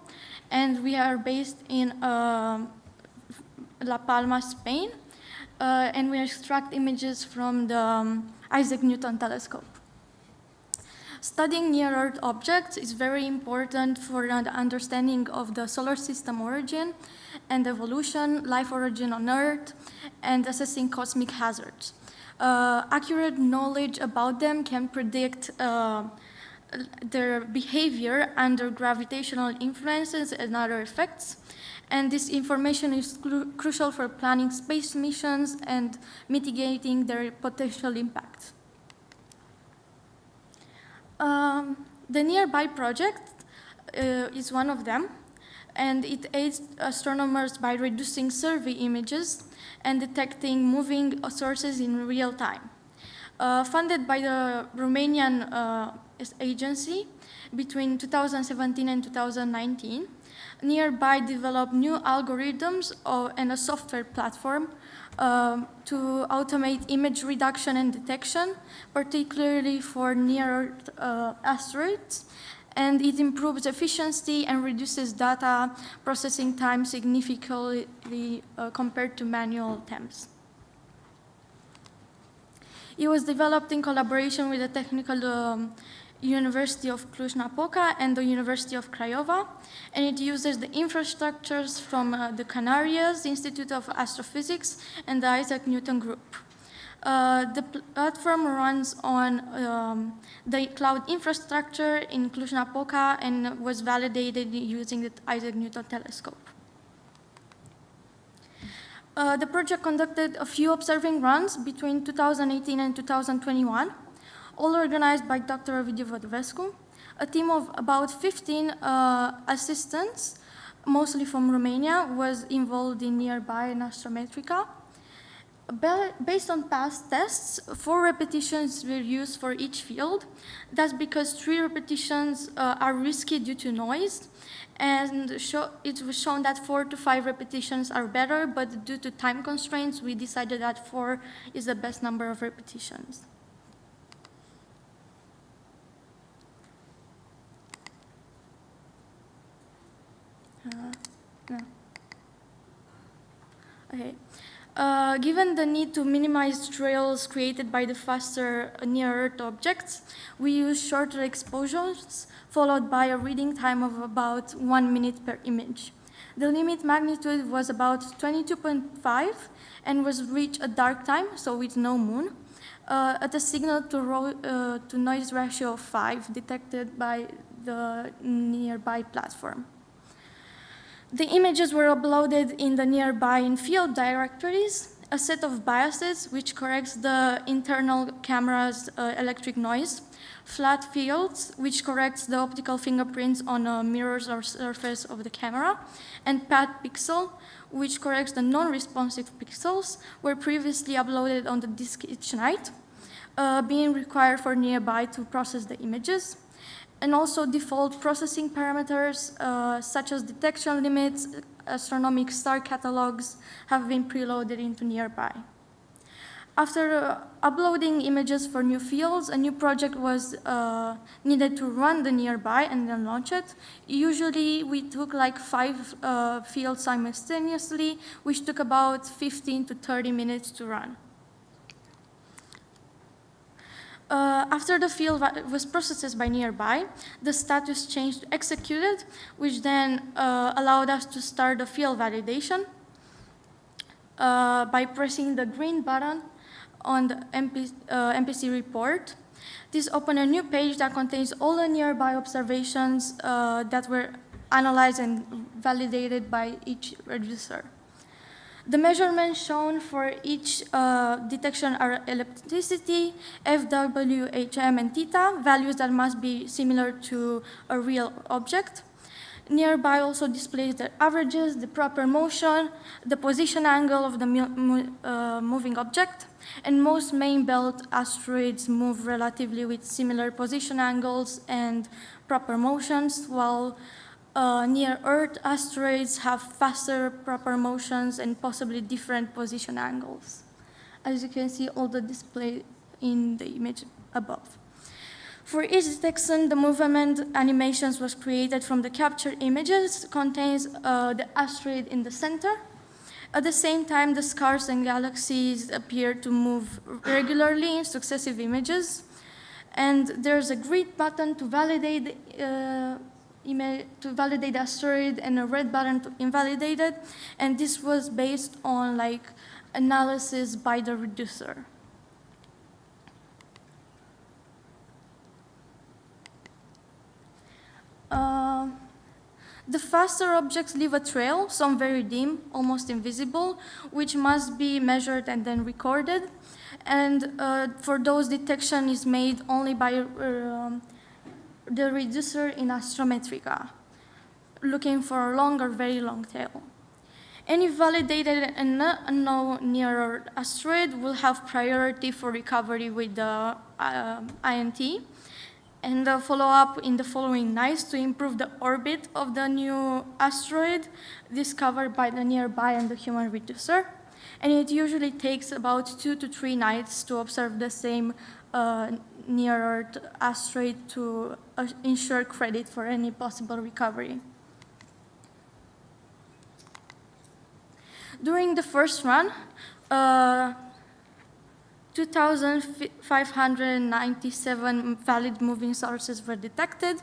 and we are based in La Palma, Spain, and we extract images from the Isaac Newton telescope. Studying near-Earth objects is very important for the understanding of the solar system origin and evolution, life origin on Earth, and assessing cosmic hazards. Accurate knowledge about them can predict their behavior under gravitational influences and other effects, and this information is crucial for planning space missions and mitigating their potential impact. The Nearby project is one of them, and it aids astronomers by reducing survey images and detecting moving sources in real time. Funded by the Romanian agency between 2017 and 2019, Nearby developed new algorithms and a software platform to automate image reduction and detection, particularly for near-Earth asteroids, and it improves efficiency and reduces data processing time significantly compared to manual attempts. It was developed in collaboration with the Technical University of Cluj-Napoca and the University of Craiova, and it uses the infrastructures from the Canarias Institute of Astrophysics and the Isaac Newton Group. The platform runs on the cloud infrastructure in Cluj-Napoca and was validated using the Isaac Newton telescope. The project conducted a few observing runs between 2018 and 2021, all organized by Dr. Ovidiu Văduvescu. A team of about 15 assistants, mostly from Romania, was involved in Nearby and Astrometrica. Based on past tests, 4 repetitions were used for each field. That's because 3 repetitions are risky due to noise, and it was shown that 4 to 5 repetitions are better, but due to time constraints, we decided that 4 is the best number of repetitions. No. Okay. Given the need to minimize trails created by the faster near-Earth objects, we use shorter exposures followed by a reading time of about 1 minute per image. The limit magnitude was about 22.5 and was reached at dark time, so with no moon, at a signal to noise ratio of 5 detected by the nearby platform. The images were uploaded in the nearby in-field directories, a set of biases which corrects the internal camera's electric noise, flat fields which corrects the optical fingerprints on a mirrors or surface of the camera, and path pixel which corrects the non-responsive pixels were previously uploaded on the disk each night, being required for nearby to process the images. And also default processing parameters such as detection limits, astronomical star catalogs have been preloaded into nearby. After uploading images for new fields, a new project was needed to run the nearby and then launch it. Usually we took like 5 fields simultaneously, which took about 15 to 30 minutes to run. After the field was processed by nearby, the status changed to executed, which then allowed us to start the field validation by pressing the green button on the MPC report. This opened a new page that contains all the nearby observations that were analyzed and validated by each reducer. The measurements shown for each detection are ellipticity, FW, HM, and theta, values that must be similar to a real object. Nearby also displays the averages, the proper motion, the position angle of the moving object, and most main belt asteroids move relatively with similar position angles and proper motions, while near-Earth asteroids have faster proper motions and possibly different position angles. As you can see, all the display in the image above. For each detection, the movement animations was created from the captured images, contains the asteroid in the center. At the same time, the stars and galaxies appear to move regularly in successive images. And there's a grid button to validate the asteroid and a red button to invalidate it, and this was based on like analysis by the reducer. The faster objects leave a trail, some very dim, almost invisible, which must be measured and then recorded. And for those, detection is made only by the reducer in Astrometrica, looking for a long or very long tail. Any validated and unknown near asteroid will have priority for recovery with the INT, and the follow-up in the following nights to improve the orbit of the new asteroid discovered by the nearby and the human reducer. And it usually takes about 2 to 3 nights to observe the same near-Earth asteroid to ensure credit for any possible recovery. During the first run, 2,597 valid moving sources were detected.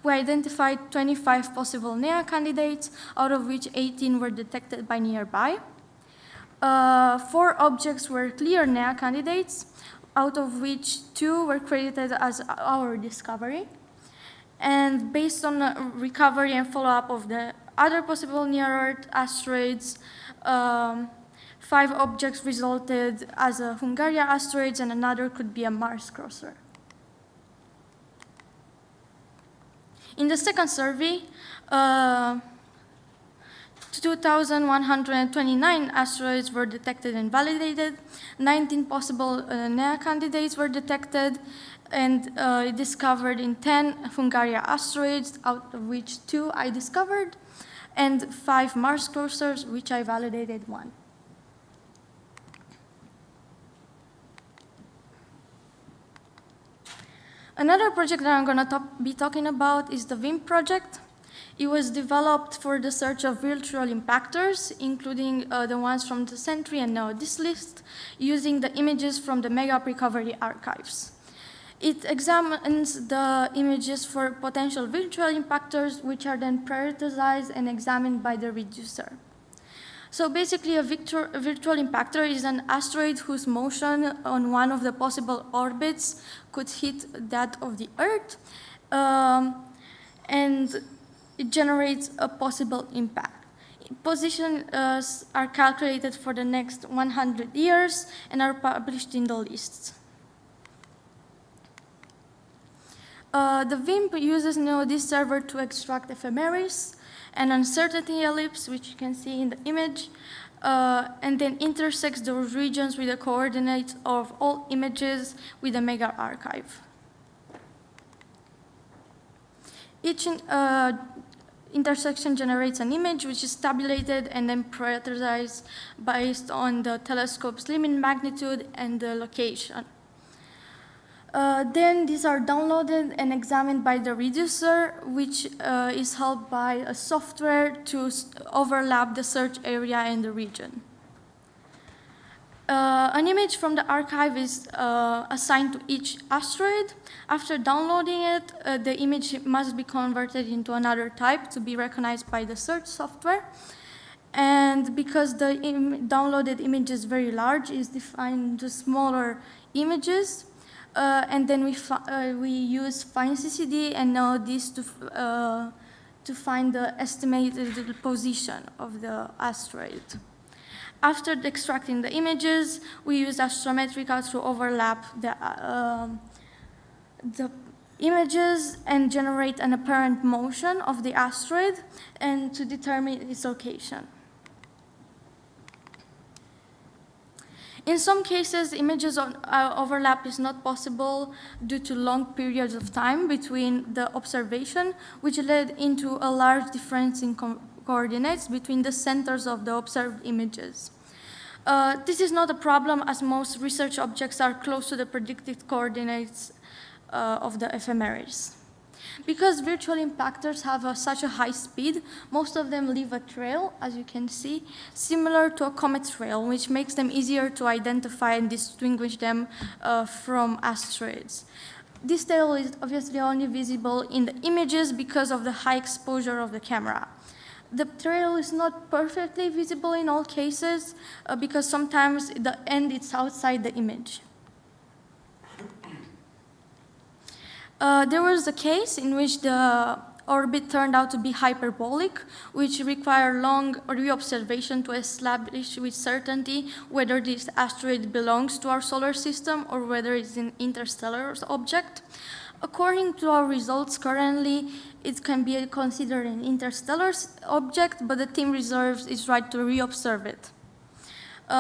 We identified 25 possible NEA candidates, out of which 18 were detected by nearby. 4 objects were clear NEA candidates, out of which 2 were credited as our discovery. And based on recovery and follow-up of the other possible near-Earth asteroids, 5 objects resulted as a Hungaria asteroids, and another could be a Mars crosser. In the second survey, 2,129 asteroids were detected and validated. 19 possible NEA candidates were detected and discovered in 10 Hungaria asteroids, out of which 2 I discovered, and 5 Mars clusters, which I validated 1. Another project that I'm going to be talking about is the VIM project. It was developed for the search of virtual impactors, including the ones from the Sentry and now this list, using the images from the MEGAP recovery archives. It examines the images for potential virtual impactors, which are then prioritized and examined by the reducer. So basically, a virtual impactor is an asteroid whose motion on one of the possible orbits could hit that of the Earth, and it generates a possible impact. Positions are calculated for the next 100 years and are published in the lists. The VIM uses this server to extract ephemeris, an uncertainty ellipse, which you can see in the image, and then intersects those regions with the coordinates of all images with the MEGA archive. Each intersection generates an image which is tabulated and then prioritized based on the telescope's limit magnitude and the location. Then these are downloaded and examined by the reducer, which is helped by a software to overlap the search area and the region. An image from the archive is assigned to each asteroid. After downloading it, the image must be converted into another type to be recognized by the search software. And because the downloaded image is very large, it's defined into smaller images. And then we use fine CCD and now this to find the estimated position of the asteroid. After extracting the images, we use Astrometrica to overlap the images and generate an apparent motion of the asteroid and to determine its location. In some cases, images overlap is not possible due to long periods of time between the observation, which led into a large difference in coordinates between the centers of the observed images. This is not a problem as most research objects are close to the predicted coordinates of the ephemeris. Because virtual impactors have such a high speed, most of them leave a trail, as you can see, similar to a comet trail, which makes them easier to identify and distinguish them from asteroids. This trail is obviously only visible in the images because of the high exposure of the camera. The trail is not perfectly visible in all cases because sometimes the end is outside the image. There was a case in which the orbit turned out to be hyperbolic, which required long reobservation to establish with certainty whether this asteroid belongs to our solar system or whether it's an interstellar object. According to our results currently, it can be considered an interstellar object, but the team reserves its right to reobserve it.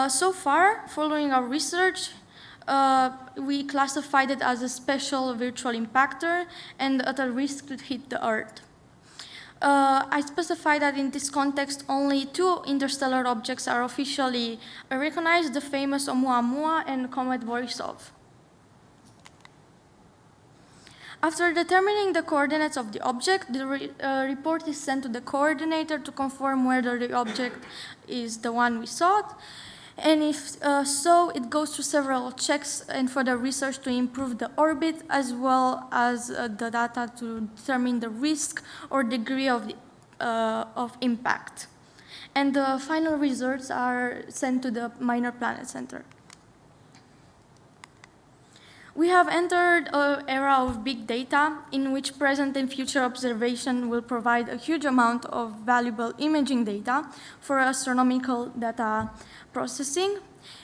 So far, following our research, we classified it as a special virtual impactor and at a risk to hit the Earth. I specify that in this context, only 2 interstellar objects are officially recognized, the famous Oumuamua and Comet Borisov. After determining the coordinates of the object, the report is sent to the coordinator to confirm whether the object is the one we sought. And if so, it goes through several checks and further research to improve the orbit as well as the data to determine the risk or degree of impact. And the final results are sent to the Minor Planet Center. We have entered an era of big data in which present and future observation will provide a huge amount of valuable imaging data for astronomical data processing.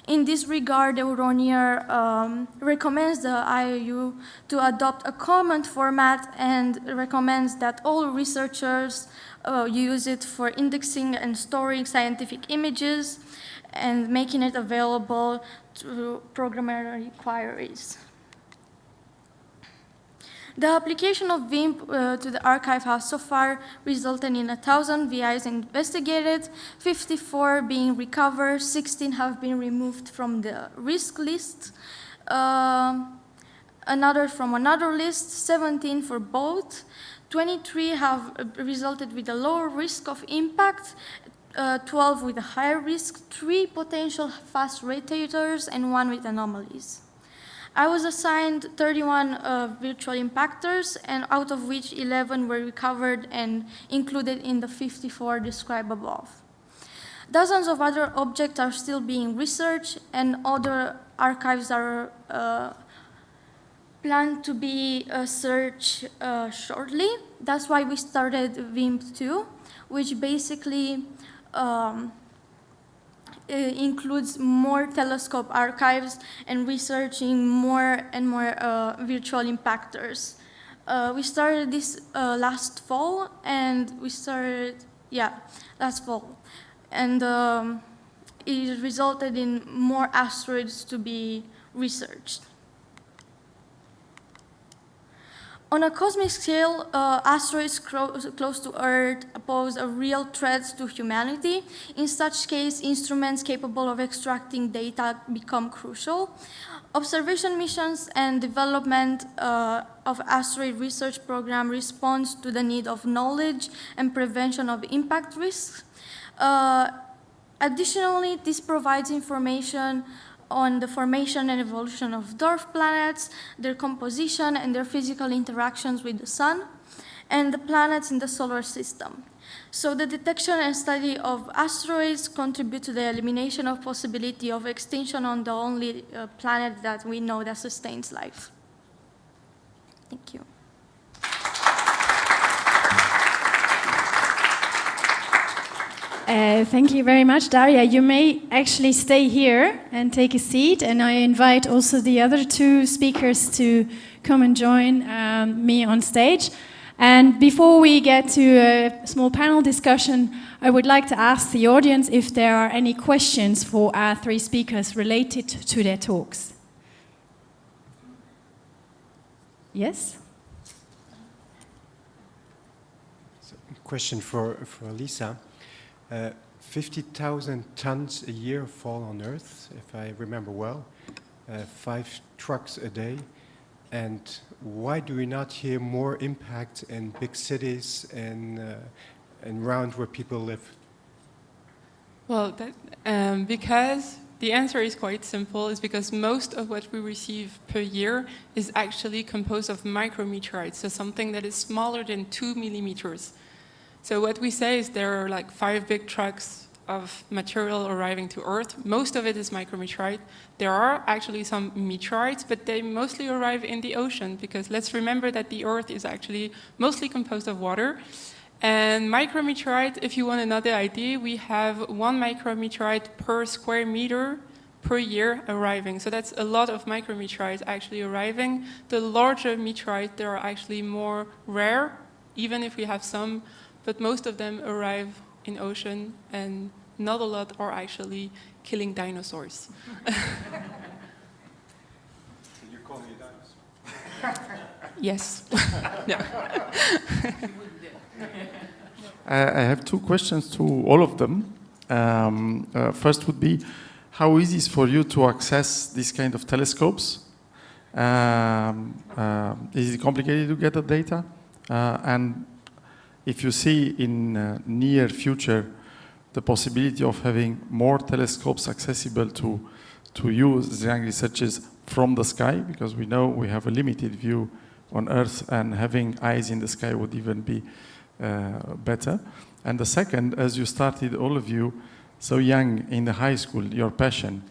In this regard, Euronier recommends the IAU to adopt a common format and recommends that all researchers use it for indexing and storing scientific images and making it available to programmable queries. The application of WIMP to the archive has so far resulted in 1,000 VIs investigated, 54 being recovered, 16 have been removed from the risk list, another from another list, 17 for both, 23 have resulted with a lower risk of impact, 12 with a higher risk, 3 potential fast rotators, and 1 with anomalies. I was assigned 31 virtual impactors, and out of which 11 were recovered and included in the 54 described above. Dozens of other objects are still being researched, and other archives are planned to be searched shortly. That's why we started WIMP 2, which basically includes more telescope archives and researching more and more virtual impactors. We started this last fall, and last fall. And it resulted in more asteroids to be researched. On a cosmic scale, asteroids close to Earth pose a real threat to humanity. In such case, instruments capable of extracting data become crucial. Observation missions and development of asteroid research program responds to the need of knowledge and prevention of impact risks. Additionally, this provides information on the formation and evolution of dwarf planets, their composition and their physical interactions with the Sun, and the planets in the solar system. So the detection and study of asteroids contribute to the elimination of possibility of extinction on the only planet that we know that sustains life. Thank you. Thank you very much, Daria. You may actually stay here and take a seat, and I invite also the other 2 speakers to come and join me on stage. And before we get to a small panel discussion, I would like to ask the audience if there are any questions for our 3 speakers related to their talks. Yes? So, question for Lisa. 50,000 tons a year fall on Earth, if I remember well, 5 trucks a day. And why do we not hear more impact in big cities and around where people live? Well, because the answer is quite simple, is because most of what we receive per year is actually composed of micrometeorites, so something that is smaller than 2 millimeters. So what we say is there are like 5 big trucks of material arriving to Earth. Most of it is micrometeorite. There are actually some meteorites, but they mostly arrive in the ocean, because let's remember that the Earth is actually mostly composed of water. And micrometeorite, if you want another idea, we have 1 micrometeorite per square meter per year arriving. So that's a lot of micrometeorites actually arriving. The larger meteorites, they are actually more rare, even if we have some, but most of them arrive in ocean, and not a lot are actually killing dinosaurs. You call me a dinosaur? Yes. I have 2 questions to all of them. First would be, how easy is it for you to access this kind of telescopes? Is it complicated to get the data? And if you see in near future the possibility of having more telescopes accessible to use young researchers from the sky, because we know we have a limited view on Earth, and having eyes in the sky would even be better. And the second, as you started, all of you, so young in the high school, your passion,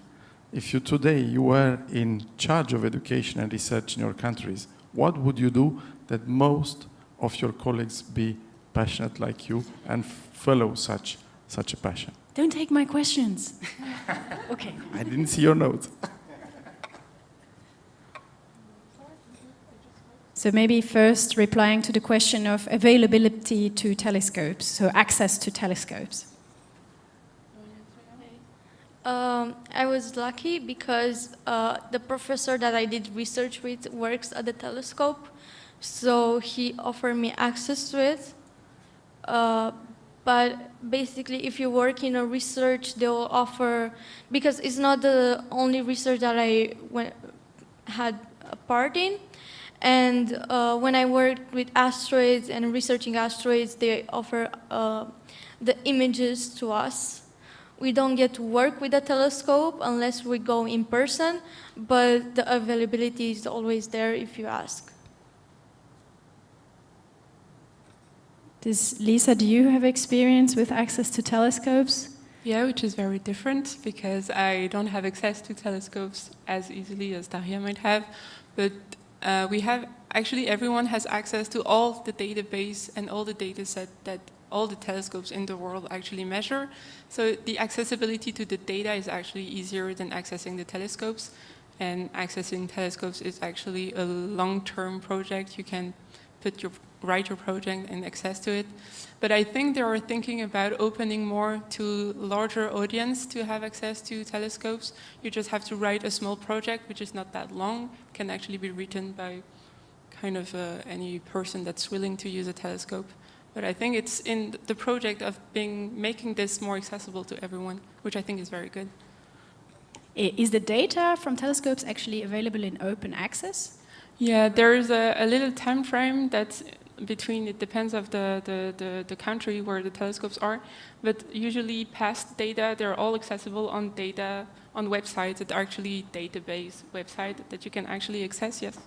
if you today you were in charge of education and research in your countries, what would you do that most of your colleagues be passionate like you and follow such a passion? Don't take my questions. Okay. I didn't see your notes. So So maybe first replying to the question of availability to telescopes, so access to telescopes. I was lucky because the professor that I did research with works at the telescope, so he offered me access to it. But basically, if you work in a research, they will offer, because it's not the only research that I had a part in. And when I worked with asteroids and researching asteroids, they offer the images to us. We don't get to work with a telescope unless we go in person, but the availability is always there if you ask. Lisa, do you have experience with access to telescopes? Yeah, which is very different because I don't have access to telescopes as easily as Daria might have. But we have, actually everyone has access to all the database and all the data set that all the telescopes in the world actually measure. So the accessibility to the data is actually easier than accessing the telescopes. And accessing telescopes is actually a long-term project. You can write your project and access to it. But I think they are thinking about opening more to larger audience to have access to telescopes. You just have to write a small project, which is not that long, can actually be written by kind of any person that's willing to use a telescope. But I think it's in the project of making this more accessible to everyone, which I think is very good. Is the data from telescopes actually available in open access? Yeah, there is a little time frame that's between, it depends of the country where the telescopes are, but usually past data, they're all accessible on websites that are actually database website that you can actually access, yes.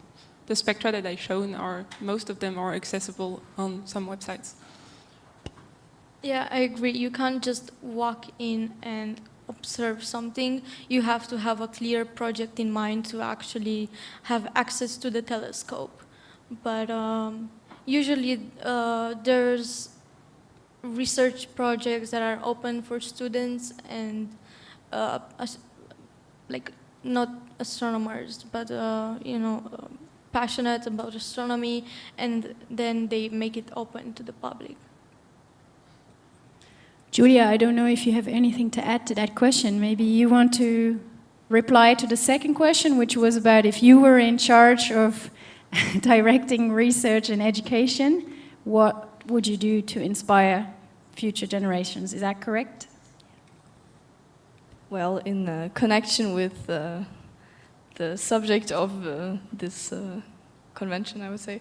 The spectra that I've shown most of them are accessible on some websites. Yeah, I agree. You can't just walk in and observe something. You have to have a clear project in mind to actually have access to the telescope. But usually there's research projects that are open for students and like not astronomers, but passionate about astronomy, and then they make it open to the public. Julia, I don't know if you have anything to add to that question. Maybe you want to reply to the second question, which was about if you were in charge of directing research and education, what would you do to inspire future generations? Is that correct? Well, in connection with the subject of this convention, I would say,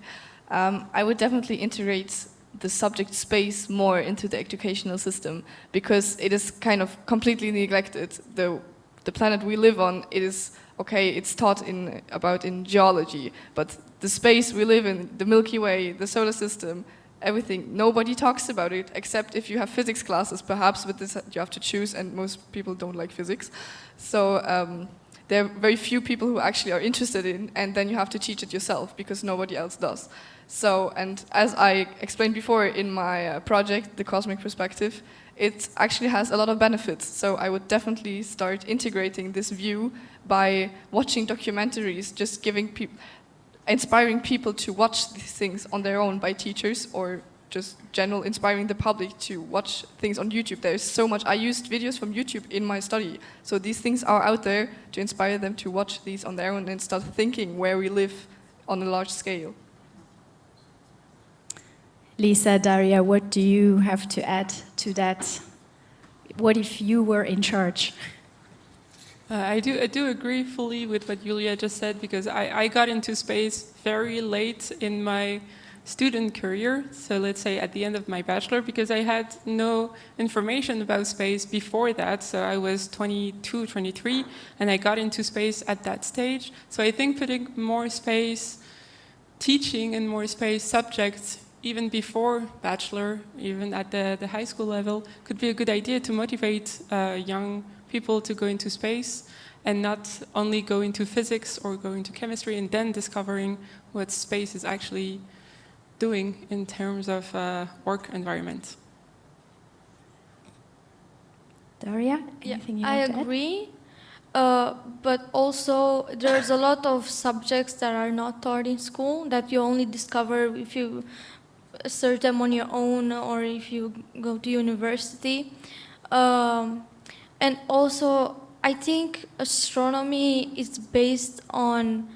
I would definitely integrate the subject space more into the educational system, because it is kind of completely neglected. The planet we live on, it is, okay, it's taught about in geology, but the space we live in, the Milky Way, the solar system, everything, nobody talks about it, except if you have physics classes, perhaps, but this you have to choose, and most people don't like physics. So there are very few people who actually are interested in, and then you have to teach it yourself, because nobody else does. So, and as I explained before in my project, The Cosmic Perspective, it actually has a lot of benefits. So I would definitely start integrating this view by watching documentaries, just inspiring people to watch these things on their own by teachers, or just general inspiring the public to watch things on YouTube. There's so much. I used videos from YouTube in my study. So these things are out there to inspire them to watch these on their own and start thinking where we live on a large scale. Lisa, Daria, what do you have to add to that? What if you were in charge? I do agree fully with what Julia just said, because I got into space very late in my student career, so let's say at the end of my bachelor, because I had no information about space before that. So I was 22, 23, and I got into space at that stage. So I think putting more space teaching and more space subjects even before bachelor, even at the high school level, could be a good idea to motivate young people to go into space and not only go into physics or go into chemistry and then discovering what space is actually doing in terms of work environment. Daria, anything you want to add? I agree. But also there's a lot of subjects that are not taught in school that you only discover if you search them on your own or if you go to university. And also, I think astronomy is based on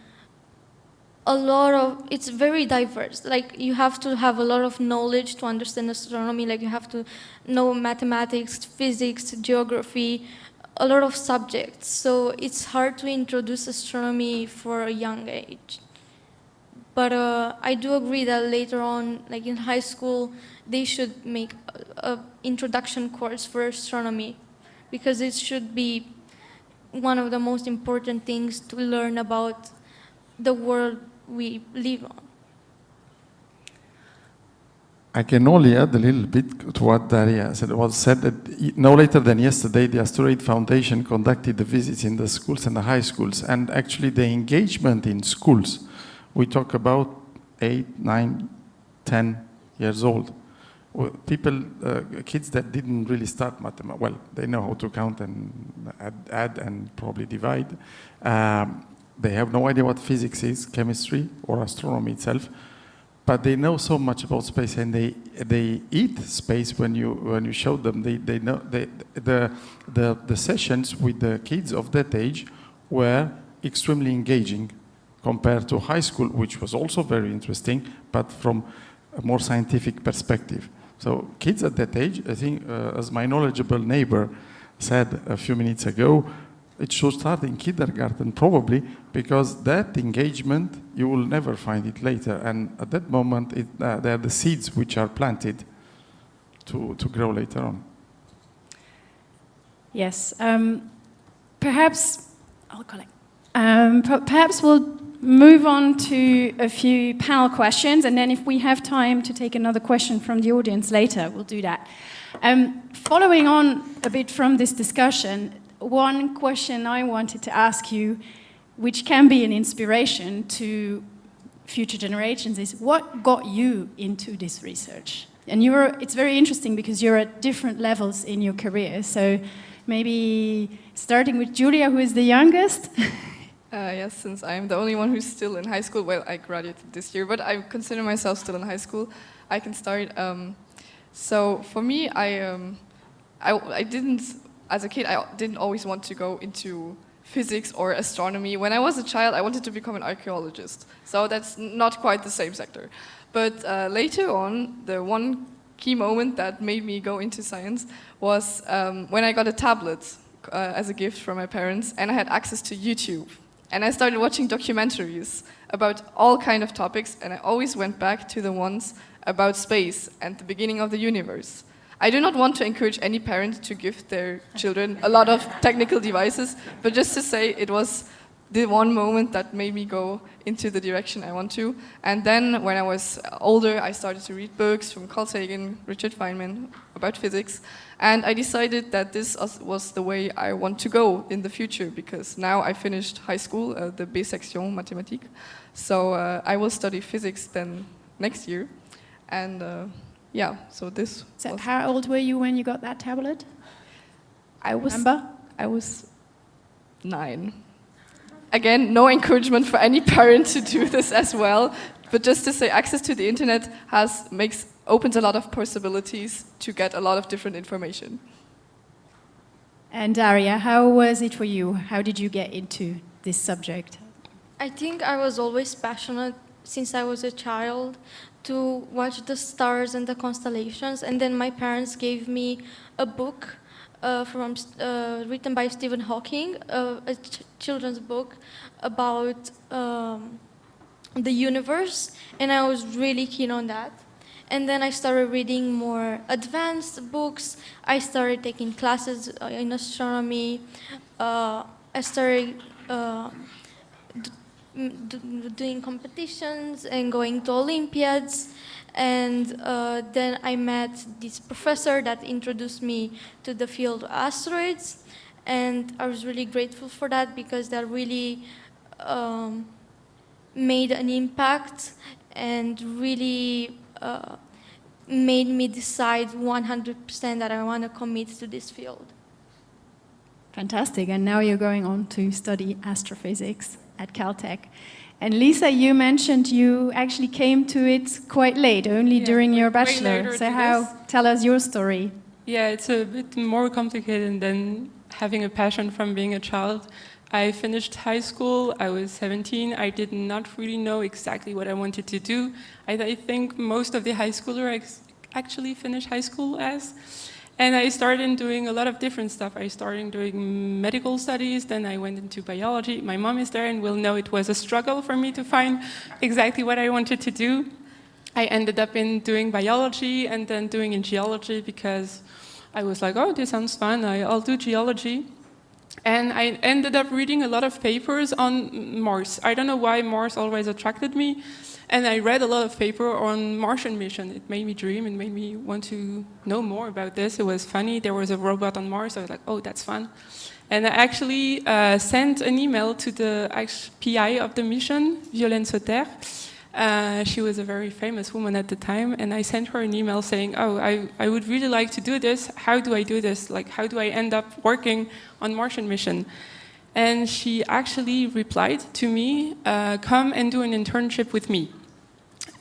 it's very diverse. Like, you have to have a lot of knowledge to understand astronomy. Like, you have to know mathematics, physics, geography, a lot of subjects. So it's hard to introduce astronomy for a young age. But I do agree that later on, like in high school, they should make a introduction course for astronomy, because it should be one of the most important things to learn about the world we live on. I can only add a little bit to what Daria said. It was said that no later than yesterday, the Asteroid Foundation conducted the visits in the schools and the high schools. And actually the engagement in schools, we talk about 8, 9, 10 years old. People, kids that didn't really start mathematics, well, they know how to count and add and probably divide. They have no idea what physics is, chemistry, or astronomy itself. But they know so much about space, and they eat space when you show them. They know the sessions with the kids of that age were extremely engaging compared to high school, which was also very interesting, but from a more scientific perspective. So kids at that age, I think, as my knowledgeable neighbor said a few minutes ago, it should start in kindergarten probably, because that engagement, you will never find it later. And at that moment, they are the seeds which are planted to grow later on. Yes. Perhaps I'll collect. Perhaps we'll move on to a few panel questions, and then if we have time to take another question from the audience later, we'll do that. Following on a bit from this discussion, one question I wanted to ask you, which can be an inspiration to future generations, is what got you into this research? And it's very interesting because you're at different levels in your career. So maybe starting with Julia, who is the youngest. Yes, since I'm the only one who's still in high school. Well, I graduated this year, but I consider myself still in high school. I can start. So for me, I didn't, as a kid, I didn't always want to go into physics or astronomy. When I was a child, I wanted to become an archaeologist. So that's not quite the same sector. But later on, the one key moment that made me go into science was when I got a tablet as a gift from my parents, and I had access to YouTube. And I started watching documentaries about all kinds of topics, and I always went back to the ones about space and the beginning of the universe. I do not want to encourage any parent to give their children a lot of technical devices, but just to say it was the one moment that made me go into the direction I want to. And then when I was older, I started to read books from Carl Sagan, Richard Feynman about physics, and I decided that this was the way I want to go in the future, because now I finished high school, the B section mathématiques, so I will study physics then next year. And yeah, so this. So how old were you when you got that tablet? I was 9. Again, no encouragement for any parent to do this as well, but just to say, access to the internet opens a lot of possibilities to get a lot of different information. And Daria, how was it for you? How did you get into this subject? I think I was always passionate since I was a child to watch the stars and the constellations, and then my parents gave me a book written by Stephen Hawking, a children's book about the universe, and I was really keen on that. And then I started reading more advanced books. I started taking classes in astronomy. I started doing competitions and going to Olympiads. And then I met this professor that introduced me to the field of asteroids. And I was really grateful for that, because that really made an impact and really made me decide 100% that I want to commit to this field. Fantastic. And now you're going on to study astrophysics at Caltech. And Lisa, you mentioned you actually came to it quite late, only during your bachelor. So tell us your story. Yeah, it's a bit more complicated than having a passion from being a child. I finished high school, I was 17, I did not really know exactly what I wanted to do. I think most of the high schoolers actually finish high school as. And I started doing a lot of different stuff. I started doing medical studies, then I went into biology. My mom is there and will know it was a struggle for me to find exactly what I wanted to do. I ended up in doing biology and then doing in geology because I was like, oh, this sounds fun, I'll do geology. And I ended up reading a lot of papers on Mars. I don't know why Mars always attracted me. And I read a lot of paper on Martian mission. It made me dream, it made me want to know more about this. It was funny, there was a robot on Mars. I was like, oh, that's fun. And I actually sent an email to the PI of the mission, Violaine Sauter. She was a very famous woman at the time, and I sent her an email saying, oh, I would really like to do this. How do I do this? Like, how do I end up working on Martian mission? And she actually replied to me, come and do an internship with me.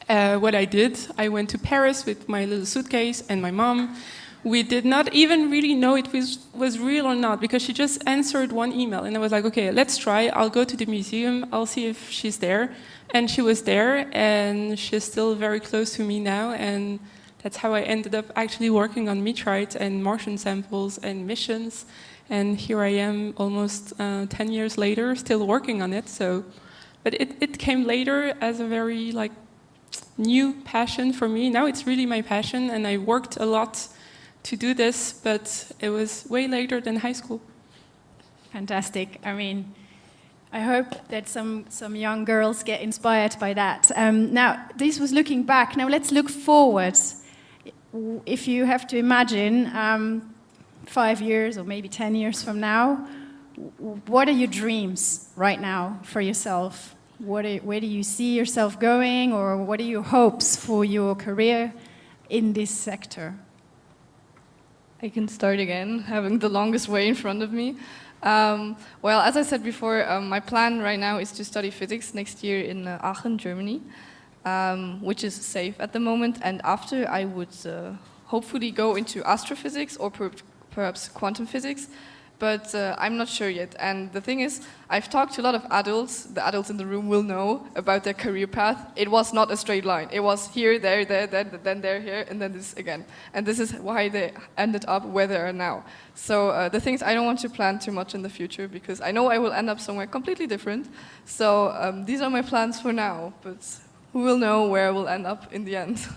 What I did, I went to Paris with my little suitcase and my mom. We did not even really know it was real or not, because she just answered one email. And I was like, okay, let's try. I'll go to the museum. I'll see if she's there. And she was there, and she's still very close to me now. And that's how I ended up actually working on meteorites and Martian samples and missions. And here I am almost 10 years later, still working on it. So, but it came later as a very new passion for me. Now it's really my passion, and I worked a lot to do this, but it was way later than high school. Fantastic. I mean, I hope that some young girls get inspired by that. Now, this was looking back. Now let's look forward. If you have to imagine 5 years or maybe 10 years from now, what are your dreams right now for yourself? Where do you see yourself going, or what are your hopes for your career in this sector? I can start again, having the longest way in front of me. Well, as I said before, my plan right now is to study physics next year in Aachen, Germany, which is safe at the moment. And after, I would hopefully go into astrophysics or perhaps quantum physics. But I'm not sure yet. And the thing is, I've talked to a lot of adults. The adults in the room will know about their career path. It was not a straight line. It was here, there, then there, here, and then this again. And this is why they ended up where they are now. So the thing is, I don't want to plan too much in the future, because I know I will end up somewhere completely different. So these are my plans for now, but who will know where I will end up in the end?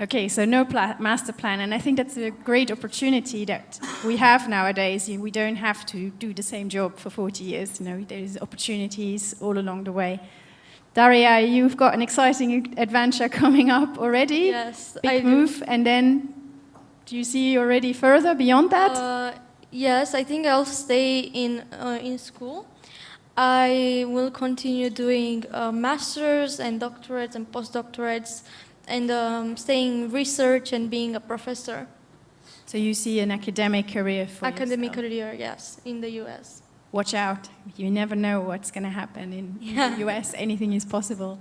Okay, so no master plan, and I think that's a great opportunity that we have nowadays. We don't have to do the same job for 40 years. There's opportunities all along the way. Daria, you've got an exciting adventure coming up already. Yes, big move, and then do you see already further beyond that? Yes, I think I'll stay in school. I will continue doing masters and doctorates and postdoctorates, and staying research and being a professor. So you see an academic career for Academic yourself. career, yes, in the US. Watch out. You never know what's going to happen in the US. Anything is possible.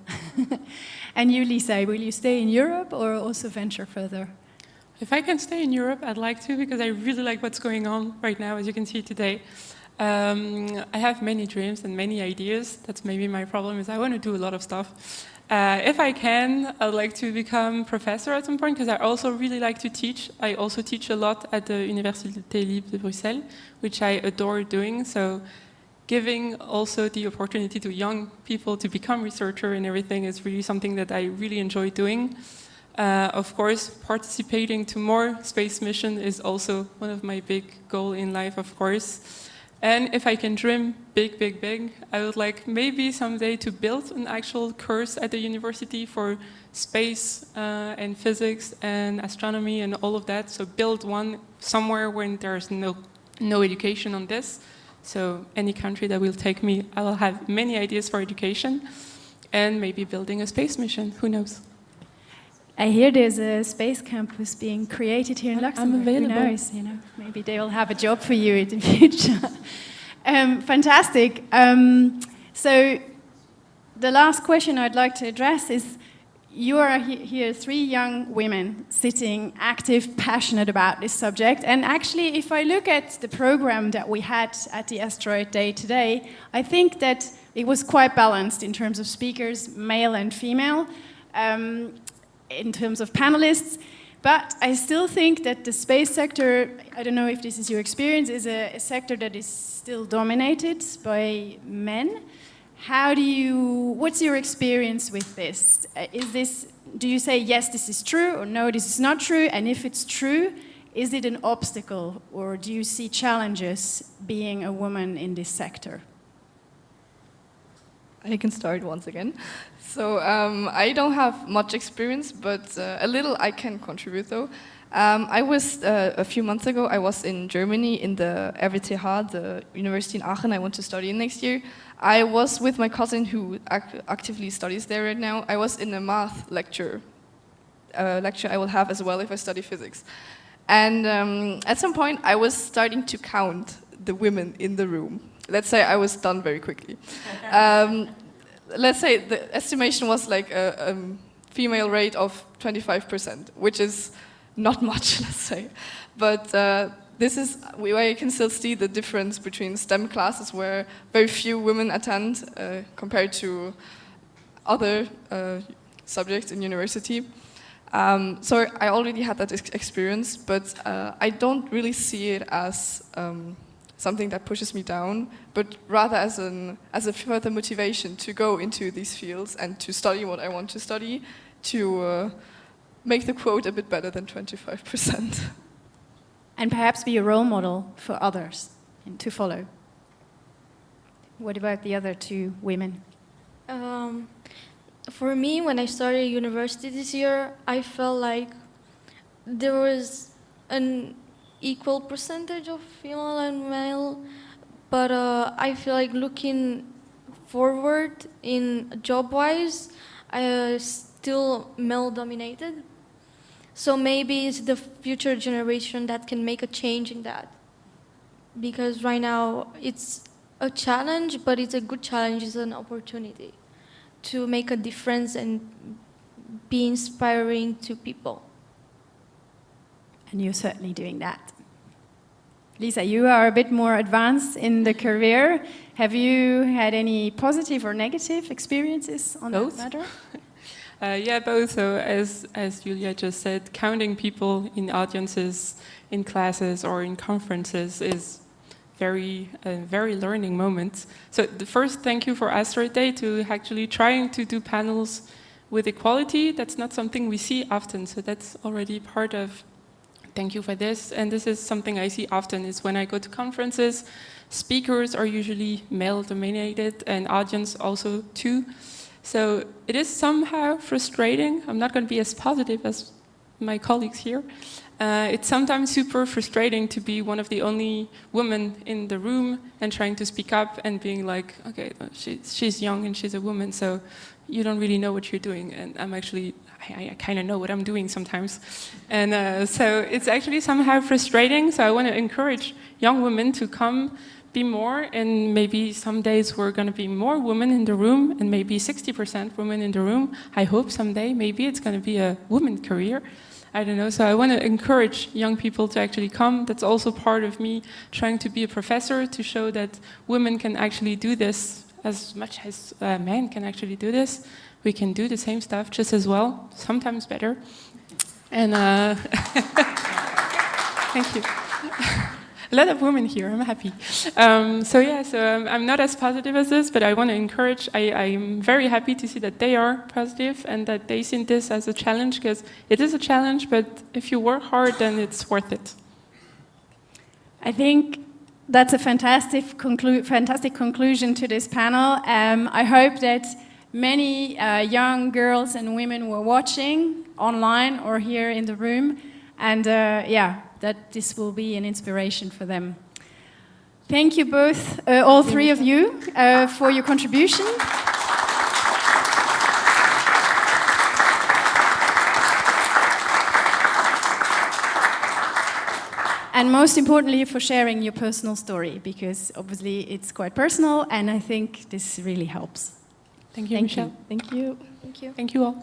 And you, Lisa, will you stay in Europe or also venture further? If I can stay in Europe, I'd like to, because I really like what's going on right now, as you can see today. I have many dreams and many ideas. That's maybe my problem, is I want to do a lot of stuff. If I can, I'd like to become professor at some point, because I also really like to teach. I also teach a lot at the Université Libre de Bruxelles, which I adore doing. So giving also the opportunity to young people to become researcher and everything is really something that I really enjoy doing. Of course, participating to more space mission is also one of my big goals in life, of course. And if I can dream big, big, big, I would like maybe someday to build an actual course at the university for space and physics and astronomy and all of that. So build one somewhere when there's no education on this. So any country that will take me, I will have many ideas for education, and maybe building a space mission, who knows? I hear there's a space campus being created here in Luxembourg. available. Who knows? Maybe they will have a job for you in the future. Fantastic. So the last question I'd like to address is, you are here, 3 young women sitting active, passionate about this subject. And actually, if I look at the program that we had at the Asteroid Day today, I think that it was quite balanced in terms of speakers, male and female, in terms of panelists. But I still think that the space sector, I don't know if this is your experience, is a sector that is still dominated by men. What's your experience with this? Do you say, yes, this is true, or no, this is not true? And if it's true, is it an obstacle, or do you see challenges being a woman in this sector? I can start once again. So I don't have much experience, but a little I can contribute though. I was, a few months ago, I was in Germany in the RWTH, the university in Aachen. I want to study in next year. I was with my cousin who actively studies there right now. I was in a math lecture I will have as well if I study physics. And at some point I was starting to count the women in the room. Let's say I was done very quickly. Let's say the estimation was like a female rate of 25%, which is not much, let's say. But this is where you can still see the difference between STEM classes, where very few women attend compared to other subjects in university. So I already had that experience, but I don't really see it as something that pushes me down, but rather as a further motivation to go into these fields and to study what I want to study, to make the quote a bit better than 25%. And perhaps be a role model for others to follow. What about the other 2 women? For me, when I started university this year, I felt like there was an equal percentage of female and male, but I feel like looking forward in job-wise, still male-dominated. So maybe it's the future generation that can make a change in that. Because right now it's a challenge, but it's a good challenge, it's an opportunity to make a difference and be inspiring to people. And you're certainly doing that. Lisa, you are a bit more advanced in the career. Have you had any positive or negative experiences on that matter? Yeah, both. So as Julia just said, counting people in audiences, in classes or in conferences is a very learning moment. So the first, thank you for Asteroid Day to actually trying to do panels with equality. That's not something we see often, so that's already part of thank you for this. And this is something I see often is when I go to conferences, speakers are usually male-dominated and audience also too. So it is somehow frustrating. I'm not going to be as positive as my colleagues here. It's sometimes super frustrating to be one of the only women in the room and trying to speak up and being like, okay, she's young and she's a woman, so you don't really know what you're doing. And I kind of know what I'm doing sometimes. And so it's actually somehow frustrating. So I want to encourage young women to come, be more, and maybe some days we're going to be more women in the room and maybe 60% women in the room. I hope someday maybe it's going to be a woman career. I don't know, so I want to encourage young people to actually come. That's also part of me trying to be a professor, to show that women can actually do this as much as men can actually do this. We can do the same stuff just as well, sometimes better. And thank you. A lot of women here, I'm happy. I'm not as positive as this, but I want to encourage, I'm very happy to see that they are positive and that they see this as a challenge, because it is a challenge, but if you work hard, then it's worth it. I think that's a fantastic conclusion to this panel. I hope that many young girls and women were watching online or here in the room, and that this will be an inspiration for them. Thank you both, all three of you, for your contribution. and most importantly for sharing your personal story, because obviously it's quite personal, and I think this really helps. Thank you, Michelle. Thank you. Thank you. Thank you all.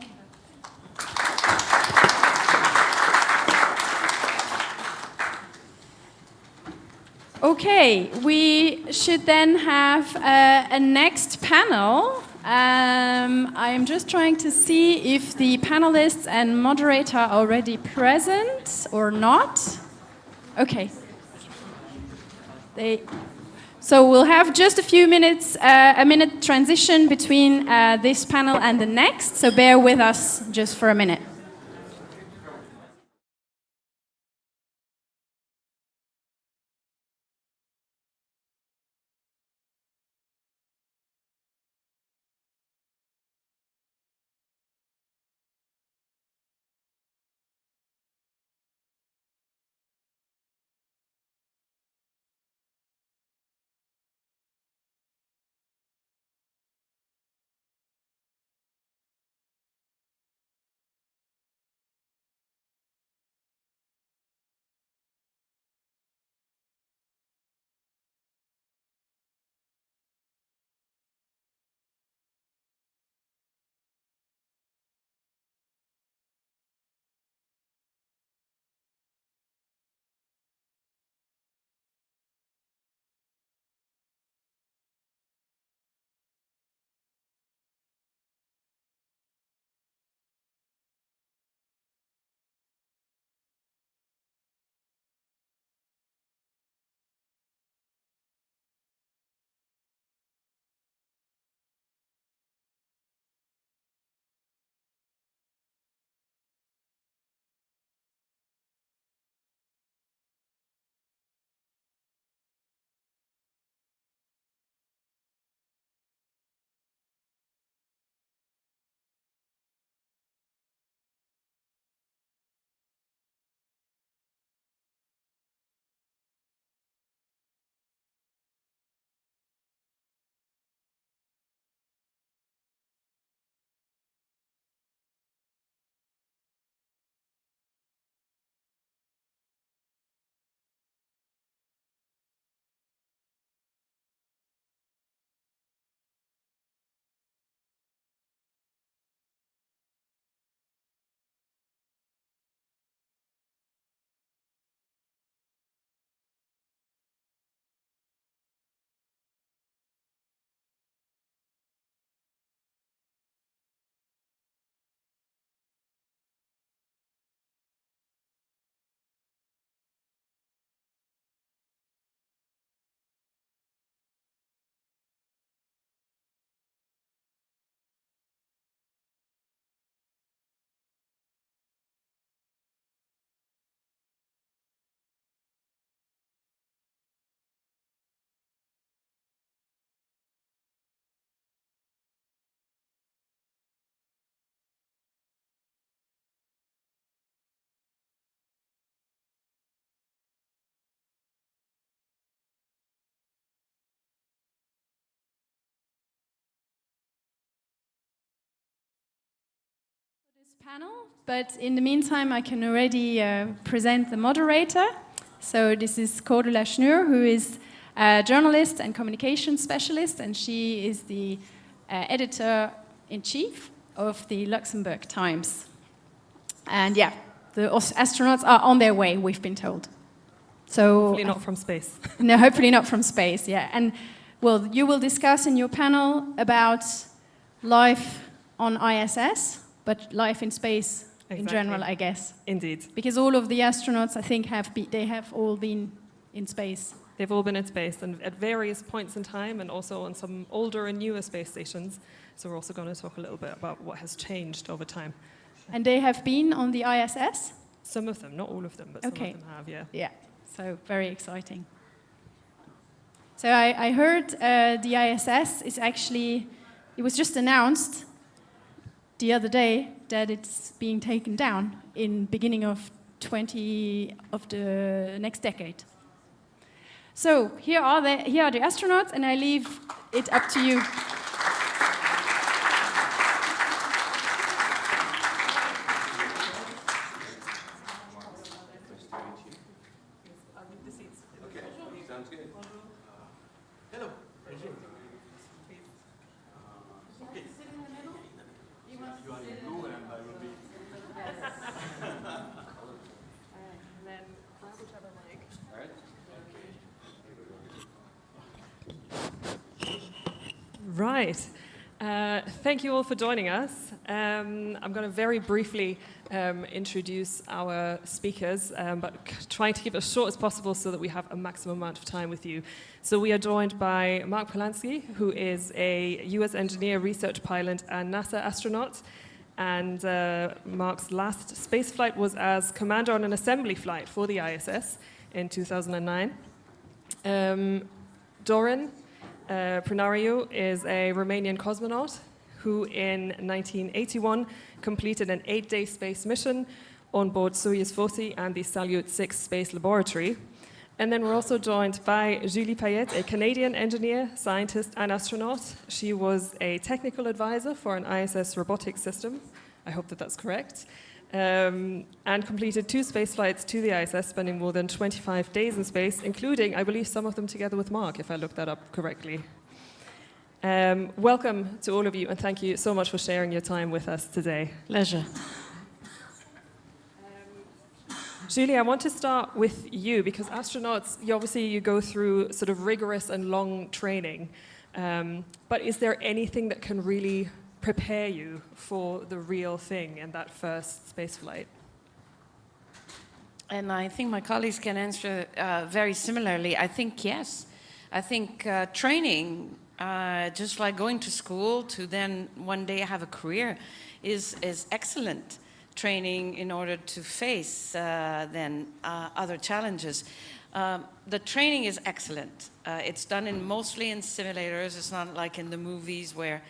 Okay, we should then have a next panel. I'm just trying to see if the panelists and moderator are already present or not. Okay. So we'll have just a few minutes, a minute transition between this panel and the next, so bear with us just for a minute. Panel, but in the meantime I can already present the moderator. So this is Cordula Schnur, who is a journalist and communication specialist, and she is the editor-in-chief of the Luxembourg Times. And yeah, the astronauts are on their way, we've been told. So hopefully not from space. No, hopefully not from space, yeah. And well, you will discuss in your panel about life on ISS, but life in space in general, I guess. Indeed. Because all of the astronauts, I think, they have all been in space. They've all been in space, and at various points in time, and also on some older and newer space stations. So we're also going to talk a little bit about what has changed over time. And they have been on the ISS? Some of them, not all of them, but some of them have, yeah. Yeah, so very exciting. So I heard the ISS is actually, it was just announced the other day that it's being taken down in beginning of the next decade. So here are the astronauts, and I leave it up to you. Right. Thank you all for joining us. I'm going to very briefly introduce our speakers, but trying to keep it as short as possible so that we have a maximum amount of time with you. So we are joined by Mark Polanski, who is a US engineer, research pilot, and NASA astronaut. And Mark's last space flight was as commander on an assembly flight for the ISS in 2009. Doran Prinariu is a Romanian cosmonaut who in 1981 completed an 8-day space mission on board Soyuz 40 and the Salyut 6 space laboratory. And then we're also joined by Julie Payet, a Canadian engineer, scientist, and astronaut. She was a technical advisor for an ISS robotics system. I hope that that's correct. And completed 2 space flights to the ISS, spending more than 25 days in space, including, I believe, some of them together with Mark, if I looked that up correctly. Welcome to all of you, and thank you so much for sharing your time with us today. Pleasure. Julie, I want to start with you, because astronauts, you go through sort of rigorous and long training. But is there anything that can really prepare you for the real thing in that first space flight? And I think my colleagues can answer very similarly. I think yes. I think training, just like going to school to then one day have a career, is excellent training in order to face then other challenges. The training is excellent. It's done mostly in simulators. It's not like in the movies where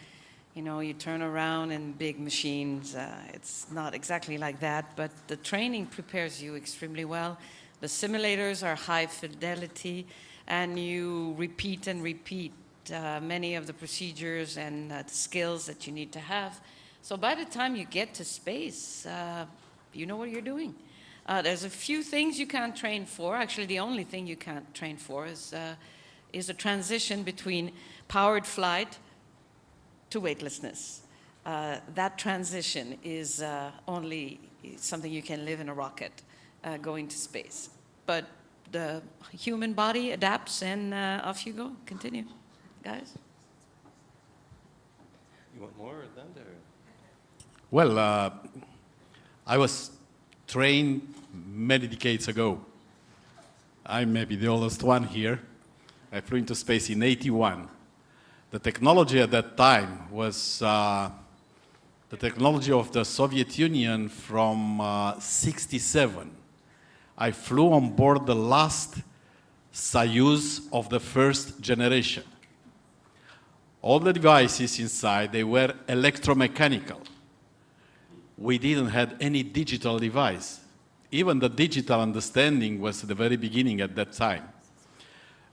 you turn around in big machines. It's not exactly like that, but the training prepares you extremely well. The simulators are high fidelity, and you repeat and repeat many of the procedures and the skills that you need to have. So by the time you get to space, you know what you're doing. There's a few things you can't train for. Actually, the only thing you can't train for is a transition between powered flight to weightlessness. That transition is only something you can live in a rocket going to space. But the human body adapts, and off you go. Continue, guys. You want more of that? Or? Well, I was trained many decades ago. I'm maybe the oldest one here. I flew into space in '81. The technology at that time was the technology of the Soviet Union from '67. I flew on board the last Soyuz of the first generation. All the devices inside, they were electromechanical. We didn't have any digital device. Even the digital understanding was at the very beginning at that time.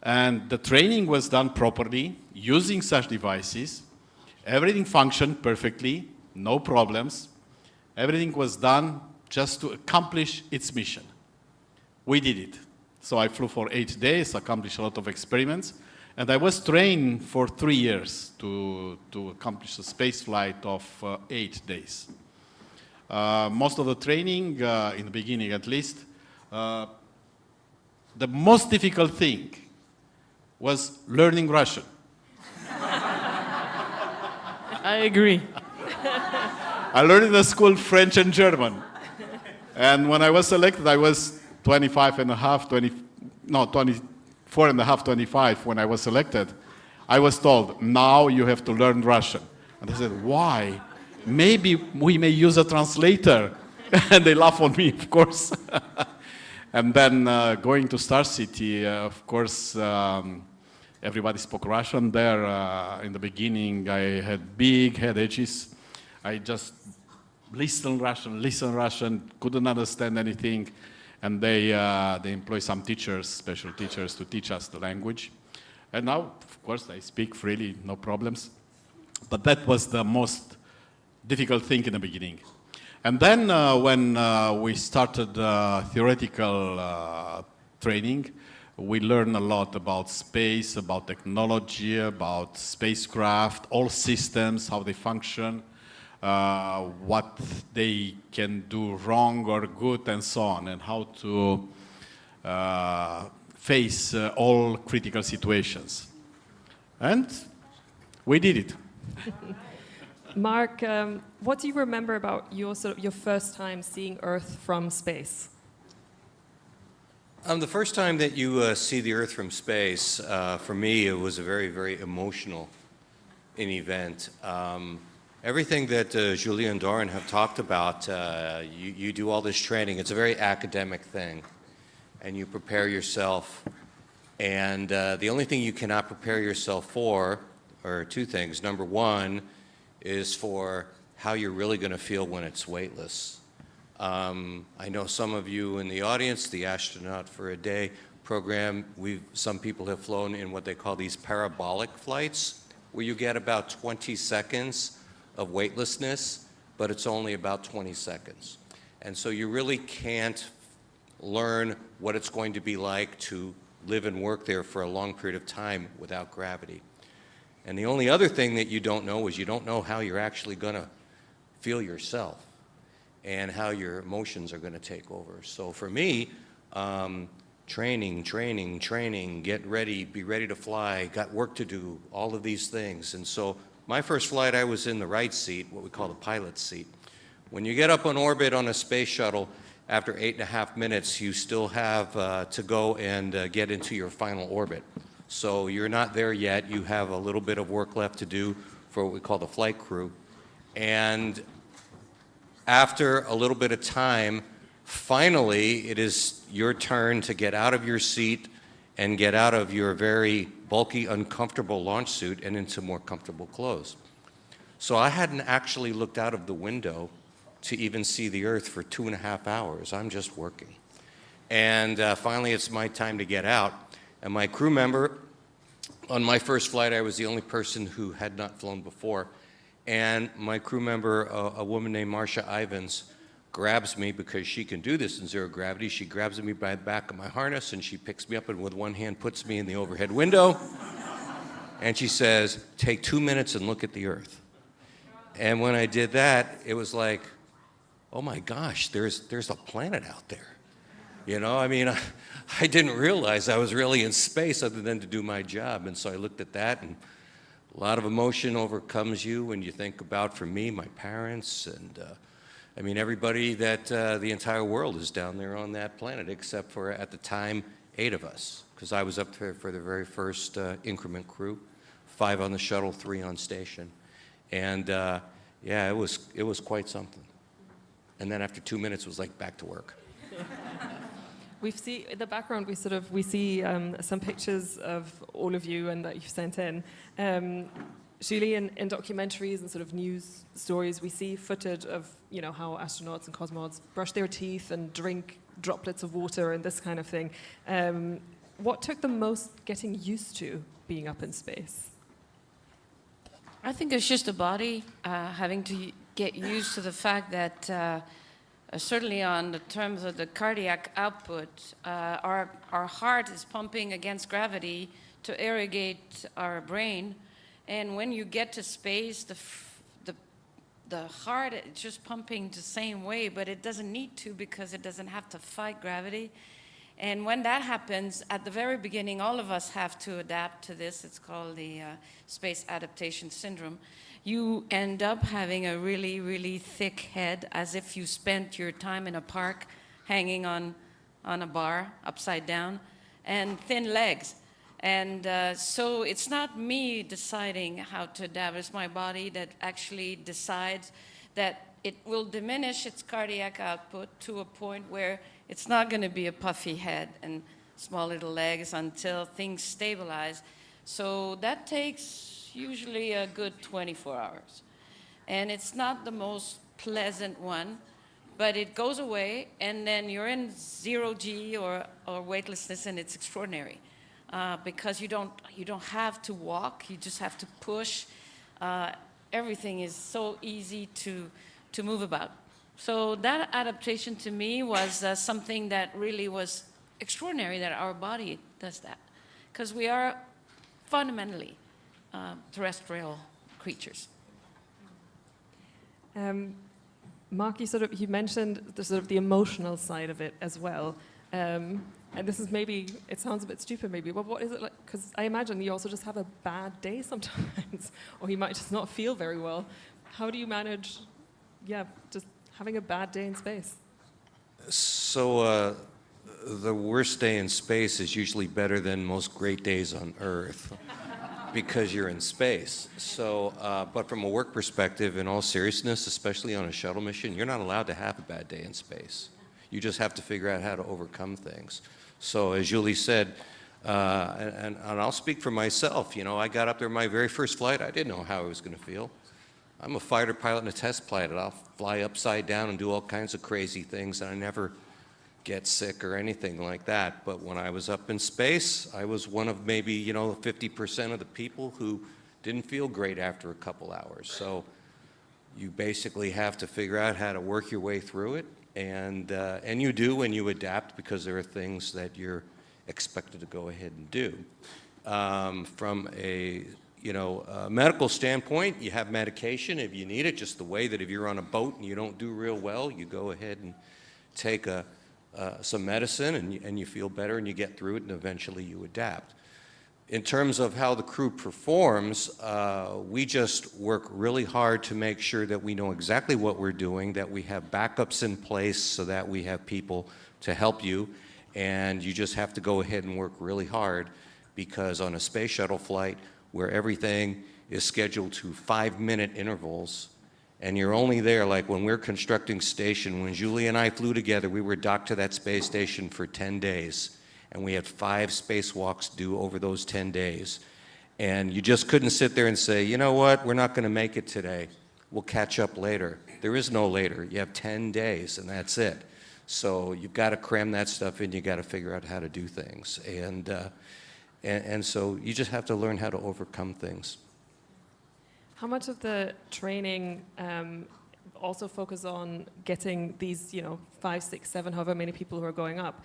And the training was done properly, using such devices. Everything functioned perfectly, no problems. Everything was done just to accomplish its mission. We did it. So I flew for 8 days, accomplished a lot of experiments, and I was trained for 3 years to accomplish a space flight of 8 days. Most of the training, in the beginning at least, the most difficult thing was learning Russian. I agree. I learned in the school French and German. And when I was selected, I was 24 and a half, 25 when I was selected. I was told, now you have to learn Russian. And I said, why? Maybe we may use a translator. And they laugh on me, of course. And then going to Star City, of course, everybody spoke Russian there. In the beginning, I had big headaches. I just listened Russian, couldn't understand anything. And they employ some teachers, special teachers, to teach us the language. And now, of course, I speak freely, no problems. But that was the most difficult thing in the beginning. And then when we started theoretical training, we learned a lot about space, about technology, about spacecraft, all systems, how they function, what they can do wrong or good, and so on, and how to face all critical situations. And We did it. Mark, what do you remember about your first time seeing Earth from space? The first time that you see the Earth from space, for me, it was a very, very emotional event. Everything that Julie and Doran have talked about, you do all this training. It's a very academic thing, and you prepare yourself. And the only thing you cannot prepare yourself for are two things. Number one is for how you're really going to feel when it's weightless. I know some of you in the audience, the Astronaut for a Day program, some people have flown in what they call these parabolic flights, where you get about 20 seconds of weightlessness, but it's only about 20 seconds. And so you really can't learn what it's going to be like to live and work there for a long period of time without gravity. And the only other thing that you don't know is you don't know how you're actually going to feel yourself and how your emotions are going to take over. So for me, training, get ready, be ready to fly, got work to do, all of these things. And so my first flight, I was in the right seat, what we call the pilot's seat. When you get up on orbit on a space shuttle, after 8.5 minutes, you still have to go and get into your final orbit. So you're not there yet. You have a little bit of work left to do for what we call the flight crew. And after a little bit of time, finally, it is your turn to get out of your seat and get out of your very bulky, uncomfortable launch suit and into more comfortable clothes. So I hadn't actually looked out of the window to even see the Earth for 2.5 hours. I'm just working. And finally, it's my time to get out. And my crew member, on my first flight, I was the only person who had not flown before. And my crew member, a woman named Marcia Ivins, grabs me because she can do this in zero gravity. She grabs me by the back of my harness and she picks me up and with one hand puts me in the overhead window. And she says, take 2 minutes and look at the Earth. And when I did that, it was like, oh my gosh, there's a planet out there. You know, I mean, I didn't realize I was really in space other than to do my job. And so I looked at that, and a lot of emotion overcomes you when you think about, for me, my parents, and I mean, everybody that the entire world is down there on that planet, except for, at the time, 8 of us, because I was up there for the very first increment crew, 5 on the shuttle, 3 on station. And yeah, it was quite something. And then after 2 minutes, it was like back to work. We see in the background. We see some pictures of all of you and that you've sent in. Julie, in documentaries and sort of news stories, we see footage of how astronauts and cosmonauts brush their teeth and drink droplets of water and this kind of thing. What took them most getting used to being up in space? I think it's just the body having to get used to the fact that certainly on the terms of the cardiac output, our heart is pumping against gravity to irrigate our brain. And when you get to space, the heart is just pumping the same way, but it doesn't need to because it doesn't have to fight gravity. And when that happens, at the very beginning, all of us have to adapt to this. It's called the space adaptation syndrome. You end up having a really, really thick head, as if you spent your time in a park hanging on a bar upside down, and thin legs. And so it's not me deciding how to adapt. It's my body that actually decides that it will diminish its cardiac output to a point where it's not going to be a puffy head and small little legs until things stabilize. So that takes usually a good 24 hours. And it's not the most pleasant one, but it goes away, and then you're in 0G or weightlessness, and it's extraordinary. Because you don't have to walk, you just have to push. Everything is so easy to move about. So that adaptation to me was something that really was extraordinary, that our body does that. Because we are fundamentally terrestrial creatures. Mark, you mentioned the emotional side of it as well. and this is maybe, it sounds a bit stupid maybe, but what is it like? Because I imagine you also just have a bad day sometimes, or you might just not feel very well. How do you manage, just having a bad day in space? So the worst day in space is usually better than most great days on Earth because you're in space. So, but from a work perspective, in all seriousness, especially on a shuttle mission, you're not allowed to have a bad day in space. You just have to figure out how to overcome things. So as Julie said, and I'll speak for myself, you know, I got up there my very first flight, I didn't know how I was going to feel. I'm a fighter pilot and a test pilot. I'll fly upside down and do all kinds of crazy things, and I never get sick or anything like that. But when I was up in space, I was one of maybe, you know, 50% of the people who didn't feel great after a couple hours. So you basically have to figure out how to work your way through it. And you do when you adapt, because there are things that you're expected to go ahead and do. From a medical standpoint, you have medication if you need it, just the way that if you're on a boat and you don't do real well, you go ahead and take some medicine and you feel better and you get through it and eventually you adapt. In terms of how the crew performs, we just work really hard to make sure that we know exactly what we're doing, that we have backups in place so that we have people to help you, and you just have to go ahead and work really hard, because on a space shuttle flight where everything is scheduled to 5-minute intervals, and you're only there, like when we're constructing station, when Julie and I flew together, we were docked to that space station for 10 days. And we had 5 spacewalks due over those 10 days. And you just couldn't sit there and say, you know what, we're not going to make it today. We'll catch up later. There is no later. You have 10 days, and that's it. So you've got to cram that stuff in. You've got to figure out how to do things. And so you just have to learn how to overcome things. How much of the training also focus on getting these, 5, 6, 7, however many people who are going up,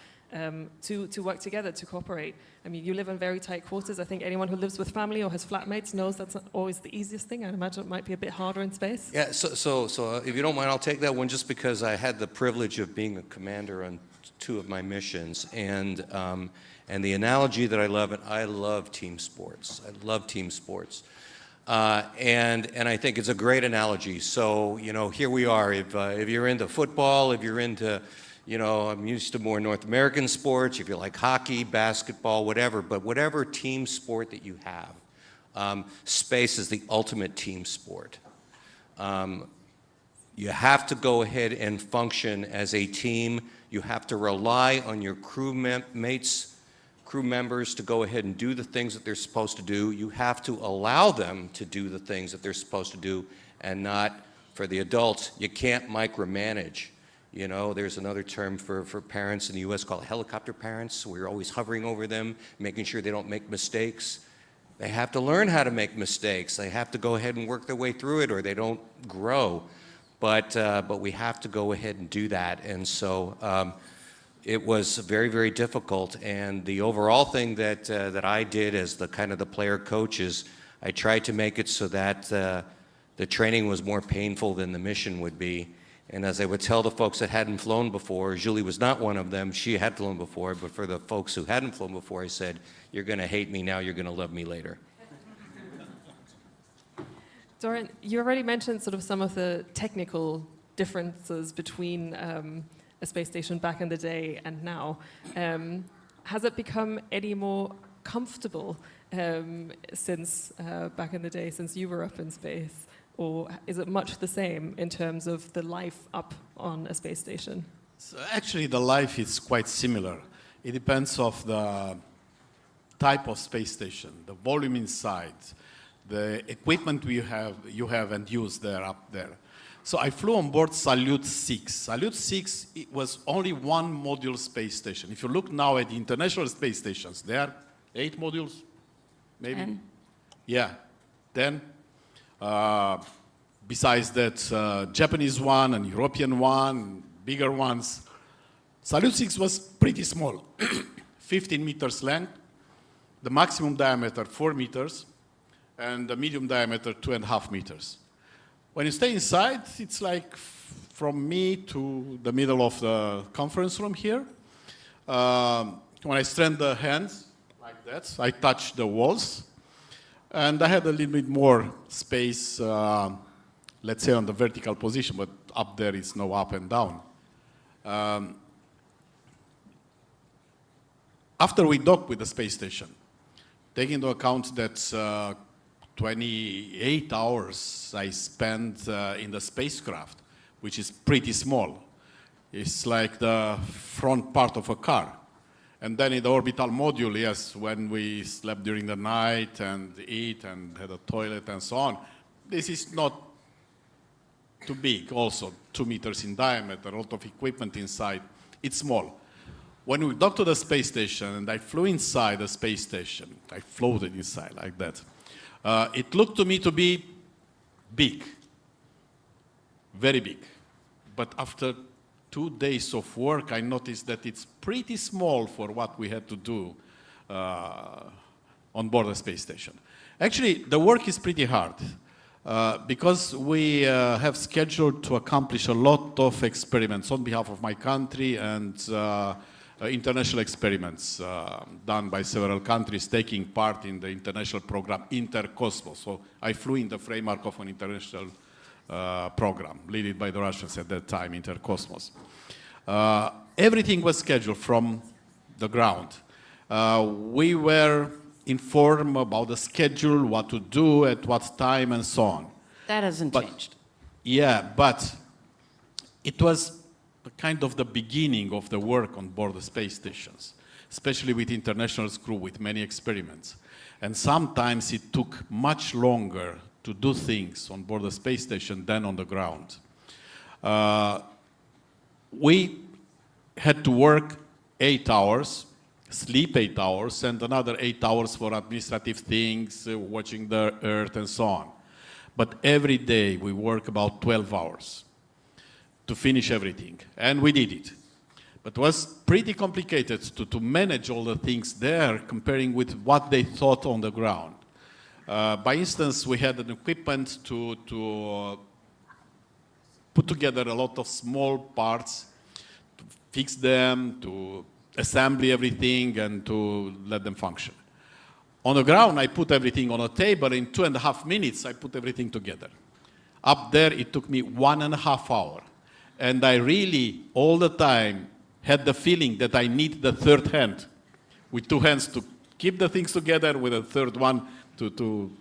to work together, to cooperate? I mean, you live in very tight quarters. I think anyone who lives with family or has flatmates knows that's not always the easiest thing. I imagine it might be a bit harder in space. Yeah, so if you don't mind, I'll take that one, just because I had the privilege of being a commander on 2 of my missions. And the analogy that I love team sports. I love team sports. And I think it's a great analogy. So, here we are. If you're into football, if you're into, I'm used to more North American sports, if you like hockey, basketball, whatever, but whatever team sport that you have, space is the ultimate team sport. You have to go ahead and function as a team. You have to rely on your crew members to go ahead and do the things that they're supposed to do. You have to allow them to do the things that they're supposed to do, and not, for the adults, you can't micromanage. There's another term for parents in the U.S. called helicopter parents. We're always hovering over them, making sure they don't make mistakes. They have to learn how to make mistakes. They have to go ahead and work their way through it, or they don't grow. But we have to go ahead and do that. And so it was very, very difficult. And the overall thing that I did as the kind of the player coach is I tried to make it so that the training was more painful than the mission would be. And as I would tell the folks that hadn't flown before, Julie was not one of them. She had flown before. But for the folks who hadn't flown before, I said, you're going to hate me now. You're going to love me later. Dorian, you already mentioned sort of some of the technical differences between a space station back in the day and now. Has it become any more comfortable since back in the day, since you were up in space? Or is it much the same in terms of the life up on a space station? So actually, the life is quite similar. It depends of the type of space station, the volume inside, the equipment you have and use there up there. So I flew on board Salyut 6. Salyut 6, it was only 1 module space station. If you look now at the international space stations, there are 8 modules, maybe? 10. Yeah, 10. Besides that, Japanese one and European one, bigger ones. Salyut 6 was pretty small, 15 meters length, the maximum diameter 4 meters, and the medium diameter 2.5 meters. When you stay inside, it's like from me to the middle of the conference room here. when I straightened the hands like that, I touched the walls, and I had a little bit more space, let's say on the vertical position, but up there it's no up and down. After we docked with the space station, taking into account that 28 hours I spent in the spacecraft, which is pretty small. It's like the front part of a car. And then in the orbital module, yes, when we slept during the night and eat and had a toilet and so on, this is not too big also, 2 meters in diameter, a lot of equipment inside. It's small. When we docked to the space station and I flew inside the space station, I floated inside like that, it looked to me to be big, very big. But after 2 days of work, I noticed that it's pretty small for what we had to do on board the space station. Actually, the work is pretty hard because we have scheduled to accomplish a lot of experiments on behalf of my country and international experiments done by several countries taking part in the international program Intercosmos. So I flew in the framework of an international program, led by the Russians at that time, Intercosmos. Everything was scheduled from the ground. We were informed about the schedule, what to do, at what time, and so on. That hasn't changed. Yeah, but it was kind of the beginning of the work on board the space stations, especially with international crew, with many experiments. And sometimes it took much longer to do things on board the space station than on the ground. We had to work 8 hours, sleep 8 hours, and another 8 hours for administrative things, watching the Earth and so on. But every day we work about 12 hours to finish everything, and we did it. But it was pretty complicated to manage all the things there, comparing with what they thought on the ground. By instance, we had an equipment to put together a lot of small parts, to fix them, to assemble everything, and to let them function. On the ground, I put everything on a table. In 2.5 minutes, I put everything together. Up there, it took me 1.5 hours. And I really, all the time, had the feeling that I need the third hand, with 2 hands to keep the things together, with a third one to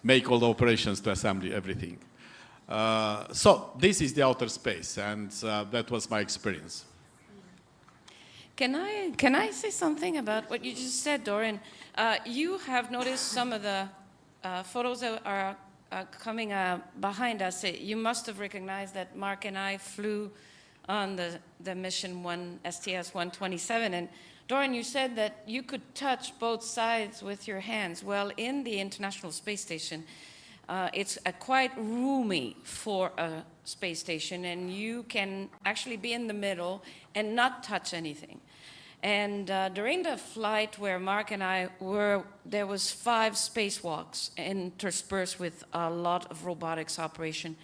make all the operations to assemble everything. So this is the outer space, and that was my experience. Can I say something about what you just said, Doran? You have noticed some of the photos that are coming behind us. You must have recognized that Mark and I flew on the mission STS-127. And Doran, you said that you could touch both sides with your hands. Well, in the International Space Station, it's quite roomy for a space station, and you can actually be in the middle and not touch anything. And during the flight where Mark and I were, there was 5 spacewalks interspersed with a lot of robotics operation.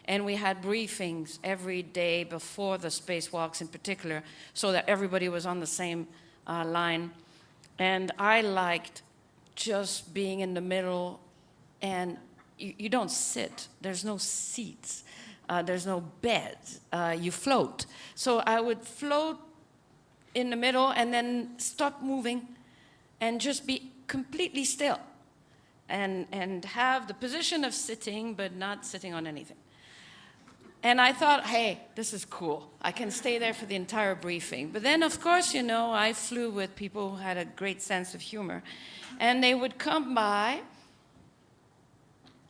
And we had briefings every day before the spacewalks in particular, so that everybody was on the same line. And I liked just being in the middle, and you don't sit. There's no seats. There's no bed. You float. So I would float in the middle and then stop moving and just be completely still and have the position of sitting, but not sitting on anything. And I thought, hey, this is cool. I can stay there for the entire briefing. But then, of course, you know, I flew with people who had a great sense of humor. And they would come by,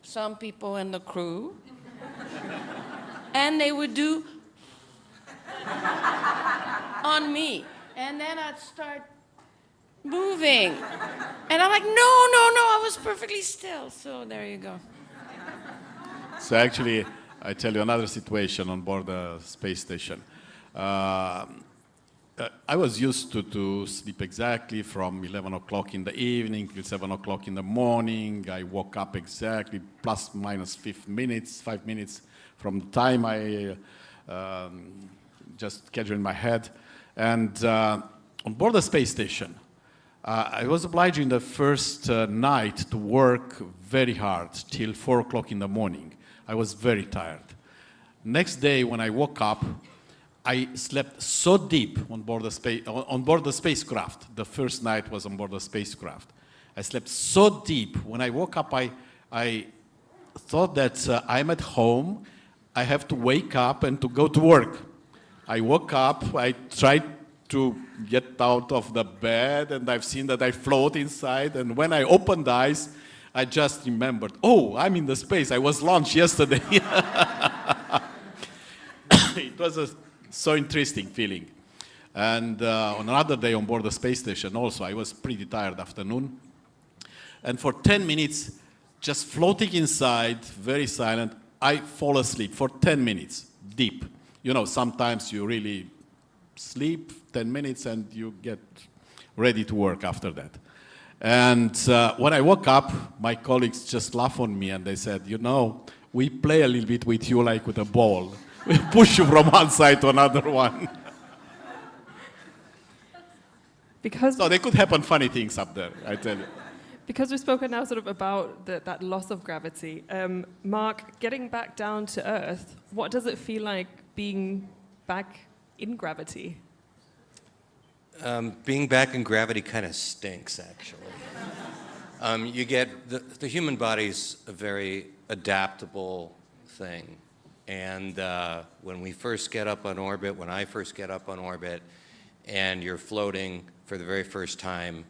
some people in the crew, and they would do on me. And then I'd start moving. And I'm like, no, I was perfectly still. So there you go. So actually, I tell you another situation on board the space station. I was used to sleep exactly from 11 o'clock in the evening till 7 o'clock in the morning. I woke up exactly plus minus 5 minutes from the time I just scheduled in my head. And on board the space station, I was obliged in the first night to work very hard till 4 o'clock in the morning. I was very tired. Next day, when I woke up, I slept so deep on board the spacecraft. The first night was on board the spacecraft. I slept so deep. When I woke up, I thought that I'm at home. I have to wake up and to go to work. I woke up. I tried to get out of the bed, and I've seen that I float inside. And when I opened the eyes, I just remembered, oh, I'm in the space. I was launched yesterday. It was a so interesting feeling. And on another day on board the space station also, I was pretty tired afternoon. And for 10 minutes, just floating inside, very silent, I fall asleep for 10 minutes, deep. You know, sometimes you really sleep 10 minutes and you get ready to work after that. And when I woke up, my colleagues just laughed on me and they said, you know, we play a little bit with you like with a ball. We push you from one side to another one. So there could happen funny things up there, I tell you. Because we've spoken now sort of about that loss of gravity, Mark, getting back down to Earth, what does it feel like being back in gravity? Being back in gravity kind of stinks, actually. You get, the human body's a very adaptable thing. And when we first get up on orbit, when I first get up on orbit, and you're floating for the very first time,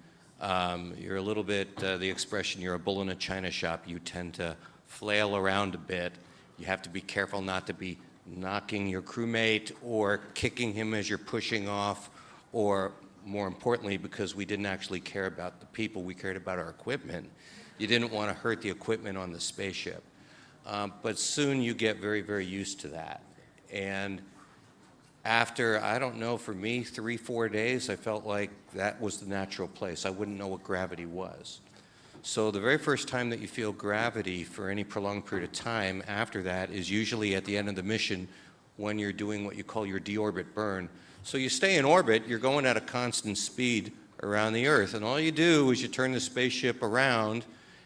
you're a little bit, the expression, you're a bull in a china shop. You tend to flail around a bit. You have to be careful not to be knocking your crewmate or kicking him as you're pushing off, or more importantly, because we didn't actually care about the people, we cared about our equipment. You didn't want to hurt the equipment on the spaceship. But soon you get very, very used to that. And after, I don't know, for me, 3-4 days, I felt like that was the natural place. I wouldn't know what gravity was. So the very first time that you feel gravity for any prolonged period of time after that is usually at the end of the mission when you're doing what you call your deorbit burn. So you stay in orbit, you're going at a constant speed around the Earth, and all you do is you turn the spaceship around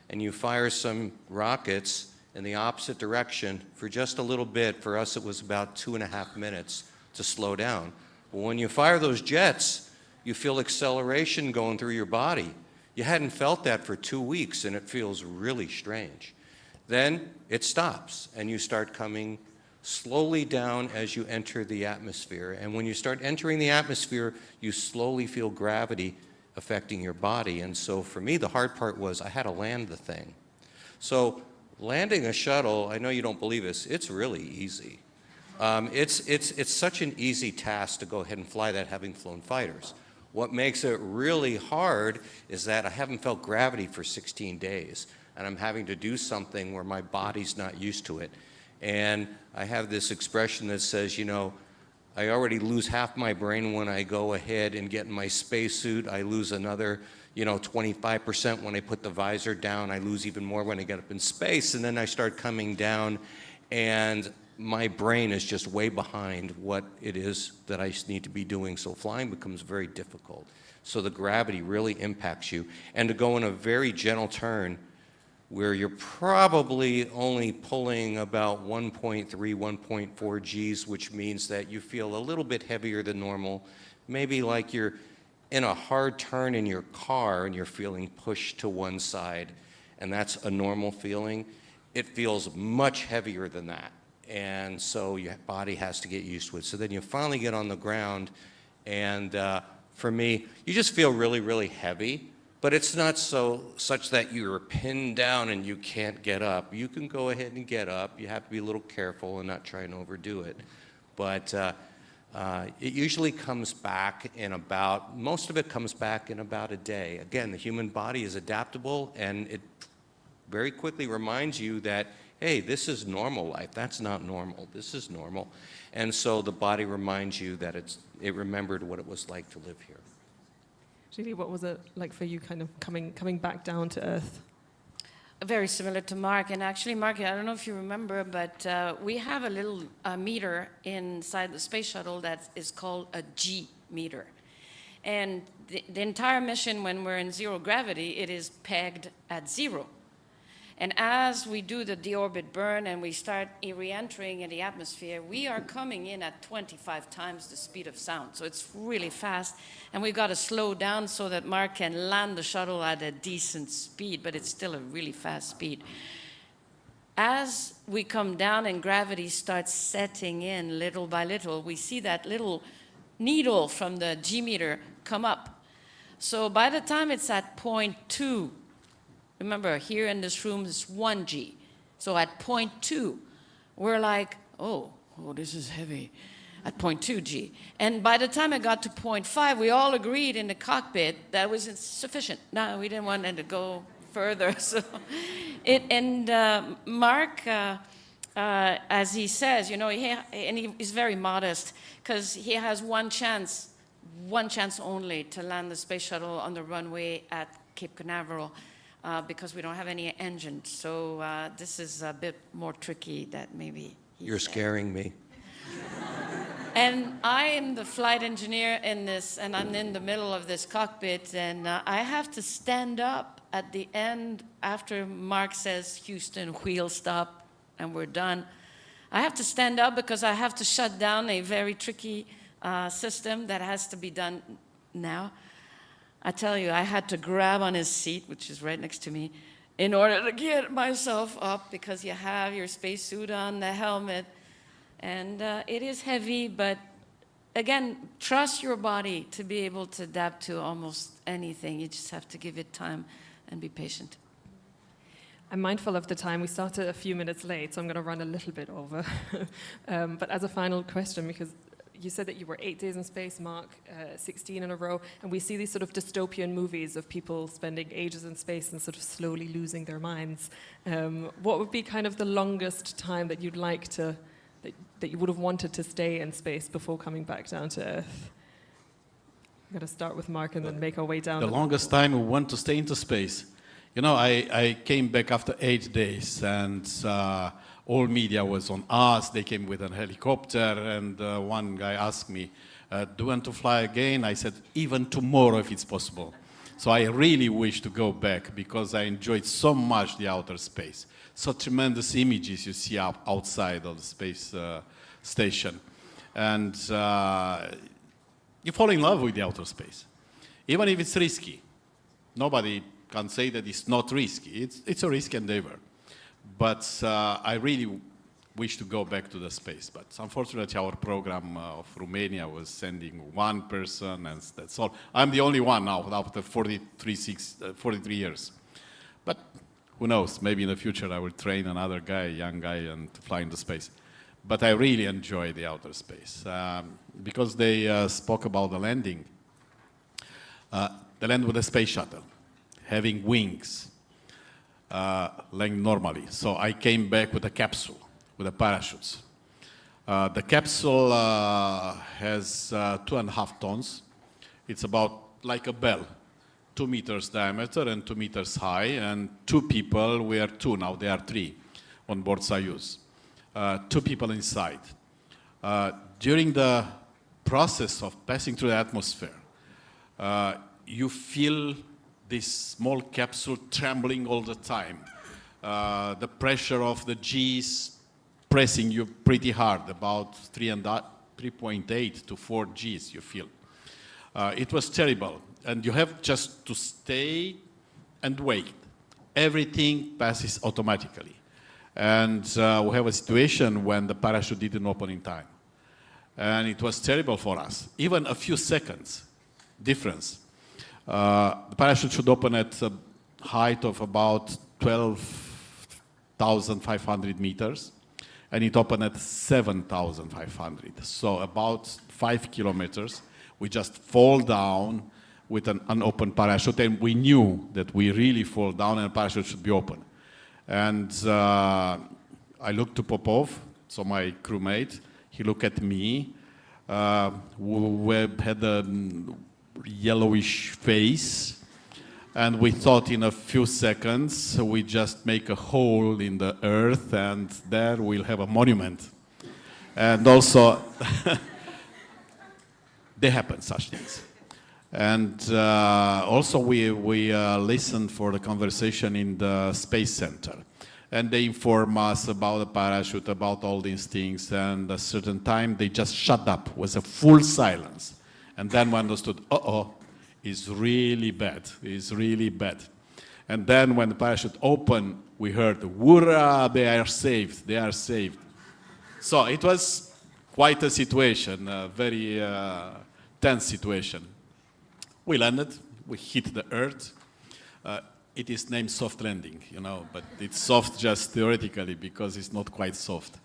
and you fire some rockets in the opposite direction for just a little bit. For us, it was about 2.5 minutes to slow down. But when you fire those jets, you feel acceleration going through your body. You hadn't felt that for 2 weeks, and it feels really strange. Then it stops, and you start coming slowly down as you enter the atmosphere. And when you start entering the atmosphere, you slowly feel gravity affecting your body. And so for me, the hard part was I had to land the thing. So landing a shuttle, I know you don't believe this, it's really easy. It's such an easy task to go ahead and fly that, having flown fighters. What makes it really hard is that I haven't felt gravity for 16 days, and I'm having to do something where my body's not used to it. And I have this expression that says, you know, I already lose half my brain when I go ahead and get in my spacesuit. I lose another, 25% when I put the visor down. I lose even more when I get up in space. And then I start coming down, and my brain is just way behind what it is that I need to be doing. So flying becomes very difficult. So the gravity really impacts you. And to go in a very gentle turn where you're probably only pulling about 1.3, 1.4 Gs, which means that you feel a little bit heavier than normal, maybe like you're in a hard turn in your car and you're feeling pushed to one side, and that's a normal feeling. It feels much heavier than that, and so your body has to get used to it. So then you finally get on the ground, and for me, you just feel really, really heavy. But it's not such that you're pinned down and you can't get up. You can go ahead and get up. You have to be a little careful and not try and overdo it. But it usually comes back in about, most of it comes back in about a day. Again, the human body is adaptable, and it very quickly reminds you that, hey, this is normal life. That's not normal. This is normal. And so the body reminds you that it remembered what it was like to live here. Julie, what was it like for you kind of coming back down to Earth? Very similar to Mark. And actually, Mark, I don't know if you remember, but we have a little meter inside the space shuttle that is called a G. meter. And the entire mission, when we're in zero gravity, it is pegged at 0. And as we do the deorbit burn and we start re-entering in the atmosphere, we are coming in at 25 times the speed of sound. So it's really fast. And we've got to slow down so that Mark can land the shuttle at a decent speed, but it's still a really fast speed. As we come down and gravity starts setting in little by little, we see that little needle from the G meter come up. So by the time it's at 0.2, remember, here in this room is 1 G. So at 0.2, we're like, oh, this is heavy at 0.2 G. And by the time it got to 0.5, we all agreed in the cockpit that was sufficient. No, we didn't want it to go further. So Mark, as he says, you know, he's very modest because he has one chance only to land the space shuttle on the runway at Cape Canaveral. Because we don't have any engine. So this is a bit more tricky that maybe You're scaring me. And I am the flight engineer in this, and I'm in the middle of this cockpit, and I have to stand up at the end after Mark says, Houston, wheel stop, and we're done. I have to stand up because I have to shut down a very tricky system that has to be done now. I tell you, I had to grab on his seat, which is right next to me, in order to get myself up because you have your spacesuit on, the helmet, and it is heavy, but again, trust your body to be able to adapt to almost anything. You just have to give it time and be patient. I'm mindful of the time. We started a few minutes late, so I'm going to run a little bit over. But as a final question, because you said that you were 8 days in space, Mark, 16 in a row, and we see these sort of dystopian movies of people spending ages in space and sort of slowly losing their minds. What would be kind of the longest time that you'd like to, that you would have wanted to stay in space before coming back down to Earth? I'm going to start with Mark and then make our way down. The longest time we want to stay into space. You know, I came back after 8 days, and all media was on us. They came with a helicopter, and one guy asked me, do you want to fly again? I said, even tomorrow if it's possible. So I really wish to go back because I enjoyed so much the outer space. So tremendous images you see outside of the space station. And you fall in love with the outer space, even if it's risky. Nobody can say that it's not risky. It's a risky endeavor. But I really wish to go back to the space. But unfortunately, our program of Romania was sending one person, and that's all. I'm the only one now after 43 years. But who knows? Maybe in the future I will train another guy, young guy, and to fly into space. But I really enjoy the outer space because they spoke about the landing. The land with a space shuttle, having wings. Land normally. So I came back with a capsule, with the parachutes. The capsule has 2.5 tons. It's about like a bell, 2 meters diameter and 2 meters high, and 2 people, we are 2 now, they are 3 on board Soyuz. 2 people inside. During the process of passing through the atmosphere, you feel this small capsule trembling all the time. The pressure of the G's pressing you pretty hard, about 3.8 to 4 G's you feel. It was terrible, and you have just to stay and wait. Everything passes automatically. And we have a situation when the parachute didn't open in time. And it was terrible for us. Even a few seconds difference. The parachute should open at a height of about 12,500 meters, and it opened at 7,500. So about 5 kilometers, we just fall down with an unopened parachute, and we knew that we really fall down and the parachute should be open. And I looked to Popov, so my crewmate, he looked at me, we had a yellowish face, and we thought in a few seconds we just make a hole in the earth and there we'll have a monument. And also they happen, such things. And also we listened for the conversation in the Space Center. And they inform us about the parachute, about all these things. And at a certain time, they just shut up. It was a full silence. And then we understood, uh-oh, it's really bad. It's really bad. And then when the parachute opened, we heard, "Hurrah, they are saved, they are saved." So it was quite a situation, a very tense situation. We landed, we hit the Earth. It is named soft landing, you know, but it's soft just theoretically because it's not quite soft.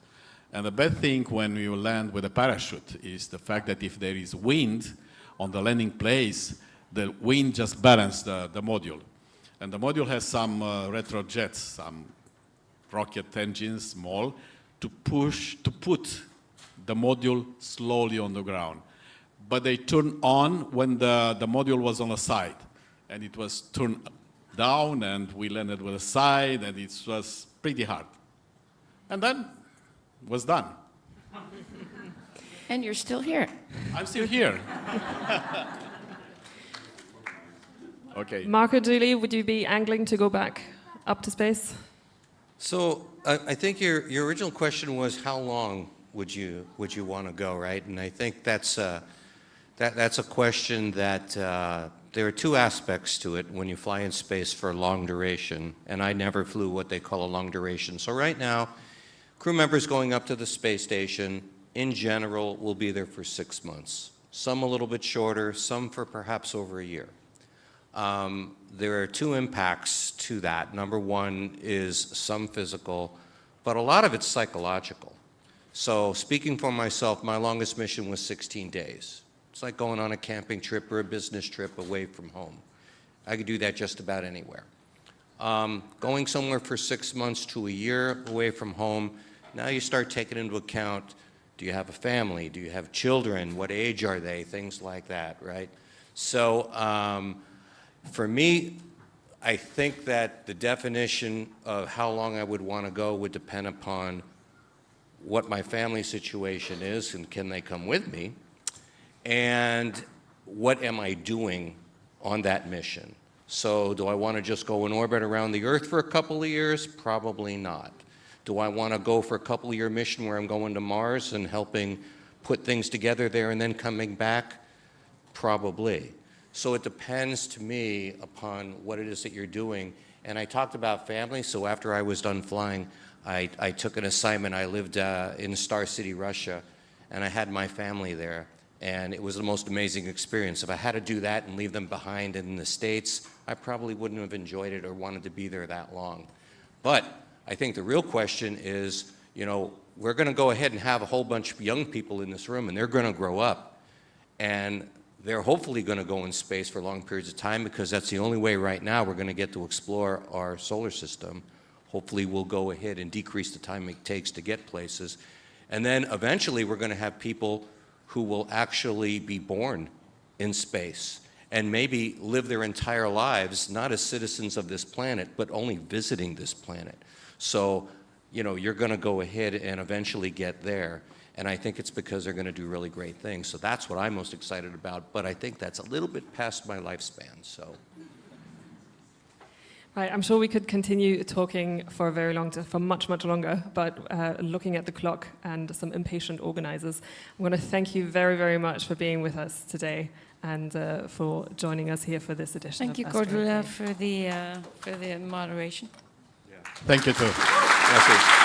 And the bad thing when you land with a parachute is the fact that if there is wind on the landing place, the wind just balances the module. And the module has some retrojets, some rocket engines, small, to put the module slowly on the ground. But they turned on when the module was on the side. And it was turned down, and we landed with a side, and it was pretty hard. And then it was done. And you're still here. I'm still here. Okay. Marco, Julie, would you be angling to go back up to space? So I think your original question was how long would you want to go, right? And I think that's a question that there are two aspects to it when you fly in space for long duration. And I never flew what they call a long duration. So right now, crew members going up to the space station, in general, will be there for 6 months. Some a little bit shorter, some for perhaps over a year. There are two impacts to that. Number one is some physical, but a lot of it's psychological. So speaking for myself, my longest mission was 16 days. It's like going on a camping trip or a business trip away from home. I could do that just about anywhere. Going somewhere for 6 months to a year away from home, now you start taking into account, do you have a family? Do you have children? What age are they? Things like that, right? So for me, I think that the definition of how long I would want to go would depend upon what my family situation is and can they come with me, and what am I doing on that mission. So do I want to just go in orbit around the Earth for a couple of years? Probably not. Do I want to go for a couple of year mission where I'm going to Mars and helping put things together there and then coming back? Probably. So it depends to me upon what it is that you're doing. And I talked about family, so after I was done flying, I took an assignment. I lived in Star City, Russia, and I had my family there. And it was the most amazing experience. If I had to do that and leave them behind in the States, I probably wouldn't have enjoyed it or wanted to be there that long. But I think the real question is, you know, we're going to go ahead and have a whole bunch of young people in this room, and they're going to grow up. And they're hopefully going to go in space for long periods of time, because that's the only way right now we're going to get to explore our solar system. Hopefully we'll go ahead and decrease the time it takes to get places. And then eventually we're going to have people who will actually be born in space and maybe live their entire lives not as citizens of this planet, but only visiting this planet. So, you know, you're going to go ahead and eventually get there. And I think it's because they're going to do really great things. So that's what I'm most excited about. But I think that's a little bit past my lifespan. So. Right, I'm sure we could continue talking for a very long time, for much, much longer, but looking at the clock and some impatient organizers, I'm going to thank you very, very much for being with us today and for joining us here for this edition. Thank you, Asteroid Cordula, Day. for the moderation. Yeah. Thank you, too. Merci.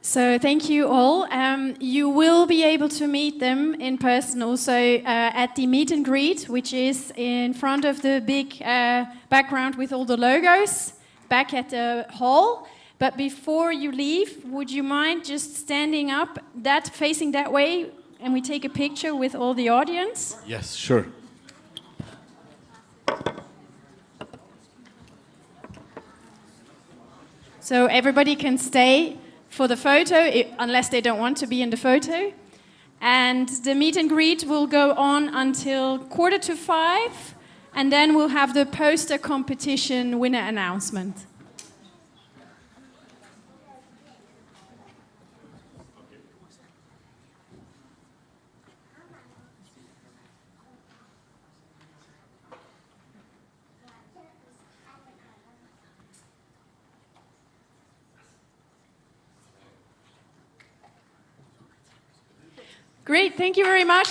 So thank you all. You will be able to meet them in person also at the meet and greet, which is in front of the big background with all the logos, back at the hall. But before you leave, would you mind just standing up, facing that way, and we take a picture with all the audience? Yes, sure. So everybody can stay for the photo, unless they don't want to be in the photo. And the meet and greet will go on until 4:45, and then we'll have the poster competition winner announcement. Great, thank you very much.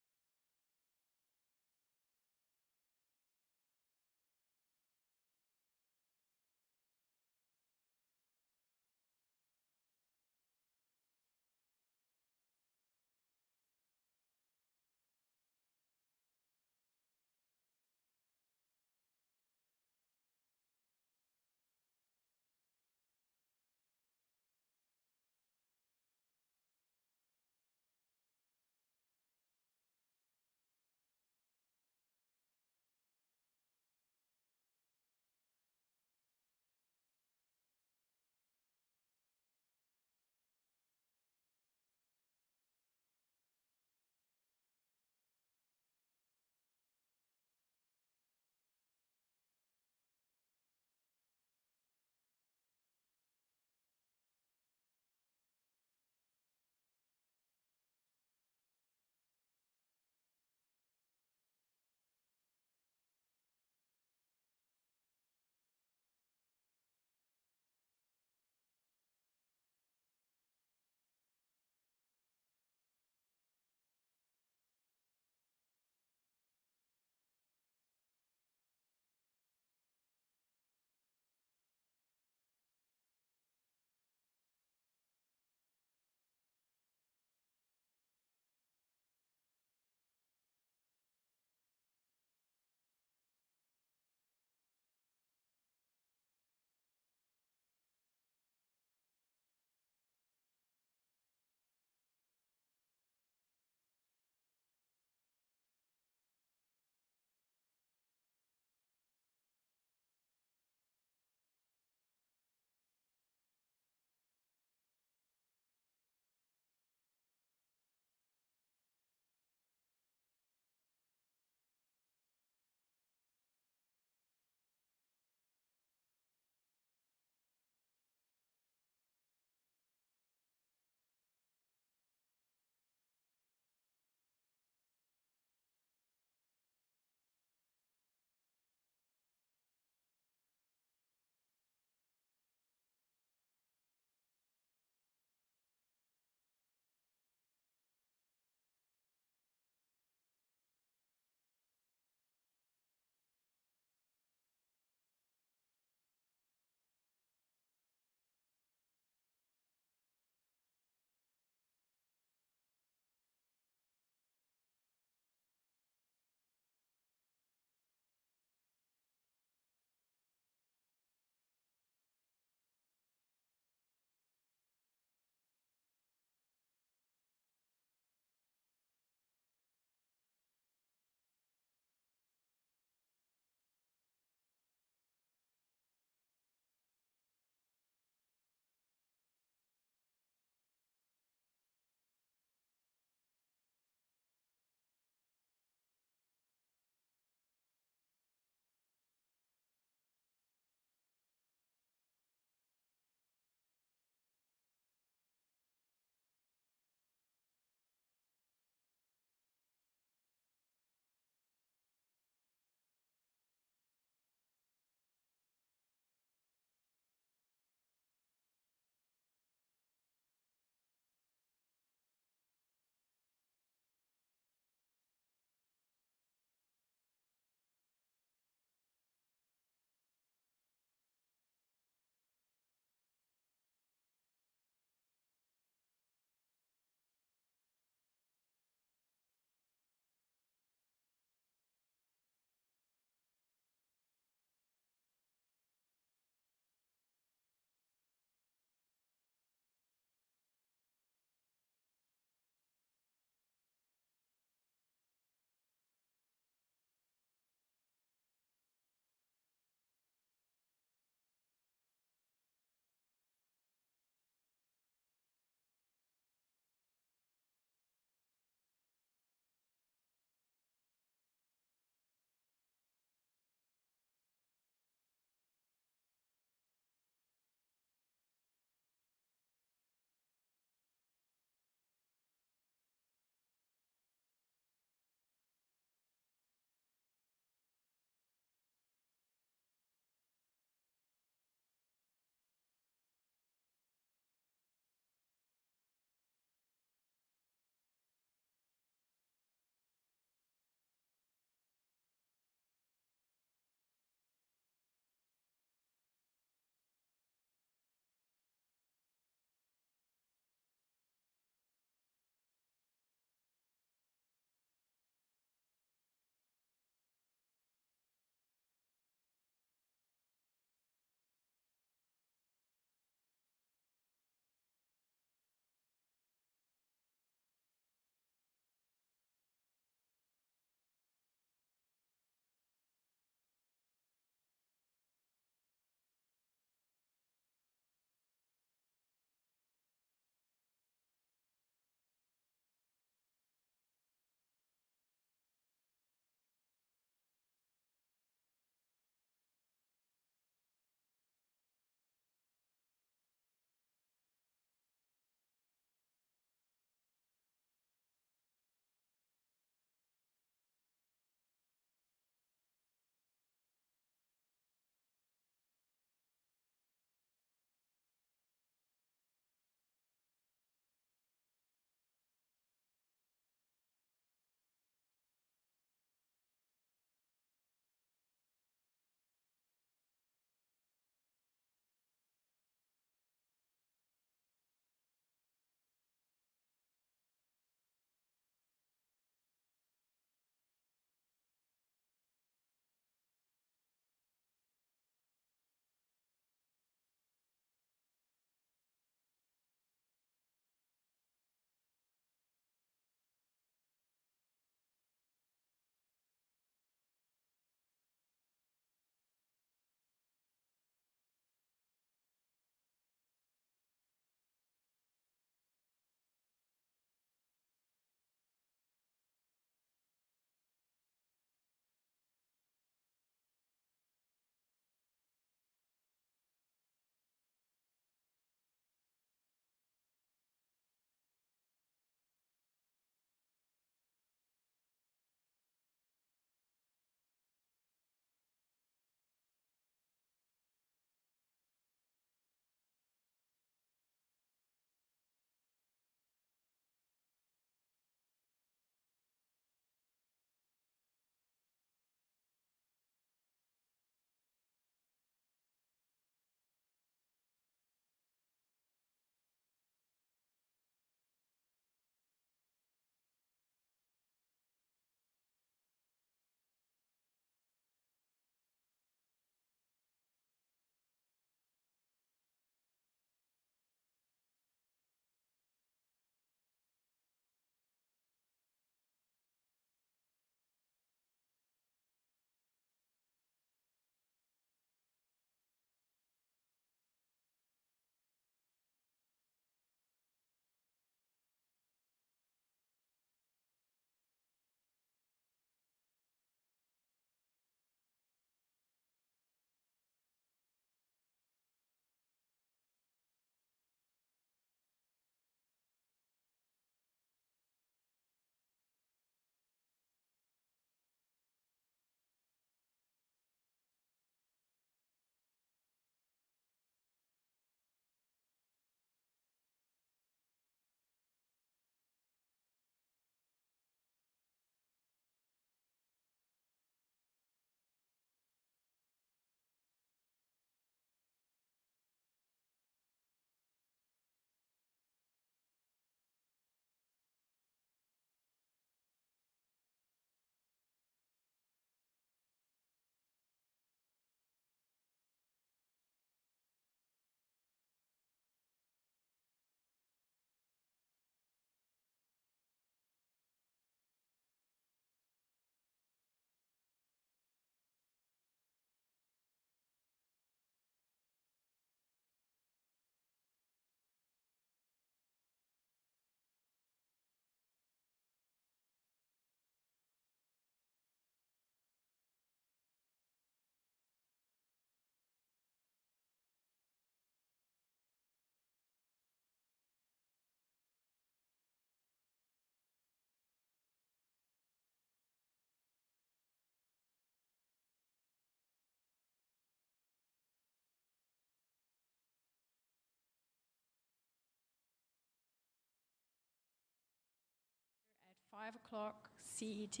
5 o'clock CET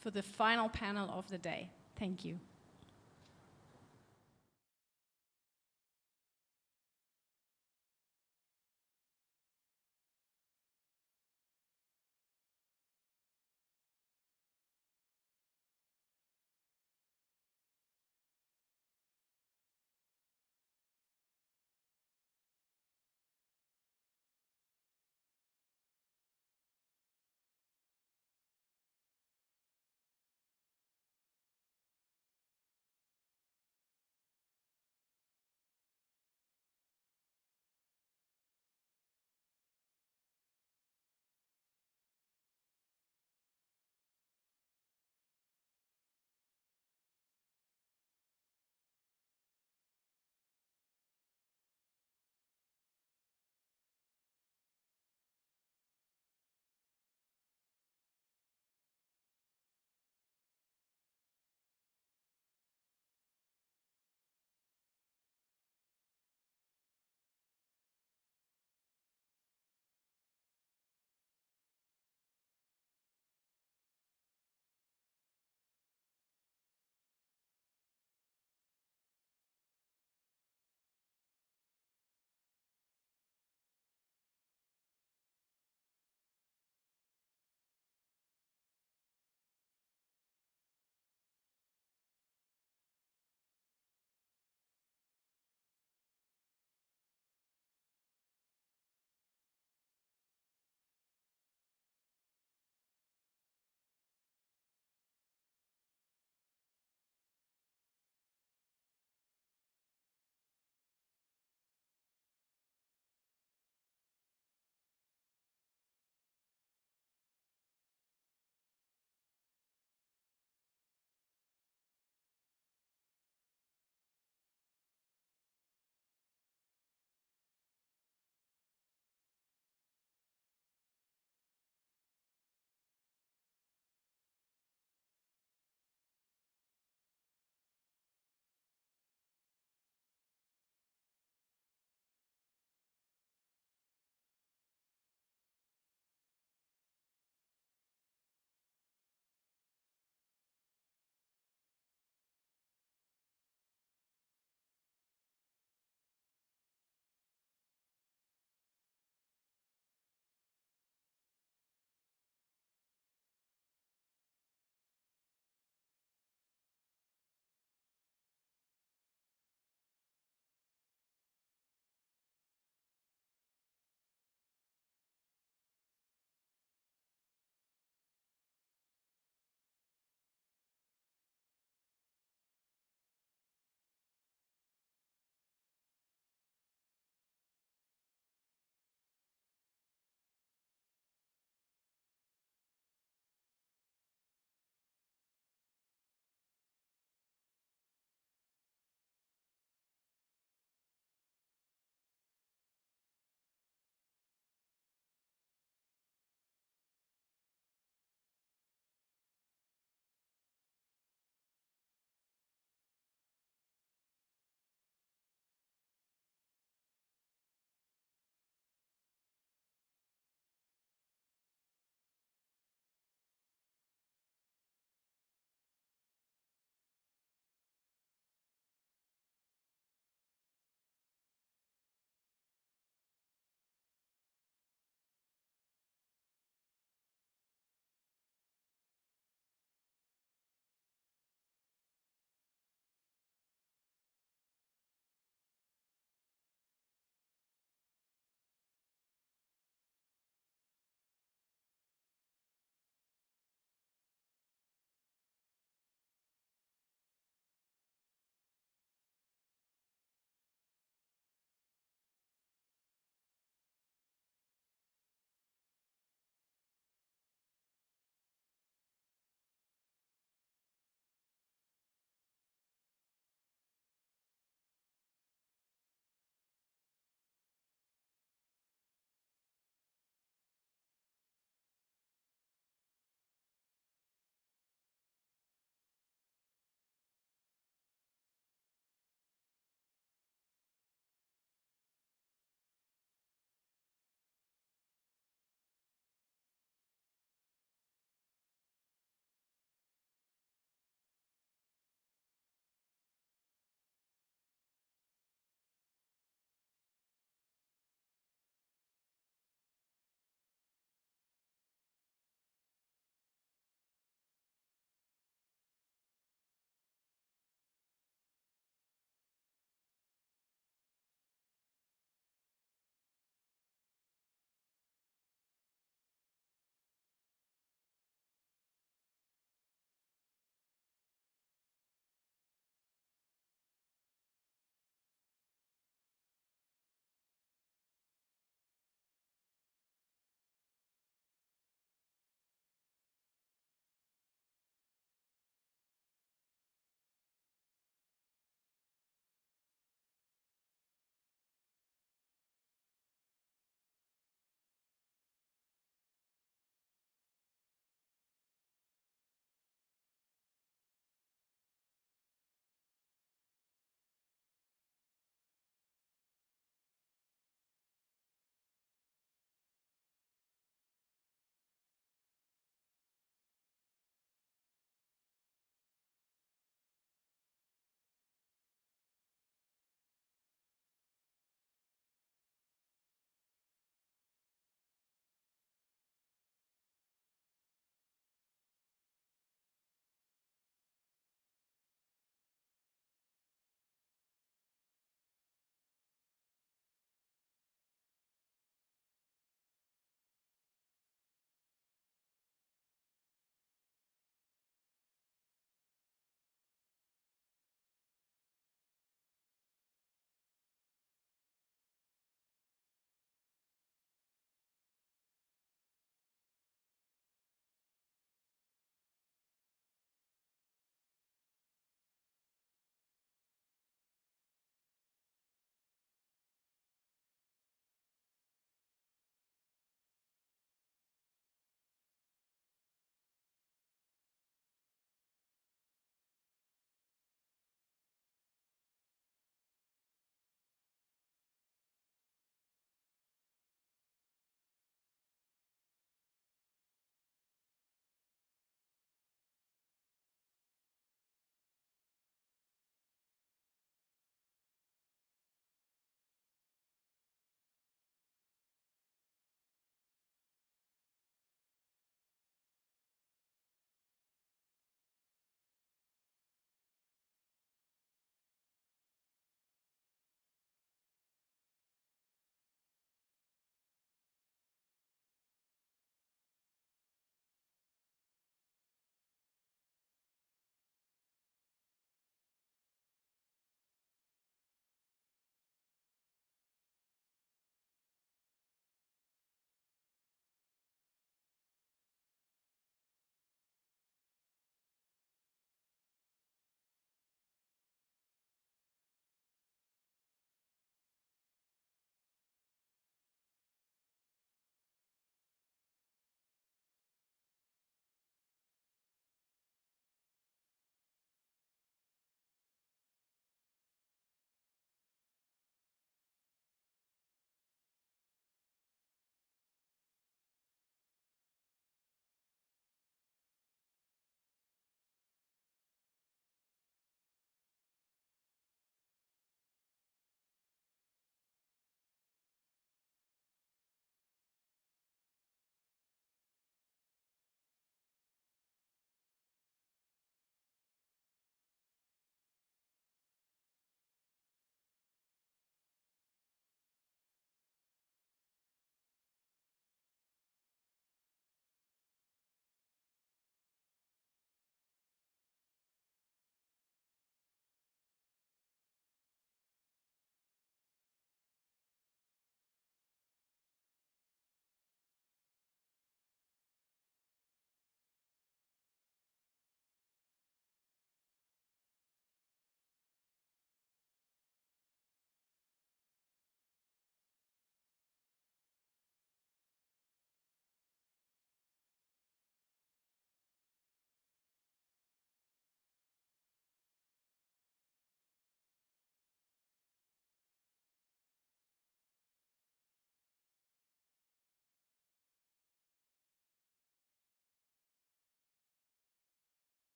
for the final panel of the day. Thank you.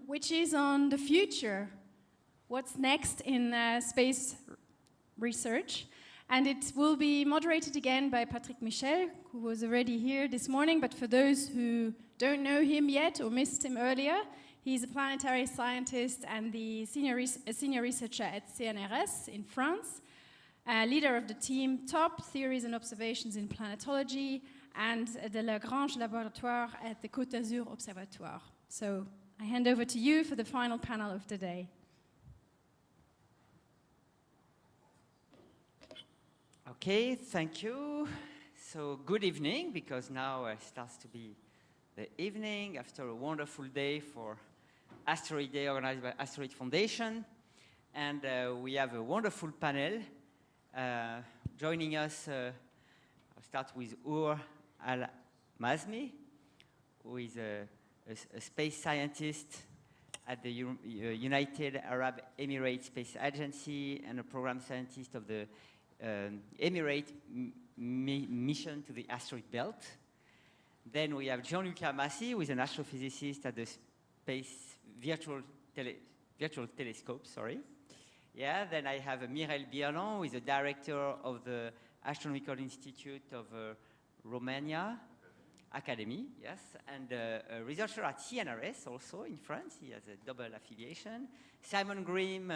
which is on the future. What's next in space research? And it will be moderated again by Patrick Michel, who was already here this morning, but for those who don't know him yet or missed him earlier, he's a planetary scientist and the senior researcher at CNRS in France, leader of the team Top Theories and Observations in Planetology, and the Lagrange Laboratoire at the Côte d'Azur Observatoire. So I hand over to you for the final panel of the day. Okay, thank you. So good evening, because now it starts to be the evening after a wonderful day for Asteroid Day organized by Asteroid Foundation. And we have a wonderful panel. Joining us, I'll start with Ur Al-Mazmi, who is a space scientist at the United Arab Emirates Space Agency and a program scientist of the Emirate mission to the asteroid belt. Then we have Gianluca Massi, who is an astrophysicist at the Space Virtual Telescope, sorry. Yeah, then I have Mireille Birlan, who is the director of the Astronomical Institute of Romania Academy, yes, and a researcher at CNRS also in France. He has a double affiliation. Simon Grimm,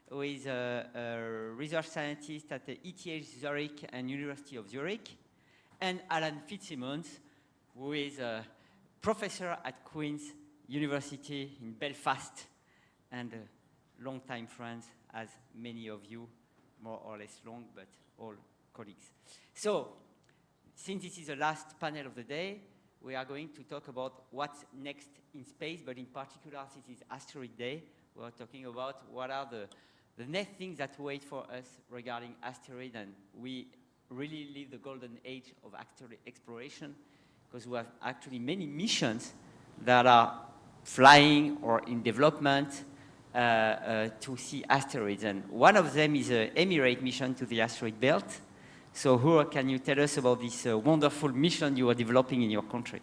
who is a research scientist at the ETH Zurich and University of Zurich, and Alan Fitzsimmons, who is a professor at Queen's University in Belfast and a long-time friend, as many of you, more or less long, but all colleagues. So, since this is the last panel of the day, we are going to talk about what's next in space, but in particular, since it's Asteroid Day, we are talking about what are the next things that wait for us regarding asteroids, and we really live the golden age of asteroid exploration, because we have actually many missions that are flying or in development to see asteroids. And one of them is an Emirate mission to the asteroid belt. So Hera, can you tell us about this wonderful mission you are developing in your country?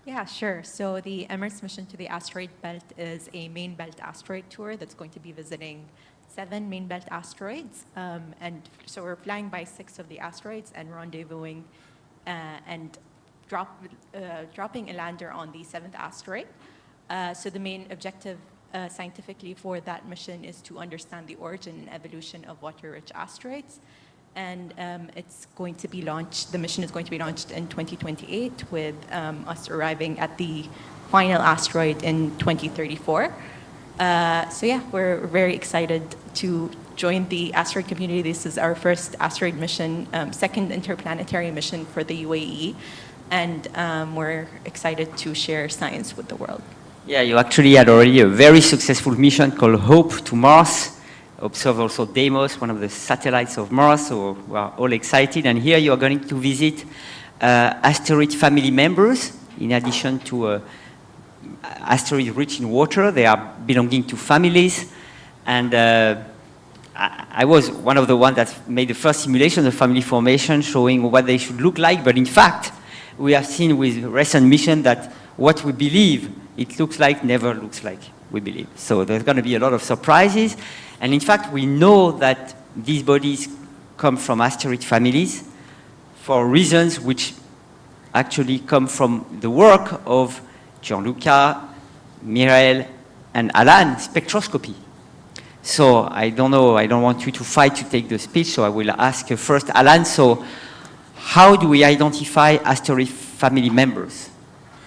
Yeah, sure. So the Emirates mission to the asteroid belt is a main belt asteroid tour that's going to be visiting 7 main belt asteroids. And so we're flying by 6 of the asteroids and rendezvousing and dropping a lander on the 7th asteroid. So the main objective scientifically for that mission is to understand the origin and evolution of water-rich asteroids. And it's going to be launched, the mission is going to be launched in 2028 with us arriving at the final asteroid in 2034. So yeah, we're very excited to join the asteroid community. This is our first asteroid mission, second interplanetary mission for the UAE. And we're excited to share science with the world. Yeah, you actually had already a very successful mission called HOPE to Mars. Observe also Deimos, one of the satellites of Mars, so we are all excited. And here you are going to visit asteroid family members, in addition to asteroids rich in water. They are belonging to families. And I was one of the ones that made the first simulation of family formation, showing what they should look like. But in fact, we have seen with recent mission that what we believe it looks like never looks like we believe. So there's going to be a lot of surprises. And in fact, we know that these bodies come from asteroid families for reasons which actually come from the work of Gianluca, Mireille, and Alan, spectroscopy. So I don't know, I don't want you to fight to take the speech, so I will ask first Alan, so how do we identify asteroid family members?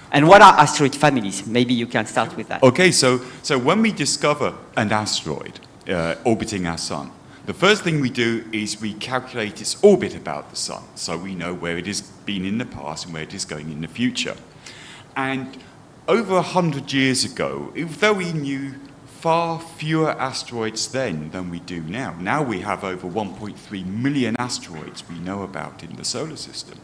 And what are asteroid families? Maybe you can start with that. Okay, so when we discover an asteroid orbiting our sun, the first thing we do is we calculate its orbit about the sun, so we know where it has been in the past and where it is going in the future. And over 100 years ago, though we knew far fewer asteroids then than we do now, now we have over 1.3 million asteroids we know about in the solar system.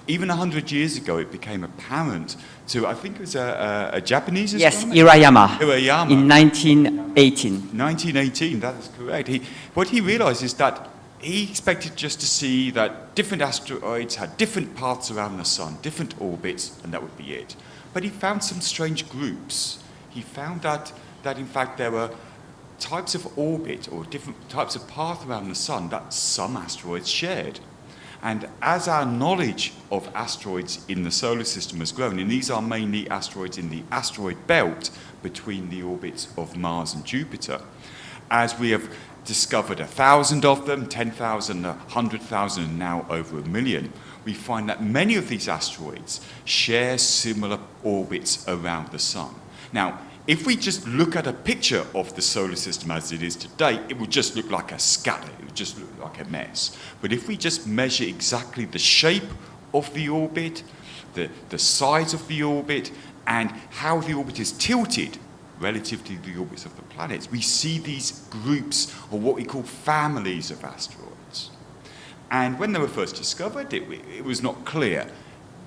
Even 100 years ago, it became apparent to, I think it was a Japanese astronomer? Yes, Hirayama. Hirayama. In 1918. 1918, that is correct. What he realized is that he expected just to see that different asteroids had different paths around the sun, different orbits, and that would be it. But he found some strange groups. he found that in fact there were types of orbit or different types of path around the sun that some asteroids shared. And as our knowledge of asteroids in the solar system has grown, and these are mainly asteroids in the asteroid belt between the orbits of Mars and Jupiter, as we have discovered 1,000 of them, 10,000, 100,000, and now over 1 million, we find that many of these asteroids share similar orbits around the sun. Now, if we just look at a picture of the solar system as it is today, it would just look like a scatter, it would just look like a mess. But if we just measure exactly the shape of the orbit, the size of the orbit, and how the orbit is tilted relative to the orbits of the planets, we see these groups, or what we call families of asteroids. And when they were first discovered, it was not clear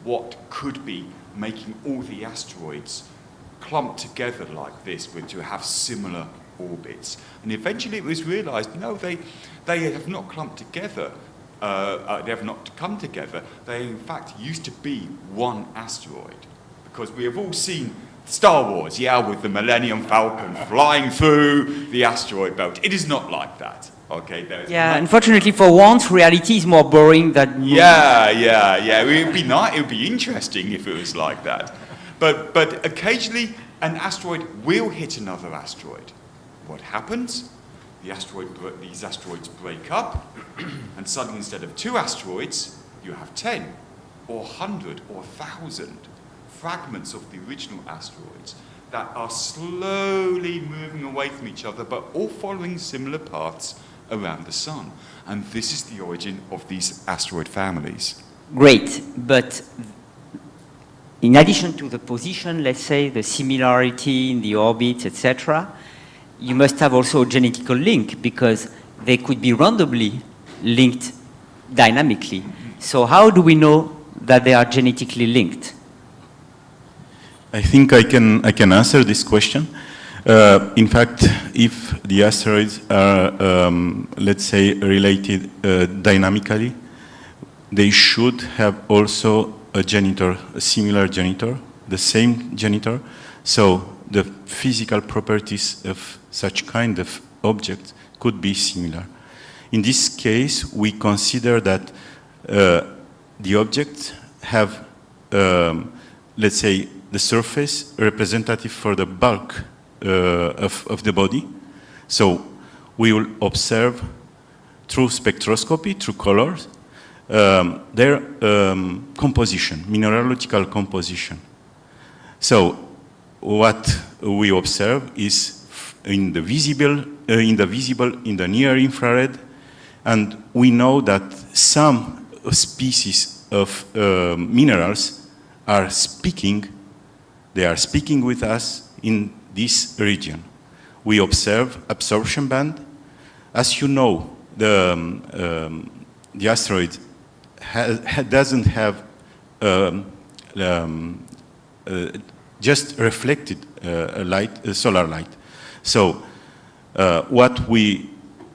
what could be making all the asteroids clumped together like this, to have similar orbits. And eventually it was realized, no, they have not clumped together. They have not come together. They, in fact, used to be one asteroid. Because we have all seen Star Wars, with the Millennium Falcon flying through the asteroid belt. It is not like that. Okay, unfortunately for once, reality is more boring than... Yeah. It would be nice, it would be interesting if it was like that. But occasionally, an asteroid will hit another asteroid. What happens? These asteroids break up, and suddenly instead of 2 asteroids, you have 10, or 100, or 1,000 fragments of the original asteroids that are slowly moving away from each other, but all following similar paths around the sun. And this is the origin of these asteroid families. Great, but in addition to the position, let's say, the similarity in the orbit, etc., you must have also a genetical link, because they could be randomly linked dynamically. So how do we know that they are genetically linked? I think I can answer this question. In fact, if the asteroids are, let's say, related dynamically, they should have also a genitor, a similar genitor, the same genitor. So the physical properties of such kind of object could be similar. In this case, we consider that the objects have, let's say, the surface representative for the bulk of the body. So we will observe through spectroscopy, through colors, their composition, mineralogical composition. So what we observe is in the visible, in the near infrared, and we know that some species of minerals are speaking. They are speaking with us in this region. We observe absorption band. As you know, the asteroid doesn't have just reflected solar light. So what we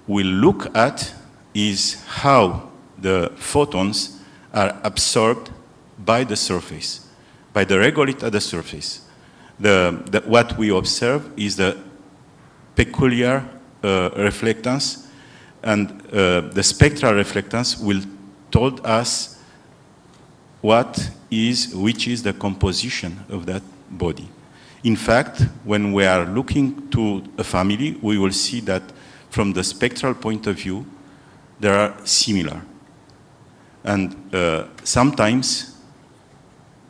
will look at is how the photons are absorbed by the surface, by the regolith at the surface. What we observe is the peculiar reflectance, and the spectral reflectance will told us which is the composition of that body. In fact, when we are looking to a family, we will see that from the spectral point of view, they are similar. And sometimes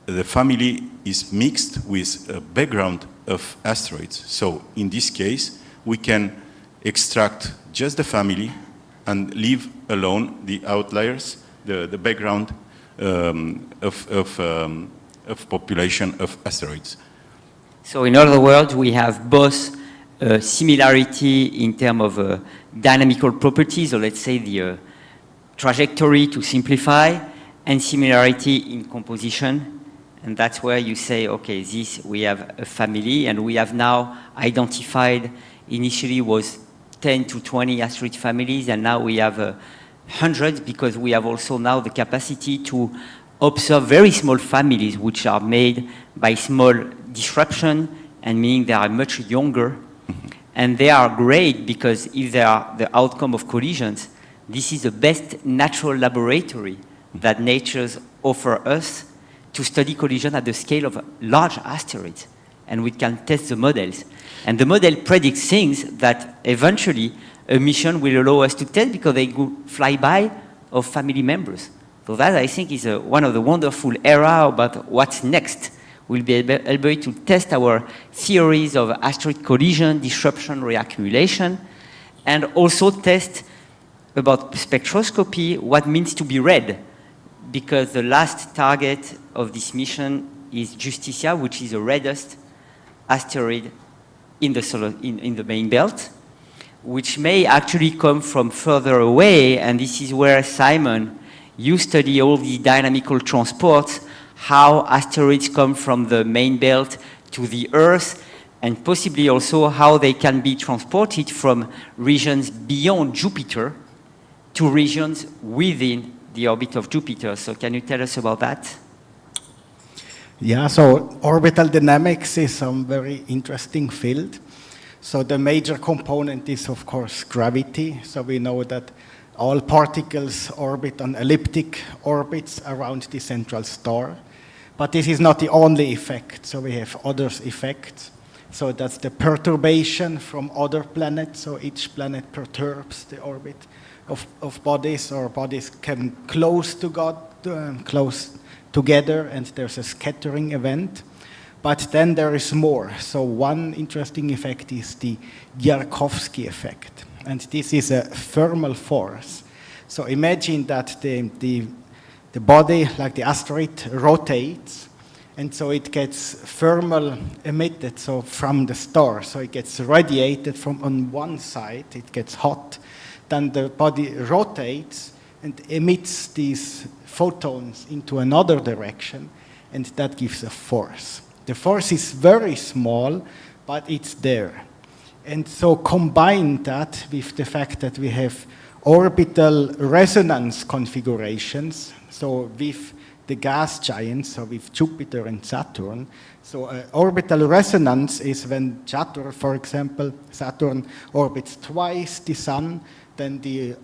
the family is mixed with a background of asteroids. So in this case, we can extract just the family and leave alone the outliers, the background of population of asteroids. So in other words, we have both similarity in terms of dynamical properties, or let's say the trajectory to simplify, and similarity in composition. And that's where you say, okay, this, we have a family, and we have now identified, initially was 10 to 20 asteroid families, and now we have hundreds, because we have also now the capacity to observe very small families which are made by small disruption and meaning they are much younger. And they are great because if they are the outcome of collisions, this is the best natural laboratory that nature's offer us to study collision at the scale of large asteroids. And we can test the models. And the model predicts things that eventually a mission will allow us to test because they go fly by of family members. So that, I think, is one of the wonderful era about what's next. We'll be able to test our theories of asteroid collision, disruption, reaccumulation, and also test about spectroscopy what means to be red, because the last target of this mission is Justitia, which is the reddest asteroid in the main belt, which may actually come from further away, and this is where, Simon, you study all the dynamical transports, how asteroids come from the main belt to the Earth, and possibly also how they can be transported from regions beyond Jupiter to regions within the orbit of Jupiter. So can you tell us about that? Yeah, so orbital dynamics is a very interesting field. So the major component is, of course, gravity. So we know that all particles orbit on elliptic orbits around the central star. But this is not the only effect. So we have other effects. So that's the perturbation from other planets. So each planet perturbs the orbit of bodies, or bodies come close to God, close together, and there's a scattering event. But then there is more. So one interesting effect is the Yarkovsky effect. And this is a thermal force. So imagine that the body, like the asteroid, rotates, and so it gets thermal emitted, so from the star. So it gets radiated from on one side, it gets hot. Then the body rotates and emits these photons into another direction, and that gives a force. The force is very small, but it's there. And so combine that with the fact that we have orbital resonance configurations, so with the gas giants, so with Jupiter and Saturn. So orbital resonance is when Saturn orbits twice the Sun, then the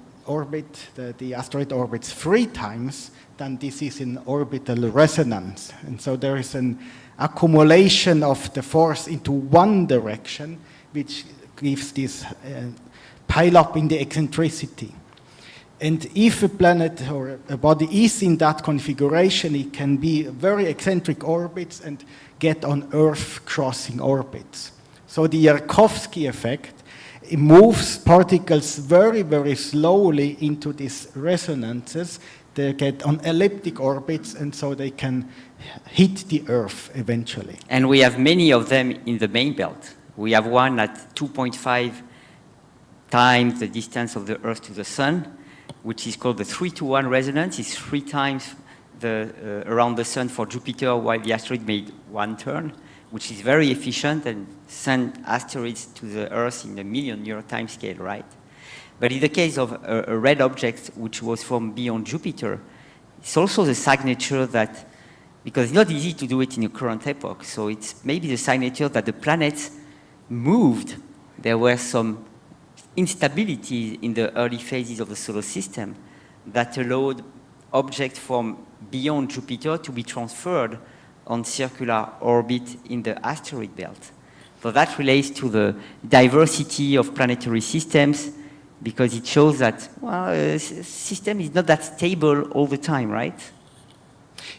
asteroid orbits 3 times, then this is in orbital resonance. And so there is an accumulation of the force into one direction, which gives this pile up in the eccentricity. And if a planet or a body is in that configuration, it can be very eccentric orbits and get on Earth crossing orbits. So the Yarkovsky effect, it moves particles very, very slowly into these resonances. They get on elliptic orbits, and so they can hit the Earth eventually. And we have many of them in the main belt. We have one at 2.5 times the distance of the Earth to the Sun, which is called the 3-to-1 resonance. It's 3 times around the Sun for Jupiter, while the asteroid made 1 turn, which is very efficient and send asteroids to the Earth in a million-year time scale, right? But in the case of a red object, which was from beyond Jupiter, it's also the signature that, because it's not easy to do it in the current epoch, so it's maybe the signature that the planets moved. There were some instability in the early phases of the solar system that allowed objects from beyond Jupiter to be transferred on circular orbit in the asteroid belt. So that relates to the diversity of planetary systems, because it shows that, well, a system is not that stable all the time, right?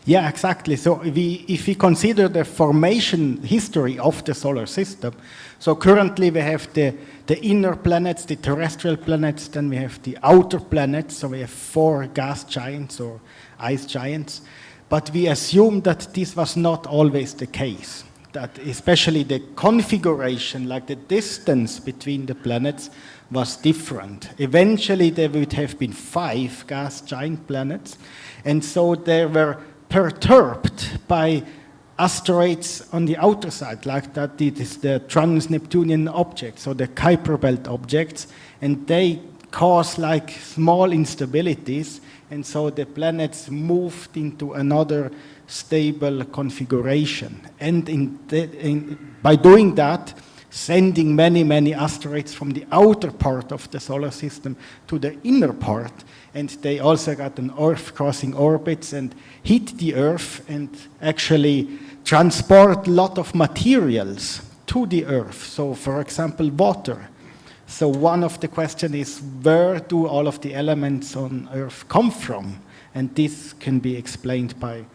Yeah, exactly. So if we consider the formation history of the solar system, so currently we have the inner planets, the terrestrial planets, then we have the outer planets, so we have 4 gas giants or ice giants. But we assume that this was not always the case, that especially the configuration, like the distance between the planets, was different. Eventually there would have been 5 gas giant planets, and so they were perturbed by asteroids on the outer side, like that it is the trans-Neptunian objects, so the Kuiper belt objects, and they cause like small instabilities, and so the planets moved into another stable configuration. And by doing that, sending many, many asteroids from the outer part of the solar system to the inner part, and they also got an Earth-crossing orbits and hit the Earth and actually transport a lot of materials to the Earth. So, for example, water. So one of the questions is, where do all of the elements on Earth come from? And this can be explained by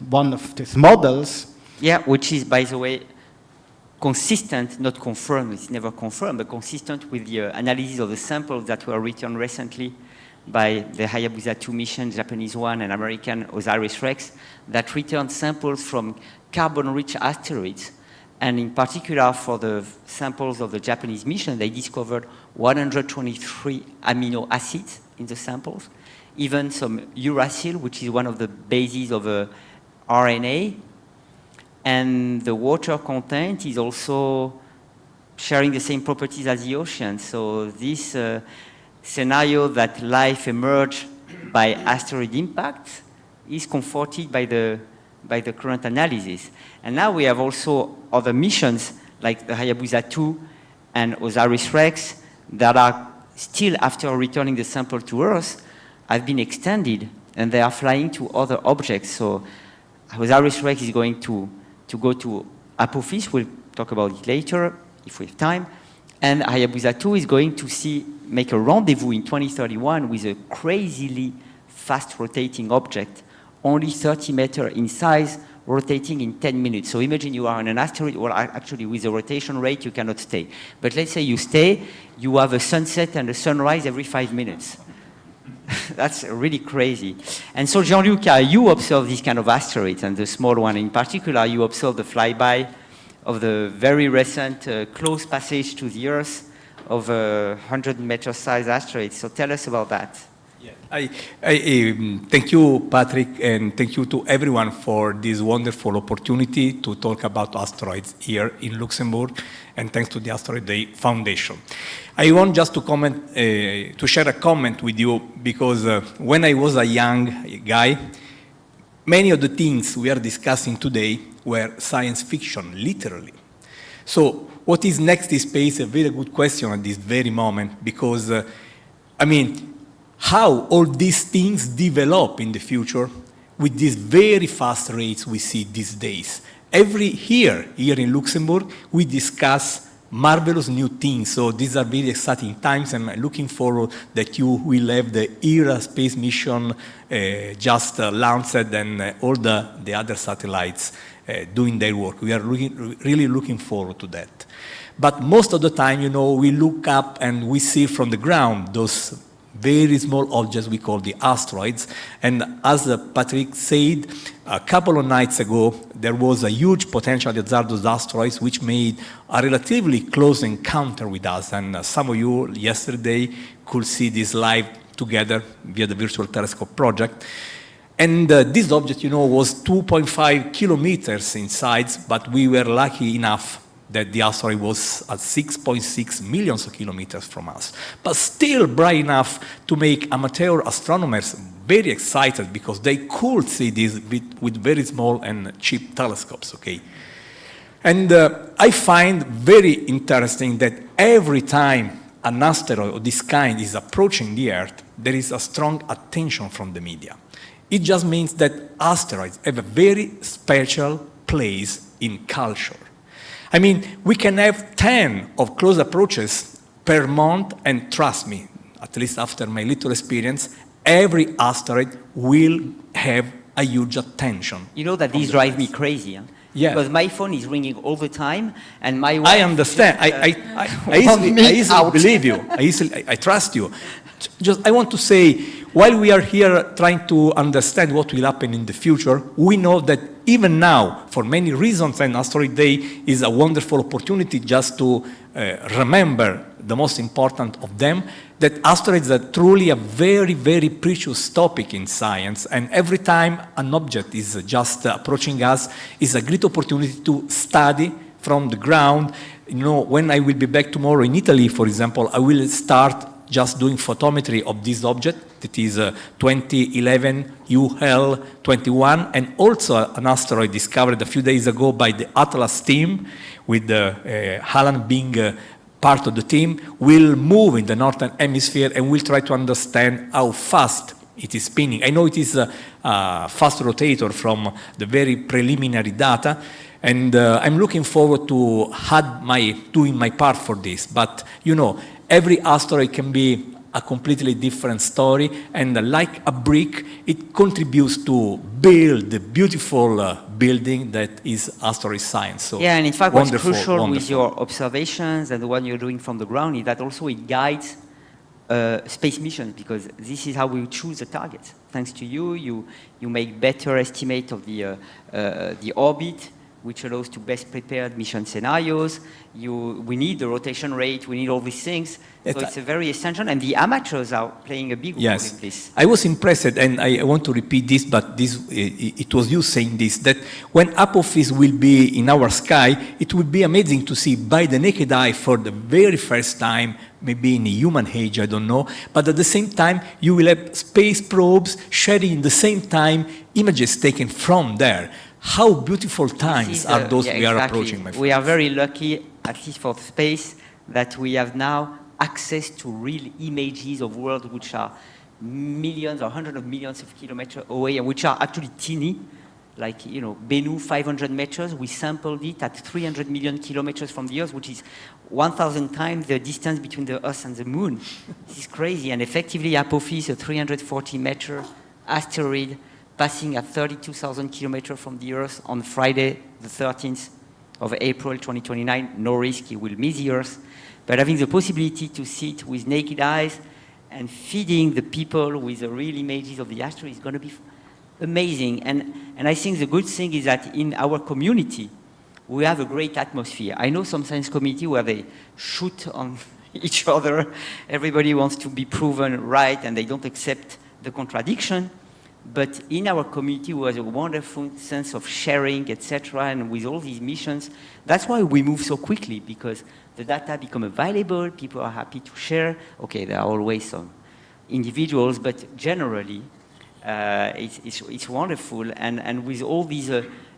one of these models. Yeah, which is, by the way, consistent, not confirmed, it's never confirmed, but consistent with the analysis of the samples that were returned recently by the Hayabusa 2 mission, Japanese one, and American OSIRIS-REx, that returned samples from carbon-rich asteroids. And in particular, for the samples of the Japanese mission, they discovered 123 amino acids in the samples, even some uracil, which is one of the bases of RNA. And the water content is also sharing the same properties as the ocean. So this scenario that life emerged by asteroid impact is comforted by the current analysis. And now we have also other missions like the Hayabusa 2 and OSIRIS-REx that are still, after returning the sample to Earth, have been extended, and they are flying to other objects. So OSIRIS-REx is going to go to Apophis. We'll talk about it later if we have time. And Hayabusa 2 is going to make a rendezvous in 2031 with a crazily fast rotating object, only 30 meters in size, rotating in 10 minutes. So imagine you are on an asteroid, well, actually with a rotation rate, you cannot stay. But let's say you stay, you have a sunset and a sunrise every 5 minutes. That's really crazy. And so, Jean-Luc, you observe these kind of asteroids, and the small one in particular, you observe the flyby of the very recent close passage to the Earth of a 100-meter size asteroid. So tell us about that. I thank you, Patrick, and thank you to everyone for this wonderful opportunity to talk about asteroids here in Luxembourg, and thanks to the Asteroid Day Foundation. I want just to comment, to share a comment with you, because when I was a young guy, many of the things we are discussing today were science fiction, literally. So what is next in space? A very good question at this very moment, because, how all these things develop in the future with these very fast rates we see these days. Every year here in Luxembourg, we discuss marvelous new things. So these are very exciting times, and I'm looking forward that you will have the Hera space mission just launched, and all the other satellites doing their work. We are really looking forward to that. But most of the time, we look up and we see from the ground those very small objects we call the asteroids. And as Patrick said, a couple of nights ago, there was a huge potential hazardous asteroids which made a relatively close encounter with us. And some of you yesterday could see this live together via the Virtual Telescope project. And this object, was 2.5 kilometers in size, but we were lucky enough that the asteroid was at 6.6 million kilometers from us, but still bright enough to make amateur astronomers very excited, because they could see this with very small and cheap telescopes, okay? And I find very interesting that every time an asteroid of this kind is approaching the Earth, there is a strong attention from the media. It just means that asteroids have a very special place in culture. We can have 10 of close approaches per month, and trust me, at least after my little experience, every asteroid will have a huge attention. You know that this drives me crazy, huh? Yeah. Because my phone is ringing all the time, and my wife... I understand. I easily believe you. I trust you. I want to say, while we are here trying to understand what will happen in the future, we know that even now, for many reasons, and Asteroid Day is a wonderful opportunity just to remember the most important of them, that asteroids are truly a very, very precious topic in science, and every time an object is just approaching us is a great opportunity to study from the ground. You know, when I will be back tomorrow in Italy, for example, I will start just doing photometry of this object, that is 2011 UL21, and also an asteroid discovered a few days ago by the Atlas team, with Alan being part of the team, will move in the northern hemisphere and will try to understand how fast it is spinning. I know it is a fast rotator from the very preliminary data, and I'm looking forward to doing my part for this. But you know, every asteroid can be a completely different story, and like a brick, it contributes to build the beautiful building that is asteroid science. So yeah, and in fact, what's crucial wonderful. with your observations and the one you're doing from the ground is that also it guides space missions, because this is how we choose the targets. Thanks to you, you make better estimate of the orbit, which allows to best prepared mission scenarios. We need the rotation rate, we need all these things. So it's a very essential, and the amateurs are playing a big role in this. I was impressed, and I want to repeat this, but it was you saying this, that when Apophis will be in our sky, it will be amazing to see by the naked eye for the very first time, maybe in a human age, I don't know, but at the same time, you will have space probes sharing at the same time images taken from there. How beautiful times are those we are approaching, my friends. We are very lucky, at least for space, that we have now access to real images of worlds which are millions or hundreds of millions of kilometers away, and which are actually teeny, like, you know, Bennu, 500 meters. We sampled it at 300 million kilometers from the Earth, which is 1,000 times the distance between the Earth and the Moon. This is crazy, and effectively Apophis, a 340-meter asteroid, passing at 32,000 kilometers from the Earth on Friday, the 13th of April 2029. No risk, it will miss the Earth. But having the possibility to see it with naked eyes and feeding the people with the real images of the asteroid is going to be amazing. And I think the good thing is that in our community, we have a great atmosphere. I know some science community where they shoot on each other. Everybody wants to be proven right, and they don't accept the contradiction. But in our community, we have a wonderful sense of sharing, etc. And with all these missions, that's why we move so quickly, because the data become available, people are happy to share. Okay, there are always some individuals, but generally, it's wonderful. And with all these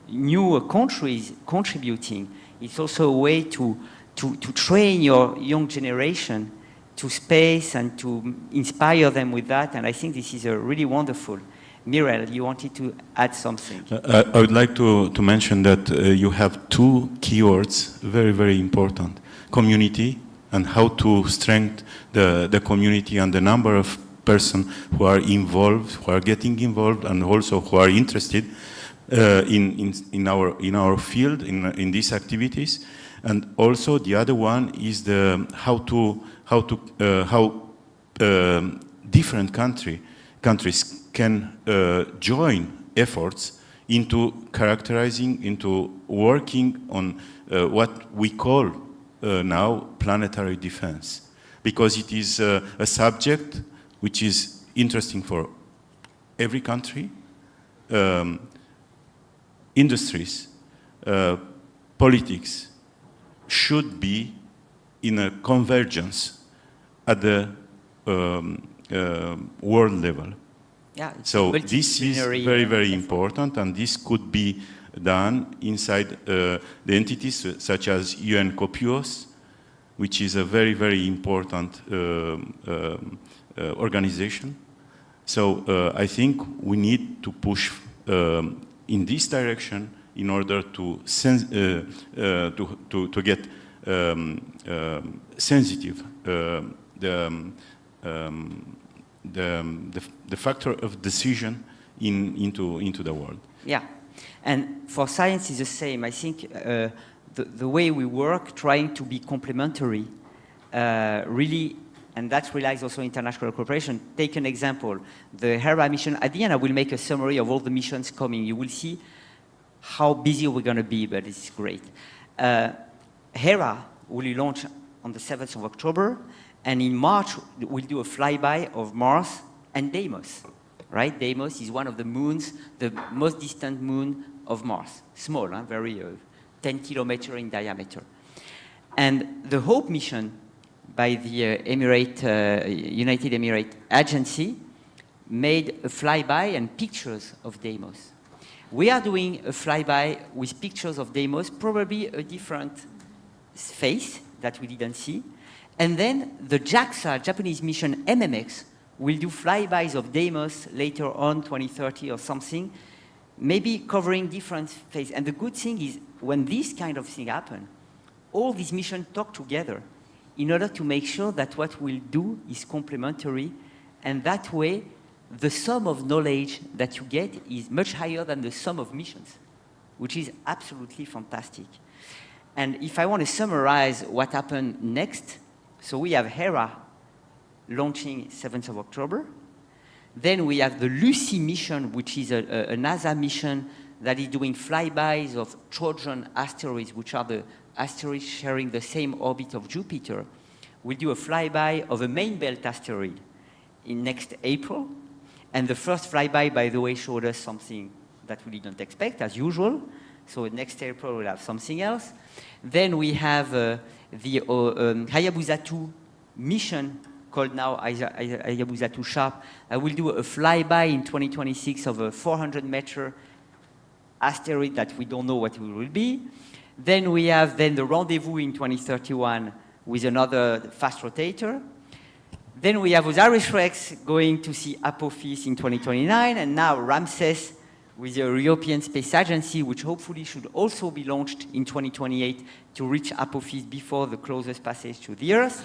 new countries contributing, it's also a way to train your young generation to space and to inspire them with that. And I think this is a really wonderful. Mirel, you wanted to add something. I would like to mention that you have two keywords, very, very important. Community, and how to strengthen the community and the number of persons who are involved, who are getting involved, and also who are interested in our field, in these activities. And also the other one is the how different countries can join efforts into characterizing, into working on what we call now planetary defense, because it is a subject which is interesting for every country, industries, politics should be in a convergence at the world level. Yeah, so this is very, very important, and this could be done inside the entities such as UN COPUOS, which is a very, very important organization. So I think we need to push in this direction in order to get sensitive the factor of decision into the world. Yeah, and for science is the same. I think the way we work, trying to be complementary, really, and that relies also on international cooperation. Take an example, the Hera mission. At the end, I will make a summary of all the missions coming. You will see how busy we're going to be, but it's great. Hera will launch on the 7th of October, and in March, we'll do a flyby of Mars and Deimos, right? Deimos is one of the moons, the most distant moon of Mars. Small, huh? Very 10 kilometers in diameter. And the HOPE mission by the United Emirates Agency made a flyby and pictures of Deimos. We are doing a flyby with pictures of Deimos, probably a different face that we didn't see. And then the JAXA, Japanese mission MMX, will do flybys of Deimos later on, 2030 or something, maybe covering different phases. And the good thing is, when this kind of thing happens, all these missions talk together in order to make sure that what we'll do is complementary, and that way, the sum of knowledge that you get is much higher than the sum of missions, which is absolutely fantastic. And if I want to summarize what happened next, so we have Hera launching 7th of October. Then we have the Lucy mission, which is a NASA mission that is doing flybys of Trojan asteroids, which are the asteroids sharing the same orbit of Jupiter. We'll do a flyby of a main belt asteroid in next April. And the first flyby, by the way, showed us something that we didn't expect, as usual. So next April, we'll have something else. Then we have the Hayabusa 2 mission, called now Hayabusa 2 Sharp. We'll do a flyby in 2026 of a 400-meter asteroid that we don't know what it will be. Then we have the rendezvous in 2031 with another fast rotator. Then we have OSIRIS-REx going to see Apophis in 2029, and now Ramses with the European Space Agency, which hopefully should also be launched in 2028 to reach Apophis before the closest passage to the Earth.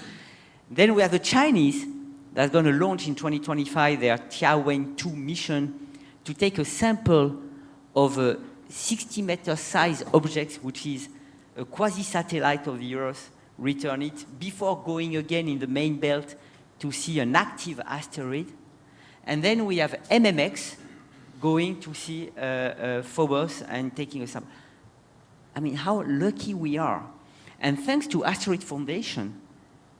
Then we have the Chinese that's going to launch in 2025 their Tiawen-2 mission to take a sample of a 60-meter size object, which is a quasi-satellite of the Earth, return it before going again in the main belt to see an active asteroid. And then we have MMX going to see Phobos and taking a sample. I mean, how lucky we are. And thanks to Asteroid Foundation,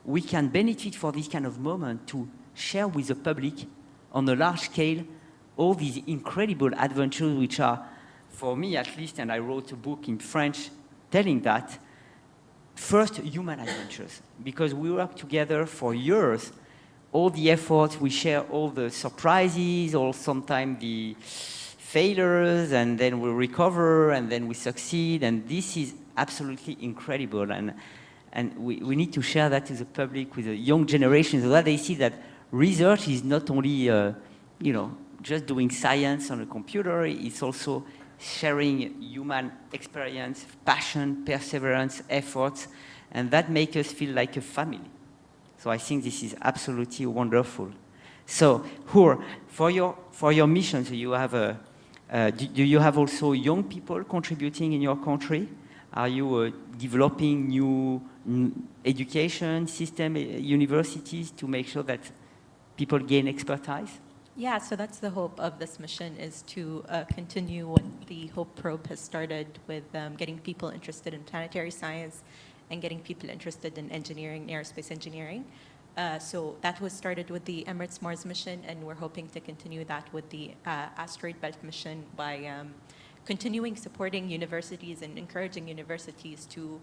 we can benefit for this kind of moment to share with the public on a large scale all these incredible adventures, which are, for me at least, and I wrote a book in French telling that, first human adventures, because we work together for years. All the efforts, we share all the surprises, or sometimes the failures, and then we recover, and then we succeed, and this is absolutely incredible. And we need to share that to the public, with the young generation, so that they see that research is not only, just doing science on a computer, it's also sharing human experience, passion, perseverance, efforts, and that makes us feel like a family. So I think this is absolutely wonderful. So, Hur, for your mission, so you have do you have also young people contributing in your country? Are you developing new education system, universities, to make sure that people gain expertise? Yeah, so that's the hope of this mission, is to continue what the HOPE probe has started with getting people interested in planetary science and getting people interested in engineering, aerospace engineering. So that was started with the Emirates Mars mission, and we're hoping to continue that with the Asteroid Belt mission by continuing supporting universities and encouraging universities to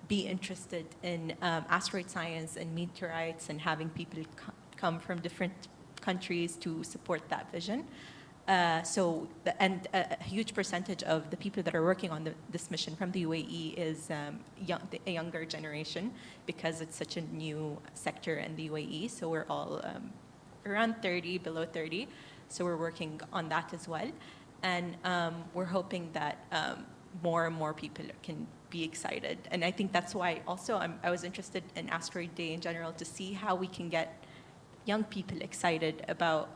be interested in asteroid science and meteorites, and having people come from different countries to support that vision. A huge percentage of the people that are working on this mission from the UAE is a younger generation, because it's such a new sector in the UAE. So we're all around 30, below 30. So we're working on that as well. And we're hoping that more and more people can be excited. And I think that's why also I was interested in Asteroid Day in general, to see how we can get young people excited about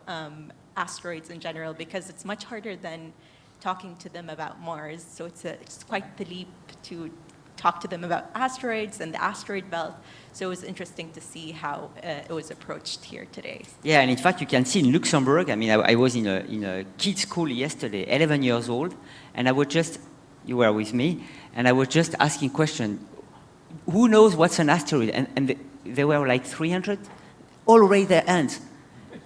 asteroids in general, because it's much harder than talking to them about Mars. So it's quite the leap to talk to them about asteroids and the asteroid belt. So it was interesting to see how it was approached here today. Yeah, and in fact, you can see in Luxembourg, I mean, I was in a kids' school yesterday, 11 years old, and you were with me, and I was just asking questions. Who knows what's an asteroid? And there were like 300, all raised their hands.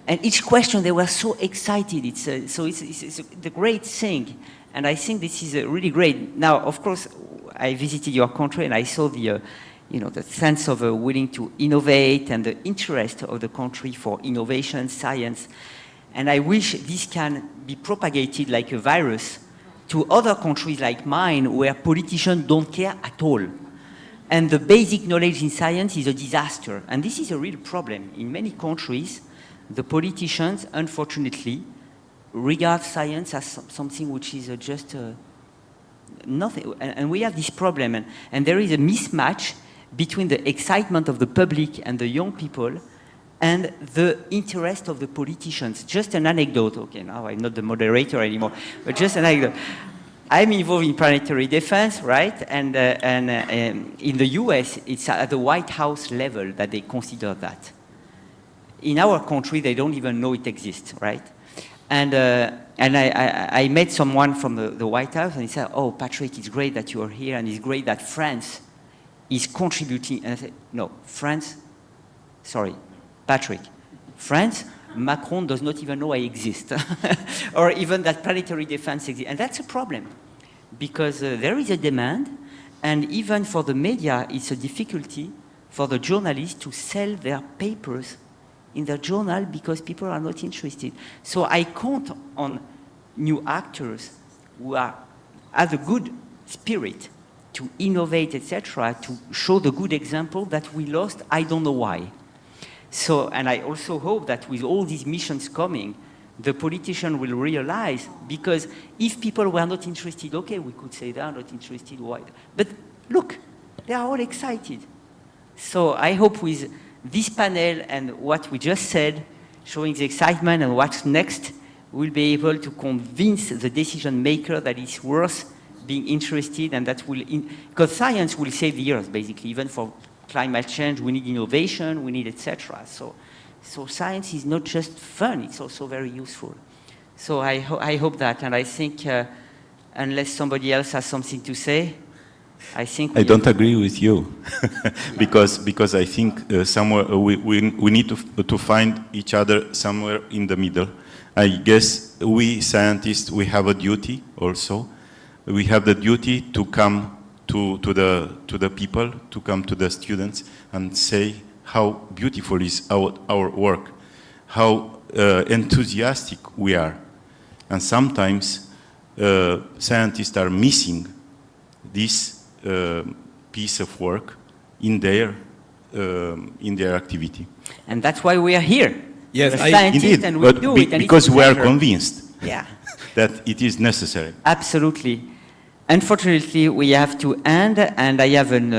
And each question, they were so excited. It's the great thing. And I think this is really great. Now, of course, I visited your country and I saw the, the sense of willing to innovate and the interest of the country for innovation, science. And I wish this can be propagated like a virus to other countries like mine where politicians don't care at all. And the basic knowledge in science is a disaster. And this is a real problem. In many countries, the politicians, unfortunately, regard science as something which is just nothing. And we have this problem. And there is a mismatch between the excitement of the public and the young people and the interest of the politicians. Just an anecdote. Okay, now I'm not the moderator anymore, but just an anecdote. I'm involved in planetary defense, right? And in the US, it's at the White House level that they consider that. In our country, they don't even know it exists, right? And I met someone from the White House, and he said, "Oh, Patrick, it's great that you are here, and it's great that France is contributing." And I said, "No, France, sorry, Patrick, France, Macron does not even know I exist, or even that planetary defense exists." And that's a problem, because there is a demand, and even for the media, it's a difficulty for the journalists to sell their papers in their journal because people are not interested. So I count on new actors who have a good spirit to innovate, etc., to show the good example that we lost, I don't know why. So, and I also hope that with all these missions coming, the politician will realize, because if people were not interested, okay, we could say they are not interested, why? But look, they are all excited. So I hope with this panel and what we just said, showing the excitement and what's next, we'll be able to convince the decision maker that it's worth being interested, and that will, because science will save the earth, basically, even for climate change, we need innovation, we need etc. So science is not just fun, it's also very useful. So I hope that, and I think, unless somebody else has something to say, I think I don't agree with you, because I think somewhere we need to find each other somewhere in the middle. I guess we scientists, we have a duty also. We have the duty to come to the people, to come to the students and say how beautiful is our work, how enthusiastic we are. And sometimes scientists are missing this piece of work in their activity. And that's why we are here. Yes, indeed, and we do it, and because we are convinced yeah. that it is necessary. Absolutely. Unfortunately, we have to end, and I have an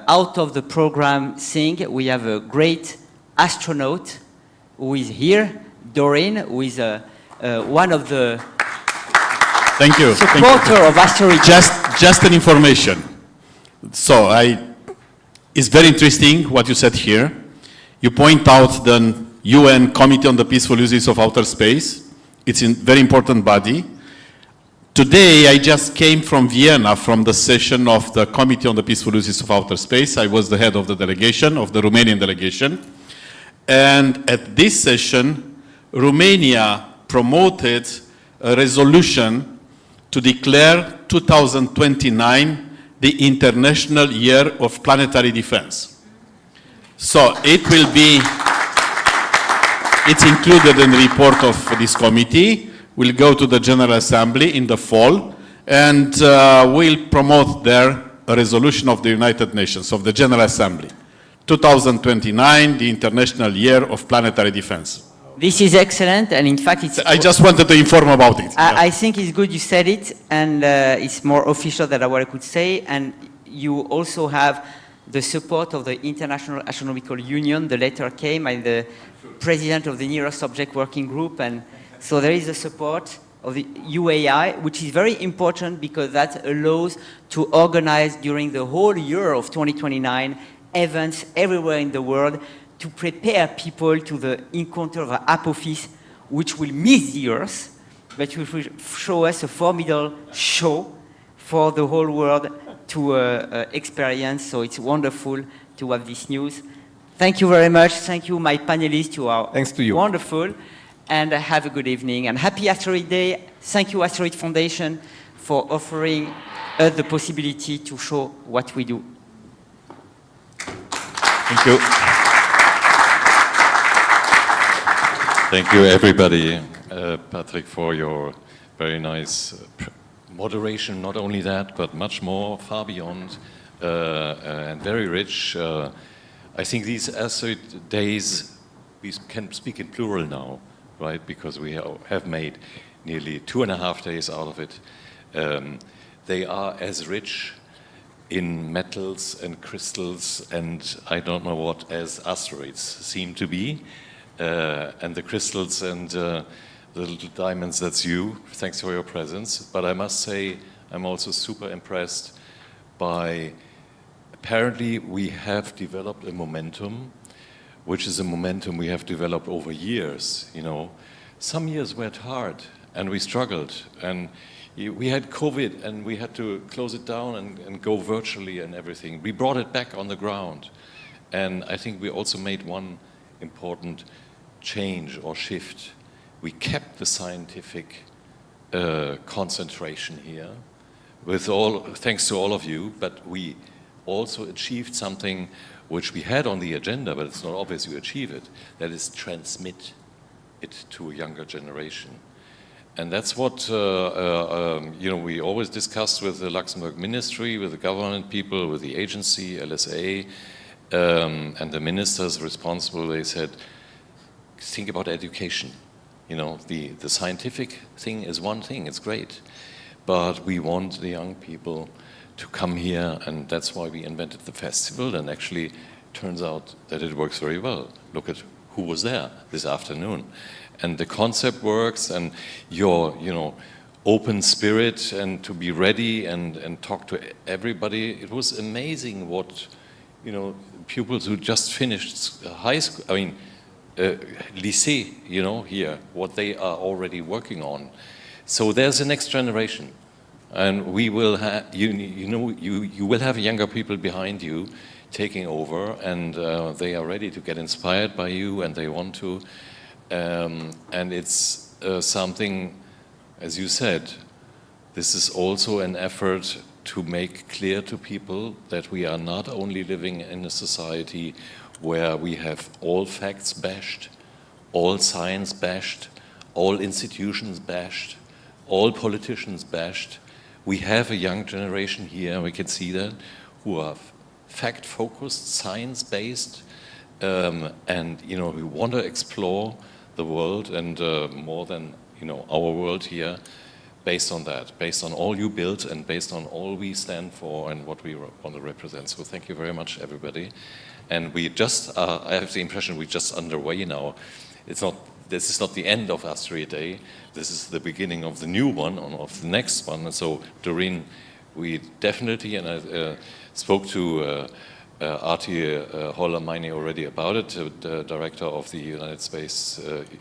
out of the program thing. We have a great astronaut who is here, Doreen, who is one of the Thank you. supporter of Asteroid Day. Just an information. So it's very interesting what you said here. You point out the UN Committee on the Peaceful Uses of Outer Space. It's a very important body. Today, I just came from Vienna from the session of the Committee on the Peaceful Uses of Outer Space. I was the head of the delegation, of the Romanian delegation. And at this session, Romania promoted a resolution to declare 2029 the International Year of Planetary Defense. So it will be, it's included in the report of this committee. We'll go to the General Assembly in the fall, and we'll promote there a resolution of the United Nations, of the General Assembly. 2029, the International Year of Planetary Defense. This is excellent, and in fact, it's... I just wanted to inform about it. I think it's good you said it, and it's more official than what I could say, and you also have the support of the International Astronomical Union. The letter came, and the president of the Nearest Object Working Group, and so there is a support of the UAI, which is very important because that allows to organize during the whole year of 2029 events everywhere in the world to prepare people to the encounter of Apophis, which will miss the Earth, but which will show us a formidable show for the whole world to experience. So it's wonderful to have this news. Thank you very much. Thank you, my panelists, who are Thanks to you. Wonderful. And have a good evening. And happy Asteroid Day. Thank you, Asteroid Foundation, for offering us the possibility to show what we do. Thank you. Thank you, everybody. Patrick, for your very nice moderation. Not only that, but much more, far beyond, and very rich. I think these asteroid days, we can speak in plural now, right? Because we have made nearly 2.5 days out of it. They are as rich in metals and crystals and I don't know what as asteroids seem to be. And the crystals and the little diamonds, that's you. Thanks for your presence. But I must say, I'm also super impressed by, apparently we have developed a momentum, which is a momentum we have developed over years, you know. Some years were hard and we struggled and we had COVID and we had to close it down and go virtually and everything. We brought it back on the ground. And I think we also made one important change or shift. We kept the scientific concentration here, thanks to all of you, but we also achieved something which we had on the agenda, but it's not obvious you achieve it, that is transmit it to a younger generation. And that's what you know, we always discussed with the Luxembourg Ministry, with the government people, with the agency, LSA, and the ministers responsible. They said, think about education. You know, the scientific thing is one thing, it's great. But we want the young people to come here, and that's why we invented the festival, and actually turns out that it works very well. Look at who was there this afternoon. And the concept works, and your, you know, open spirit, and to be ready and talk to everybody. It was amazing what, you know, pupils who just finished high school, I mean, lycée, you know, here, what they are already working on. So there's the next generation. And we will have, you will have younger people behind you taking over, and they are ready to get inspired by you, and they want to. And it's something, as you said, this is also an effort to make clear to people that we are not only living in a society where we have all facts bashed, all science bashed, all institutions bashed, all politicians bashed. We have a young generation here, we can see that, who are fact-focused, science-based, and, you know, we want to explore the world and more than, you know, our world here, based on that, based on all you built and based on all we stand for and what we want to represent. So thank you very much, everybody. And we just, I have the impression we're just underway now. It's not, this is not the end of Asteroid Day. This is the beginning of the new one, of the next one. And so, Doreen, we definitely, and I spoke to Arti Holler-Meine already about it, the director of the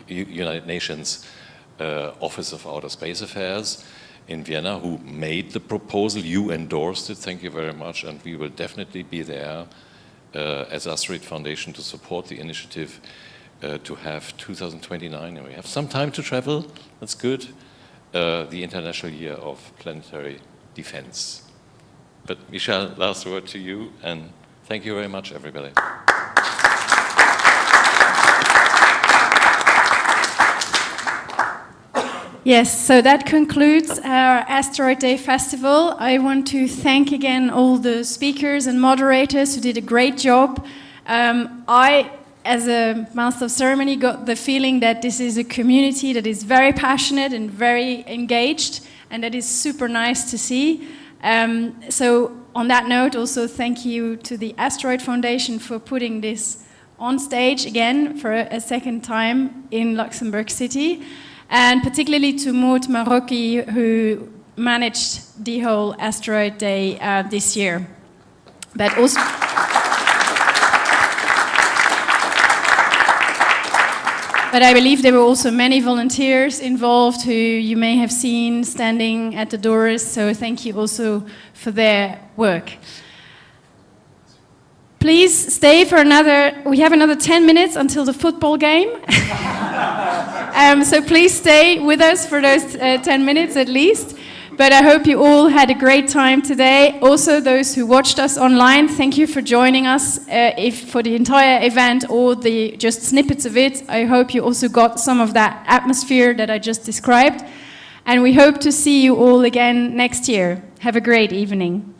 United Nations Office of Outer Space Affairs in Vienna, who made the proposal. You endorsed it, thank you very much, and we will definitely be there as Asteroid Foundation to support the initiative to have 2029, and we have some time to travel, that's good, the International Year of Planetary Defense. But Michel, last word to you, and thank you very much, everybody. Yes, so that concludes our Asteroid Day Festival. I want to thank again all the speakers and moderators who did a great job. I, as a Master of Ceremony, got the feeling that this is a community that is very passionate and very engaged, and that is super nice to see. So on that note, also thank you to the Asteroid Foundation for putting this on stage again for a second time in Luxembourg City. And particularly to Maud Marocchi, who managed the whole Asteroid Day this year. But also, but I believe there were also many volunteers involved who you may have seen standing at the doors, so thank you also for their work. Please stay for we have another 10 minutes until the football game. So please stay with us for those 10 minutes at least. But I hope you all had a great time today. Also, those who watched us online, thank you for joining us. If for the entire event or the just snippets of it, I hope you also got some of that atmosphere that I just described. And we hope to see you all again next year. Have a great evening.